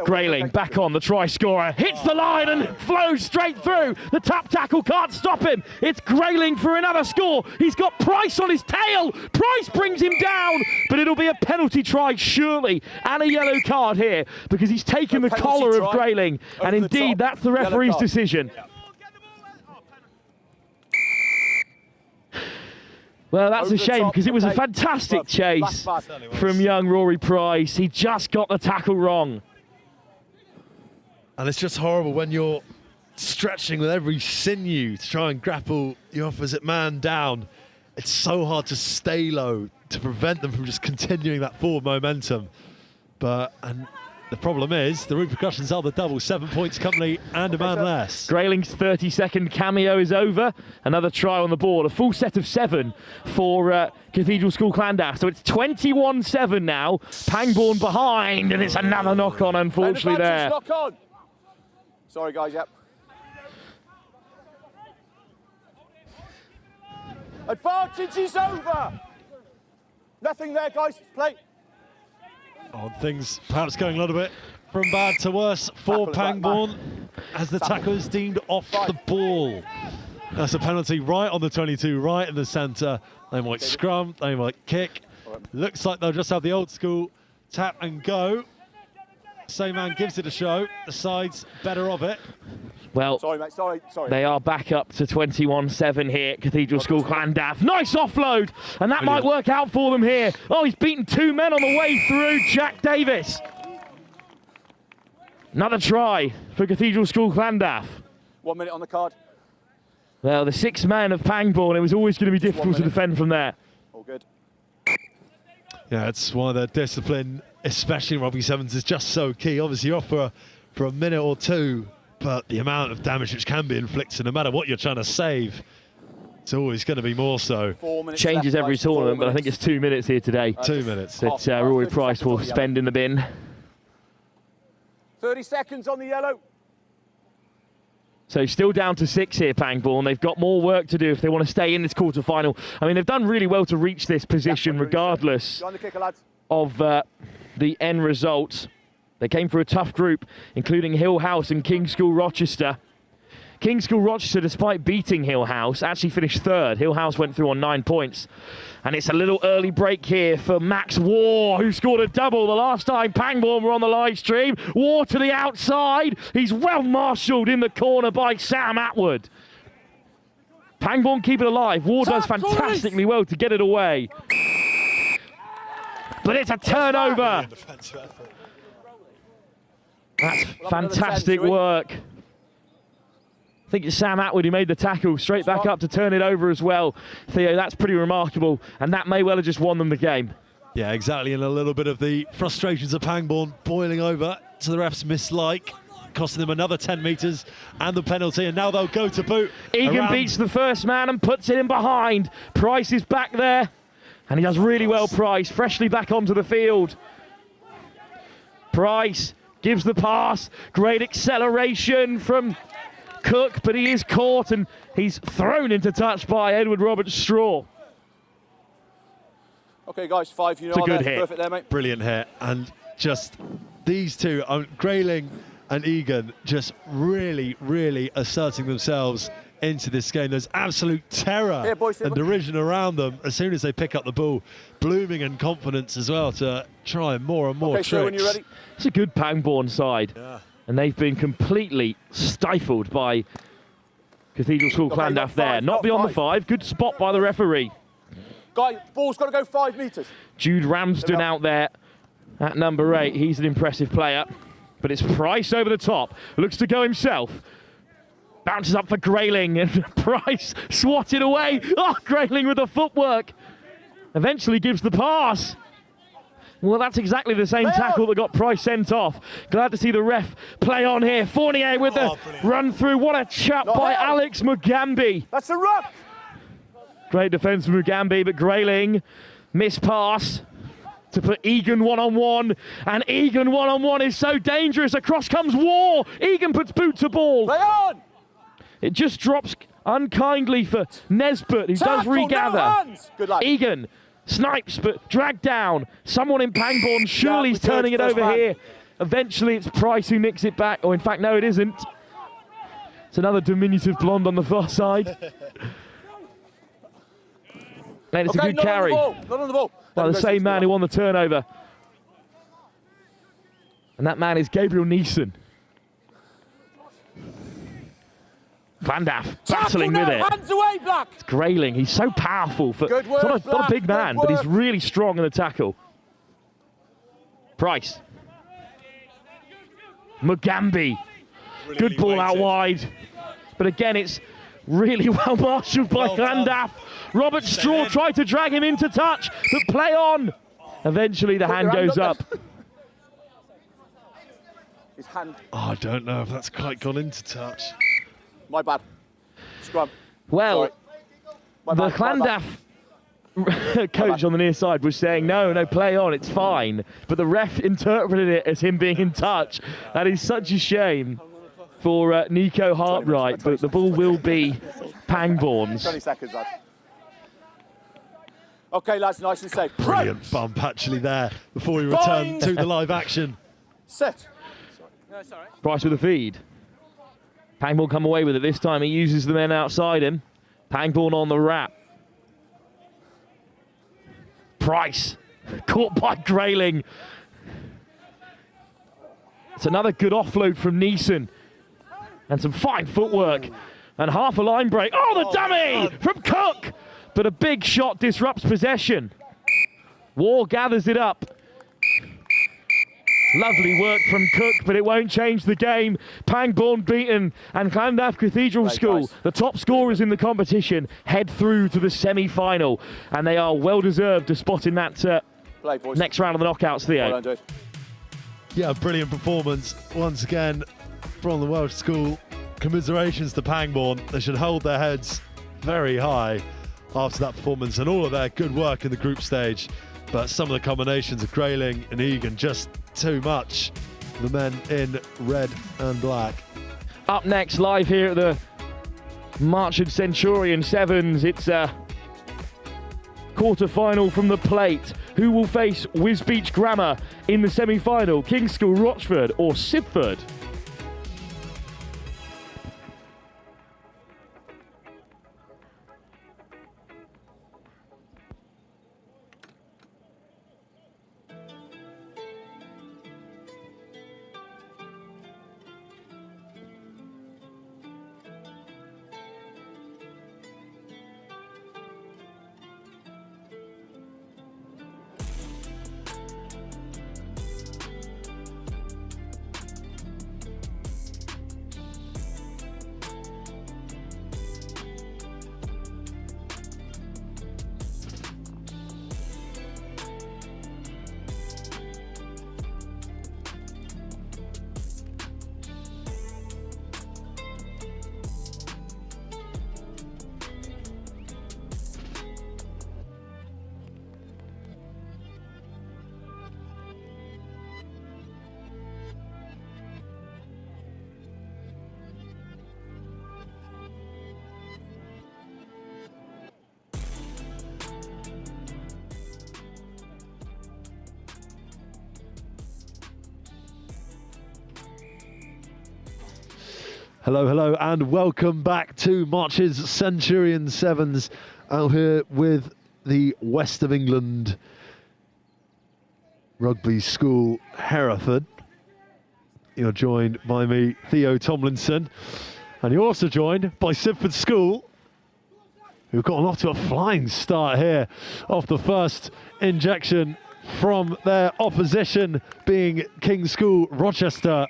Speaker 1: Grayling back on, the try scorer hits the line and flows straight through. The tap tackle can't stop him. It's Grayling for another score. He's got Price on his tail. Price brings him down, but it'll be a penalty try surely, and a yellow card here because he's taken the collar of Grayling, and indeed that's the referee's decision. Well, that's a shame because it was a fantastic chase from young Rory Price. He just got the tackle wrong.
Speaker 8: And it's just horrible when you're stretching with every sinew to try and grapple your opposite man down. It's so hard to stay low to prevent them from just continuing that forward momentum. And the problem is, the repercussions are the double. 7 points company and a man less.
Speaker 1: Grayling's 30-second cameo is over. Another try on the board. A full set of 7 for Cathedral School Llandaff. So it's 21-7 now. Pangbourne behind, and it's another knock-on, unfortunately, there.
Speaker 6: Knock on. Sorry, guys, yep. Advantage is over. Nothing there, guys. Play.
Speaker 8: Things perhaps going a little bit from bad to worse for Pangbourne as the tackle is deemed off the ball. That's a penalty right on the 22, right in the centre. They might scrum, they might kick. Looks like they'll just have the old school tap and go. Same man gives it a show. The side's better of it.
Speaker 1: Well,
Speaker 6: sorry, mate. Sorry.
Speaker 1: They are back up to 21-7 here, Cathedral School Llandaff. Nice offload, and that might work out for them here. Oh, he's beaten 2 men on the way through, Jack Davis. Another try for Cathedral School Llandaff.
Speaker 6: 1 minute on the card.
Speaker 1: Well, the 6th man of Pangbourne, it was always going to be difficult to defend from there.
Speaker 6: All good.
Speaker 8: Yeah, it's why their discipline, especially in rugby sevens, is just so key. Obviously, you're off for a minute or two, but the amount of damage which can be inflicted, no matter what you're trying to save, it's always going to be more so.
Speaker 1: Changes every tournament, but I think it's 2 minutes here today.
Speaker 8: 2 minutes.
Speaker 1: That Rory Price will spend in the bin.
Speaker 6: 30 seconds on the yellow.
Speaker 1: So still down to 6 here, Pangbourne. They've got more work to do if they want to stay in this quarter-final. I mean, they've done really well to reach this position regardless of the end result. They came through a tough group, including Hill House and King's School Rochester. King's School Rochester, despite beating Hill House, actually finished 3rd. Hill House went through on 9 points. And it's a little early break here for Max War, who scored a double the last time Pangbourne were on the live stream. War to the outside. He's well marshalled in the corner by Sam Atwood. Pangbourne keep it alive. War does fantastically well to get it away. But it's a turnover. That's fantastic work. I think it's Sam Atwood who made the tackle, straight back up to turn it over as well. Theo, that's pretty remarkable, and that may well have just won them the game.
Speaker 8: Yeah, exactly, and a little bit of the frustrations of Pangbourne boiling over to the ref's mislike, costing them another 10 metres and the penalty, and now they'll go to boot.
Speaker 1: Egan beats the first man and puts it in behind. Price is back there, and he does really well, Price, freshly back onto the field. Price gives the pass, great acceleration from Cook, but he is caught and he's thrown into touch by Edward Roberts Straw.
Speaker 6: Okay, guys, 5.
Speaker 1: It's a good hit.
Speaker 6: Perfect there, mate.
Speaker 8: Brilliant hit, and just these two, Grayling and Egan, just really, really asserting themselves into this game. There's absolute terror and derision around them as soon as they pick up the ball. Blooming and confidence as well to try more and more tricks.
Speaker 6: So when you're ready.
Speaker 1: It's a good Pangbourne side.
Speaker 8: Yeah.
Speaker 1: And they've been completely stifled by Cathedral School Llandaff there. Not beyond the 5. Good spot by the referee.
Speaker 6: Guy, ball's got to go 5 metres.
Speaker 1: Jude Ramsden out there at number 8. He's an impressive player. But it's Price over the top. Looks to go himself. Bounces up for Grayling, and Price swatted away. Oh, Grayling with the footwork. Eventually gives the pass. Well, that's exactly the same tackle that got Price sent off. Glad to see the ref play on here. Fournier with the run through. What a chap by Alex Mugambi.
Speaker 6: That's a ruck.
Speaker 1: Great defence from Mugambi, but Grayling, miss pass to put Egan one-on-one, and Egan one-on-one is so dangerous. Across comes War. Egan puts boot to ball.
Speaker 6: Play on.
Speaker 1: It just drops unkindly for Nesbitt, who does regather.
Speaker 6: No good luck.
Speaker 1: Egan snipes, but dragged down. Someone in Pangbourne surely is turning it over here. Eventually it's Price who nicks it back. Or in fact, no, it isn't. It's another diminutive blonde on the far side. And it's a good carry.
Speaker 6: Not on the ball.
Speaker 1: By the same man who won the turnover. And that man is Gabriel Neeson. Landaff battling with it.
Speaker 6: Hands away, Black.
Speaker 1: It's Grayling. He's so powerful. He's not a big man, but he's really strong in the tackle. Price. Mugambi. Good ball out wide. But again, it's really well marshalled by Landaff. Robert Straw tried to drag him into touch, but play on. Eventually the hand goes up.
Speaker 6: His hand.
Speaker 8: Oh, I don't know if that's quite gone into touch.
Speaker 6: My bad. Scrum.
Speaker 1: Well, the Landaff coach on the near side was saying, no, play on, it's fine. But the ref interpreted it as him being in touch. That is such a shame for Nico Hartwright, but the ball will be Pangbourne's.
Speaker 6: 20 seconds, lads. Okay, lads, nice and safe.
Speaker 8: Brilliant bump actually there before we return to the live action.
Speaker 6: Set.
Speaker 7: No, sorry.
Speaker 1: Price with the feed. Pangbourne come away with it. This time he uses the men outside him. Pangbourne on the wrap. Price caught by Grayling. It's another good offload from Neeson. And some fine footwork. And half a line break. Oh, the dummy from Cook. But a big shot disrupts possession. War gathers it up. Lovely work from Cook, but it won't change the game. Pangbourne beaten, and Llandaff Cathedral School, the top scorers in the competition, head through to the semi-final. And they are well-deserved a spot in that next round of the knockouts, Theo.
Speaker 6: Well done, dude.
Speaker 8: Yeah, brilliant performance once again from the Welsh school. Commiserations to Pangbourne. They should hold their heads very high after that performance and all of their good work in the group stage. But some of the combinations of Grayling and Egan, just too much. The men in red and black.
Speaker 1: Up next, live here at the Marchard Centurion Sevens, it's a quarter-final from the plate. Who will face Wisbech Grammar in the semi-final? King's School, Rochester or Sibford?
Speaker 8: Hello, and welcome back to March's Centurion Sevens, out here with the West of England Rugby School, Hereford. You're joined by me, Theo Tomlinson, and you're also joined by Sibford School, who've gotten off to a flying start here off the first injection from their opposition, being King's School, Rochester.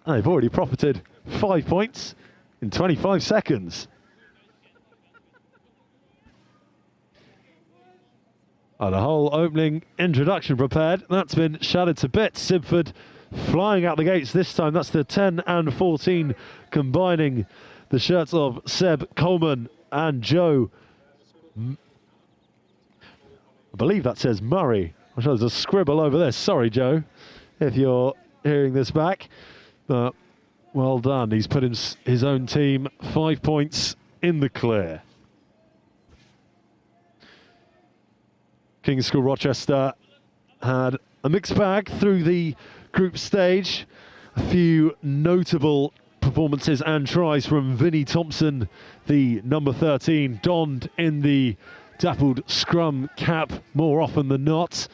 Speaker 8: And they've already profited 5 points in 25 seconds. And a whole opening introduction prepared. That's been shattered to bits. Sibford flying out the gates this time. That's the 10 and 14 combining the shirts of Seb Coleman and Joe. I believe that says Murray. I'm sure there's a scribble over this. Sorry, Joe, if you're hearing this back. But well done. He's put his own team 5 points in the clear. King's School Rochester had a mixed bag through the group stage. A few notable performances and tries from Vinnie Thompson, the number 13, donned in the dappled scrum cap more often than not.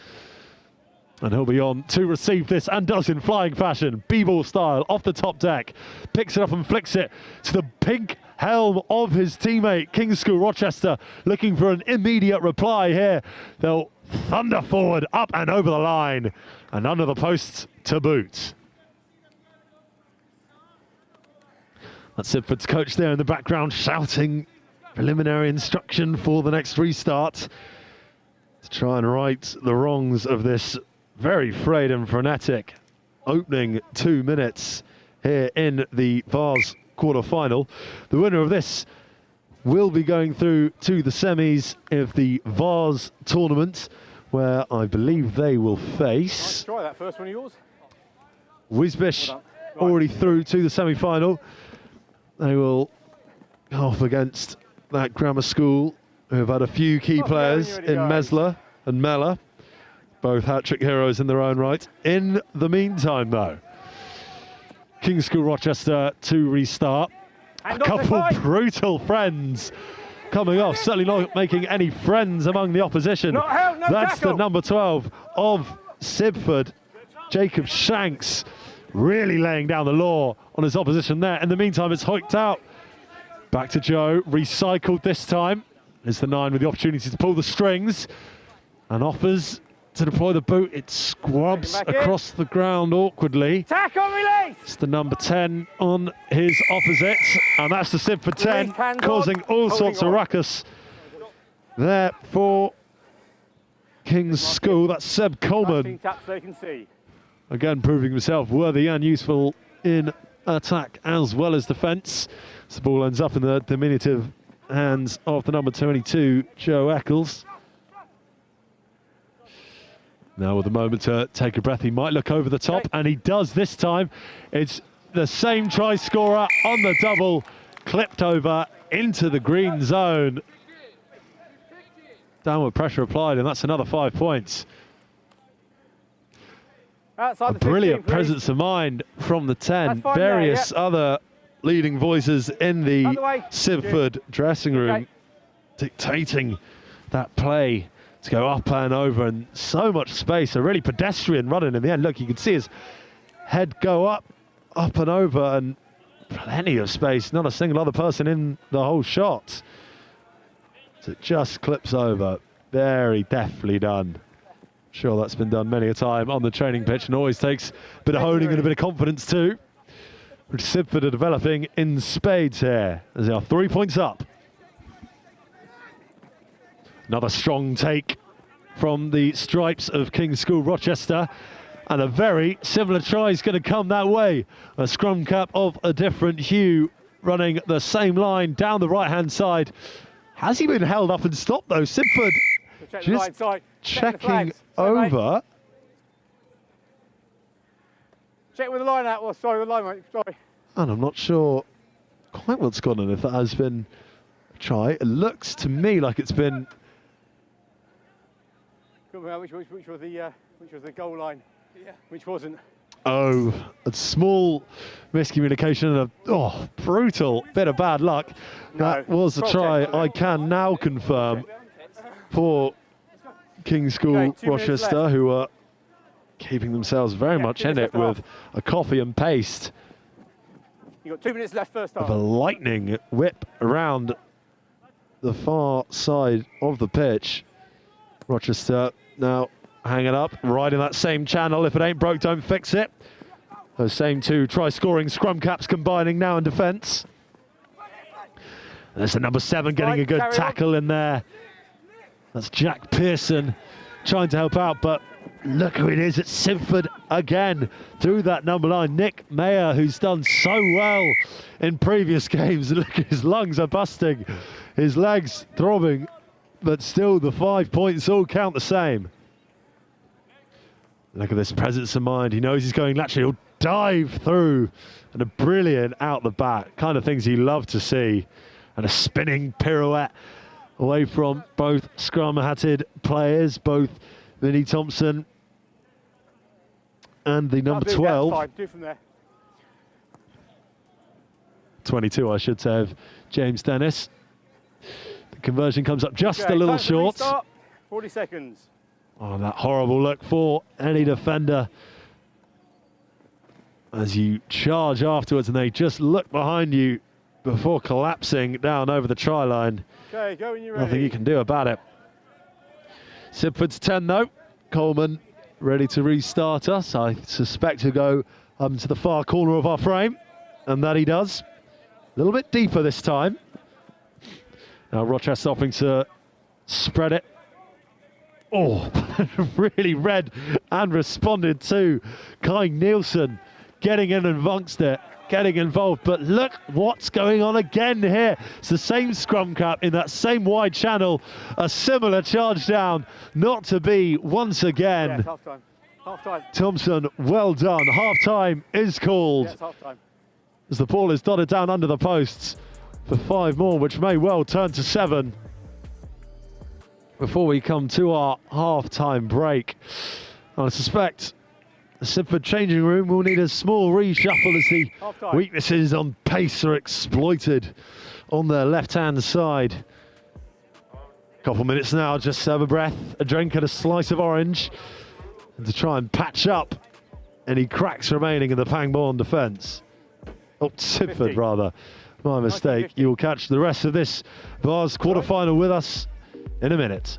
Speaker 8: And he'll be on to receive this, and does in flying fashion, b-ball style, off the top deck. Picks it up and flicks it to the pink helm of his teammate. King's School Rochester looking for an immediate reply here. They'll thunder forward, up and over the line, and under the posts to boot. That's Sibford's coach there in the background shouting preliminary instruction for the next restart to try and right the wrongs of this very frayed and frenetic opening 2 minutes here in the Vars quarter-final. The winner of this will be going through to the semis of the Vars tournament, where I believe they will face...
Speaker 3: Try that first one of yours.
Speaker 8: Wisbech, already through to the semi-final. They will go off against that grammar school, who have had a few key players in Mesler and Meller, both hat-trick heroes in their own right. In the meantime, though, King's School Rochester to restart. A couple brutal friends coming off, certainly not making any friends among the opposition. That's the number 12 of Sibford, Jacob Shanks, really laying down the law on his opposition there. In the meantime, it's hoiked out. Back to Joe, recycled this time. It's the 9 with the opportunity to pull the strings and offers to deploy the boot. It scrubs across the ground awkwardly.
Speaker 3: Tackle release!
Speaker 8: It's the number 10 on his opposite, and that's the Sibford 10, causing all sorts of ruckus there for King's School. That's Seb Coleman. Again, proving himself worthy and useful in attack as well as defence. So the ball ends up in the diminutive hands of the number 22, Joe Eccles. Now with a moment to take a breath, he might look over the top, and he does this time. It's the same try scorer on the double, clipped over into the green zone. Downward pressure applied, and that's another 5 points. A brilliant presence of mind from the 10. Various other leading voices in the Sibford dressing room dictating that play to go up and over, and so much space, a really pedestrian running in the end. Look, you can see his head go up and over, and plenty of space, not a single other person in the whole shot. So it just clips over, very deftly done. Sure, that's been done many a time on the training pitch, and always takes a bit of honing and a bit of confidence too, which Sibford are developing in spades here, as they are 3 points up. Another strong take from the stripes of King's School Rochester, and a very similar try is going to come that way. A scrum cap of a different hue running the same line down the right-hand side. Has he been held up and stopped though? Sibford just checking over.
Speaker 3: Check with the line out. Well, sorry, with the line, mate. Sorry.
Speaker 8: And I'm not sure quite what's gone on, if that has been a try. It looks to me like it's been...
Speaker 3: Which was the goal line? Yeah. Which wasn't?
Speaker 8: Oh, a small miscommunication and a brutal bit of bad luck. No, that was a try, I can now confirm, for King's School Rochester, who are keeping themselves very much in it with a copy and paste.
Speaker 3: You got 2 minutes left first half.
Speaker 8: Of a lightning whip around the far side of the pitch. Rochester now hanging up, right in that same channel. If it ain't broke, don't fix it. Those same two try-scoring scrum caps combining now in defence. There's the number 7 getting a good tackle in there. That's Jack Pearson trying to help out, but look who it is at Sibford again through that number 9, Nick Mayer, who's done so well in previous games. Look, his lungs are busting, his legs throbbing, but still the 5 points all count the same. Look at this presence of mind. He knows he's going lateral. He'll dive through and a brilliant out the back, kind of things you love to see, and a spinning pirouette away from both scrum-hatted players, both Vinnie Thompson and the number 12. 22, I should say, of James Dennis. The conversion comes up just a little short.
Speaker 3: 40 seconds.
Speaker 8: Oh, that horrible look for any defender as you charge afterwards and they just look behind you before collapsing down over the try line.
Speaker 3: Okay, go when you're ready.
Speaker 8: Nothing you can do about it. Sibford's 10 though. Coleman ready to restart us. I suspect he'll go to the far corner of our frame, and that he does. A little bit deeper this time. Now Rochester opting to spread it. Oh, really read and responded to Kai Nielsen getting in amongst it, getting involved. But look what's going on again here. It's the same scrum cap in that same wide channel. A similar charge down, not to be once again.
Speaker 3: Yes, half time. Half time.
Speaker 8: Thompson, well done. Half time is called.
Speaker 3: Yes, half time.
Speaker 8: As the ball is dotted down under the posts for 5 more, which may well turn to 7 before we come to our half-time break. I suspect the Sibford changing room will need a small reshuffle as the weaknesses on pace are exploited on their left-hand side. Couple minutes now, just to have a breath, a drink and a slice of orange, and to try and patch up any cracks remaining in the Pangbourne defence. Oh, Sibford 50. Rather. My mistake. You'll catch the rest of this Vars quarter-final with us in a minute.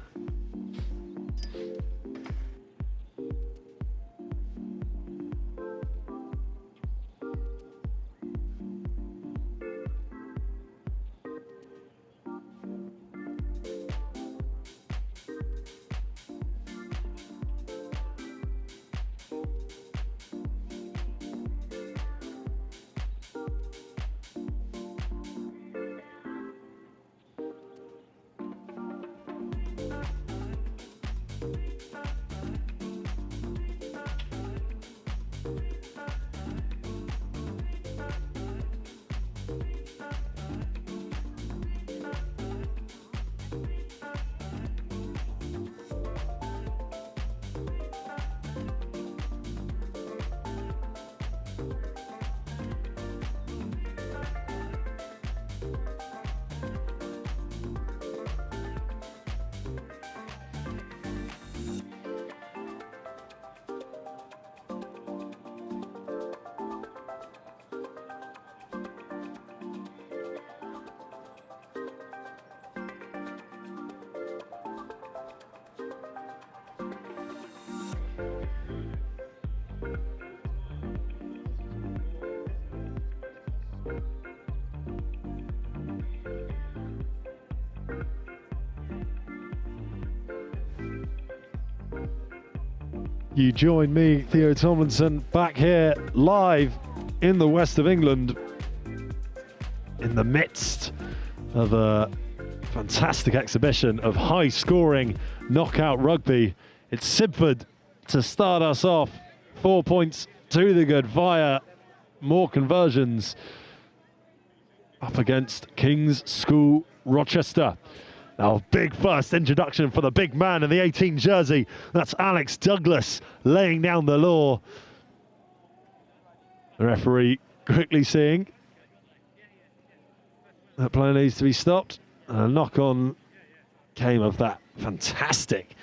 Speaker 8: You join me, Theo Tomlinson, back here live in the west of England in the midst of a fantastic exhibition of high-scoring knockout rugby. It's Sibford to start us off. 4 points to the good via more conversions up against King's School Rochester. Now, big first introduction for the big man in the 18 jersey. That's Alex Douglas laying down the law. The referee quickly seeing that play needs to be stopped. And a knock-on came of that fantastic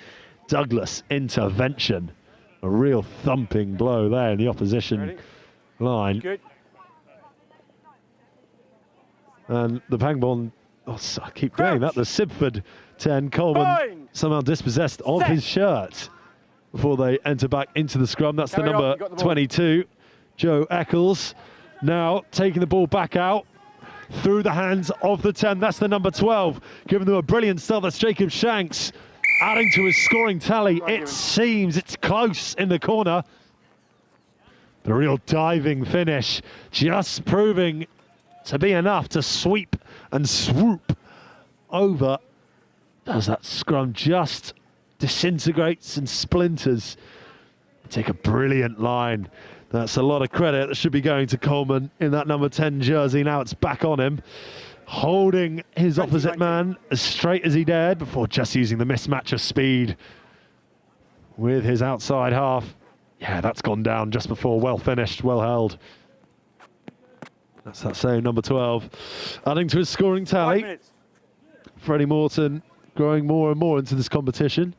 Speaker 8: Douglas intervention. A real thumping blow there in the opposition line.
Speaker 3: Good.
Speaker 8: And the Pangbourne, I keep doing that, the Sibford 10, Coleman somehow dispossessed of his shirt before they enter back into the scrum. That's the number 22, Joe Eccles. Now taking the ball back out. through the hands of the 10. That's the number 12, giving them a brilliant start. That's Jacob Shanks, adding to his scoring tally. It seems it's close in the corner. But a real diving finish, just proving to be enough to sweep and swoop over as that scrum just disintegrates and splinters. Take a brilliant line. That's a lot of credit that should be going to Coleman in that number 10 jersey. Now it's back on him, holding his opposite man as straight as he dared before just using the mismatch of speed with his outside half. Yeah, that's gone down just before. Well finished, well held. That's that same number 12. Adding to his scoring tally. Freddie Morton growing more and more into this competition.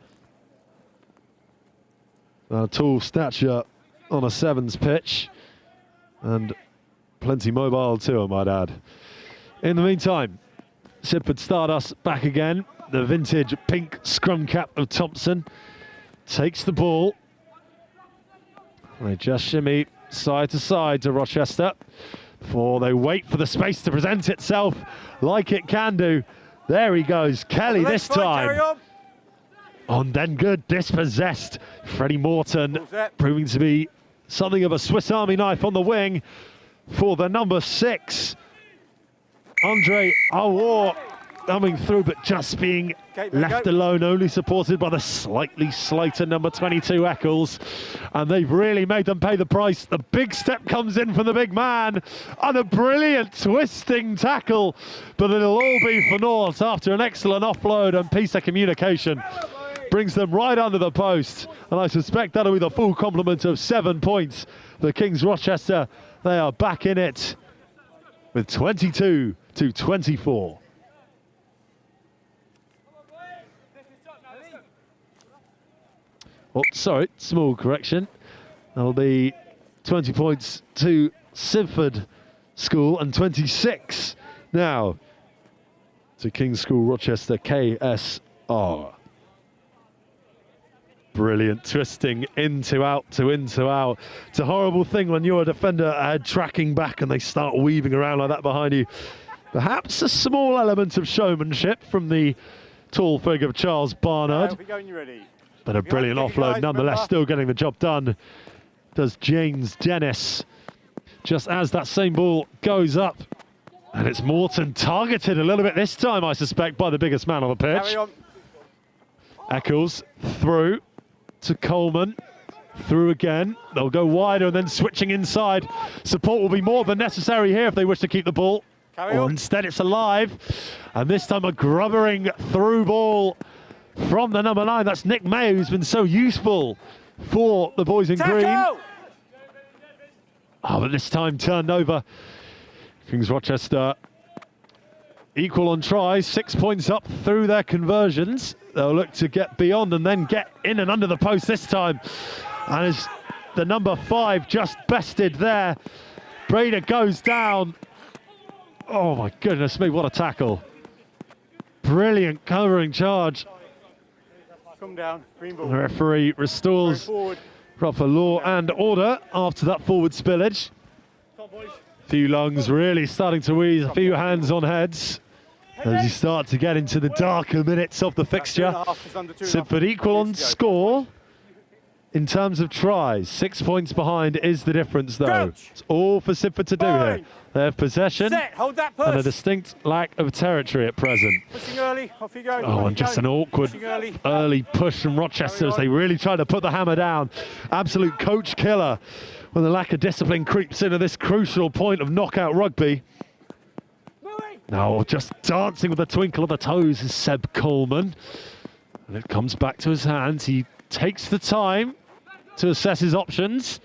Speaker 8: A tall stature on a sevens pitch. And plenty mobile too, I might add. In the meantime, Sibford Stardust back again. The vintage pink scrum cap of Thompson takes the ball. They just shimmy side to side to Rochester before they wait for the space to present itself like it can do. There he goes, Kelly this time. On then good, dispossessed. Freddie Morton proving to be something of a Swiss Army knife on the wing for the number 6. Andre Awar coming through, but just being left alone, only supported by the slightly slighter number 22 Eccles. And they've really made them pay the price. The big step comes in from the big man and a brilliant twisting tackle, but it'll all be for naught after an excellent offload and piece of communication. Brings them right under the post, and I suspect that'll be the full complement of 7 points for Kings Rochester. They are back in it with 22-24. Oh, sorry, small correction. That'll be 20 points to Sibford School and 26 now to King's School Rochester KSR. Brilliant twisting into out to into out. It's a horrible thing when you're a defender ahead tracking back and they start weaving around like that behind you. Perhaps a small element of showmanship from the tall figure of Charles Barnard. But a brilliant offload nonetheless, still getting the job done. Does James Dennis. Just as that same ball goes up. And it's Morton targeted a little bit this time, I suspect, by the biggest man on the pitch. Eccles through to Coleman. Through again. They'll go wider and then switching inside. Support will be more than necessary here if they wish to keep the ball. Or instead it's alive. And this time a grubbering through ball from the number 9. That's Nick May, who's been so useful for the boys in green. Oh, but this time turned over. Kings Rochester equal on tries, 6 points up through their conversions. They'll look to get beyond and then get in and under the post this time. And as the number 5 just bested there, Brader goes down. Oh my goodness me, what a tackle. Brilliant covering charge.
Speaker 3: Come down, green ball.
Speaker 8: The referee restores proper law and order after that forward spillage. A few lungs really starting to wheeze, a few hands on heads as you start to get into the darker minutes of the fixture. Sibford equal on score in terms of tries. 6 points behind is the difference though. It's all for Sibford to do here. They have possession and a distinct lack of territory at present.
Speaker 3: Early, off you go.
Speaker 8: Oh, and just an awkward early push from Rochester as they really try to put the hammer down. Absolute coach killer when the lack of discipline creeps into this crucial point of knockout rugby. Now just dancing with a twinkle of the toes is Seb Coleman. And it comes back to his hands. He takes the time to assess his options.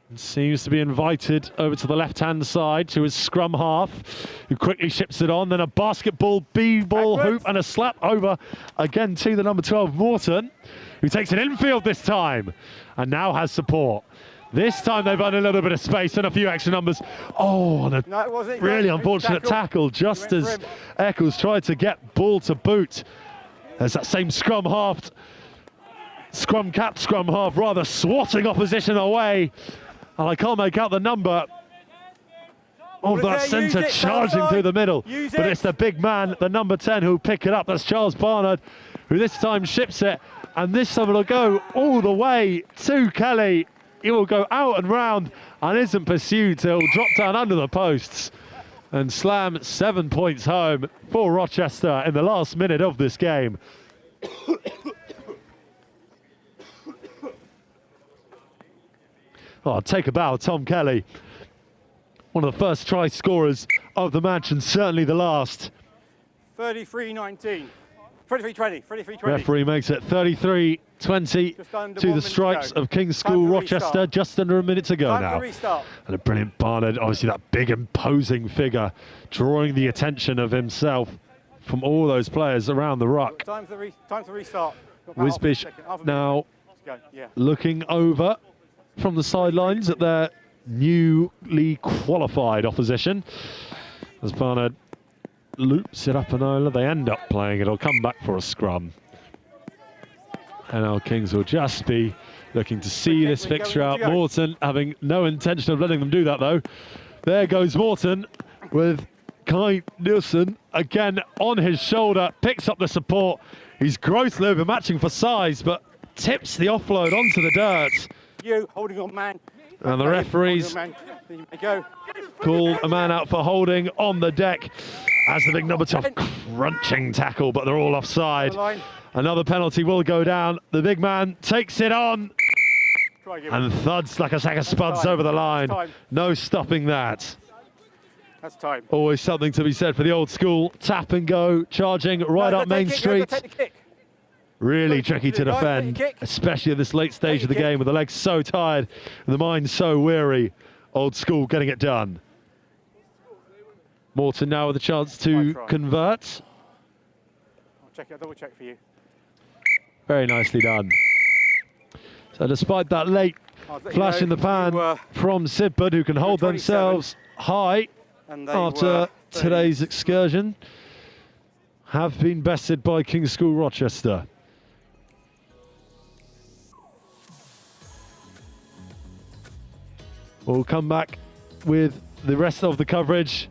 Speaker 8: And seems to be invited over to the left-hand side to his scrum half, who quickly ships it on. Then a basketball, B-ball hoop and a slap over again to the number 12, Morton, who takes it infield this time and now has support. This time they've had a little bit of space and a few extra numbers. Oh, and a really unfortunate tackle just as Eccles tried to get ball to boot. There's that same scrum half, scrum cap, scrum half, rather swatting opposition away. And I can't make out the number. of that centre charging through the middle. But it's the big man, the number 10, who'll pick it up. That's Charles Barnard, who this time ships it. And this time it'll go all the way to Kelly. He will go out and round and isn't pursued till drop down under the posts and slam 7 points home for Rochester in the last minute of this game. Oh, take a bow, Tom Kelly. One of the first try scorers of the match and certainly the last.
Speaker 3: 33-19. 33-20. 33-20.
Speaker 8: Referee makes it 33-20 to the stripes of King's School Rochester. Just under a minute to go now. And a brilliant Barnard, obviously that big imposing figure, drawing the attention of himself from all those players around the ruck.
Speaker 3: Time to restart.
Speaker 8: Wisbech now looking over from the sidelines at their newly qualified opposition. As Barnard loops it up and over, they end up playing it. It'll come back for a scrum. NL Kings will just be looking to see this fixture out. Moreton having no intention of letting them do that though. There goes Moreton with Kai Nielsen again on his shoulder, picks up the support. He's grossly overmatching for size, but tips the offload onto the dirt.
Speaker 3: You holding on, man.
Speaker 8: And the referees call a man out for holding on the deck as the big number 12 crunching tackle, but they're all offside. Another penalty will go down. The big man takes it on and thuds like a sack of spuds over the line. No stopping that.
Speaker 3: That's time.
Speaker 8: Always something to be said for the old school. Tap and go, charging right up Main Street. Really tricky to defend, especially at this late stage of the game with the legs so tired and the mind so weary. Old school getting it done. Moreton now with a chance to convert.
Speaker 3: I'll double check for you.
Speaker 8: Very nicely done. So despite that late flash in the pan from Sibford, who can hold themselves high after today's excursion, have been bested by King's School Rochester. We'll come back with the rest of the coverage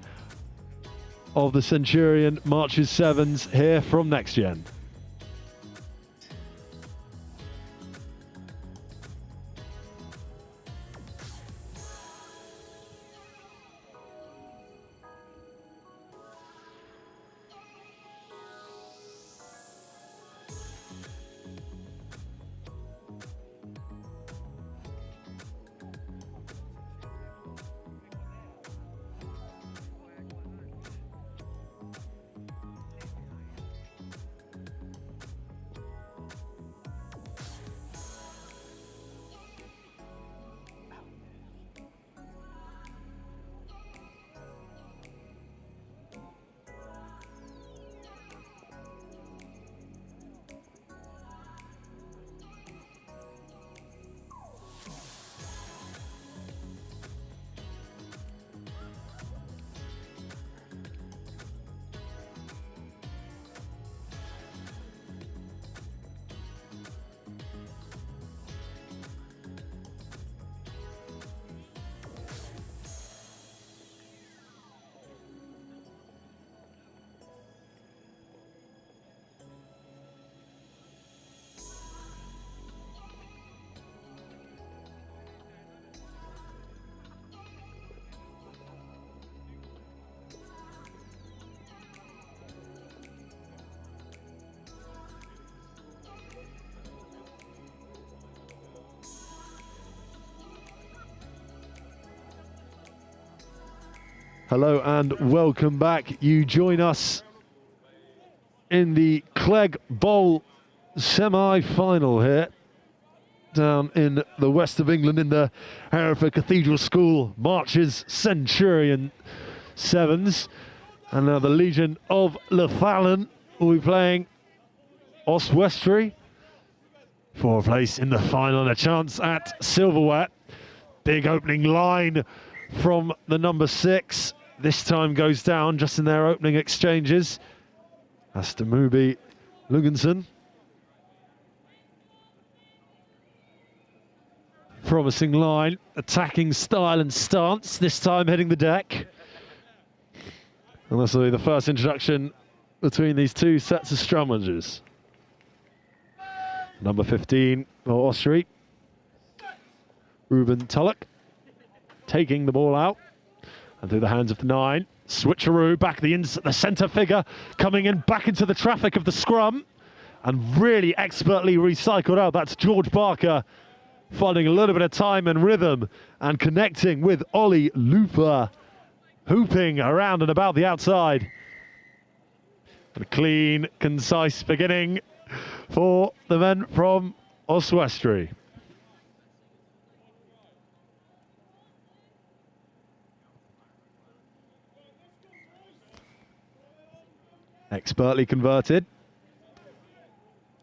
Speaker 8: of the Centurion Marches 7s here from Next Gen. Hello and welcome back. You join us in the Clegg Bowl semi-final here down in the west of England in the Hereford Cathedral School Marches Centurion 7s. And now the Legion of Lathallan will be playing Oswestry for a place in the final and a chance at silverware. Big opening line from the number 6. This time goes down just in their opening exchanges. Astamubi Lugenson. Promising line, attacking style and stance, this time hitting the deck. And this will be the first introduction between these two sets of scrummagers. Number 15 for Oswestry, Ruben Tullock, taking the ball out. And through the hands of the 9. Switcheroo, back the centre figure, coming in back into the traffic of the scrum. And really expertly recycled out. That's George Barker finding a little bit of time and rhythm and connecting with Ollie Looper, hooping around and about the outside. And a clean, concise beginning for the men from Oswestry. Expertly converted.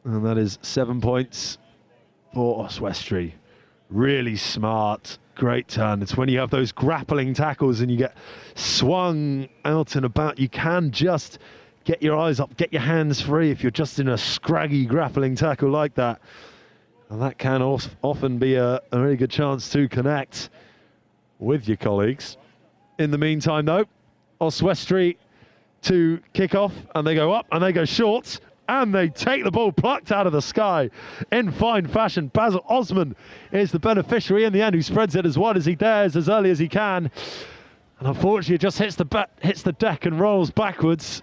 Speaker 8: And that is 7 points for Oswestry. Really smart, great turn. It's when you have those grappling tackles and you get swung out and about, you can just get your eyes up, get your hands free if you're just in a scraggy grappling tackle like that. And that can often be a really good chance to connect with your colleagues. In the meantime, though, Oswestry to kick off, and they go up and they go short. And they take the ball plucked out of the sky in fine fashion. Basil Osman is the beneficiary in the end, who spreads it as wide as he dares, as early as he can. And unfortunately, it just hits the deck and rolls backwards.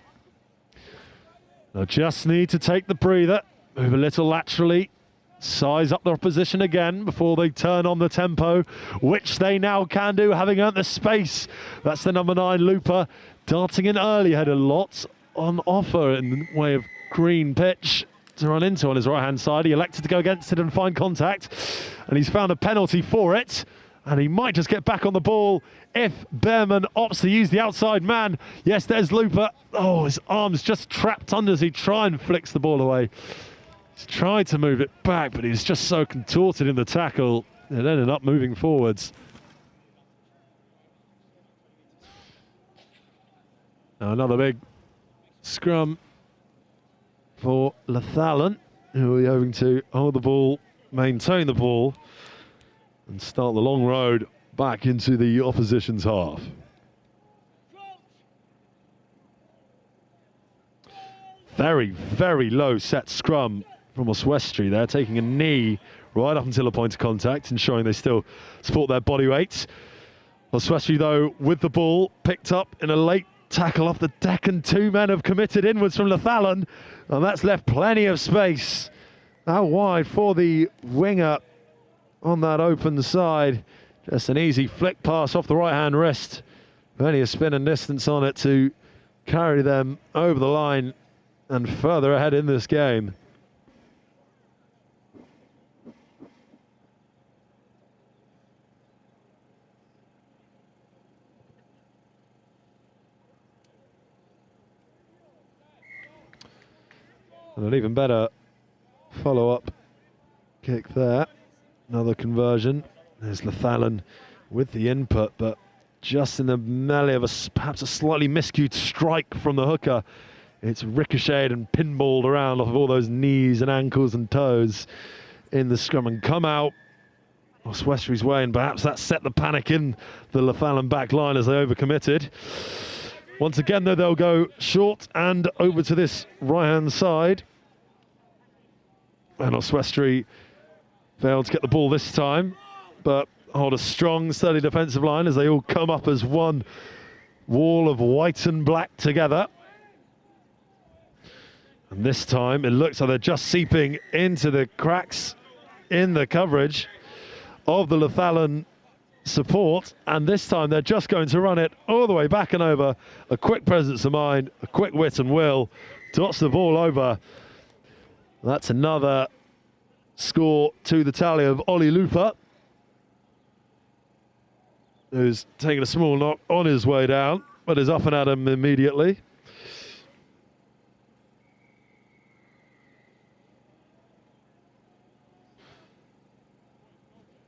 Speaker 8: They'll just need to take the breather, move a little laterally, size up their position again before they turn on the tempo, which they now can do, having earned the space. That's the number 9, Looper, darting in early, had a lot on offer in the way of green pitch to run into on his right-hand side. He elected to go against it and find contact, and he's found a penalty for it, and he might just get back on the ball if Behrman opts to use the outside man. Yes, there's Looper. Oh, his arm's just trapped under as he tries and flicks the ball away. He's tried to move it back, but he's just so contorted in the tackle, it ended up moving forwards. Now another big scrum for Lathallan, who are hoping to hold the ball, maintain the ball, and start the long road back into the opposition's half. Very, very low set scrum from Oswestry there, taking a knee right up until the point of contact, ensuring they still support their body weight. Oswestry, though, with the ball, picked up in a late tackle off the deck, and 2 men have committed inwards from Lathallan, and that's left plenty of space out wide for the winger on that open side. Just an easy flick pass off the right-hand wrist. Plenty of spin and distance on it to carry them over the line and further ahead in this game. And an even better follow-up kick there. Another conversion. There's Lathallan with the input, but just in the melee of perhaps a slightly miscued strike from the hooker. It's ricocheted and pinballed around off of all those knees and ankles and toes in the scrum and come out Oswestry's way, and perhaps that set the panic in the Lathallan back line as they overcommitted. Once again, though, they'll go short and over to this right-hand side. And Oswestry failed to get the ball this time, but hold a strong, steady defensive line as they all come up as one wall of white and black together. And this time, it looks like they're just seeping into the cracks in the coverage of the Lathallan support, and this time they're just going to run it all the way back and over. A quick presence of mind, a quick wit and will, dots the ball over. That's another score to the tally of Ollie Looper, who's taking a small knock on his way down, but is up and at him immediately.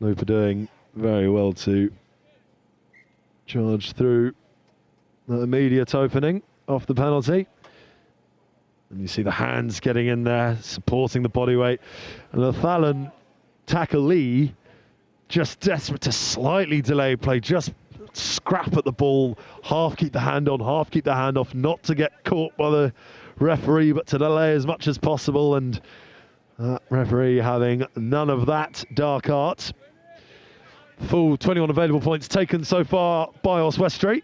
Speaker 8: Looper doing very well to charge through the immediate opening off the penalty. And you see the hands getting in there, supporting the body weight. And Lathallan tackle Lee, just desperate to slightly delay play, just scrap at the ball, half keep the hand on, half keep the hand off, not to get caught by the referee, but to delay as much as possible. And referee having none of that dark art. Full 21 available points taken so far by Oswestry,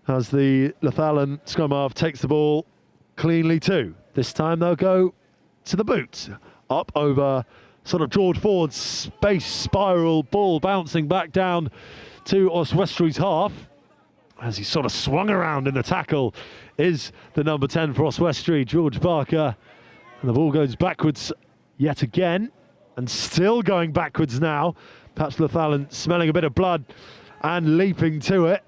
Speaker 8: as the Lathallan scrum half takes the ball cleanly too. This time they'll go to the boot, up over sort of George Ford's space spiral, ball bouncing back down to Oswestry's half. As he sort of swung around in the tackle is the number 10 for Oswestry, George Barker. And the ball goes backwards yet again, and still going backwards now. Perhaps Lathallan smelling a bit of blood and leaping to it.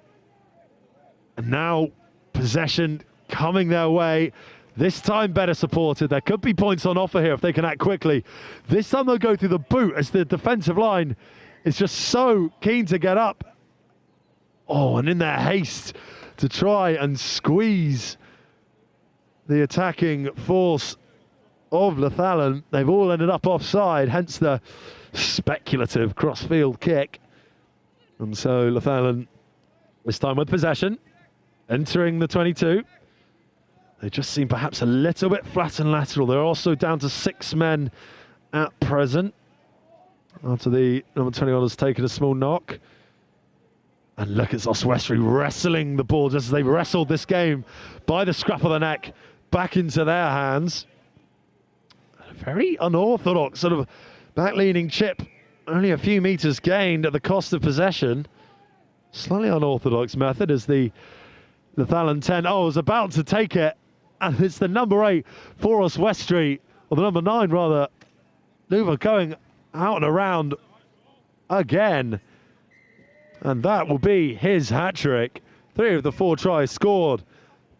Speaker 8: And now possession coming their way. This time better supported. There could be points on offer here if they can act quickly. This time they'll go through the boot as the defensive line is just so keen to get up. Oh, and in their haste to try and squeeze the attacking force of Lathallan, they've all ended up offside, hence the speculative cross-field kick. And so Lathallan, this time with possession, entering the 22. They just seem perhaps a little bit flat and lateral. They're also down to 6 men at present, after the number 21 has taken a small knock. And look, it's Oswestry wrestling the ball just as they wrestled this game by the scruff of the neck back into their hands. A very unorthodox sort of back-leaning chip, only a few metres gained at the cost of possession. Slightly unorthodox method as the Lathallan 10, is about to take it, and it's the number 8 for Oswestry, or the number 9 rather, Luva going out and around again. And that will be his hat-trick. 3 of the 4 tries scored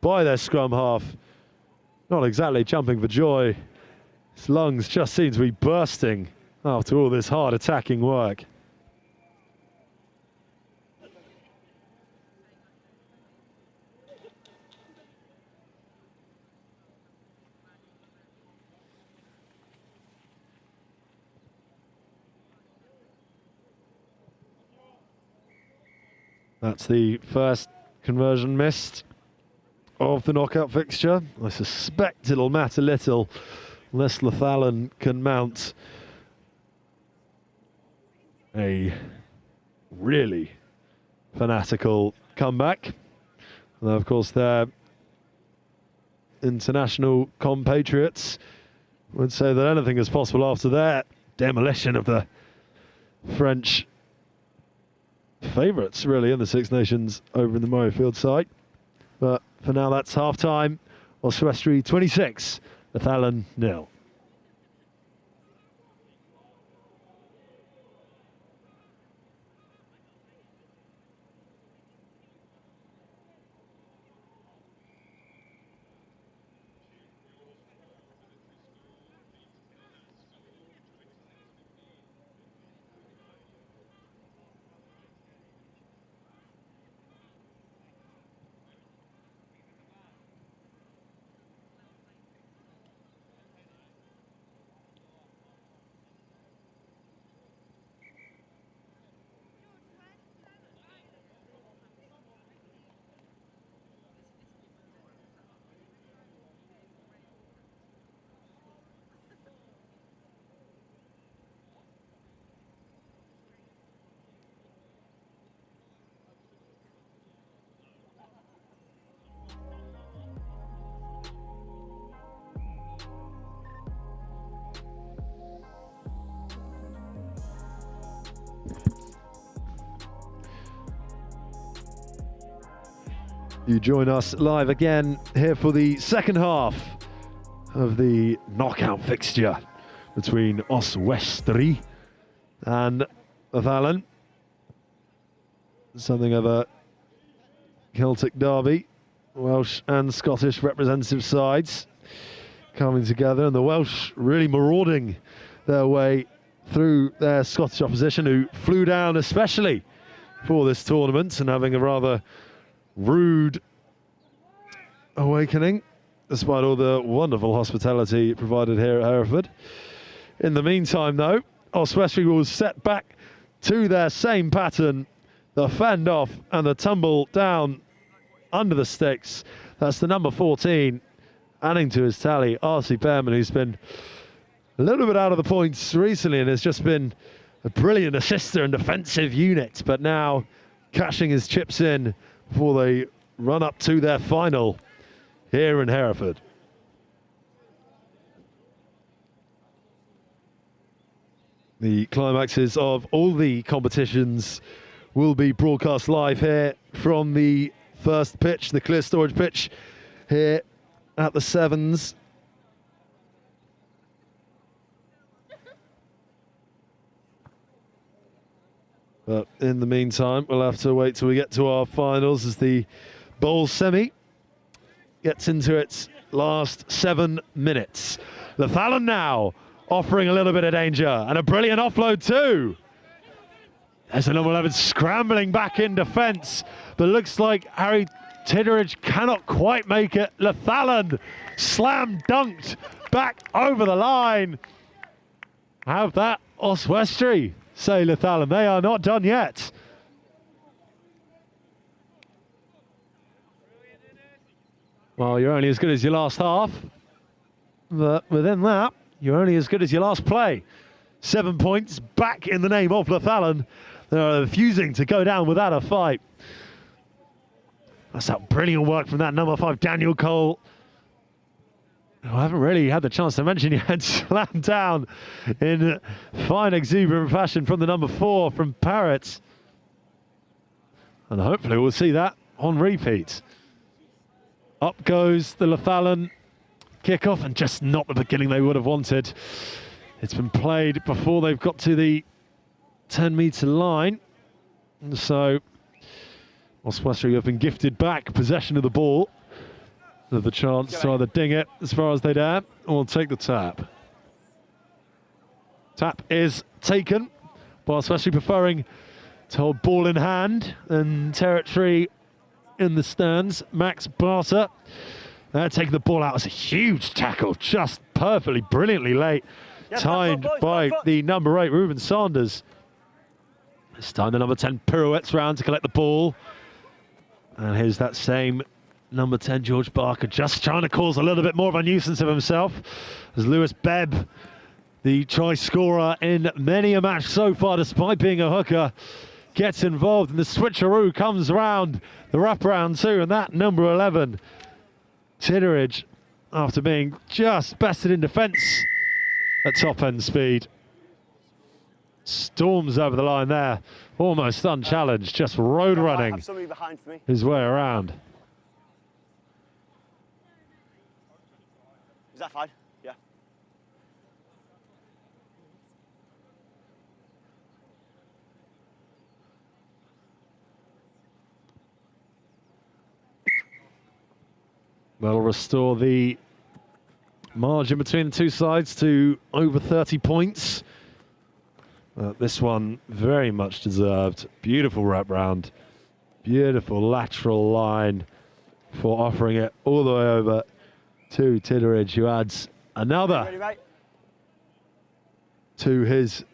Speaker 8: by their scrum half. Not exactly jumping for joy. His lungs just seem to be bursting after all this hard attacking work. That's the first conversion missed of the knockout fixture. I suspect it'll matter little unless Lathallan can mount a really fanatical comeback. And of course, their international compatriots would say that anything is possible after their demolition of the French favourites, really, in the Six Nations over in the Murrayfield side. But for now, that's half-time. Oswestry 26, Lathallan 0. You join us live again here for the second half of the knockout fixture between Oswestry and Lathallan. Something of a Celtic derby. Welsh and Scottish representative sides coming together, and the Welsh really marauding their way through their Scottish opposition, who flew down especially for this tournament and having a rather rude awakening, despite all the wonderful hospitality provided here at Hereford. In the meantime, though, Oswestry will set back to their same pattern the fend off and the tumble down under the sticks. That's the number 14, adding to his tally, R.C. Behrman, who's been a little bit out of the points recently and has just been a brilliant assister and defensive unit, but now cashing his chips in before they run up to their final here in Hereford. The climaxes of all the competitions will be broadcast live here from the first pitch, the clear storage pitch here at the Sevens. But in the meantime, we'll have to wait till we get to our finals as the bowl semi gets into its last 7 minutes. Lathallan now offering a little bit of danger and a brilliant offload too. There's the number 11 scrambling back in defence, but looks like Harry Tidderidge cannot quite make it. Lathallan slam dunked back over the line. Have that Oswestry, say Lathallan. They are not done yet. Well, you're only as good as your last half, but within that, you're only as good as your last play. 7 points back in the name of Lathallan. They're refusing to go down without a fight. That's that brilliant work from that number 5, Daniel Cole. I haven't really had the chance to mention yet. Slammed down in fine exuberant fashion from the number 4 from Parrott. And hopefully we'll see that on repeat. Up goes the Lathallan kickoff, and just not the beginning they would have wanted. It's been played before they've got to the 10-metre line. And so Oswestry have been gifted back possession of the ball. With the chance to either ding it as far as they dare or take the tap. Tap is taken. Oswestry preferring to hold ball in hand and territory in the stands. Max Barter taking the ball out. It's a huge tackle, just perfectly, brilliantly late. Timed by the number 8, Ruben Sanders. This time the number 10 pirouettes round to collect the ball. And here's that same number 10, George Barker, just trying to cause a little bit more of a nuisance of himself as Lewis Bebb, the try scorer in many a match so far, despite being a hooker, gets involved, and the switcheroo comes round, the wraparound too, and that number 11, Tidderidge, after being just bested in defence at top end speed, storms over the line there, almost unchallenged, just road running his way around.
Speaker 14: Is that fine? Yeah.
Speaker 8: That'll restore the margin between the two sides to over 30 points. This one very much deserved. Beautiful wrap round. Beautiful lateral line for offering it all the way over to Tidderidge, who adds another to his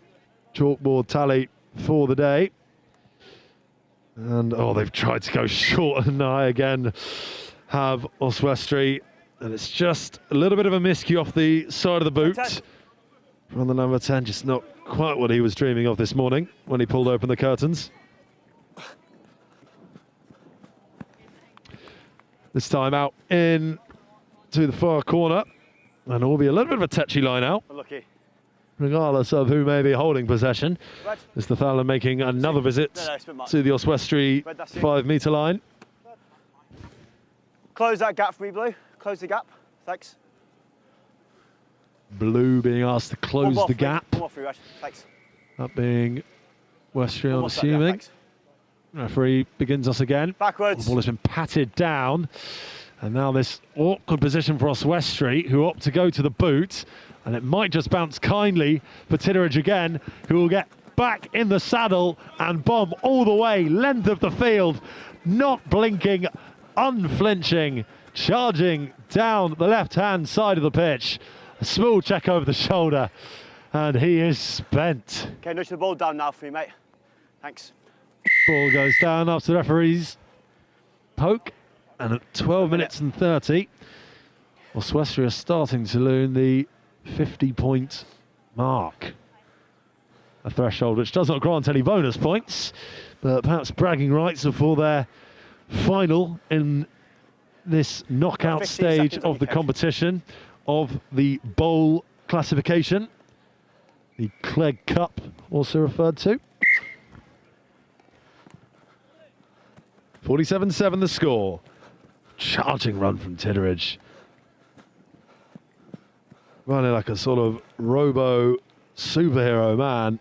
Speaker 8: chalkboard tally for the day. And oh, they've tried to go short and high again, have Oswestry, and it's just a little bit of a miscue off the side of the boot from the number 10, just not quite what he was dreaming of this morning when he pulled open the curtains. This time out in to the far corner, and it will be a little bit of a touchy line out, regardless of who may be holding possession. It's Lathallan making another visit to the Oswestry 5-metre line.
Speaker 14: Close that gap for me, Blue. Close the gap. Thanks.
Speaker 8: Blue being asked to close the gap.
Speaker 14: One more for you, Reg. Thanks.
Speaker 8: That being Westry, I'm assuming. Referee begins us again.
Speaker 14: Backwards.
Speaker 8: The ball has been patted down. And now this awkward position for Oswestry, who opt to go to the boot. And it might just bounce kindly for Tidderidge again, who will get back in the saddle and bomb all the way, length of the field, not blinking, unflinching, charging down the left-hand side of the pitch. A small check over the shoulder, and he is spent.
Speaker 14: Okay, nudge the ball down now for me, mate. Thanks.
Speaker 8: Ball goes down after the referee's poke, and at 12 minutes and 30, Oswestry are starting to loom the 50-point mark. A threshold which does not grant any bonus points, but perhaps bragging rights before their final in this knockout stage of the competition of the bowl classification, the Clegg Cup also referred to. 47-7 the score. Charging run from Tidderidge. Running like a sort of robo superhero man.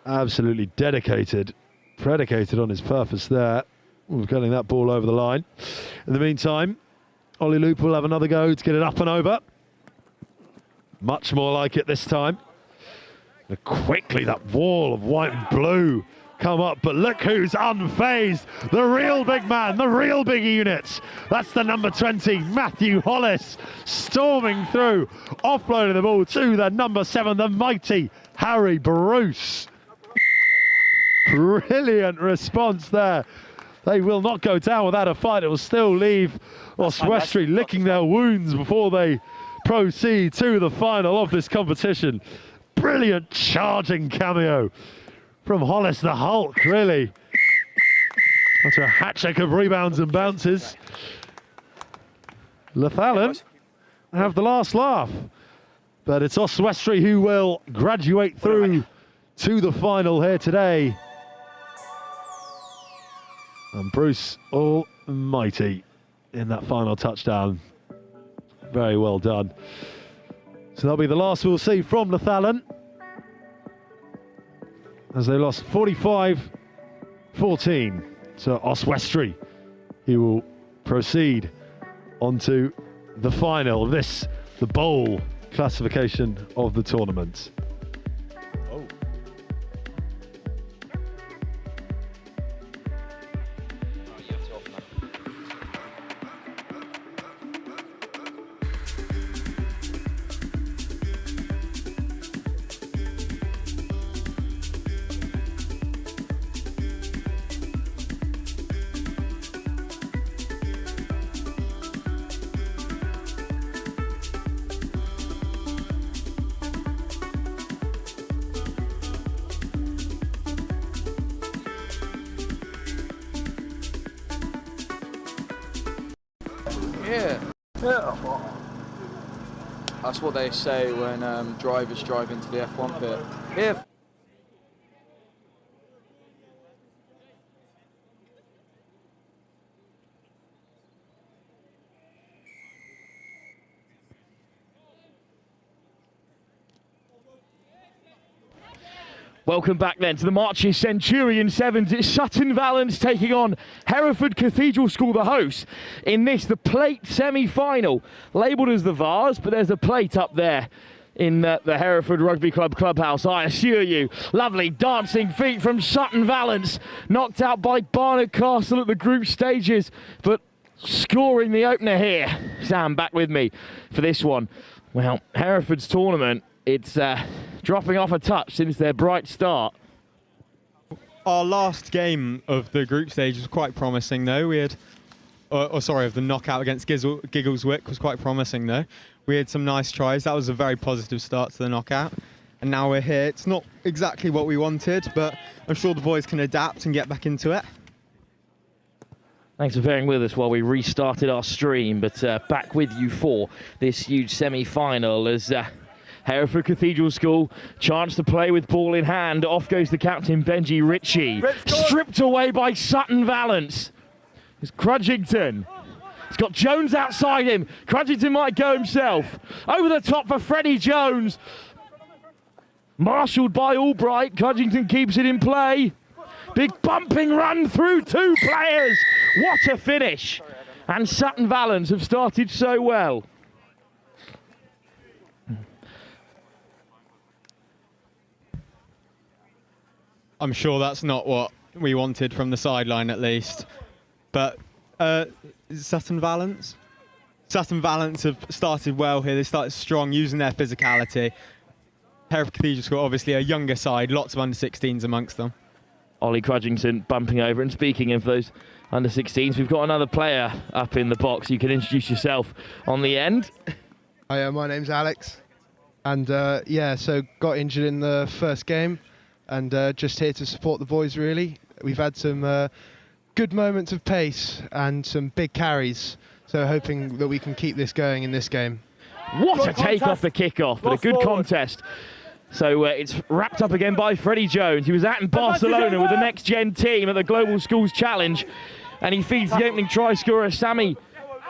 Speaker 8: Absolutely dedicated, predicated on his purpose there. We're getting that ball over the line. In the meantime, Ollie Loop will have another go to get it up and over. Much more like it this time. And quickly that wall of white and blue come up, but look who's unfazed. The real big man, the real big unit. That's the number 20, Matthew Hollis, storming through, offloading the ball to the number 7, the mighty Harry Bruce. Brilliant response there. They will not go down without a fight. It will still leave Oswestry licking their wounds before they proceed to the final of this competition. Brilliant charging cameo from Hollis the Hulk, really. After a hat-trick of rebounds and bounces, Lathallan have the last laugh. But it's Oswestry who will graduate through to the final here today. And Bruce almighty in that final touchdown. Very well done. So that'll be the last we'll see from Lathallan, as they lost 45-14 to Oswestry, who will proceed onto the final of this, the bowl classification of the tournament.
Speaker 15: Yeah. That's what they say when drivers drive into the F1 pit. Yeah.
Speaker 1: Welcome back then to the Marches Centurion Sevens. It's Sutton Valence taking on Hereford Cathedral School, the host, in this, the plate semi-final. Labelled as the Vars, but there's a plate up there in the Hereford Rugby Club clubhouse, I assure you. Lovely dancing feet from Sutton Valence, knocked out by Barnard Castle at the group stages, but scoring the opener here. Sam, back with me for this one. Well, Hereford's tournament, it's dropping off a touch since their bright start.
Speaker 4: Our last game of the group stage was quite promising, though. We had, of the knockout against Giggleswick was quite promising, though. We had some nice tries. That was a very positive start to the knockout. And now we're here. It's not exactly what we wanted, but I'm sure the boys can adapt and get back into it.
Speaker 1: Thanks for bearing with us while we restarted our stream, but back with you for this huge semi-final as Hereford Cathedral School, chance to play with ball in hand. Off goes the captain, Benji Ritchie. Stripped away by Sutton Valence. It's Crudgington. He's got Jones outside him. Crudgington might go himself. Over the top for Freddie Jones. Marshalled by Albright. Crudgington keeps it in play. Big bumping run through two players. What a finish. And Sutton Valence have started so well.
Speaker 4: I'm sure that's not what we wanted from the sideline, at least. But Sutton Valence? Sutton Valence have started well here. They started strong, using their physicality. Hereford Cathedral School, obviously a younger side, lots of under-16s amongst them.
Speaker 1: Ollie Crudgington bumping over. And speaking of those under-16s, we've got another player up in the box. You can introduce yourself on the end.
Speaker 16: Hi, my name's Alex. And yeah, so got injured in the first game and just here to support the boys, really. We've had some good moments of pace and some big carries, so hoping that we can keep this going in this game.
Speaker 1: What a take off the kickoff, but a good contest. So it's wrapped up again by Freddie Jones. He was out in Barcelona with the Next Gen team at the Global Schools Challenge, and he feeds the opening try scorer, Sammy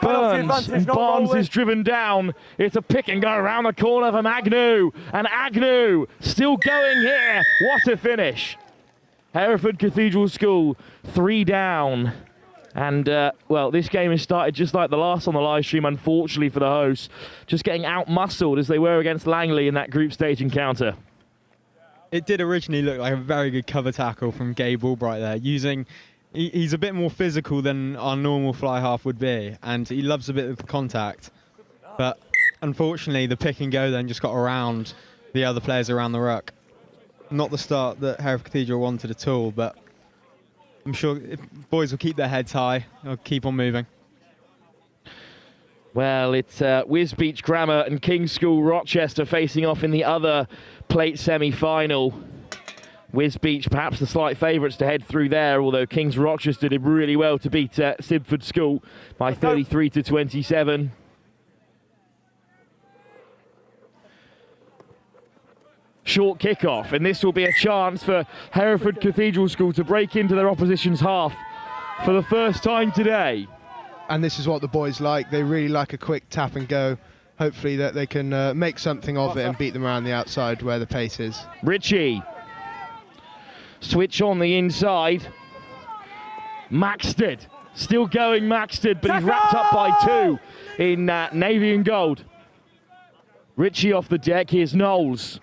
Speaker 1: Burns, and Barnes is driven down. It's a pick and go around the corner for Agnew, and Agnew still going here. What a finish. Hereford Cathedral School 3 down. And, well, this game has started just like the last on the live stream, unfortunately for the hosts. Just getting out-muscled as they were against Langley in that group stage encounter.
Speaker 17: It did originally look like a very good cover tackle from Gabe Albright there, using... He's a bit more physical than our normal fly half would be, and he loves a bit of contact. But, unfortunately, the pick and go then just got around the other players around the ruck. Not the start that Hereford Cathedral wanted at all, but... I'm sure boys will keep their heads high. They'll keep on moving.
Speaker 1: Well, it's Wisbech Grammar and King's School Rochester facing off in the other plate semi-final. Wisbech perhaps the slight favourites to head through there, although King's Rochester did really well to beat Sibford School by 33 to 27. Short kickoff, and this will be a chance for Hereford Cathedral School to break into their opposition's half for the first time today.
Speaker 16: And this is what the boys like. They really like a quick tap and go. Hopefully that they can make something of it and beat them around the outside where the pace is.
Speaker 1: Ritchie. Switch on the inside. Maxted. Still going Maxted, but he's wrapped up by 2 in navy and gold. Ritchie off the deck. Here's Knowles.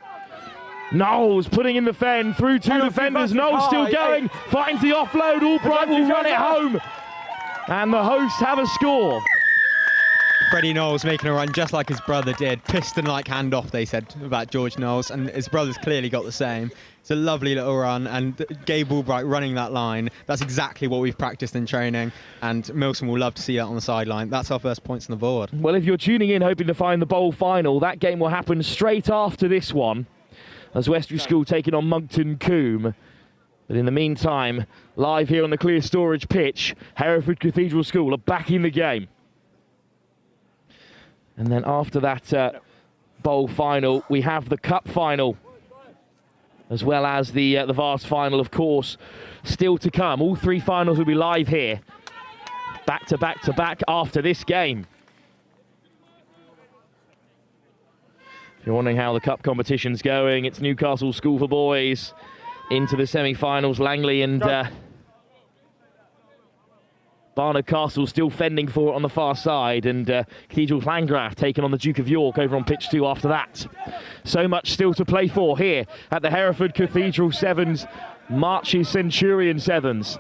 Speaker 1: Knowles putting in the fend, through 2 defenders. Knowles still going, finds the offload. Albright will run it home. And the hosts have a score.
Speaker 17: Freddie Knowles making a run just like his brother did. Piston-like handoff, they said about George Knowles, and his brother's clearly got the same. It's a lovely little run, and Gabe Albright running that line. That's exactly what we've practiced in training, and Milson will love to see that on the sideline. That's our first points on the board.
Speaker 1: Well, if you're tuning in hoping to find the bowl final, that game will happen straight after this one. Oswestry School taking on Monkton Combe. But in the meantime, live here on the Clear Storage pitch, Hereford Cathedral School are back in the game. And then after that bowl final, we have the cup final, as well as the Vars final, of course, still to come. All 3 finals will be live here, back to back to back after this game. If you're wondering how the cup competition's going, it's Newcastle School for Boys into the semi-finals. Langley and Barnard Castle still fending for it on the far side, and Cathedral's Llandaff taking on the Duke of York over on pitch 2 after that. So much still to play for here at the Hereford Cathedral Sevens, Marches Centurion Sevens.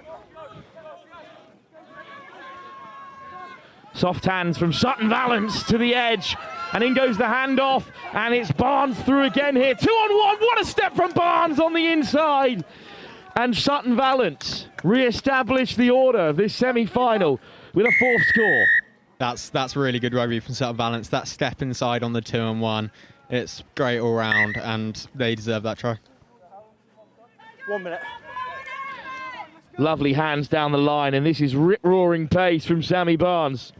Speaker 1: Soft hands from Sutton Valance to the edge, and in goes the handoff, and it's Barnes through again here. 2-on-1, what a step from Barnes on the inside. And Sutton Valance re-established the order of this semi-final with a 4th score.
Speaker 17: That's really good rugby from Sutton Valance. That step inside on the 2-on-1, it's great all round, and they deserve that try.
Speaker 7: 1 minute.
Speaker 1: Lovely hands down the line, and this is rip-roaring pace from Sammy Barnes.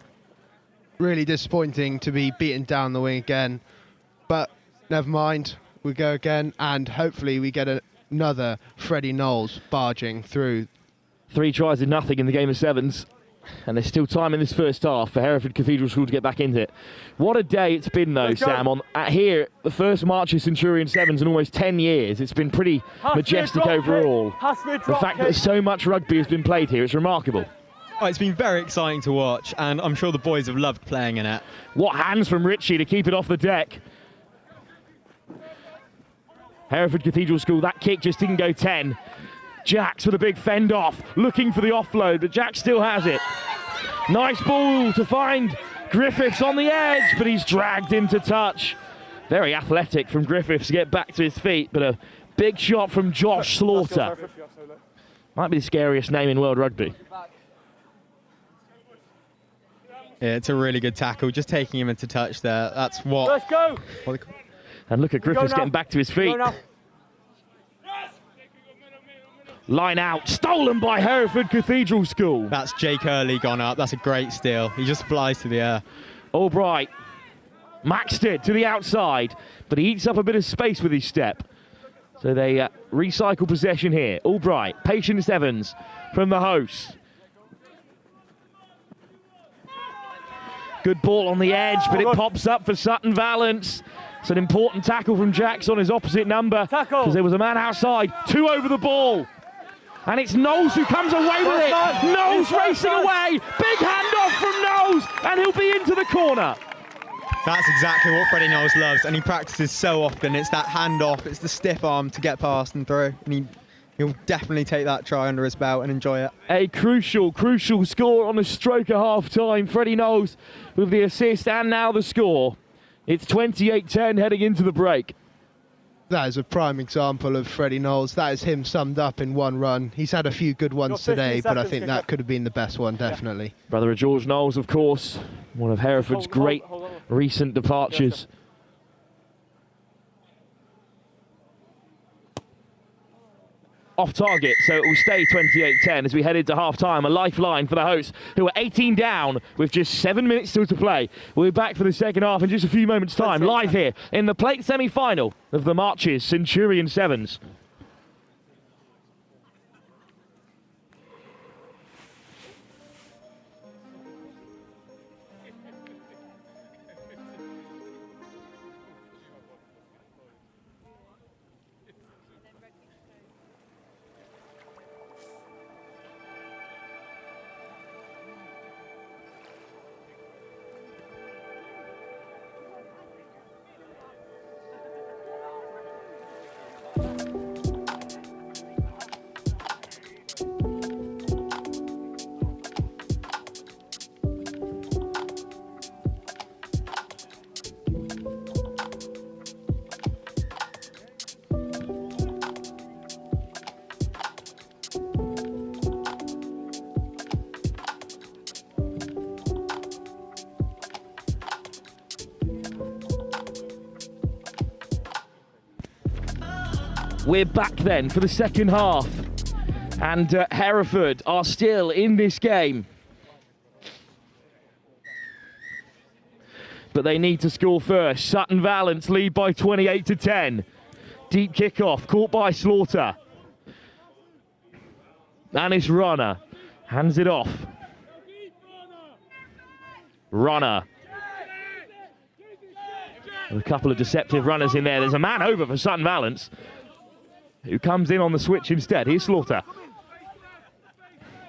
Speaker 16: Really disappointing to be beaten down the wing again, but never mind, we go again, and hopefully we get another Freddie Knowles barging through.
Speaker 1: 3 tries to nothing in the game of sevens, and there's still time in this first half for Hereford Cathedral School to get back into it. What a day it's been, though, Sam. Here, the first Marches Centurion Sevens in almost 10 years. It's been pretty majestic overall. The fact that so much rugby has been played here, it's remarkable.
Speaker 17: Oh, it's been very exciting to watch, and I'm sure the boys have loved playing in it.
Speaker 1: What hands from Ritchie to keep it off the deck. Hereford Cathedral School, that kick just didn't go 10. Jacks with a big fend off, looking for the offload, but Jack still has it. Nice ball to find Griffiths on the edge, but he's dragged into touch. Very athletic from Griffiths to get back to his feet, but a big shot from Josh Slaughter. Might be the scariest name in world rugby.
Speaker 17: Yeah, it's a really good tackle. Just taking him into touch there. That's what.
Speaker 7: Let's go.
Speaker 1: And look at Griffiths getting back to his feet. Line out, stolen by Hereford Cathedral School.
Speaker 17: That's Jake Early gone up. That's a great steal. He just flies to the air.
Speaker 1: Albright maxed it to the outside, but he eats up a bit of space with his step. So they recycle possession here. Albright, Patience Evans from the host. Good ball on the edge, but it pops up for Sutton Valance. It's an important tackle from Jacks on his opposite number, because there was a man outside, 2 over the ball. And it's Knowles who comes away with it. Knowles racing away. Big handoff from Knowles, and he'll be into the corner.
Speaker 17: That's exactly what Freddie Knowles loves, and he practices so often. It's that handoff, it's the stiff arm to get past and through. And he'll definitely take that try under his belt and enjoy it.
Speaker 1: A crucial score on a stroke at half-time. Freddie Knowles with the assist and now the score. It's 28-10 heading into the break.
Speaker 16: That is a prime example of Freddie Knowles. That is him summed up in one run. He's had a few good ones today, but I think that could have been the best one, definitely.
Speaker 1: Yeah. Brother of George Knowles, of course, one of Hereford's great recent departures. Off target, so it will stay 28-10 as we head into half-time. A lifeline for the hosts, who are 18 down with just 7 minutes still to play. We'll be back for the second half in just a few moments' time, live here in the plate semi-final of the Marches Centurion Sevens. We're back then for the second half, and Hereford are still in this game. But they need to score first. Sutton Valance lead by 28-10. Deep kickoff, caught by Slaughter. Anis Runner hands it off. Runner. With a couple of deceptive runners in there. There's a man over for Sutton Valance, who comes in on the switch instead. Here's Slaughter.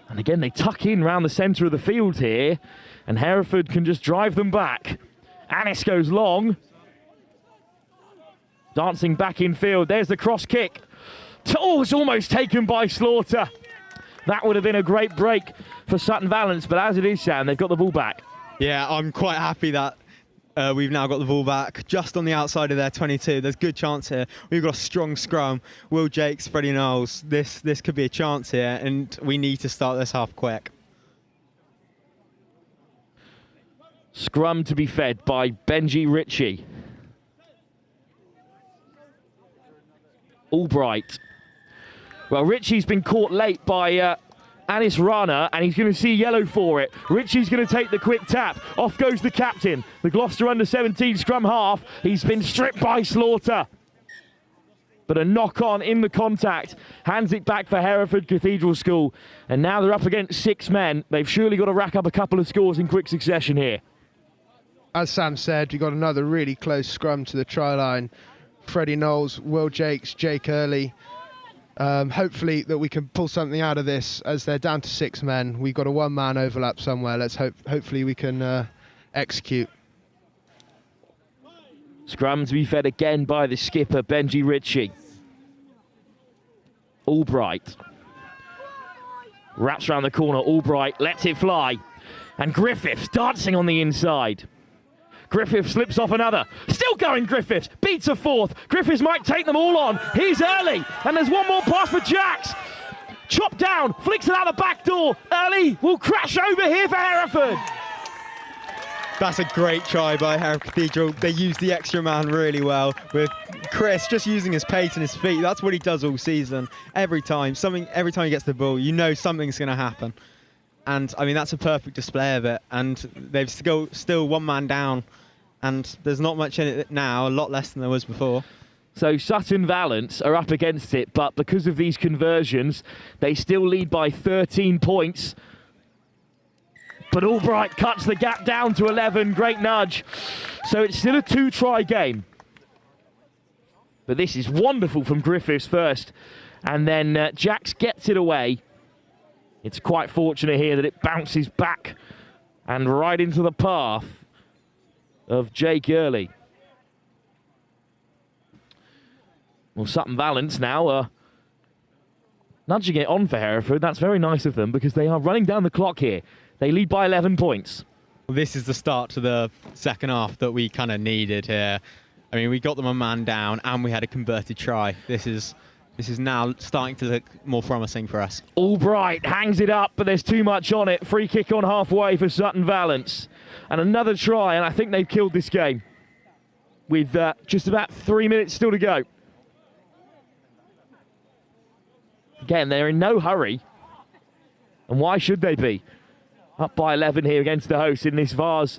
Speaker 1: And again, they tuck in round the centre of the field here, and Hereford can just drive them back. Anis goes long. Dancing back in field. There's the cross kick. Oh, it's almost taken by Slaughter. That would have been a great break for Sutton Valance, but as it is, Sam, they've got the ball back.
Speaker 17: Yeah, I'm quite happy that we've now got the ball back just on the outside of their 22. There's good chance here. We've got a strong scrum. Will Jakes, Freddie Knowles. This could be a chance here, and we need to start this half quick.
Speaker 1: Scrum to be fed by Benji Ritchie. Albright. Well, Ritchie's been caught late by Anis Rana, and he's going to see yellow for it. Ritchie's going to take the quick tap. Off goes the captain. The Gloucester under-17 scrum half. He's been stripped by Slaughter. But a knock-on in the contact. Hands it back for Hereford Cathedral School. And now they're up against 6 men. They've surely got to rack up a couple of scores in quick succession here.
Speaker 16: As Sam said, we've got another really close scrum to the try line. Freddie Knowles, Will Jakes, Jake Early. Hopefully that we can pull something out of this, as they're down to 6 men. We've got a 1-man overlap somewhere. Let's hopefully we can execute.
Speaker 1: Scrum to be fed again by the skipper, Benji Ritchie. Albright. Wraps around the corner. Albright lets it fly. And Griffiths dancing on the inside. Griffiths slips off another. Still going, Griffiths. Beats a fourth. Griffiths might take them all on. He's early. And there's one more pass for Jacks. Chopped down, flicks it out the back door. Early will crash over here for Hereford.
Speaker 17: That's a great try by Hereford Cathedral. They used the extra man really well, with Chris just using his pace and his feet. That's what he does all season. Every time he gets the ball, you know something's going to happen. And I mean, that's a perfect display of it. And they've still one man down, and there's not much in it now, a lot less than there was before.
Speaker 1: So Sutton Valance are up against it, but because of these conversions, they still lead by 13 points. But Albright cuts the gap down to 11. Great nudge. So it's still a 2-try game. But this is wonderful from Griffiths first. And then Jacks gets it away. It's quite fortunate here that it bounces back and right into the path of Jake Early. Well, Sutton Valance now nudging it on for Hereford. That's very nice of them because they are running down the clock here. They lead by 11 points.
Speaker 17: Well, this is the start to the second half that we kind of needed here. I mean, we got them a man down and we had a converted try. This is now starting to look more promising for us.
Speaker 1: Albright hangs it up, but there's too much on it. Free kick on halfway for Sutton Valance. And another try, and I think they've killed this game with just about 3 minutes still to go. Again, they're in no hurry. And why should they be? Up by 11 here against the hosts in this Vars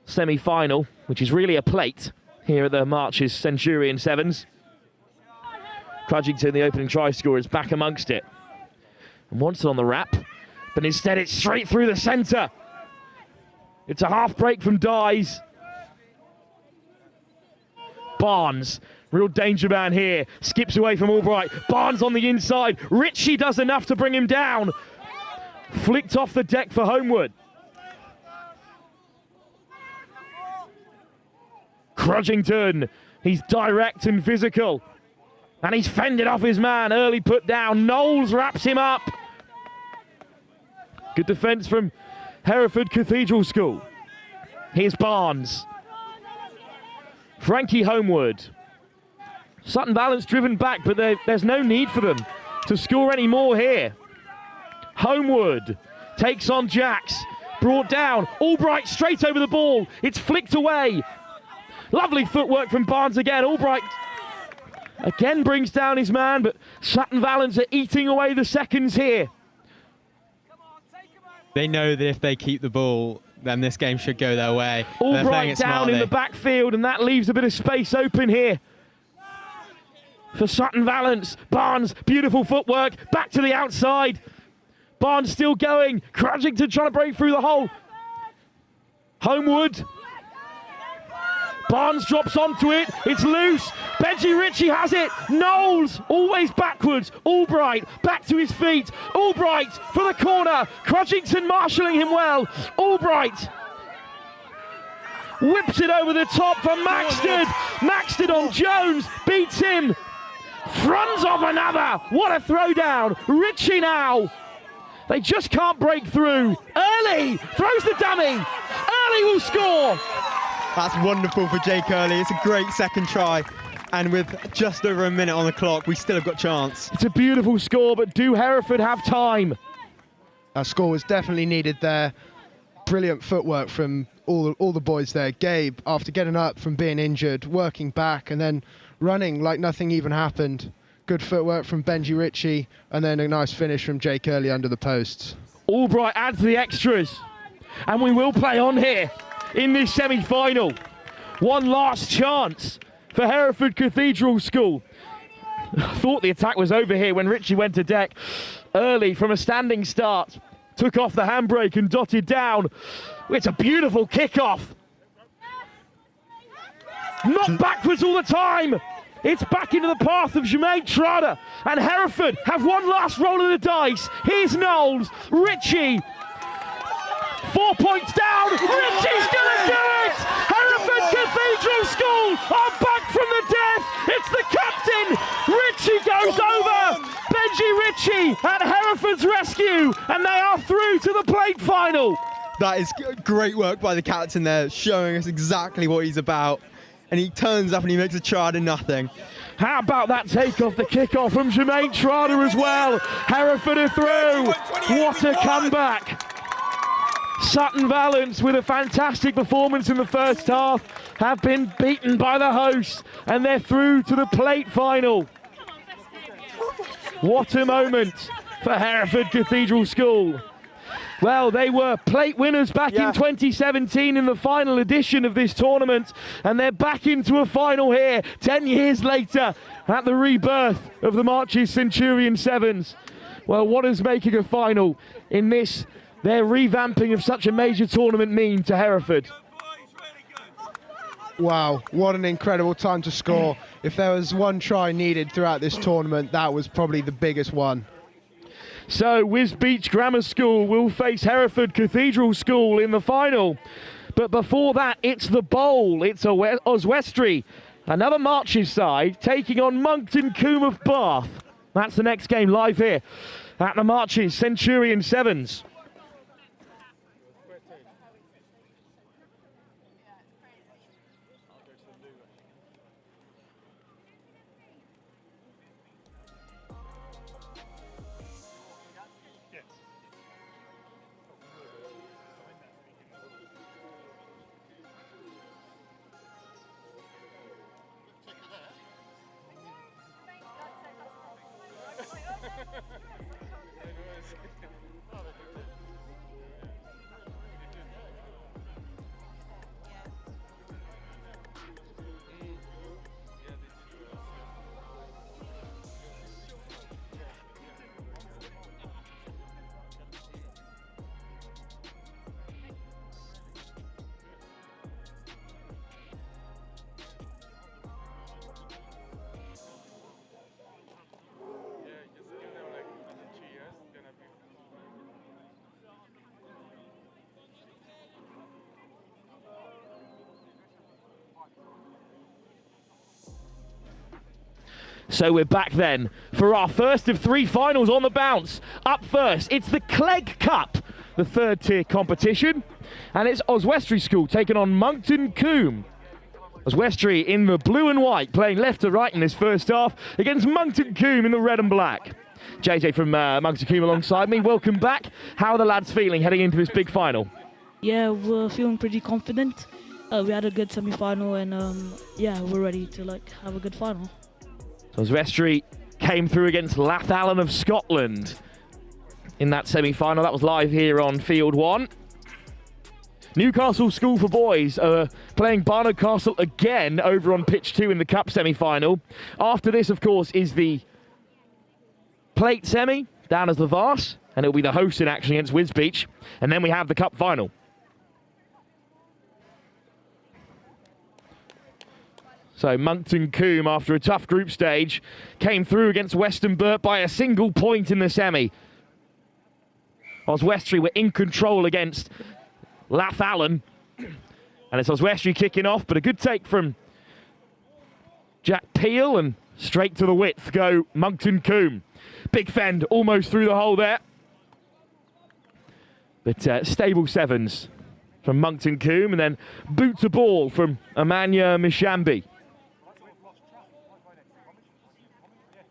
Speaker 1: semi-final, which is really a plate here at the Marches Centurion Sevens. Crudgington, the opening try scorer, is back amongst it. And wants it on the wrap, but instead it's straight through the centre. It's a half break from Dyes. Barnes, real danger man here, skips away from Albright. Barnes on the inside. Ritchie does enough to bring him down. Flicked off the deck for Homewood. Crudgington, he's direct and physical. And he's fended off his man, early put down. Knowles wraps him up. Good defence from Hereford Cathedral School. Here's Barnes. Frankie Homewood. Sutton Valance driven back, but there's no need for them to score any more here. Homewood takes on Jacks. Brought down. Albright straight over the ball. It's flicked away. Lovely footwork from Barnes again. Albright again brings down his man, but Sutton Valance are eating away the seconds here.
Speaker 17: They know that if they keep the ball, then this game should go their way.
Speaker 1: Albright down in the backfield, and that leaves a bit of space open here for Sutton Valance. Barnes, beautiful footwork, back to the outside. Barnes still going. Crudgington trying to break through the hole. Homewood. Barnes drops onto it. It's loose. Benji Ritchie has it. Knowles always backwards. Albright back to his feet. Albright for the corner. Crudgington marshalling him well. Albright whips it over the top for Maxted. Maxted on Jones. Beats him. Fronts off another. What a throwdown. Ritchie now. They just can't break through. Early throws the dummy. Early will score.
Speaker 17: That's wonderful for Jake Early. It's a great second try. And with just over a minute on the clock, we still have got chance.
Speaker 1: It's a beautiful score, but do Hereford have time?
Speaker 16: That score was definitely needed there. Brilliant footwork from all the boys there. Gabe, after getting up from being injured, working back and then running like nothing even happened. Good footwork from Benji Ritchie, and then a nice finish from Jake Early under the posts.
Speaker 1: Albright adds the extras, and we will play on here in this semi-final. One last chance for Hereford Cathedral School. I thought the attack was over here when Ritchie went to deck. Early from a standing start, took off the handbrake and dotted down. It's a beautiful kickoff. Not backwards all the time. It's back into the path of Jermaine Trotter, and Hereford have one last roll of the dice. Here's Knowles. Ritchie. 4 points down. Ritchie's gonna do it. Hereford Cathedral School are back from the death. It's the captain. Ritchie goes over. Benji Ritchie at Hereford's rescue, and they are through to the plate final.
Speaker 17: That is great work by the captain there, showing us exactly what he's about. and he turns up and he makes a try to nothing.
Speaker 1: How about that take-off, the kick-off from Jermaine Trotter as well. Hereford are through. What a comeback. Sutton Valence, with a fantastic performance in the first half, have been beaten by the hosts, and they're through to the plate final. What a moment for Hereford Cathedral School. Well, they were plate winners back in 2017 in the final edition of this tournament, and they're back into a final here 10 years later at the rebirth of the Marches Centurion Sevens. Well, what does making a final in this, their revamping of such a major tournament, mean to Hereford?
Speaker 16: Wow, what an incredible time to score. If there was one try needed throughout this tournament, that was probably the biggest one.
Speaker 1: So Wisbech Grammar School will face Hereford Cathedral School in the final. But before that, it's the bowl. It's Oswestry, another Marches side, taking on Monkton Combe of Bath. That's the next game live here at the Marches Centurion Sevens. So we're back then for our first of 3 finals on the bounce. Up first, it's the Clegg Cup, the 3rd tier competition. And it's Oswestry School taking on Monkton Combe. Oswestry in the blue and white, playing left to right in this first half against Monkton Combe in the red and black. JJ from Monkton Combe alongside me. Welcome back. How are the lads feeling heading into this big final?
Speaker 10: Yeah, we're feeling pretty confident. We had a good semi-final, and yeah, we're ready to have a good final.
Speaker 1: So Oswestry came through against Lathallan of Scotland in that semi-final. That was live here on Field 1. Newcastle School for Boys are playing Barnard Castle again over on pitch 2 in the Cup semi-final. After this, of course, is the plate semi, down as the Vars, and it'll be the host in action against Wisbech. And then we have the Cup final. So Monkton Combe, after a tough group stage, came through against Westonbirt by a single point in the semi. Oswestry were in control against Lathallan. And it's Oswestry kicking off, but a good take from Jack Peel, and straight to the width go Monkton Combe. Big fend almost through the hole there. But stable sevens from Monkton Combe, and then boot to ball from Amanya Mishambi.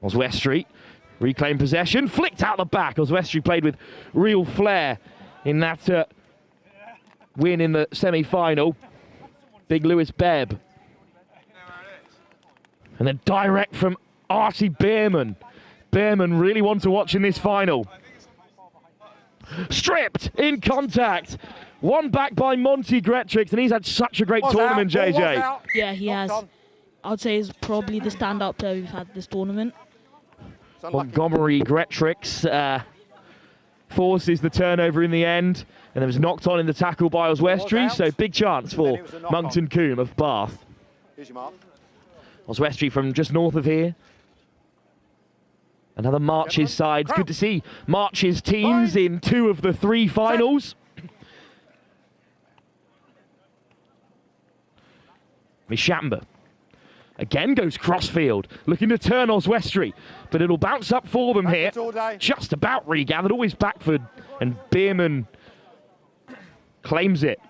Speaker 1: Oswestry reclaimed possession, flicked out the back. Oswestry played with real flair in that win in the semi-final. Big Lewis Bebb. And then direct from Archie Beerman. Beerman really want to watch in this final. Stripped in contact. One back by Monty Gretrix, and he's had such a great tournament, JJ.
Speaker 10: Yeah, he has. I'd say he's probably the standout player we've had this tournament.
Speaker 1: Montgomery Gretrix forces the turnover in the end, and it was knocked on in the tackle by Oswestry, so big chance for Monkton Combe of Bath.
Speaker 6: Here's your mark.
Speaker 1: Oswestry from just north of here. Another Marches side. It's good to see Marches teams in 2 of the 3 finals. Mishamba again goes crossfield, looking to turn Oswestry, but it'll bounce up for them here. Just about regathered, always Backford, and Beerman claims it.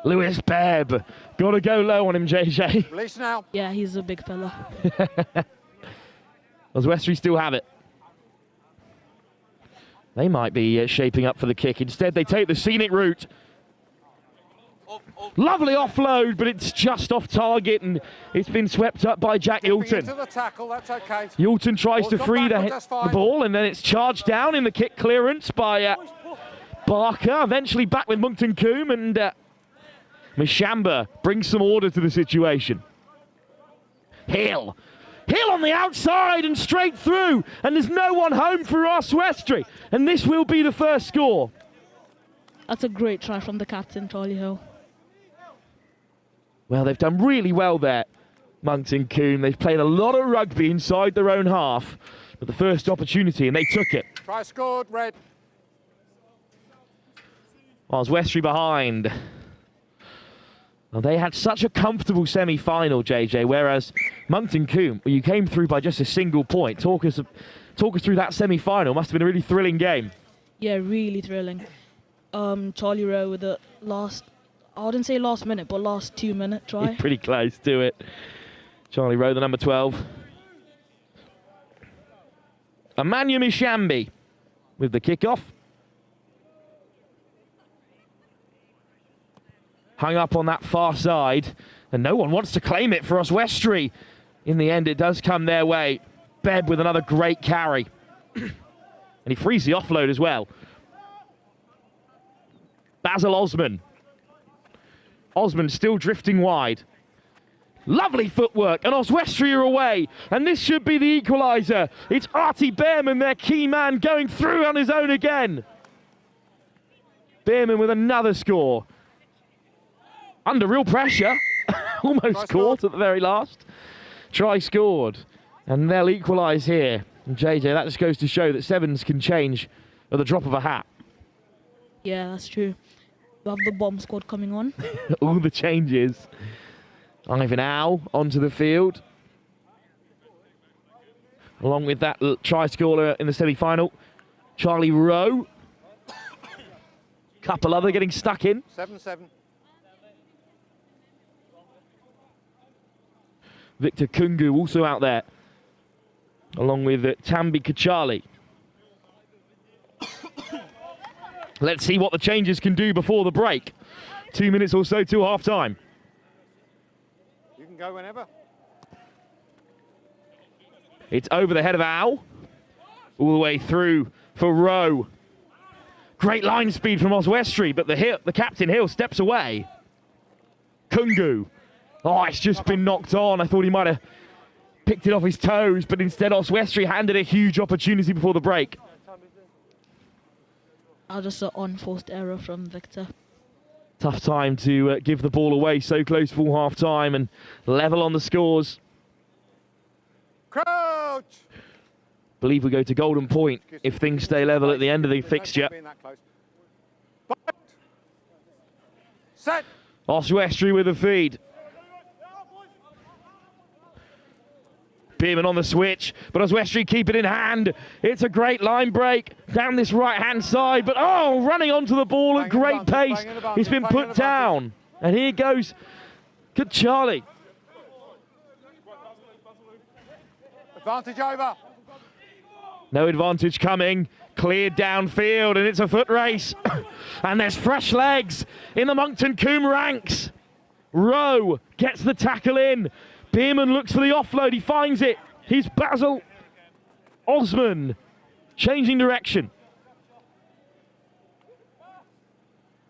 Speaker 1: Lewis Bebb. Got to go low on him, JJ.
Speaker 7: Release now.
Speaker 10: Yeah, he's a big fella.
Speaker 1: Oswestry still have it. They might be shaping up for the kick. Instead, they take the scenic route. Lovely offload, but it's just off target, and it's been swept up by Jack Yulton.
Speaker 7: Into the tackle, that's okay.
Speaker 1: Yulton tries to free the ball, and then it's charged down in the kick clearance by Barker. Eventually back with Monkton Combe, and Mishamba brings some order to the situation. Hill on the outside and straight through, and there's no one home for Oswestry, and this will be the first score.
Speaker 10: That's a great try from the captain, Charlie Hill.
Speaker 1: Well, they've done really well there, Monkton Combe. They've played a lot of rugby inside their own half at the first opportunity, and they took it.
Speaker 7: Try scored, red.
Speaker 1: Oswestry behind. Well, they had such a comfortable semi-final, JJ, whereas Monkton Combe, you came through by just a single point. Talk us through that semi-final. Must have been a really thrilling game.
Speaker 10: Yeah, really thrilling. Charlie Rowe with the last, I wouldn't say last minute, but last 2 minute try.
Speaker 1: Pretty close to it. Charlie Rowe, the number 12. Emmanuel Mishambi with the kickoff. Hung up on that far side, and no one wants to claim it for Oswestry. In the end, it does come their way. Bebb with another great carry. And he frees the offload as well. Basil Osman. Osman still drifting wide. Lovely footwork, and Oswestry are away. And this should be the equaliser. It's Artie Behrman, their key man, going through on his own again. Behrman with another score. Under real pressure. Almost caught at the very last. Try scored. And they'll equalise here. And JJ, that just goes to show that sevens can change at the drop of a hat.
Speaker 10: Yeah, that's true. We have the bomb squad coming on.
Speaker 1: All the changes. Ivan Owl onto the field. Along with that try scorer in the semi-final, Charlie Rowe. Couple other getting stuck in.
Speaker 7: 7-7.
Speaker 1: Victor Kungu also out there, along with Tambi Kachali. Let's see what the changes can do before the break. 2 minutes or so to half-time.
Speaker 7: You can go whenever.
Speaker 1: It's over the head of Owl. All the way through for Rowe. Great line speed from Oswestry, but the captain Hill steps away. Kungu. Oh, it's just been knocked on. I thought he might have picked it off his toes, but instead Oswestry handed a huge opportunity before the break.
Speaker 10: Just an unforced error from Victor.
Speaker 1: Tough time to give the ball away so close full half time and level on the scores.
Speaker 7: Crouch!
Speaker 1: Believe we go to golden point if things stay level at the end of the fixture.
Speaker 7: Set!
Speaker 1: Oswestry with the feed. Behrman on the switch, but Oswestry keep it in hand. It's a great line break down this right-hand side, but oh, running onto the ball at great pace. He's been put down. And here goes good Charlie.
Speaker 7: Advantage over.
Speaker 1: No advantage coming. Cleared downfield, and it's a foot race. And there's fresh legs in the Monkton Combe ranks. Rowe gets the tackle in. Behrman looks for the offload, he finds it. He's Basil Osman, changing direction.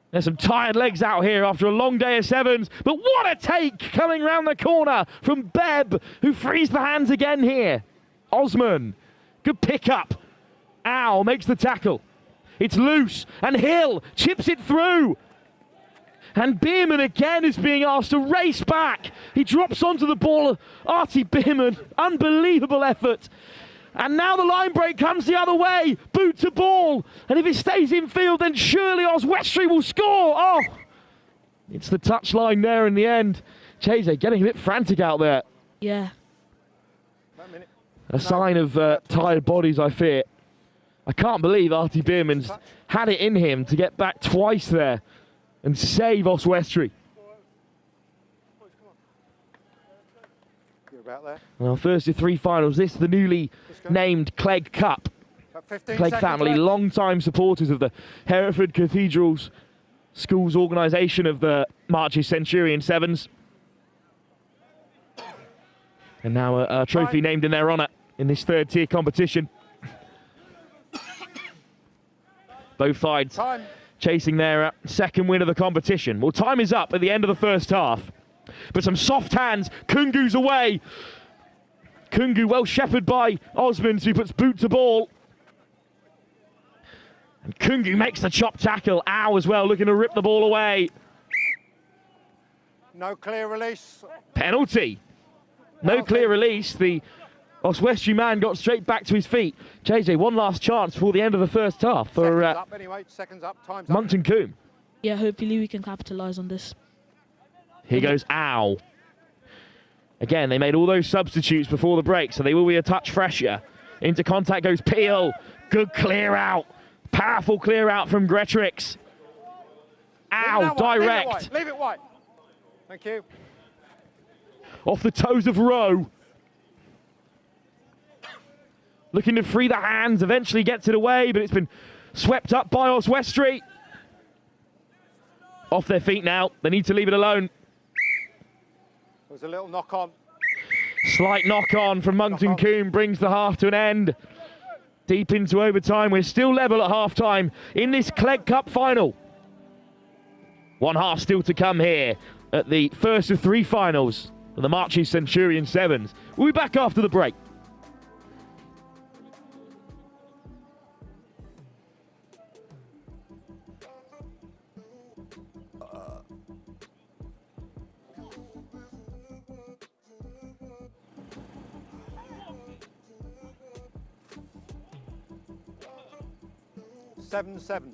Speaker 1: There's some tired legs out here after a long day of sevens, but what a take coming round the corner from Bebb, who frees the hands again here. Osman, good pick-up. Owl makes the tackle. It's loose, and Hill chips it through. And Behrman again is being asked to race back. He drops onto the ball. Artie Behrman, unbelievable effort. And now the line break comes the other way. Boot to ball. And if it stays in field, then surely Oswestry will score. Oh, it's the touchline there in the end. JJ getting a bit frantic out there.
Speaker 10: Yeah.
Speaker 1: A sign of tired bodies, I fear. I can't believe Artie Behrman's had it in him to get back twice there and save Oswestry. Well, first of 3 finals. This the newly named Clegg Cup. Clegg family, long-time supporters of the Hereford Cathedral's schools organisation of the Marches Centurion Sevens. And now a trophy named in their honour in this 3rd-tier competition. Both sides chasing their 2nd win of the competition. Well, time is up at the end of the first half. But some soft hands. Kungu's away. Kungu well shepherded by Osmond, who puts boot to ball. And Kungu makes the chop tackle. Ow as well, looking to rip the ball away.
Speaker 3: No clear release.
Speaker 1: Penalty. No clear release. The Oswestry man got straight back to his feet. JJ, one last chance before the end of the first half for
Speaker 3: Seconds up, time's
Speaker 1: Monkton Combe.
Speaker 10: Yeah, hopefully we can capitalise on this.
Speaker 1: Here goes Ow. Again, they made all those substitutes before the break, so they will be a touch fresher. Into contact goes Peel. Good clear out. Powerful clear out from Gretrix. Ow, direct.
Speaker 3: Leave it wide. Thank you.
Speaker 1: Off the toes of Rowe. Looking to free the hands, eventually gets it away, but it's been swept up by Oswestry. Off their feet now. They need to leave it alone.
Speaker 3: There's a little knock on.
Speaker 1: Slight knock on from Monkton Combe brings the half to an end. Deep into overtime. We're still level at half time in this Clegg Cup final. 1 half still to come here at the first of 3 finals of the Marches Centurion Sevens. We'll be back after the break.
Speaker 3: Seven.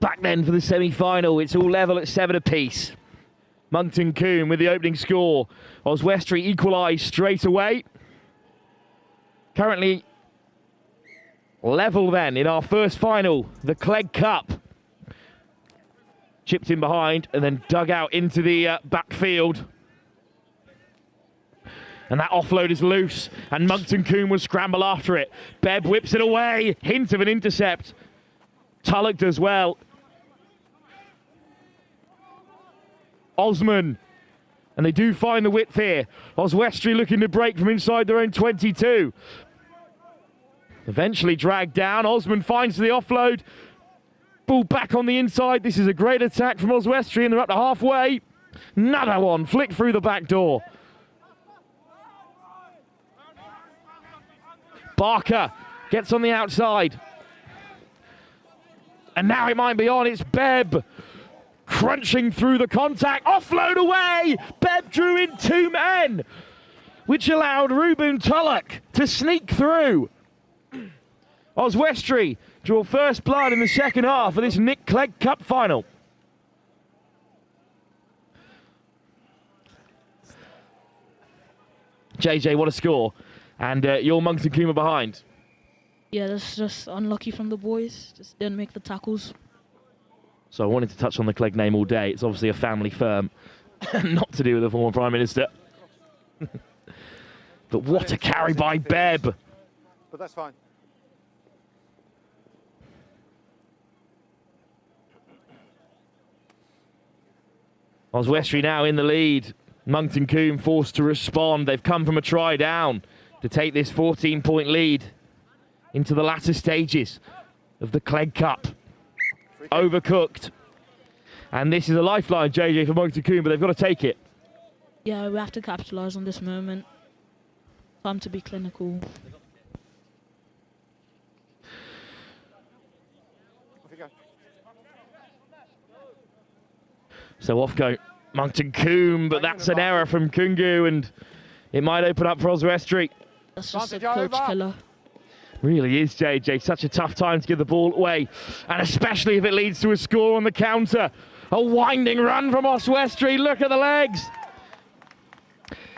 Speaker 1: Back then for the semi-final. It's all level at 7 apiece. Monkton Combe with the opening score. Oswestry equalised straight away. Currently level then in our first final, the Clegg Cup. Chipped in behind and then dug out into the backfield. And that offload is loose, and Monkton Combe will scramble after it. Bebb whips it away, hint of an intercept. Tulloch does well. Osman, and they do find the width here. Oswestry looking to break from inside their own 22. Eventually dragged down. Osman finds the offload. Ball back on the inside. This is a great attack from Oswestry, and they're up to halfway. Another one flicked through the back door. Barker gets on the outside. And now it might be on. It's Bebb. crunching through the contact, offload away. Bebb drew in 2 men, which allowed Ruben Tulloch to sneak through. Oswestry draw first blood in the second half of this Nick Clegg Cup final. JJ, what a score. And your Monkton Combe are behind.
Speaker 10: Yeah, that's just unlucky from the boys. Just didn't make the tackles.
Speaker 1: So I wanted to touch on the Clegg name all day. It's obviously a family firm. Not to do with the former Prime Minister. But what a carry by Bebb.
Speaker 3: But that's fine.
Speaker 1: Oswestry now in the lead. Monkton Combe forced to respond. They've come from a try down to take this 14-point lead into the latter stages of the Clegg Cup. Overcooked. And this is a lifeline, JJ, for Monkton Combe, but they've got to take it.
Speaker 10: Yeah, we have to capitalise on this moment. Time to be clinical.
Speaker 1: So off go Monkton Combe, but that's an error from Kungu, and it might open up for Oswestry.
Speaker 10: That's just a coach killer.
Speaker 1: Really is, JJ. Such a tough time to give the ball away, and especially if it leads to a score on the counter. A winding run from Oswestry. Look at the legs.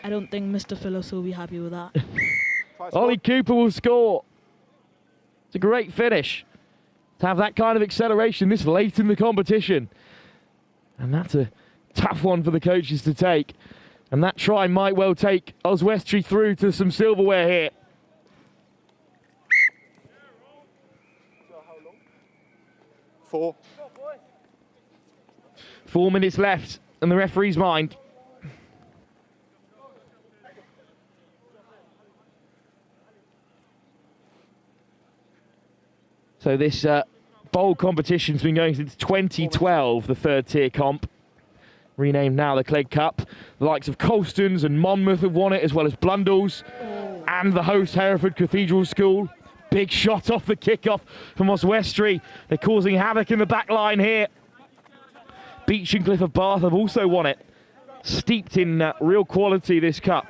Speaker 10: I don't think Mr. Phillips will be happy with that.
Speaker 1: Ollie Cooper will score. It's a great finish to have that kind of acceleration this late in the competition. And that's a tough one for the coaches to take. And that try might well take Oswestry through to some silverware here.
Speaker 3: Four.
Speaker 1: 4 minutes left in the referee's mind. So this bowl competition's been going since 2012, the third tier comp. Renamed now the Clegg Cup. The likes of Colston's and Monmouth have won it, as well as Blundell's and the host Hereford Cathedral School. Big shot off the kickoff from Oswestry. They're causing havoc in the back line here. Beach and Cliff of Bath have also won it. Steeped in real quality this cup.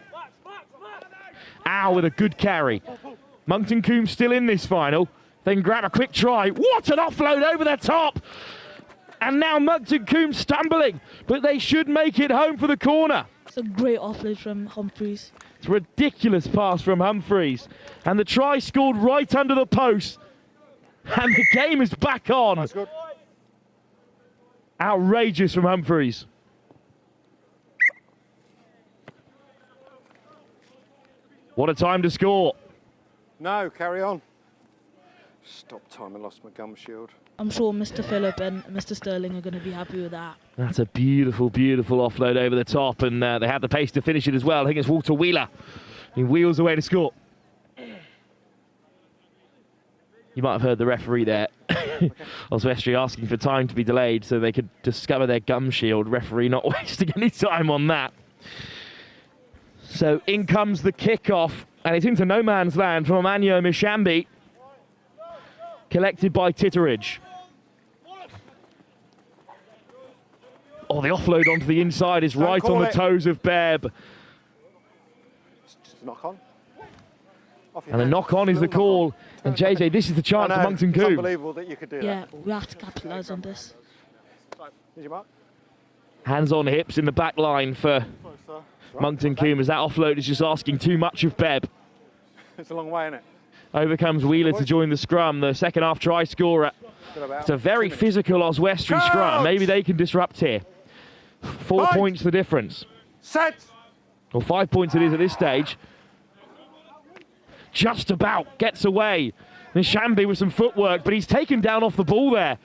Speaker 1: Ow, with a good carry. Monkton Combe still in this final. Then grab a quick try. What an offload over the top! And now Monkton Combe stumbling, but they should make it home for the corner.
Speaker 10: It's a great offload from Humphreys.
Speaker 1: It's a ridiculous pass from Humphreys. And the try scored right under the post. And the game is back on.
Speaker 3: That's good.
Speaker 1: Outrageous from Humphreys. What a time to score.
Speaker 3: No, carry on. Stop time, I lost my gum shield.
Speaker 10: I'm sure Mr. Phillip and Mr. Sterling are going to be happy with that.
Speaker 1: That's a beautiful, beautiful offload over the top, and they had the pace to finish it as well. I think it's Walter Wheeler. He wheels away to score. You might have heard the referee there. Oswestry asking for time to be delayed so they could discover their gum shield. Referee not wasting any time on that. So in comes the kickoff, and it's into no man's land from Emmanuel Mishambi. Collected by Titteridge. Oh, the offload onto the inside is right on the toes of Bebb.
Speaker 3: Just knock on.
Speaker 1: And the knock on is the call. And JJ, this is the chance for Monkton Combe.
Speaker 3: It's unbelievable that you could do that.
Speaker 10: Yeah, we have to capitalise on this.
Speaker 3: Did you mark?
Speaker 1: Hands on hips in the back line for Monkton Combe, as that offload is just asking too much of Bebb.
Speaker 3: It's a long way, isn't it?
Speaker 1: Over comes Wheeler to join the scrum, the second half try scorer. It's a very physical Oswestry scrum. Maybe they can disrupt here. 4 points the difference.
Speaker 3: Set.
Speaker 1: Well, 5 points it is at this stage. Just about gets away. Mishambi with some footwork, but he's taken down off the ball there.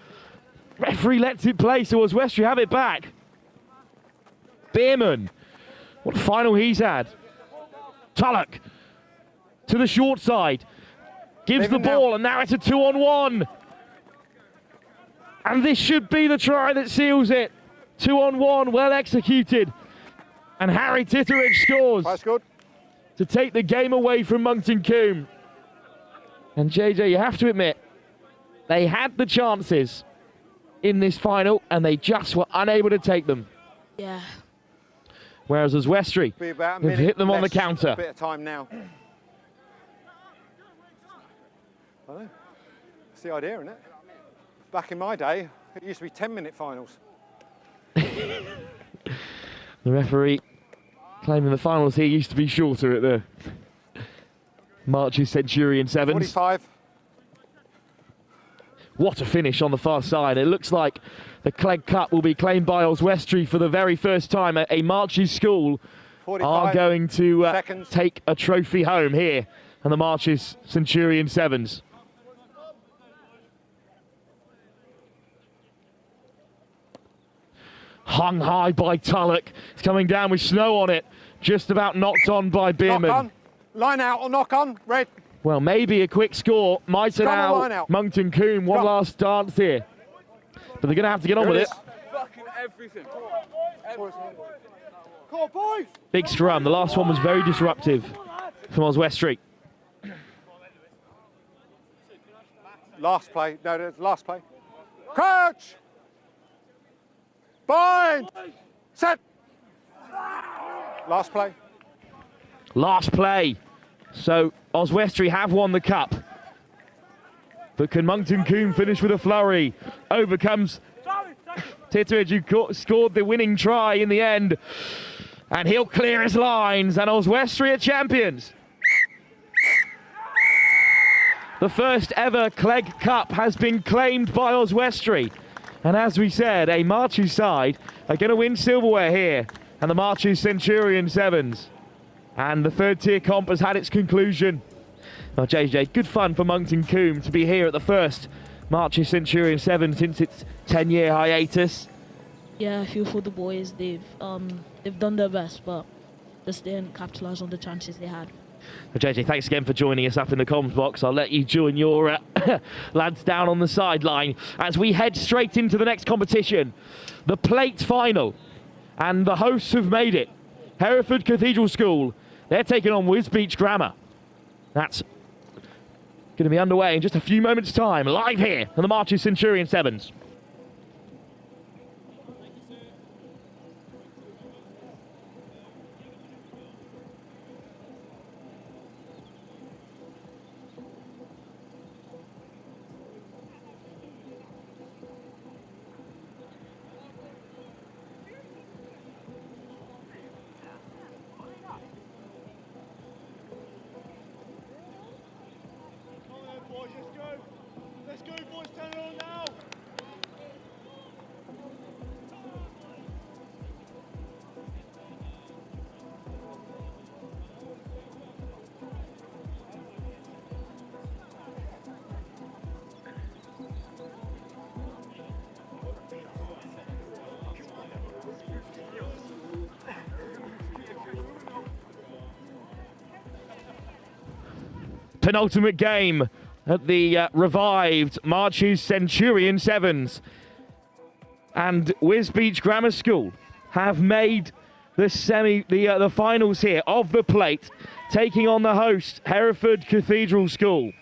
Speaker 1: Referee lets it play, so Oswestry have it back. Bierman. What a final he's had. Tulloch to the short side. Gives the ball, and now it's a 2-on-1. And this should be the try that seals it. 2-on-1, well executed. And Harry Titteridge scores.
Speaker 3: That's good.
Speaker 1: To take the game away from Monkton Combe. And JJ, you have to admit, they had the chances. in this final, and they just were unable to take them.
Speaker 10: Yeah.
Speaker 1: Whereas Oswestry have hit them on the counter.
Speaker 3: A bit of time now. I know. That's the idea, isn't it? Back in my day, it used to be 10-minute finals.
Speaker 1: The referee claiming the finals here used to be shorter at the Marches Centurion Sevens.
Speaker 3: 45.
Speaker 1: What a finish on the far side. It looks like the Clegg Cup will be claimed by Oswestry for the very first time. A Marches school are going to take a trophy home here and the Marches Centurion Sevens. Hung high by Tulloch. It's coming down with snow on it. Just about knocked on by Bierman.
Speaker 3: Knock on. Line out or knock on. Red.
Speaker 1: Well, maybe a quick score might allow Monkton Combe one last dance here. But they're going to have to get on with it.
Speaker 2: Fucking everything.
Speaker 3: Come on, boys.
Speaker 1: Big scrum. The last one was very disruptive from Oswestry.
Speaker 3: Last play. No, there's last play. Crouch. Bind. Set. Last play.
Speaker 1: Last play. So Oswestry have won the cup. But can Monkton Combe finish with a flurry? Overcomes Titteridge, who scored the winning try in the end. And he'll clear his lines, and Oswestry are champions. The first ever Clegg Cup has been claimed by Oswestry. And as we said, a Marches side are going to win silverware here. And the Marches Centurion Sevens. And the third tier comp has had its conclusion. Well, JJ, good fun for Monkton Combe to be here at the first Marches Centurion 7 since its 10-year hiatus.
Speaker 10: Yeah, I feel for the boys. They've done their best, but just didn't capitalise on the chances they had.
Speaker 1: Well, JJ, thanks again for joining us up in the comms box. I'll let you join your lads down on the sideline as we head straight into the next competition, the plate final. And the hosts have made it. Hereford Cathedral School, they're taking on Wisbech Grammar. That's going to be underway in just a few moments' time, live here on the Marches Centurion Sevens. Penultimate game at the revived Marches Centurion Sevens. And Wisbech Grammar School have made the finals here of the plate, taking on the host, Hereford Cathedral School.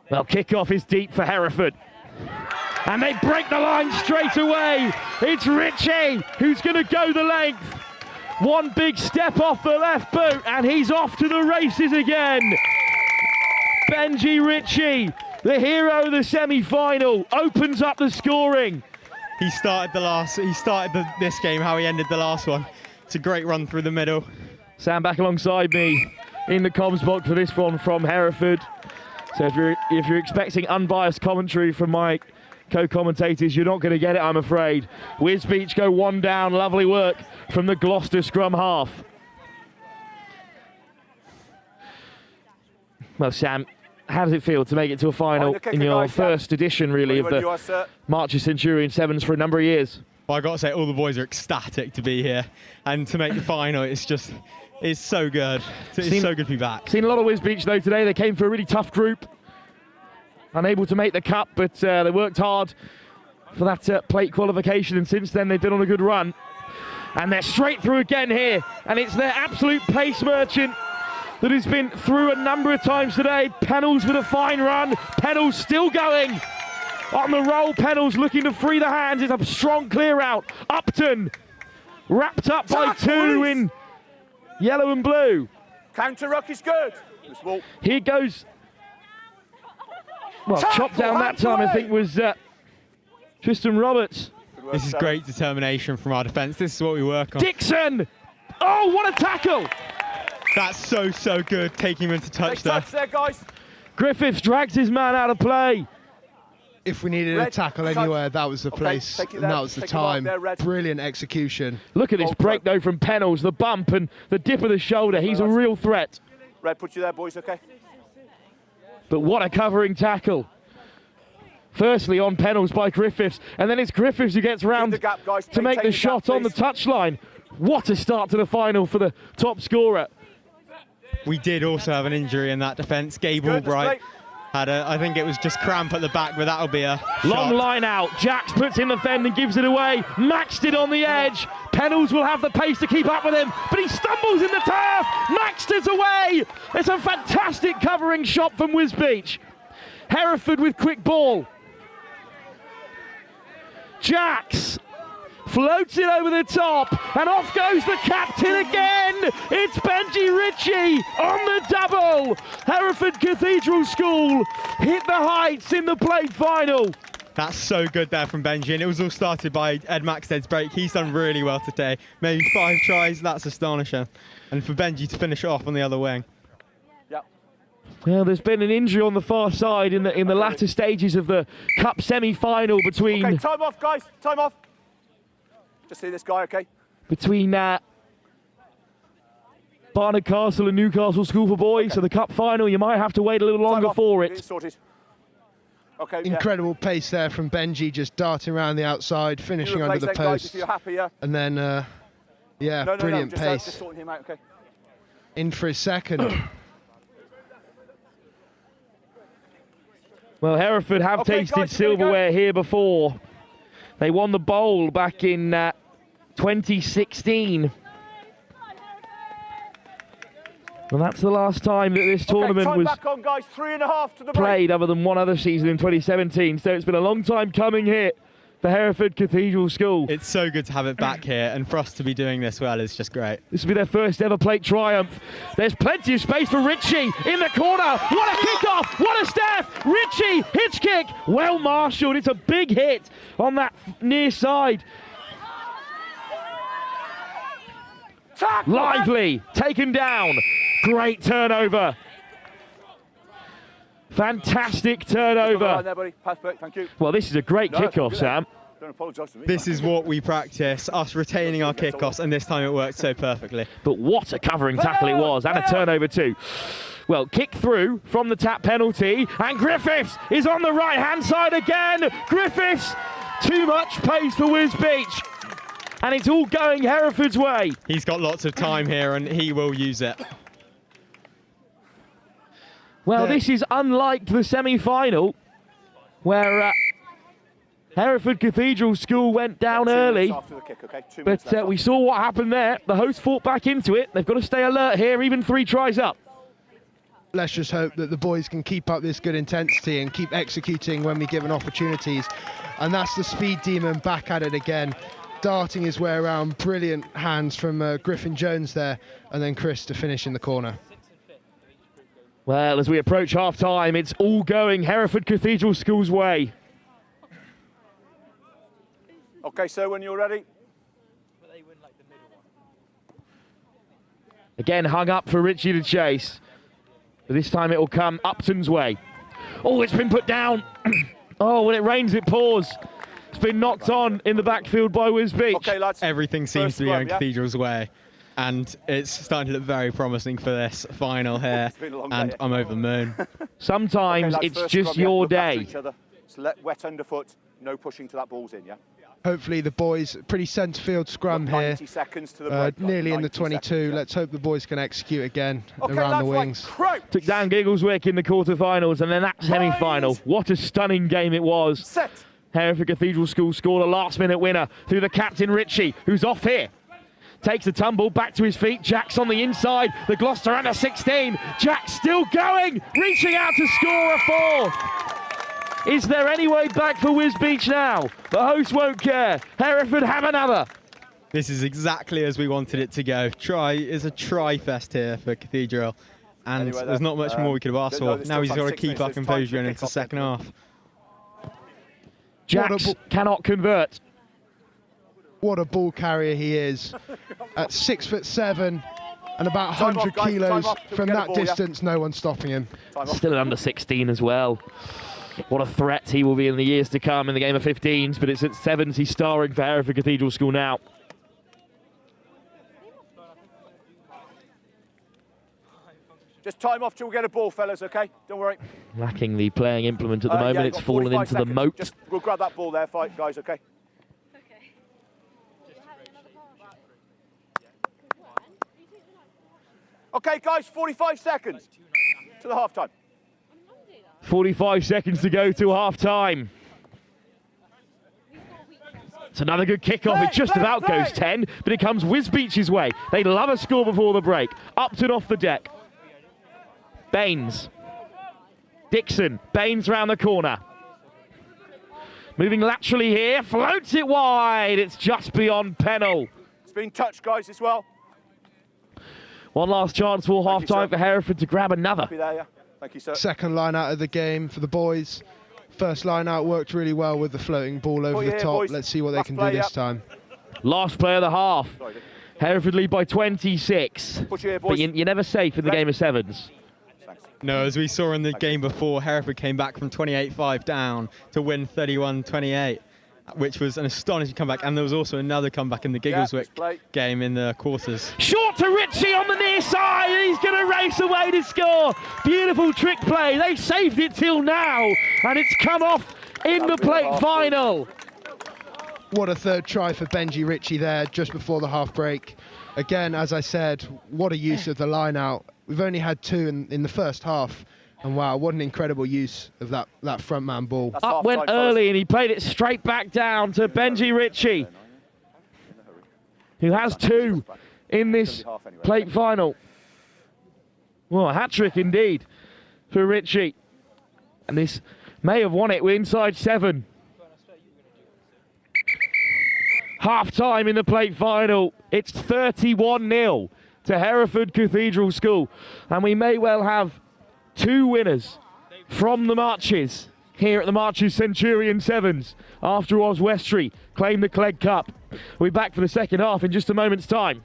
Speaker 1: Well, kickoff is deep for Hereford. And they break the line straight away. It's Ritchie who's going to go the length. One big step off the left boot, and he's off to the races again. Benji Ritchie, the hero of the semi-final, opens up the scoring.
Speaker 17: He started this game how he ended the last one. It's a great run through the middle.
Speaker 1: Sam back alongside me in the comms box for this one from Hereford. So if you're expecting unbiased commentary from my co-commentators, you're not going to get it, I'm afraid. Wisbech go one down. Lovely work from the Gloucester scrum half. Well, Sam, how does it feel to make it to a final in your first edition, really, of the Marches Centurion Sevens for a number of years?
Speaker 17: Well, I got to say, all the boys are ecstatic to be here, and to make the final, it's so good. It's so good to be back.
Speaker 1: Seen a lot of Wisbech though today. They came for a really tough group. Unable to make the cup, but they worked hard for that plate qualification, and since then they've been on a good run. And they're straight through again here, and it's their absolute pace merchant, that has been through a number of times today. Pennells with a fine run. Pennells still going. On the roll, Pennells looking to free the hands. It's a strong clear out. Upton wrapped up by two in yellow and blue.
Speaker 6: Counter ruck is good.
Speaker 1: Here goes. Well, chopped down that time, I think, was Tristan Roberts.
Speaker 17: This is great determination from our defence. This is what we work on.
Speaker 1: Dixon! Oh, what a tackle!
Speaker 17: That's so good, taking him into touch there.
Speaker 6: Touch there, guys.
Speaker 1: Griffiths drags his man out of play.
Speaker 16: If we needed a tackle anywhere, that was the place, and that was the time. Brilliant execution.
Speaker 1: Look at this break, though, from Pennells. The bump and the dip of the shoulder. He's a real threat.
Speaker 6: Red, put you there, boys, okay?
Speaker 1: But what a covering tackle. Firstly on Pennells by Griffiths, and then it's Griffiths who gets round to make the shot on the touchline. What a start to the final for the top scorer.
Speaker 17: We did also have an injury in that defence. Gabe Albright had I think it was just cramp at the back, but that'll be a
Speaker 1: long
Speaker 17: shot.
Speaker 1: line out. Jax puts in the fend and gives it away. Maxed it on the edge. Pennells will have the pace to keep up with him, but he stumbles in the turf. Maxed it away. It's a fantastic covering shot from Wisbech. Hereford with quick ball. Jax floats it over the top, and off goes the captain again. It's Benji Ritchie on the double. Hereford Cathedral School hit the heights in the plate final.
Speaker 17: That's so good there from Benji, and it was all started by Ed Maxted's break. He's done really well today. Maybe 5 tries, that's astonishing. And for Benji to finish off on the other wing.
Speaker 1: Well, there's been an injury on the far side in the latter stages of the Cup semi-final between...
Speaker 6: Okay, time off, guys, time off. Just see this guy, okay?
Speaker 1: Between Barnard Castle and Newcastle School for Boys. So the Cup final, you might have to wait a little longer for it.
Speaker 6: Sorted. Okay,
Speaker 16: incredible pace there from Benji, just darting around the outside, finishing under the post.
Speaker 6: Guys, if you're happy, yeah.
Speaker 16: And then, brilliant pace.
Speaker 6: Just sorting him out, okay?
Speaker 16: In for his second.
Speaker 1: Well, Hereford have tasted silverware here before. They won the bowl back in 2016. And that's the last time that this tournament was
Speaker 6: back on, guys. 3.5 to the
Speaker 1: played,
Speaker 6: break.
Speaker 1: other than one other season in 2017. So it's been a long time coming here for Hereford Cathedral School.
Speaker 17: It's so good to have it back here, and for us to be doing this well is just great.
Speaker 1: This will be their first ever plate triumph. There's plenty of space for Ritchie in the corner. What a kickoff! What a step! Ritchie, hitch kick, well marshalled. It's a big hit on that near side. Lively, taken down. Great turnover. Fantastic turnover.
Speaker 6: There, buddy. Perfect, thank you.
Speaker 1: Well, this is a great kickoff, Sam.
Speaker 6: Don't apologise to me.
Speaker 17: This is what we practice, us retaining our kickoffs, and this time it worked so perfectly.
Speaker 1: But what a covering tackle it was, and a turnover too. Well, kick through from the tap penalty, and Griffiths is on the right-hand side again. Griffiths, too much pace for Wisbech. And it's all going Hereford's way.
Speaker 17: He's got lots of time here, and he will use it.
Speaker 1: Well, this is unlike the semi-final, where Hereford Cathedral School went down early. But we saw what happened there. The hosts fought back into it. They've got to stay alert here, even 3 tries up.
Speaker 16: Let's just hope that the boys can keep up this good intensity and keep executing when we given opportunities. And that's the speed demon back at it again, darting his way around. Brilliant hands from Griffin Jones there, and then Chris to finish in the corner.
Speaker 1: Well, as we approach half-time, it's all going Hereford Cathedral School's way.
Speaker 6: Okay, so when you're ready.
Speaker 1: Again, hung up for Ritchie to chase. But this time it will come Upton's way. Oh, it's been put down. Oh, when it rains, it pours. It's been knocked on in the backfield by Wisbech.
Speaker 6: Okay, lads.
Speaker 17: Everything seems to be going Cathedral's way. And it's starting to look very promising for this final here, and I'm over the moon.
Speaker 1: Sometimes it's just your day.
Speaker 6: So let wet underfoot, no pushing till that ball's in, yeah?
Speaker 16: Hopefully the boys, pretty centre field scrum here,
Speaker 6: 90 seconds to the break,
Speaker 16: nearly in the 22. Let's hope the boys can execute again around the wings.
Speaker 1: Took down Giggleswick in the quarterfinals, and then that semi-final. What a stunning game it was. Hereford Cathedral School scored a last-minute winner through the captain Ritchie, who's off here. takes a tumble, back to his feet. Jack's on the inside. The Gloucester under 16. Jack's still going, reaching out to score a fourth. Is there any way back for Wisbech now? The host won't care. Hereford have another.
Speaker 17: This is exactly as we wanted it to go. Try is a try fest here for Cathedral. And
Speaker 6: Anyway,
Speaker 17: there's not much more we could have asked for. Now he's got to keep our composure going into the second half.
Speaker 1: Jax cannot convert.
Speaker 16: What a ball carrier he is. At 6'7" and about 100 kilos from that distance, no one's stopping him.
Speaker 1: Still an under 16 as well. What a threat he will be in the years to come in the game of 15s, but it's at 7s he's starring for Hereford Cathedral School now.
Speaker 6: Just time off till we get a ball, fellas, okay? Don't worry.
Speaker 1: Lacking the playing implement at the moment, it's fallen into the moat.
Speaker 6: Just, we'll grab that ball there, guys, okay? Okay, guys, 45 seconds to the half-time.
Speaker 1: 45 seconds to go to half-time. It's another good kickoff. It just about goes 10, but it comes Wisbech's way. They love a score before the break. Upton off the deck. Baines. Dixon. Baines round the corner. Moving laterally here. Floats it wide. It's just beyond Pennell.
Speaker 6: It's been touched, guys, as well.
Speaker 1: One last chance for half-time for Hereford to grab another.
Speaker 6: There, yeah. Thank you, sir.
Speaker 16: Second line out of the game for the boys. First line out worked really well with the floating ball over the top. Let's see what they can do this time.
Speaker 1: Last play of the half. Hereford lead by 26. But you're never safe in the game of 7s.
Speaker 17: No, as we saw in the game before, Hereford came back from 28-5 down to win 31-28, which was an astonishing comeback. And there was also another comeback in the Giggleswick game in the quarters.
Speaker 1: Short to Ritchie on the near side, and he's going to race away to score. Beautiful trick play. They saved it till now, and it's come off in the plate final.
Speaker 16: What a third try for Benji Ritchie there just before the half break. Again, as I said, what a use of the line out. We've only had 2 in the first half. And wow, what an incredible use of that front man ball.
Speaker 1: Up went early and he played it straight back down to Benji Ritchie, who has 2 in this plate final. Well, a hat-trick indeed for Ritchie. And this may have won it with inside 7. Half-time in the plate final. It's 31-0 to Hereford Cathedral School. And we may well have 2 winners from the Marches here at the Marches Centurion 7s after Oswestry claimed the Clegg Cup. We'll be back for the second half in just a moment's time.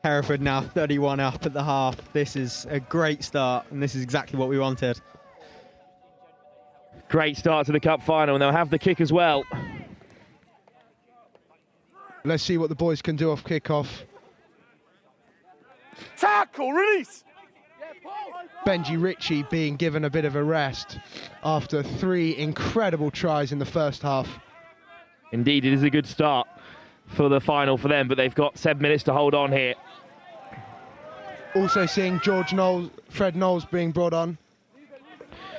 Speaker 17: Hereford now 31 up at the half. This is a great start, and this is exactly what we wanted.
Speaker 1: Great start to the cup final, and they'll have the kick as well.
Speaker 16: Let's see what the boys can do off kickoff.
Speaker 6: Tackle, release!
Speaker 16: Benji Ritchie being given a bit of a rest after 3 incredible tries in the first half.
Speaker 1: Indeed, it is a good start for the final for them, but they've got 7 minutes to hold on here.
Speaker 16: Also seeing Fred Knowles being brought on.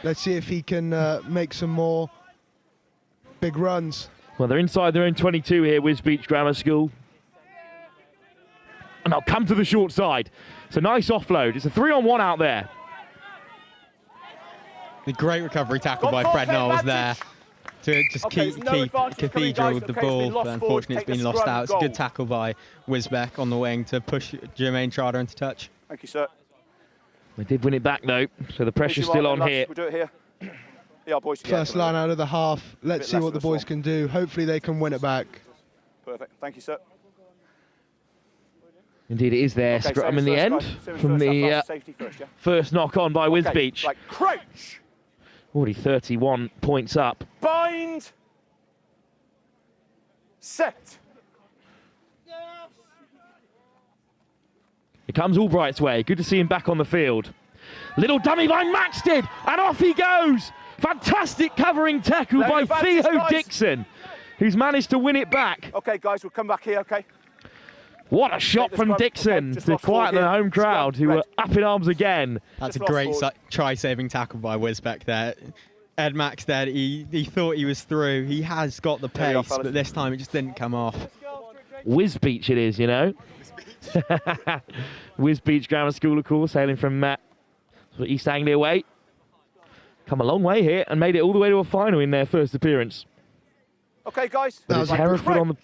Speaker 16: Let's see if he can make some more big runs.
Speaker 1: Well, they're inside their own 22 here, Wisbech Grammar School. And they'll come to the short side. It's a nice offload. It's a 3-on-1 out there.
Speaker 17: The great recovery tackle by Fred Knowles there to just keep Cathedral with the ball, but unfortunately it's been lost out. It's a good tackle by Wisbech on the wing to push Jermaine Trotter into touch.
Speaker 6: Thank you, sir.
Speaker 1: They did win it back though, so the pressure's still on here.
Speaker 6: We'll do it here. Yeah, boys.
Speaker 16: First line out of the half. Let's see what the boys can do. Hopefully they can win it back.
Speaker 6: Perfect. Thank you, sir.
Speaker 1: Indeed, it is their scrum in the end from the first knock on by Wisbech.
Speaker 6: Right, crouch.
Speaker 1: Already 31 points up.
Speaker 6: Bind. Set.
Speaker 1: Here comes Albright's way. Good to see him back on the field. Little dummy by Maxted, and off he goes. Fantastic covering tackle by Theo Dixon, who's managed to win it back.
Speaker 6: Okay, guys, we'll come back here, okay?
Speaker 1: What a shot from Dixon to quiet the home crowd, who were up in arms again.
Speaker 17: That's a great try-saving tackle by Wisbech there. Ed Max there, he thought he was through. He has got the pace, but this time it just didn't come off.
Speaker 1: Wisbech it is, you know. Wisbech Grammar School, of course, hailing from East Anglia way. Come a long way here and made it all the way to a final in their first appearance.
Speaker 6: Okay, guys.
Speaker 1: That was Hereford on the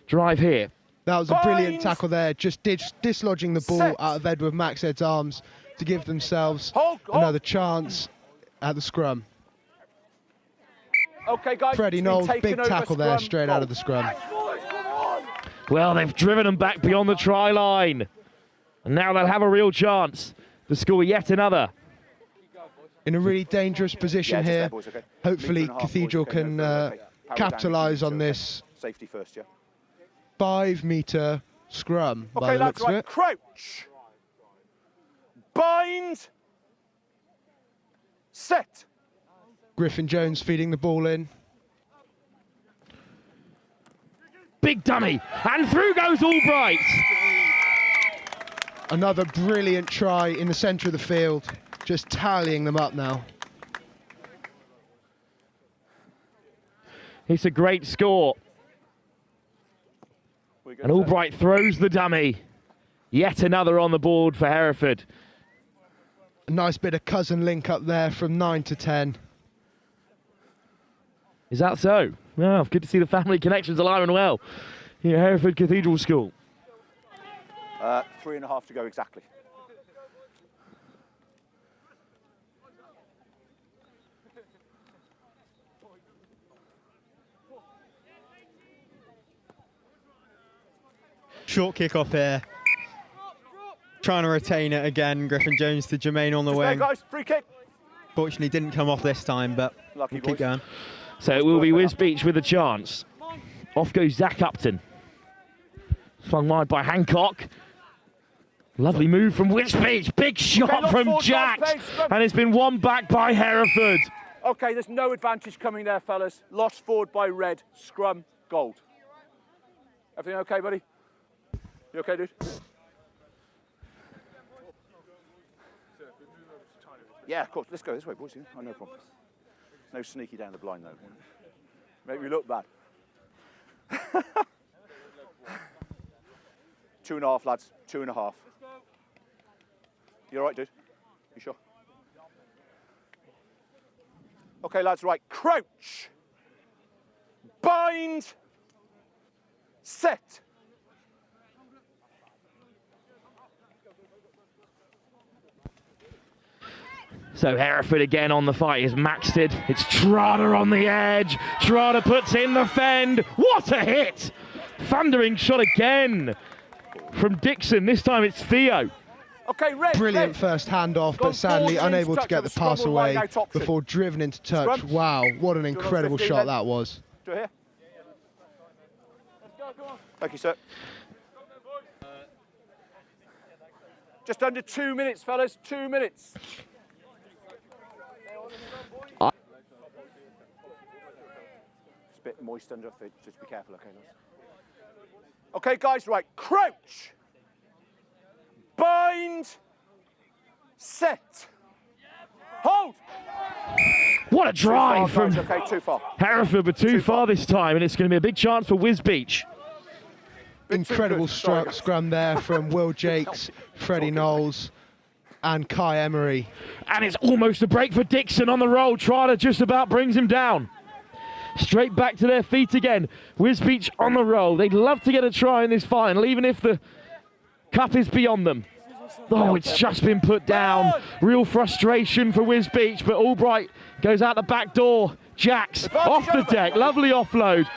Speaker 1: drive here.
Speaker 16: That was a brilliant tackle there, just dislodging the ball out of Edward Maxed's arms to give themselves another chance at the scrum.
Speaker 6: Okay, guys.
Speaker 16: Freddie Knowles, big tackle there, straight out of the scrum.
Speaker 1: Well, they've driven them back beyond the try line. And now they'll have a real chance to score yet another.
Speaker 16: In a really dangerous position here. Hopefully Cathedral can capitalise on this.
Speaker 6: Safety first, yeah.
Speaker 16: 5-metre scrum by the looks of it.
Speaker 6: Crouch. Bind. Set.
Speaker 16: Griffin Jones feeding the ball in.
Speaker 1: Big dummy, and through goes Albright.
Speaker 16: Another brilliant try in the centre of the field, just tallying them up now.
Speaker 1: It's a great score. And Albright throws the dummy. Yet another on the board for Hereford.
Speaker 16: A nice bit of cousin link up there from 9 to 10.
Speaker 1: Is that so? Oh, good to see the family connections alive and well here at Hereford Cathedral School.
Speaker 6: 3.5 to go exactly.
Speaker 17: Short kick-off here. Trying to retain it again. Griffin Jones to Jermaine on the wing.
Speaker 6: There, guys. Free kick.
Speaker 17: Fortunately, didn't come off this time, but we'll keep going.
Speaker 1: So it will be Wisbech with a chance. Off goes Zach Upton. Flung wide by Hancock. Lovely move from Wisbech. Big shot from Jack. And it's been won back by Hereford.
Speaker 6: Okay, there's no advantage coming there, fellas. Lost forward by red. Scrum, gold. Everything okay, buddy? You okay, dude? Yeah, of course. Let's go this way, boys. Oh, no problem. No sneaky down the blind, though. Make me look bad. 2.5, lads. 2.5. You all right, dude? You sure? Okay, lads, right. Crouch. Bind. Set.
Speaker 1: So Hereford again on the fight is Maxted. It's Trotter on the edge. Trotter puts in the fend. What a hit! Thundering shot again from Dixon. This time it's Theo.
Speaker 6: Okay, red.
Speaker 16: Brilliant first handoff, but sadly unable to get the pass away before driven into touch. Wow, what an incredible shot that was.
Speaker 6: Do it here. Thank you, sir. Just under 2 minutes, fellas. 2 minutes. It's a bit moist under it. Just be careful, okay, lads. Okay, guys, right. Crouch. Bind. Set. Hold.
Speaker 1: What a drive
Speaker 6: far,
Speaker 1: from
Speaker 6: okay, too far.
Speaker 1: Hereford, but too far this time, and it's going to be a big chance for Wisbech.
Speaker 16: Incredible scrum there from Will Jakes, Freddie Knowles, and Kai Emery.
Speaker 1: And it's almost a break for Dixon on the roll. Trotter just about brings him down. Straight back to their feet again. Wisbech on the roll. They'd love to get a try in this final, even if the cup is beyond them. Oh, it's just been put down. Real frustration for Wisbech, but Albright goes out the back door. Jacks off the deck. Lovely offload.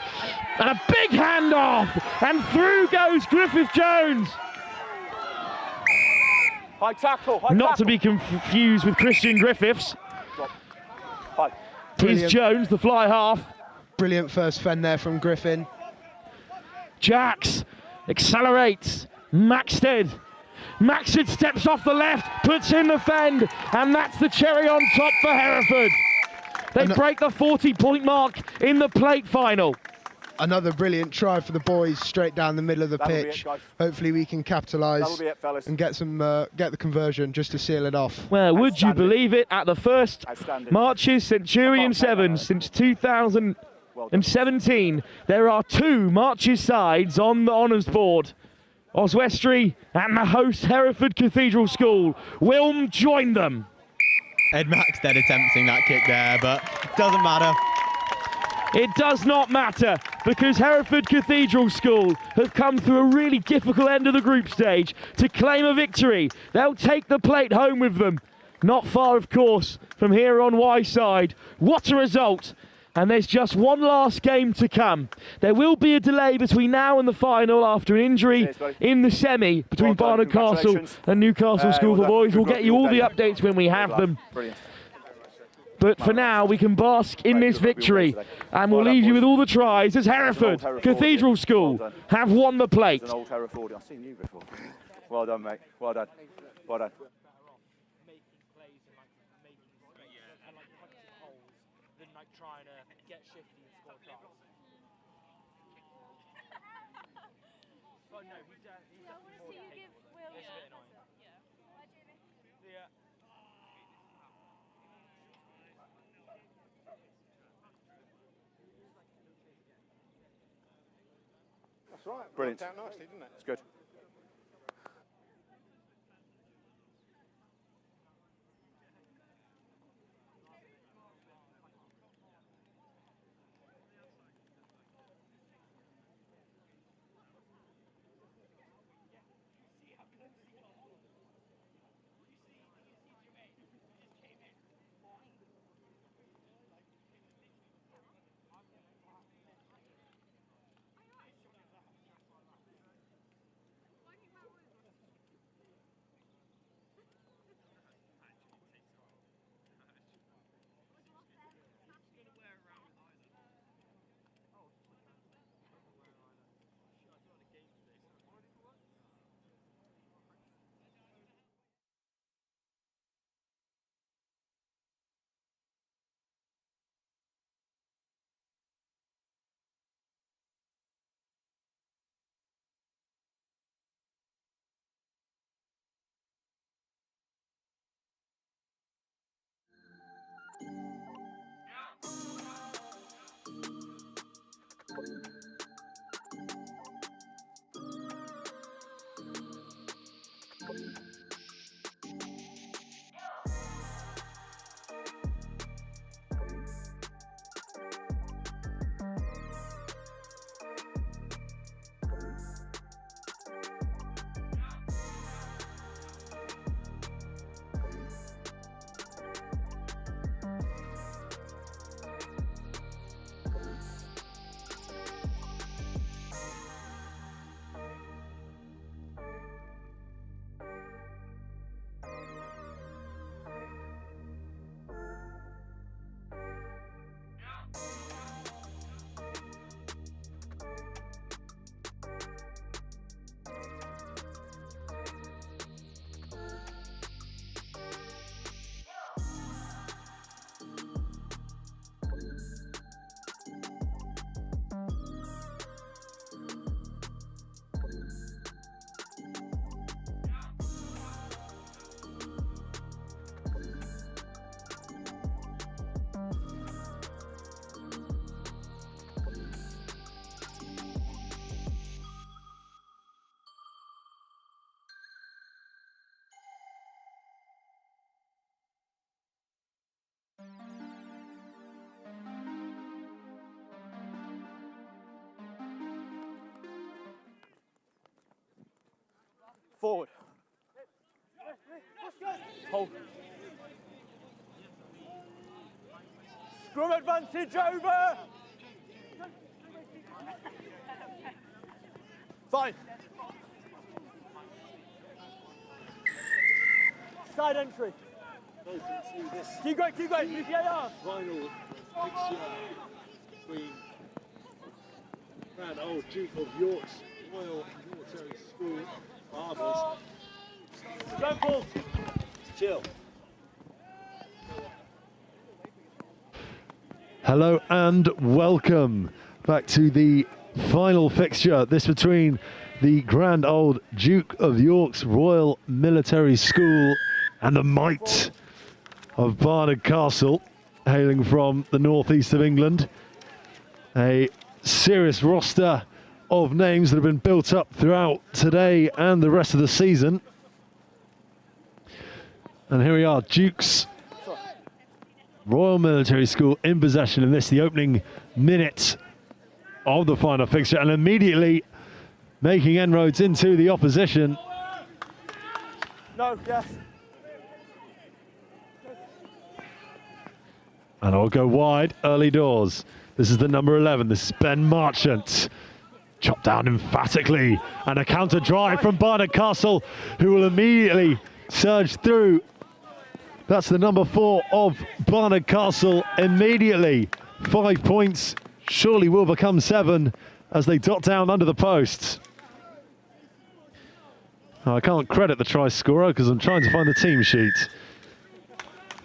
Speaker 1: And a big handoff. And through goes Griffith Jones.
Speaker 6: High tackle,
Speaker 1: Not to be confused with Christian Griffiths. Here's Jones, the fly half.
Speaker 16: Brilliant first fend there from Griffin.
Speaker 1: Jacks accelerates. Maxted. Maxted steps off the left, puts in the fend, and that's the cherry on top for Hereford. They break the 40-point mark in the plate final.
Speaker 16: Another brilliant try for the boys straight down the middle of the pitch. Hopefully we can capitalise and get the conversion just to seal it off.
Speaker 1: Well, would you believe it, at the first Marches Centurion Sevens since 2017, there are 2 Marches sides on the honours board. Oswestry and the host Hereford Cathedral School. Wilm joined them.
Speaker 17: Ed Maxted attempting that kick there, but doesn't matter.
Speaker 1: It does not matter, because Hereford Cathedral School have come through a really difficult end of the group stage to claim a victory. They'll take the plate home with them. Not far, of course, from here on Y side. What a result! And there's just one last game to come. There will be a delay between now and the final after an injury in the semi between Barnard Castle and Newcastle School for Boys. We'll get you all the updates when we have them. But for now, we can bask in this victory, and we'll leave you with all the tries as Hereford Cathedral School have won the plate.
Speaker 6: It's an old Hereford. I've seen you before. Well done, mate. Well done. Well done.
Speaker 3: That's right.
Speaker 6: Brilliant.
Speaker 3: Worked out nicely, didn't it?
Speaker 6: It's good.
Speaker 7: Forward. Hold. Scrum advantage over. Fine. Side entry. Keep going, keep going. Move your arm.
Speaker 8: Final fixture between Grand Old Duke of York's Royal Military School Marvels.
Speaker 7: Don't pull.
Speaker 8: Chill. Hello and welcome back to the final fixture. This between the Grand Old Duke of York's Royal Military School and the might of Barnard Castle, hailing from the northeast of England. A serious roster of names that have been built up throughout today and the rest of the season. And here we are, Duke's Royal Military School in possession in this, the opening minute of the final fixture, and immediately making inroads into the opposition.
Speaker 7: No, yes.
Speaker 8: And I'll go wide early doors. This is the number 11, this is Ben Marchant. Chopped down emphatically, and a counter drive from Barnard Castle, who will immediately surge through. That's the number 4 of Barnard Castle immediately. 5 points, surely will become 7 as they dot down under the posts. Now, I can't credit the try scorer because I'm trying to find the team sheet.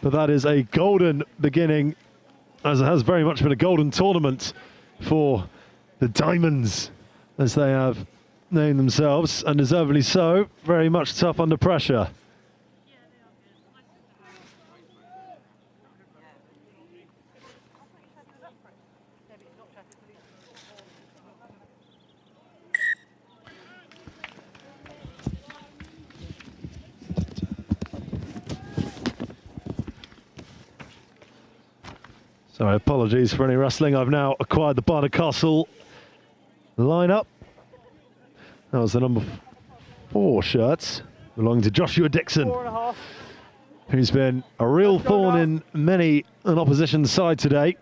Speaker 8: But that is a golden beginning, as it has very much been a golden tournament for the Diamonds, as they have named themselves, and deservedly so. Very much tough under pressure. Sorry, apologies for any rustling. I've now acquired the Barnard Castle lineup. That was the number 4 shirt belonging to Joshua Dixon,
Speaker 7: 4.5.
Speaker 8: who's been a real thorn in many an opposition side today.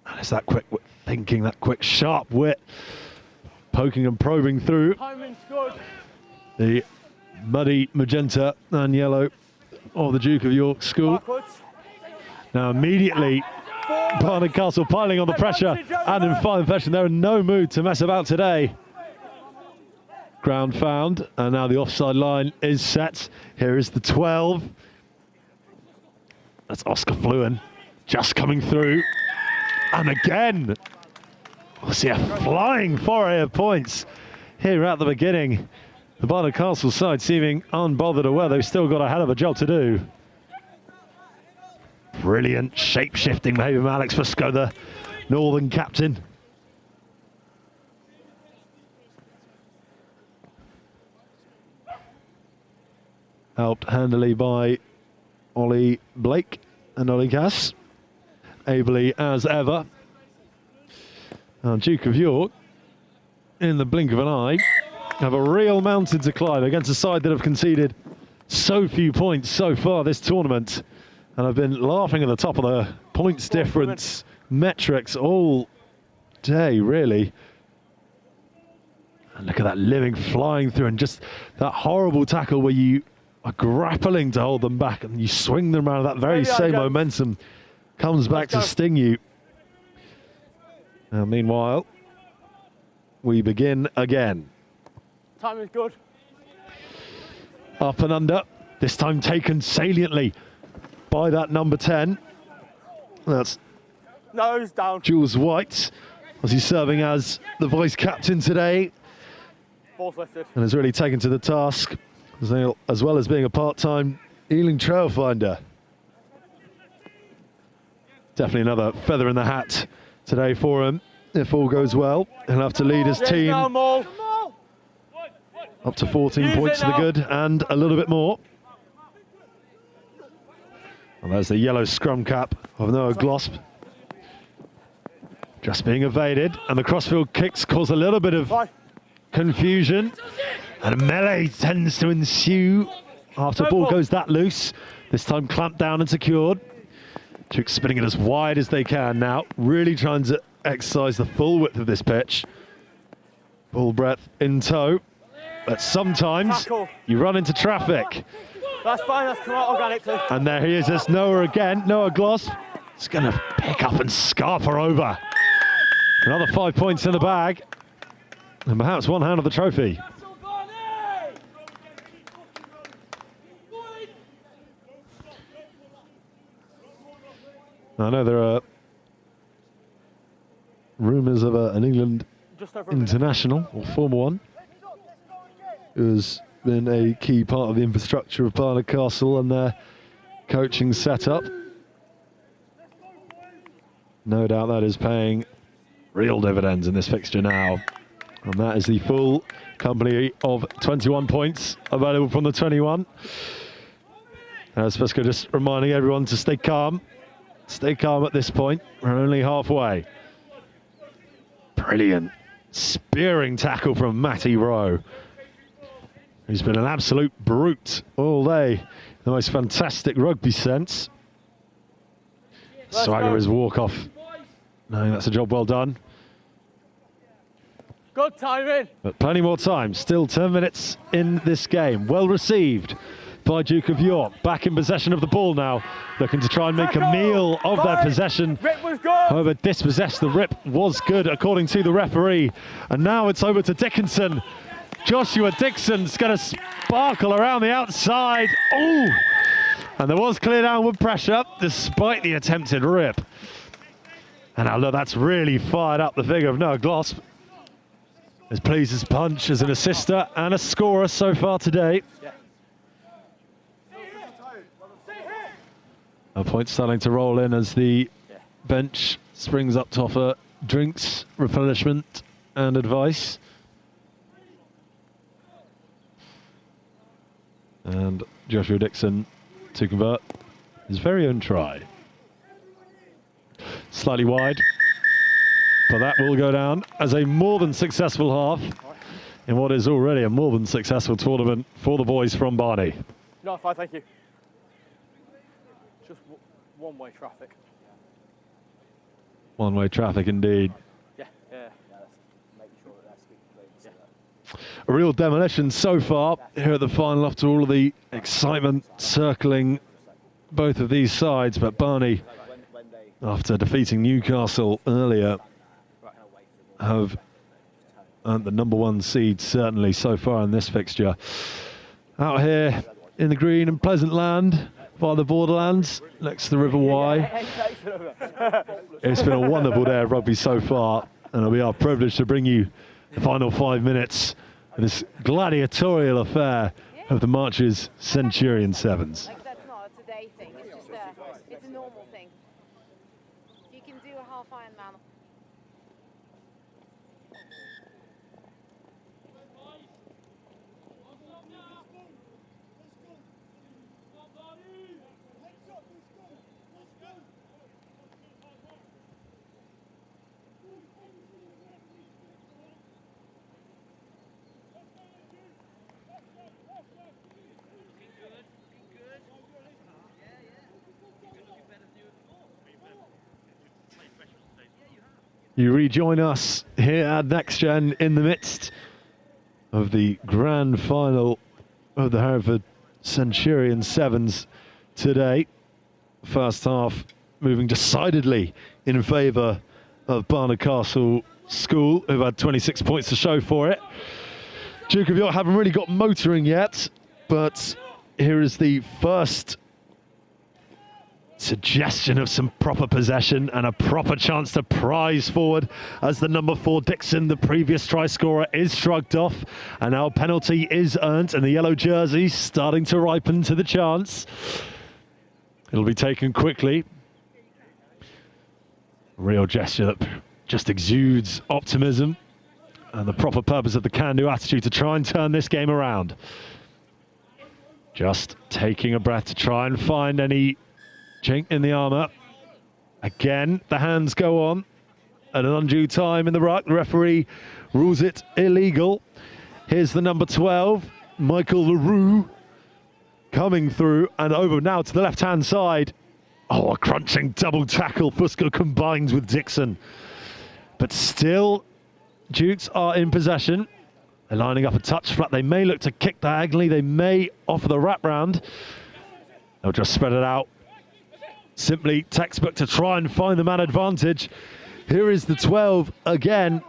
Speaker 8: And it's that quick thinking, that quick sharp wit, poking and probing through
Speaker 7: Timing's good.
Speaker 8: the muddy magenta and yellow of the Duke of York School.
Speaker 7: Backwards.
Speaker 8: Now immediately Barnard Castle piling on the pressure, and in fine fashion. They're in no mood to mess about today. Ground found, and now the offside line is set. Here is the 12. That's Oscar Fluin just coming through. And again, we'll see a flying foray of points here at the beginning. The Barnard Castle side seeming unbothered aware they've still got a hell of a job to do. Brilliant shape-shifting behaviour from Alex Fusco, the Northern captain. Helped handily by Ollie Blake and Ollie Cass. Ably as ever. Now Duke of York, in the blink of an eye, have a real mountain to climb against a side that have conceded so few points so far this tournament. And I've been laughing at the top of the points difference metrics all day, really. And look at that living flying through, and just that horrible tackle where you are grappling to hold them back and you swing them around. That very same momentum comes back to sting you. Now, meanwhile, we begin again.
Speaker 7: Time is good.
Speaker 8: Up and under, this time taken saliently by that number 10. That's
Speaker 7: Nose down.
Speaker 8: Jules White, as he's serving as the vice captain today.
Speaker 7: Ball's lifted.
Speaker 8: And has really taken to the task, as well as being a part-time Ealing trail finder. Definitely another feather in the hat today for him, if all goes well. He'll have to lead his team up to 14 points to the good and a little bit more. And there's the yellow scrum cap of Noah Glosp. Just being evaded, and the crossfield kicks cause a little bit of confusion. And a melee tends to ensue after the ball goes that loose. This time clamped down and secured. Duke spinning it as wide as they can now, really trying to exercise the full width of this pitch. Full breadth in tow, but sometimes you run into traffic.
Speaker 7: That's fine, that's come out organically.
Speaker 8: And there he is, it's Noah again. Noah Gloss is going to pick up and scarp her over. Another 5 points in the bag, and perhaps one hand of the trophy. I know there are rumours of an England international, or former one, who's been a key part of the infrastructure of Barnard Castle and their coaching setup. No doubt that is paying real dividends in this fixture now. And that is the full company of 21 points available from the 21. As Fesco just reminding everyone to stay calm. Stay calm at this point. We're only halfway. Brilliant spearing tackle from Matty Rowe, who's been an absolute brute all day. The most fantastic rugby sense. Swagger his walk off. No, that's a job well done.
Speaker 7: Good timing.
Speaker 8: But plenty more time. Still 10 minutes in this game. Well received by Duke of York. Back in possession of the ball now. Looking to try and make a meal of their possession. However, dispossessed. The rip was good according to the referee. And now it's over to Dickinson. Joshua Dixon's going to sparkle around the outside. Oh! And there was clear downward pressure despite the attempted rip. And now look, that's really fired up the figure of Noah Gloss. As pleased as punch as an assister and a scorer so far today. A point starting to roll in as the bench springs up to offer drinks, replenishment and advice. And Joshua Dixon to convert his very own try. Slightly wide, but that will go down as a more than successful half in what is already a more than successful tournament for the boys from Barney.
Speaker 7: No, fine, thank you. Just one-way traffic.
Speaker 8: One-way traffic indeed.
Speaker 7: Yeah.
Speaker 8: A real demolition so far here at the final after all of the excitement circling both of these sides, but Barney, after defeating Newcastle earlier, have earned the #1 seed certainly so far in this fixture. Out here in the green and pleasant land by the borderlands next to the River Wye. It's been a wonderful day of rugby so far, and it'll be our privilege to bring you the final 5 minutes of this gladiatorial affair of the Marches Centurion Sevens.
Speaker 5: Like, that's not a today thing, it's just it's a normal thing. You can do a half Ironman.
Speaker 8: You rejoin us here at Next Gen in the midst of the grand final of the Hereford Centurion Sevens today. First half moving decidedly in favour of Barnard Castle School, who've had 26 points to show for it. Duke of York haven't really got motoring yet, but here is the first suggestion of some proper possession and a proper chance to prize forward as the #4 Dixon, the previous try scorer, is shrugged off, and now penalty is earned and the yellow jersey starting to ripen to the chance. It'll be taken quickly. Real gesture that just exudes optimism and the proper purpose of the can-do attitude to try and turn this game around. Just taking a breath to try and find any chink in the armour. Again, the hands go on at an undue time in the ruck. The referee rules it illegal. Here's the number 12, Michael LaRue, coming through and over now to the left-hand side. Oh, a crunching double tackle. Fusco combines with Dixon. But still, Dukes are in possession. They're lining up a touch flat. They may look to kick diagonally. They may offer the wrap round. They'll just spread it out. Simply textbook to try and find the man advantage. Here is the 12 again.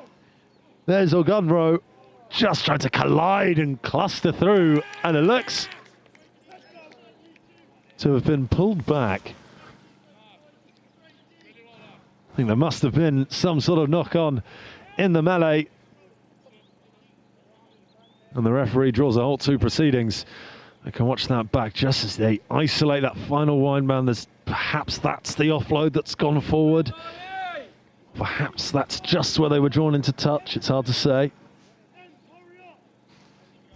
Speaker 8: There's Ogunro just trying to collide and cluster through. And it looks to have been pulled back. I think there must have been some sort of knock-on in the melee. And the referee draws a halt to proceedings. I can watch that back just as they isolate that final windman. Perhaps that's the offload that's gone forward. Perhaps that's just where they were drawn into touch. It's hard to say.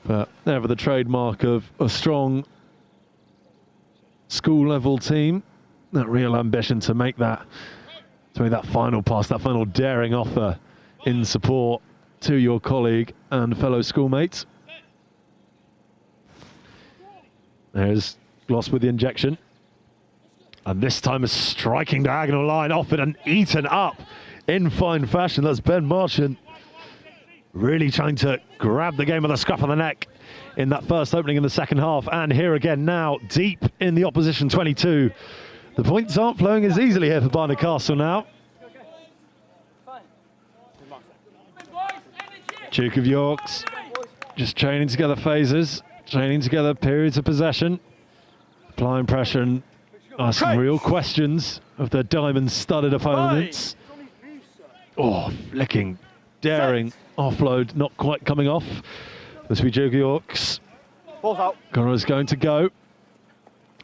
Speaker 8: But never the trademark of a strong school-level team. That real ambition to make that final pass, that final daring offer in support to your colleague and fellow schoolmates. There's Gloss with the injection. And this time a striking diagonal line offered and eaten up in fine fashion. That's Ben Marchant really trying to grab the game with a scruff of the neck in that first opening in the second half. And here again now, deep in the opposition 22. The points aren't flowing as easily here for Barnard Castle now. Duke of York's just chaining together phases, chaining together periods of possession, applying pressure and asking real questions of their diamond-studded opponents. Oh, flicking, daring offload, not quite coming off. This will be Duke of York's.
Speaker 7: Ball's out.
Speaker 8: Connor's going to go.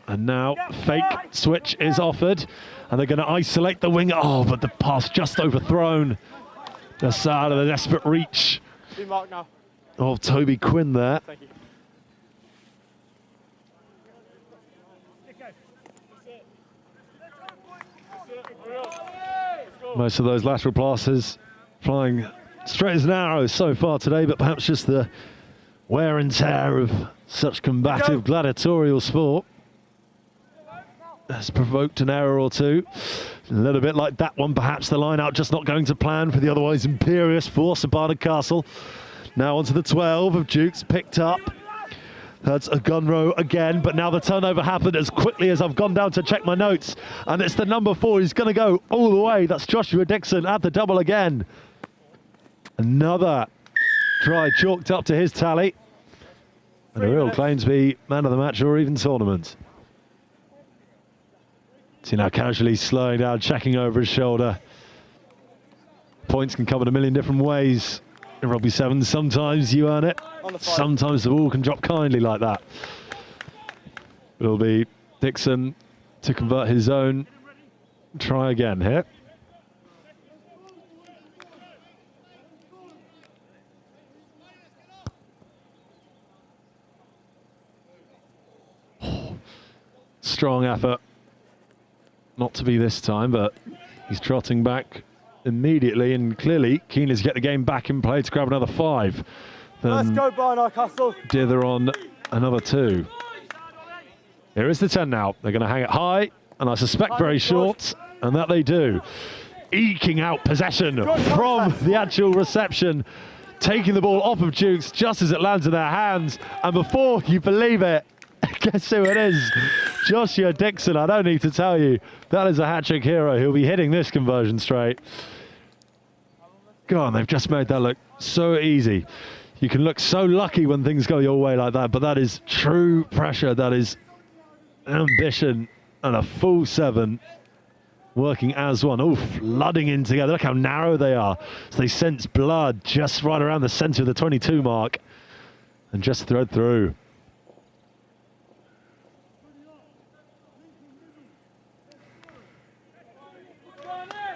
Speaker 8: And now fake switch is offered. And they're going to isolate the winger. Oh, but the pass just overthrown. Just out of the desperate reach of Toby Quinn there.
Speaker 7: Thank you.
Speaker 8: Most of those lateral passes flying straight as an arrow so far today, but perhaps just the wear and tear of such combative gladiatorial sport has provoked an error or two. A little bit like that one, perhaps the line out just not going to plan for the otherwise imperious force of Barnard Castle. Now onto the 12 of Dukes, picked up. That's a gun row again, but now the turnover happened as quickly as I've gone down to check my notes. And it's the number 4 who's going to go all the way. That's Joshua Dixon at the double again. Another try chalked up to his tally. And a real claim to be man of the match or even tournament. See now casually slowing down, checking over his shoulder. Points can come in a million different ways. In Rugby 7, sometimes you earn it. Sometimes the ball can drop kindly like that. It'll be Dixon to convert his own. Try again here. Strong effort. Not to be this time, but he's trotting back immediately and clearly keen to get the game back in play to grab another 5.
Speaker 7: Let's go, Barnard Castle.
Speaker 8: Dither on another 2. Here is the 10 now. They're going to hang it high, and I suspect very short, and that they do. Eking out possession from the actual reception, taking the ball off of Dukes just as it lands in their hands, and before you believe it, guess who it is? Joshua Dixon. I don't need to tell you, that is a hat-trick hero. He'll be hitting this conversion straight. God, they've just made that look so easy. You can look so lucky when things go your way like that, but that is true pressure. That is ambition and a full 7 working as one. Oh, flooding in together. Look how narrow they are. So they sense blood just right around the centre of the 22 mark and just thread through.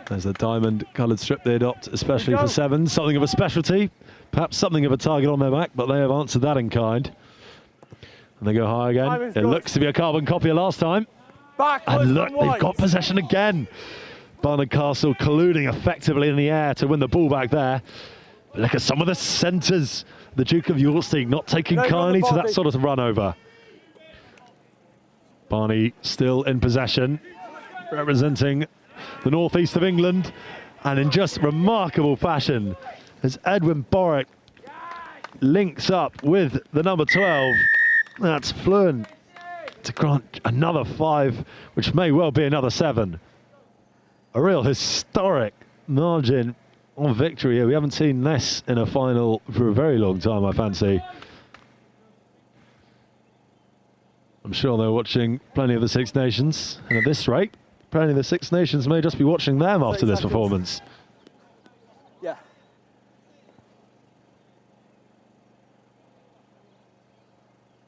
Speaker 8: There's a diamond-coloured strip they adopt, especially for 7s. Something of a specialty, perhaps something of a target on their back, but they have answered that in kind. And they go high again. It looks to be a carbon copy of last time. And look, they've got possession again. Barnard Castle colluding effectively in the air to win the ball back there. Look at some of the centres. The Duke of York's team not taking kindly to that sort of run over. Barney still in possession, representing the northeast of England, and in just remarkable fashion as Edwin Borwick links up with the number 12. That's fluent to grant another 5, which may well be another 7. A real historic margin of victory here. We haven't seen this in a final for a very long time, I fancy. I'm sure they're watching plenty of the Six Nations, and at this rate, plenty of the Six Nations may just be watching them after this performance.
Speaker 7: Yeah.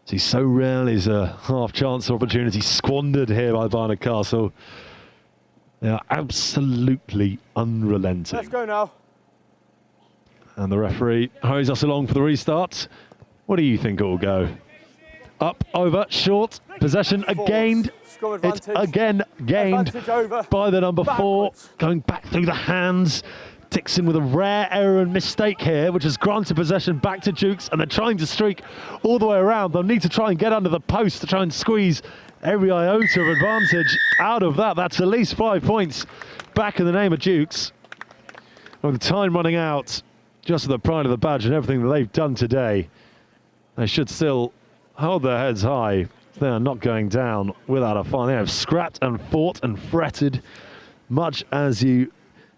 Speaker 8: See, so rarely is a half-chance opportunity squandered here by Barnard Castle. They are absolutely unrelenting.
Speaker 7: Let's go now.
Speaker 8: And the referee hurries us along for the restart. What do you think it will go? Up, over, short, possession gained. It's again gained by the number 4. Going back through the hands. Dixon with a rare error and mistake here, which has granted possession back to Dukes, and they're trying to streak all the way around. They'll need to try and get under the post to try and squeeze every iota of advantage out of that. That's at least 5 points back in the name of Dukes. With the time running out, just with the pride of the badge and everything that they've done today, they should still hold their heads high. They are not going down without a fight. They have scrapped and fought and fretted much as you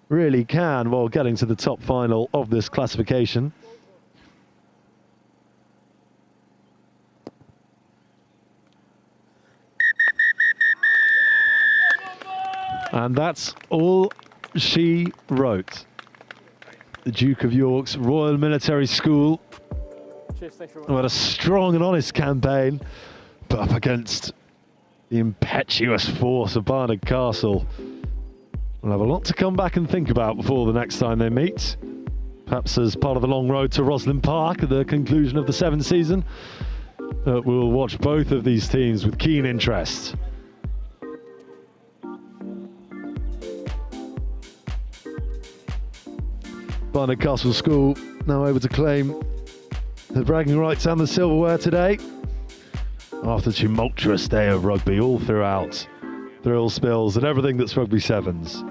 Speaker 8: really can while getting to the top final of this classification. And that's all she wrote. The Duke of York's Royal Military School, who had a strong and honest campaign, but up against the impetuous force of Barnard Castle. We'll have a lot to come back and think about before the next time they meet. Perhaps as part of the long road to Roslyn Park at the conclusion of the 7th season. We'll watch both of these teams with keen interest. Barnard Castle School now able to claim the bragging rights and the silverware today. After a tumultuous day of rugby all throughout. Thrill spills and everything that's rugby sevens.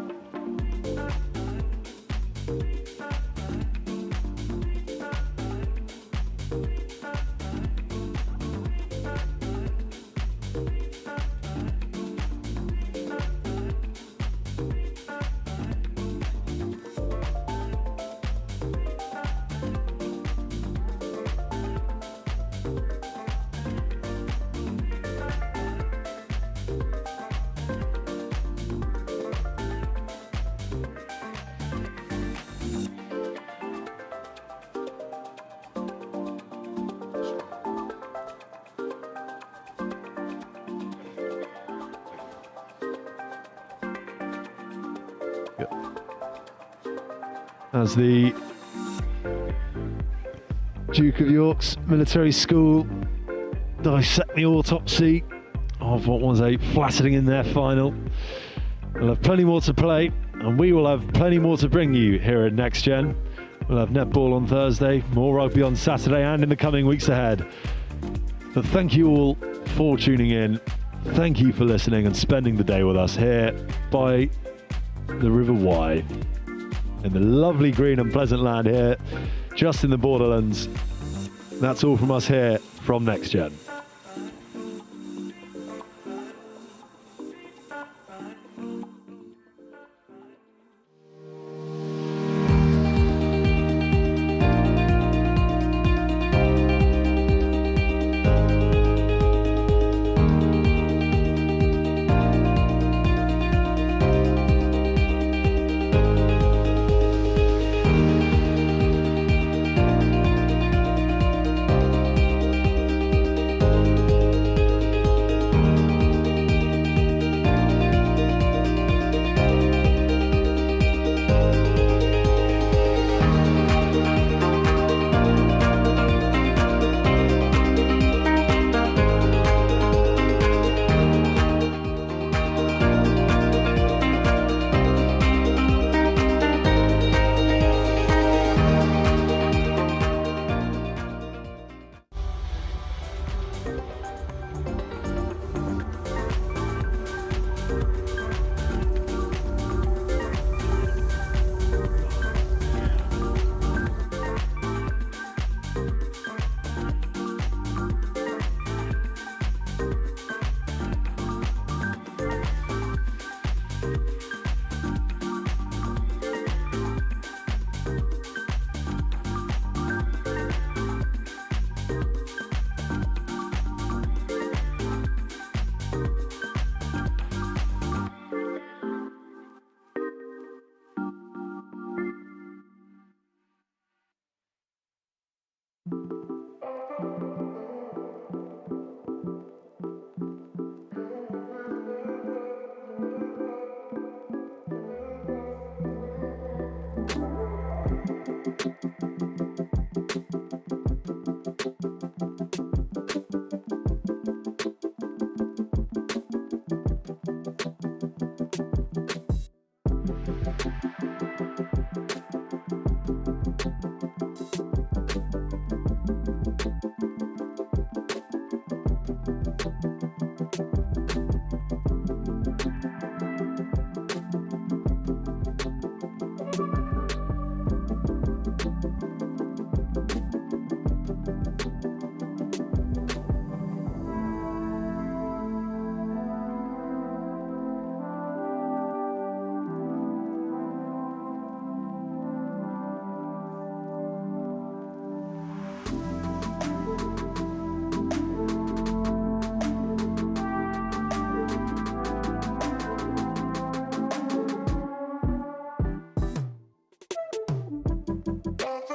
Speaker 8: As the Duke of York's Military School dissect the autopsy of what was a flattening in their final. We'll have plenty more to play, and we will have plenty more to bring you here at Next Gen. We'll have netball on Thursday, more rugby on Saturday, and in the coming weeks ahead. But thank you all for tuning in. Thank you for listening and spending the day with us here by the River Wye, in the lovely green and pleasant land here, just in the borderlands. That's all from us here from Next Gen.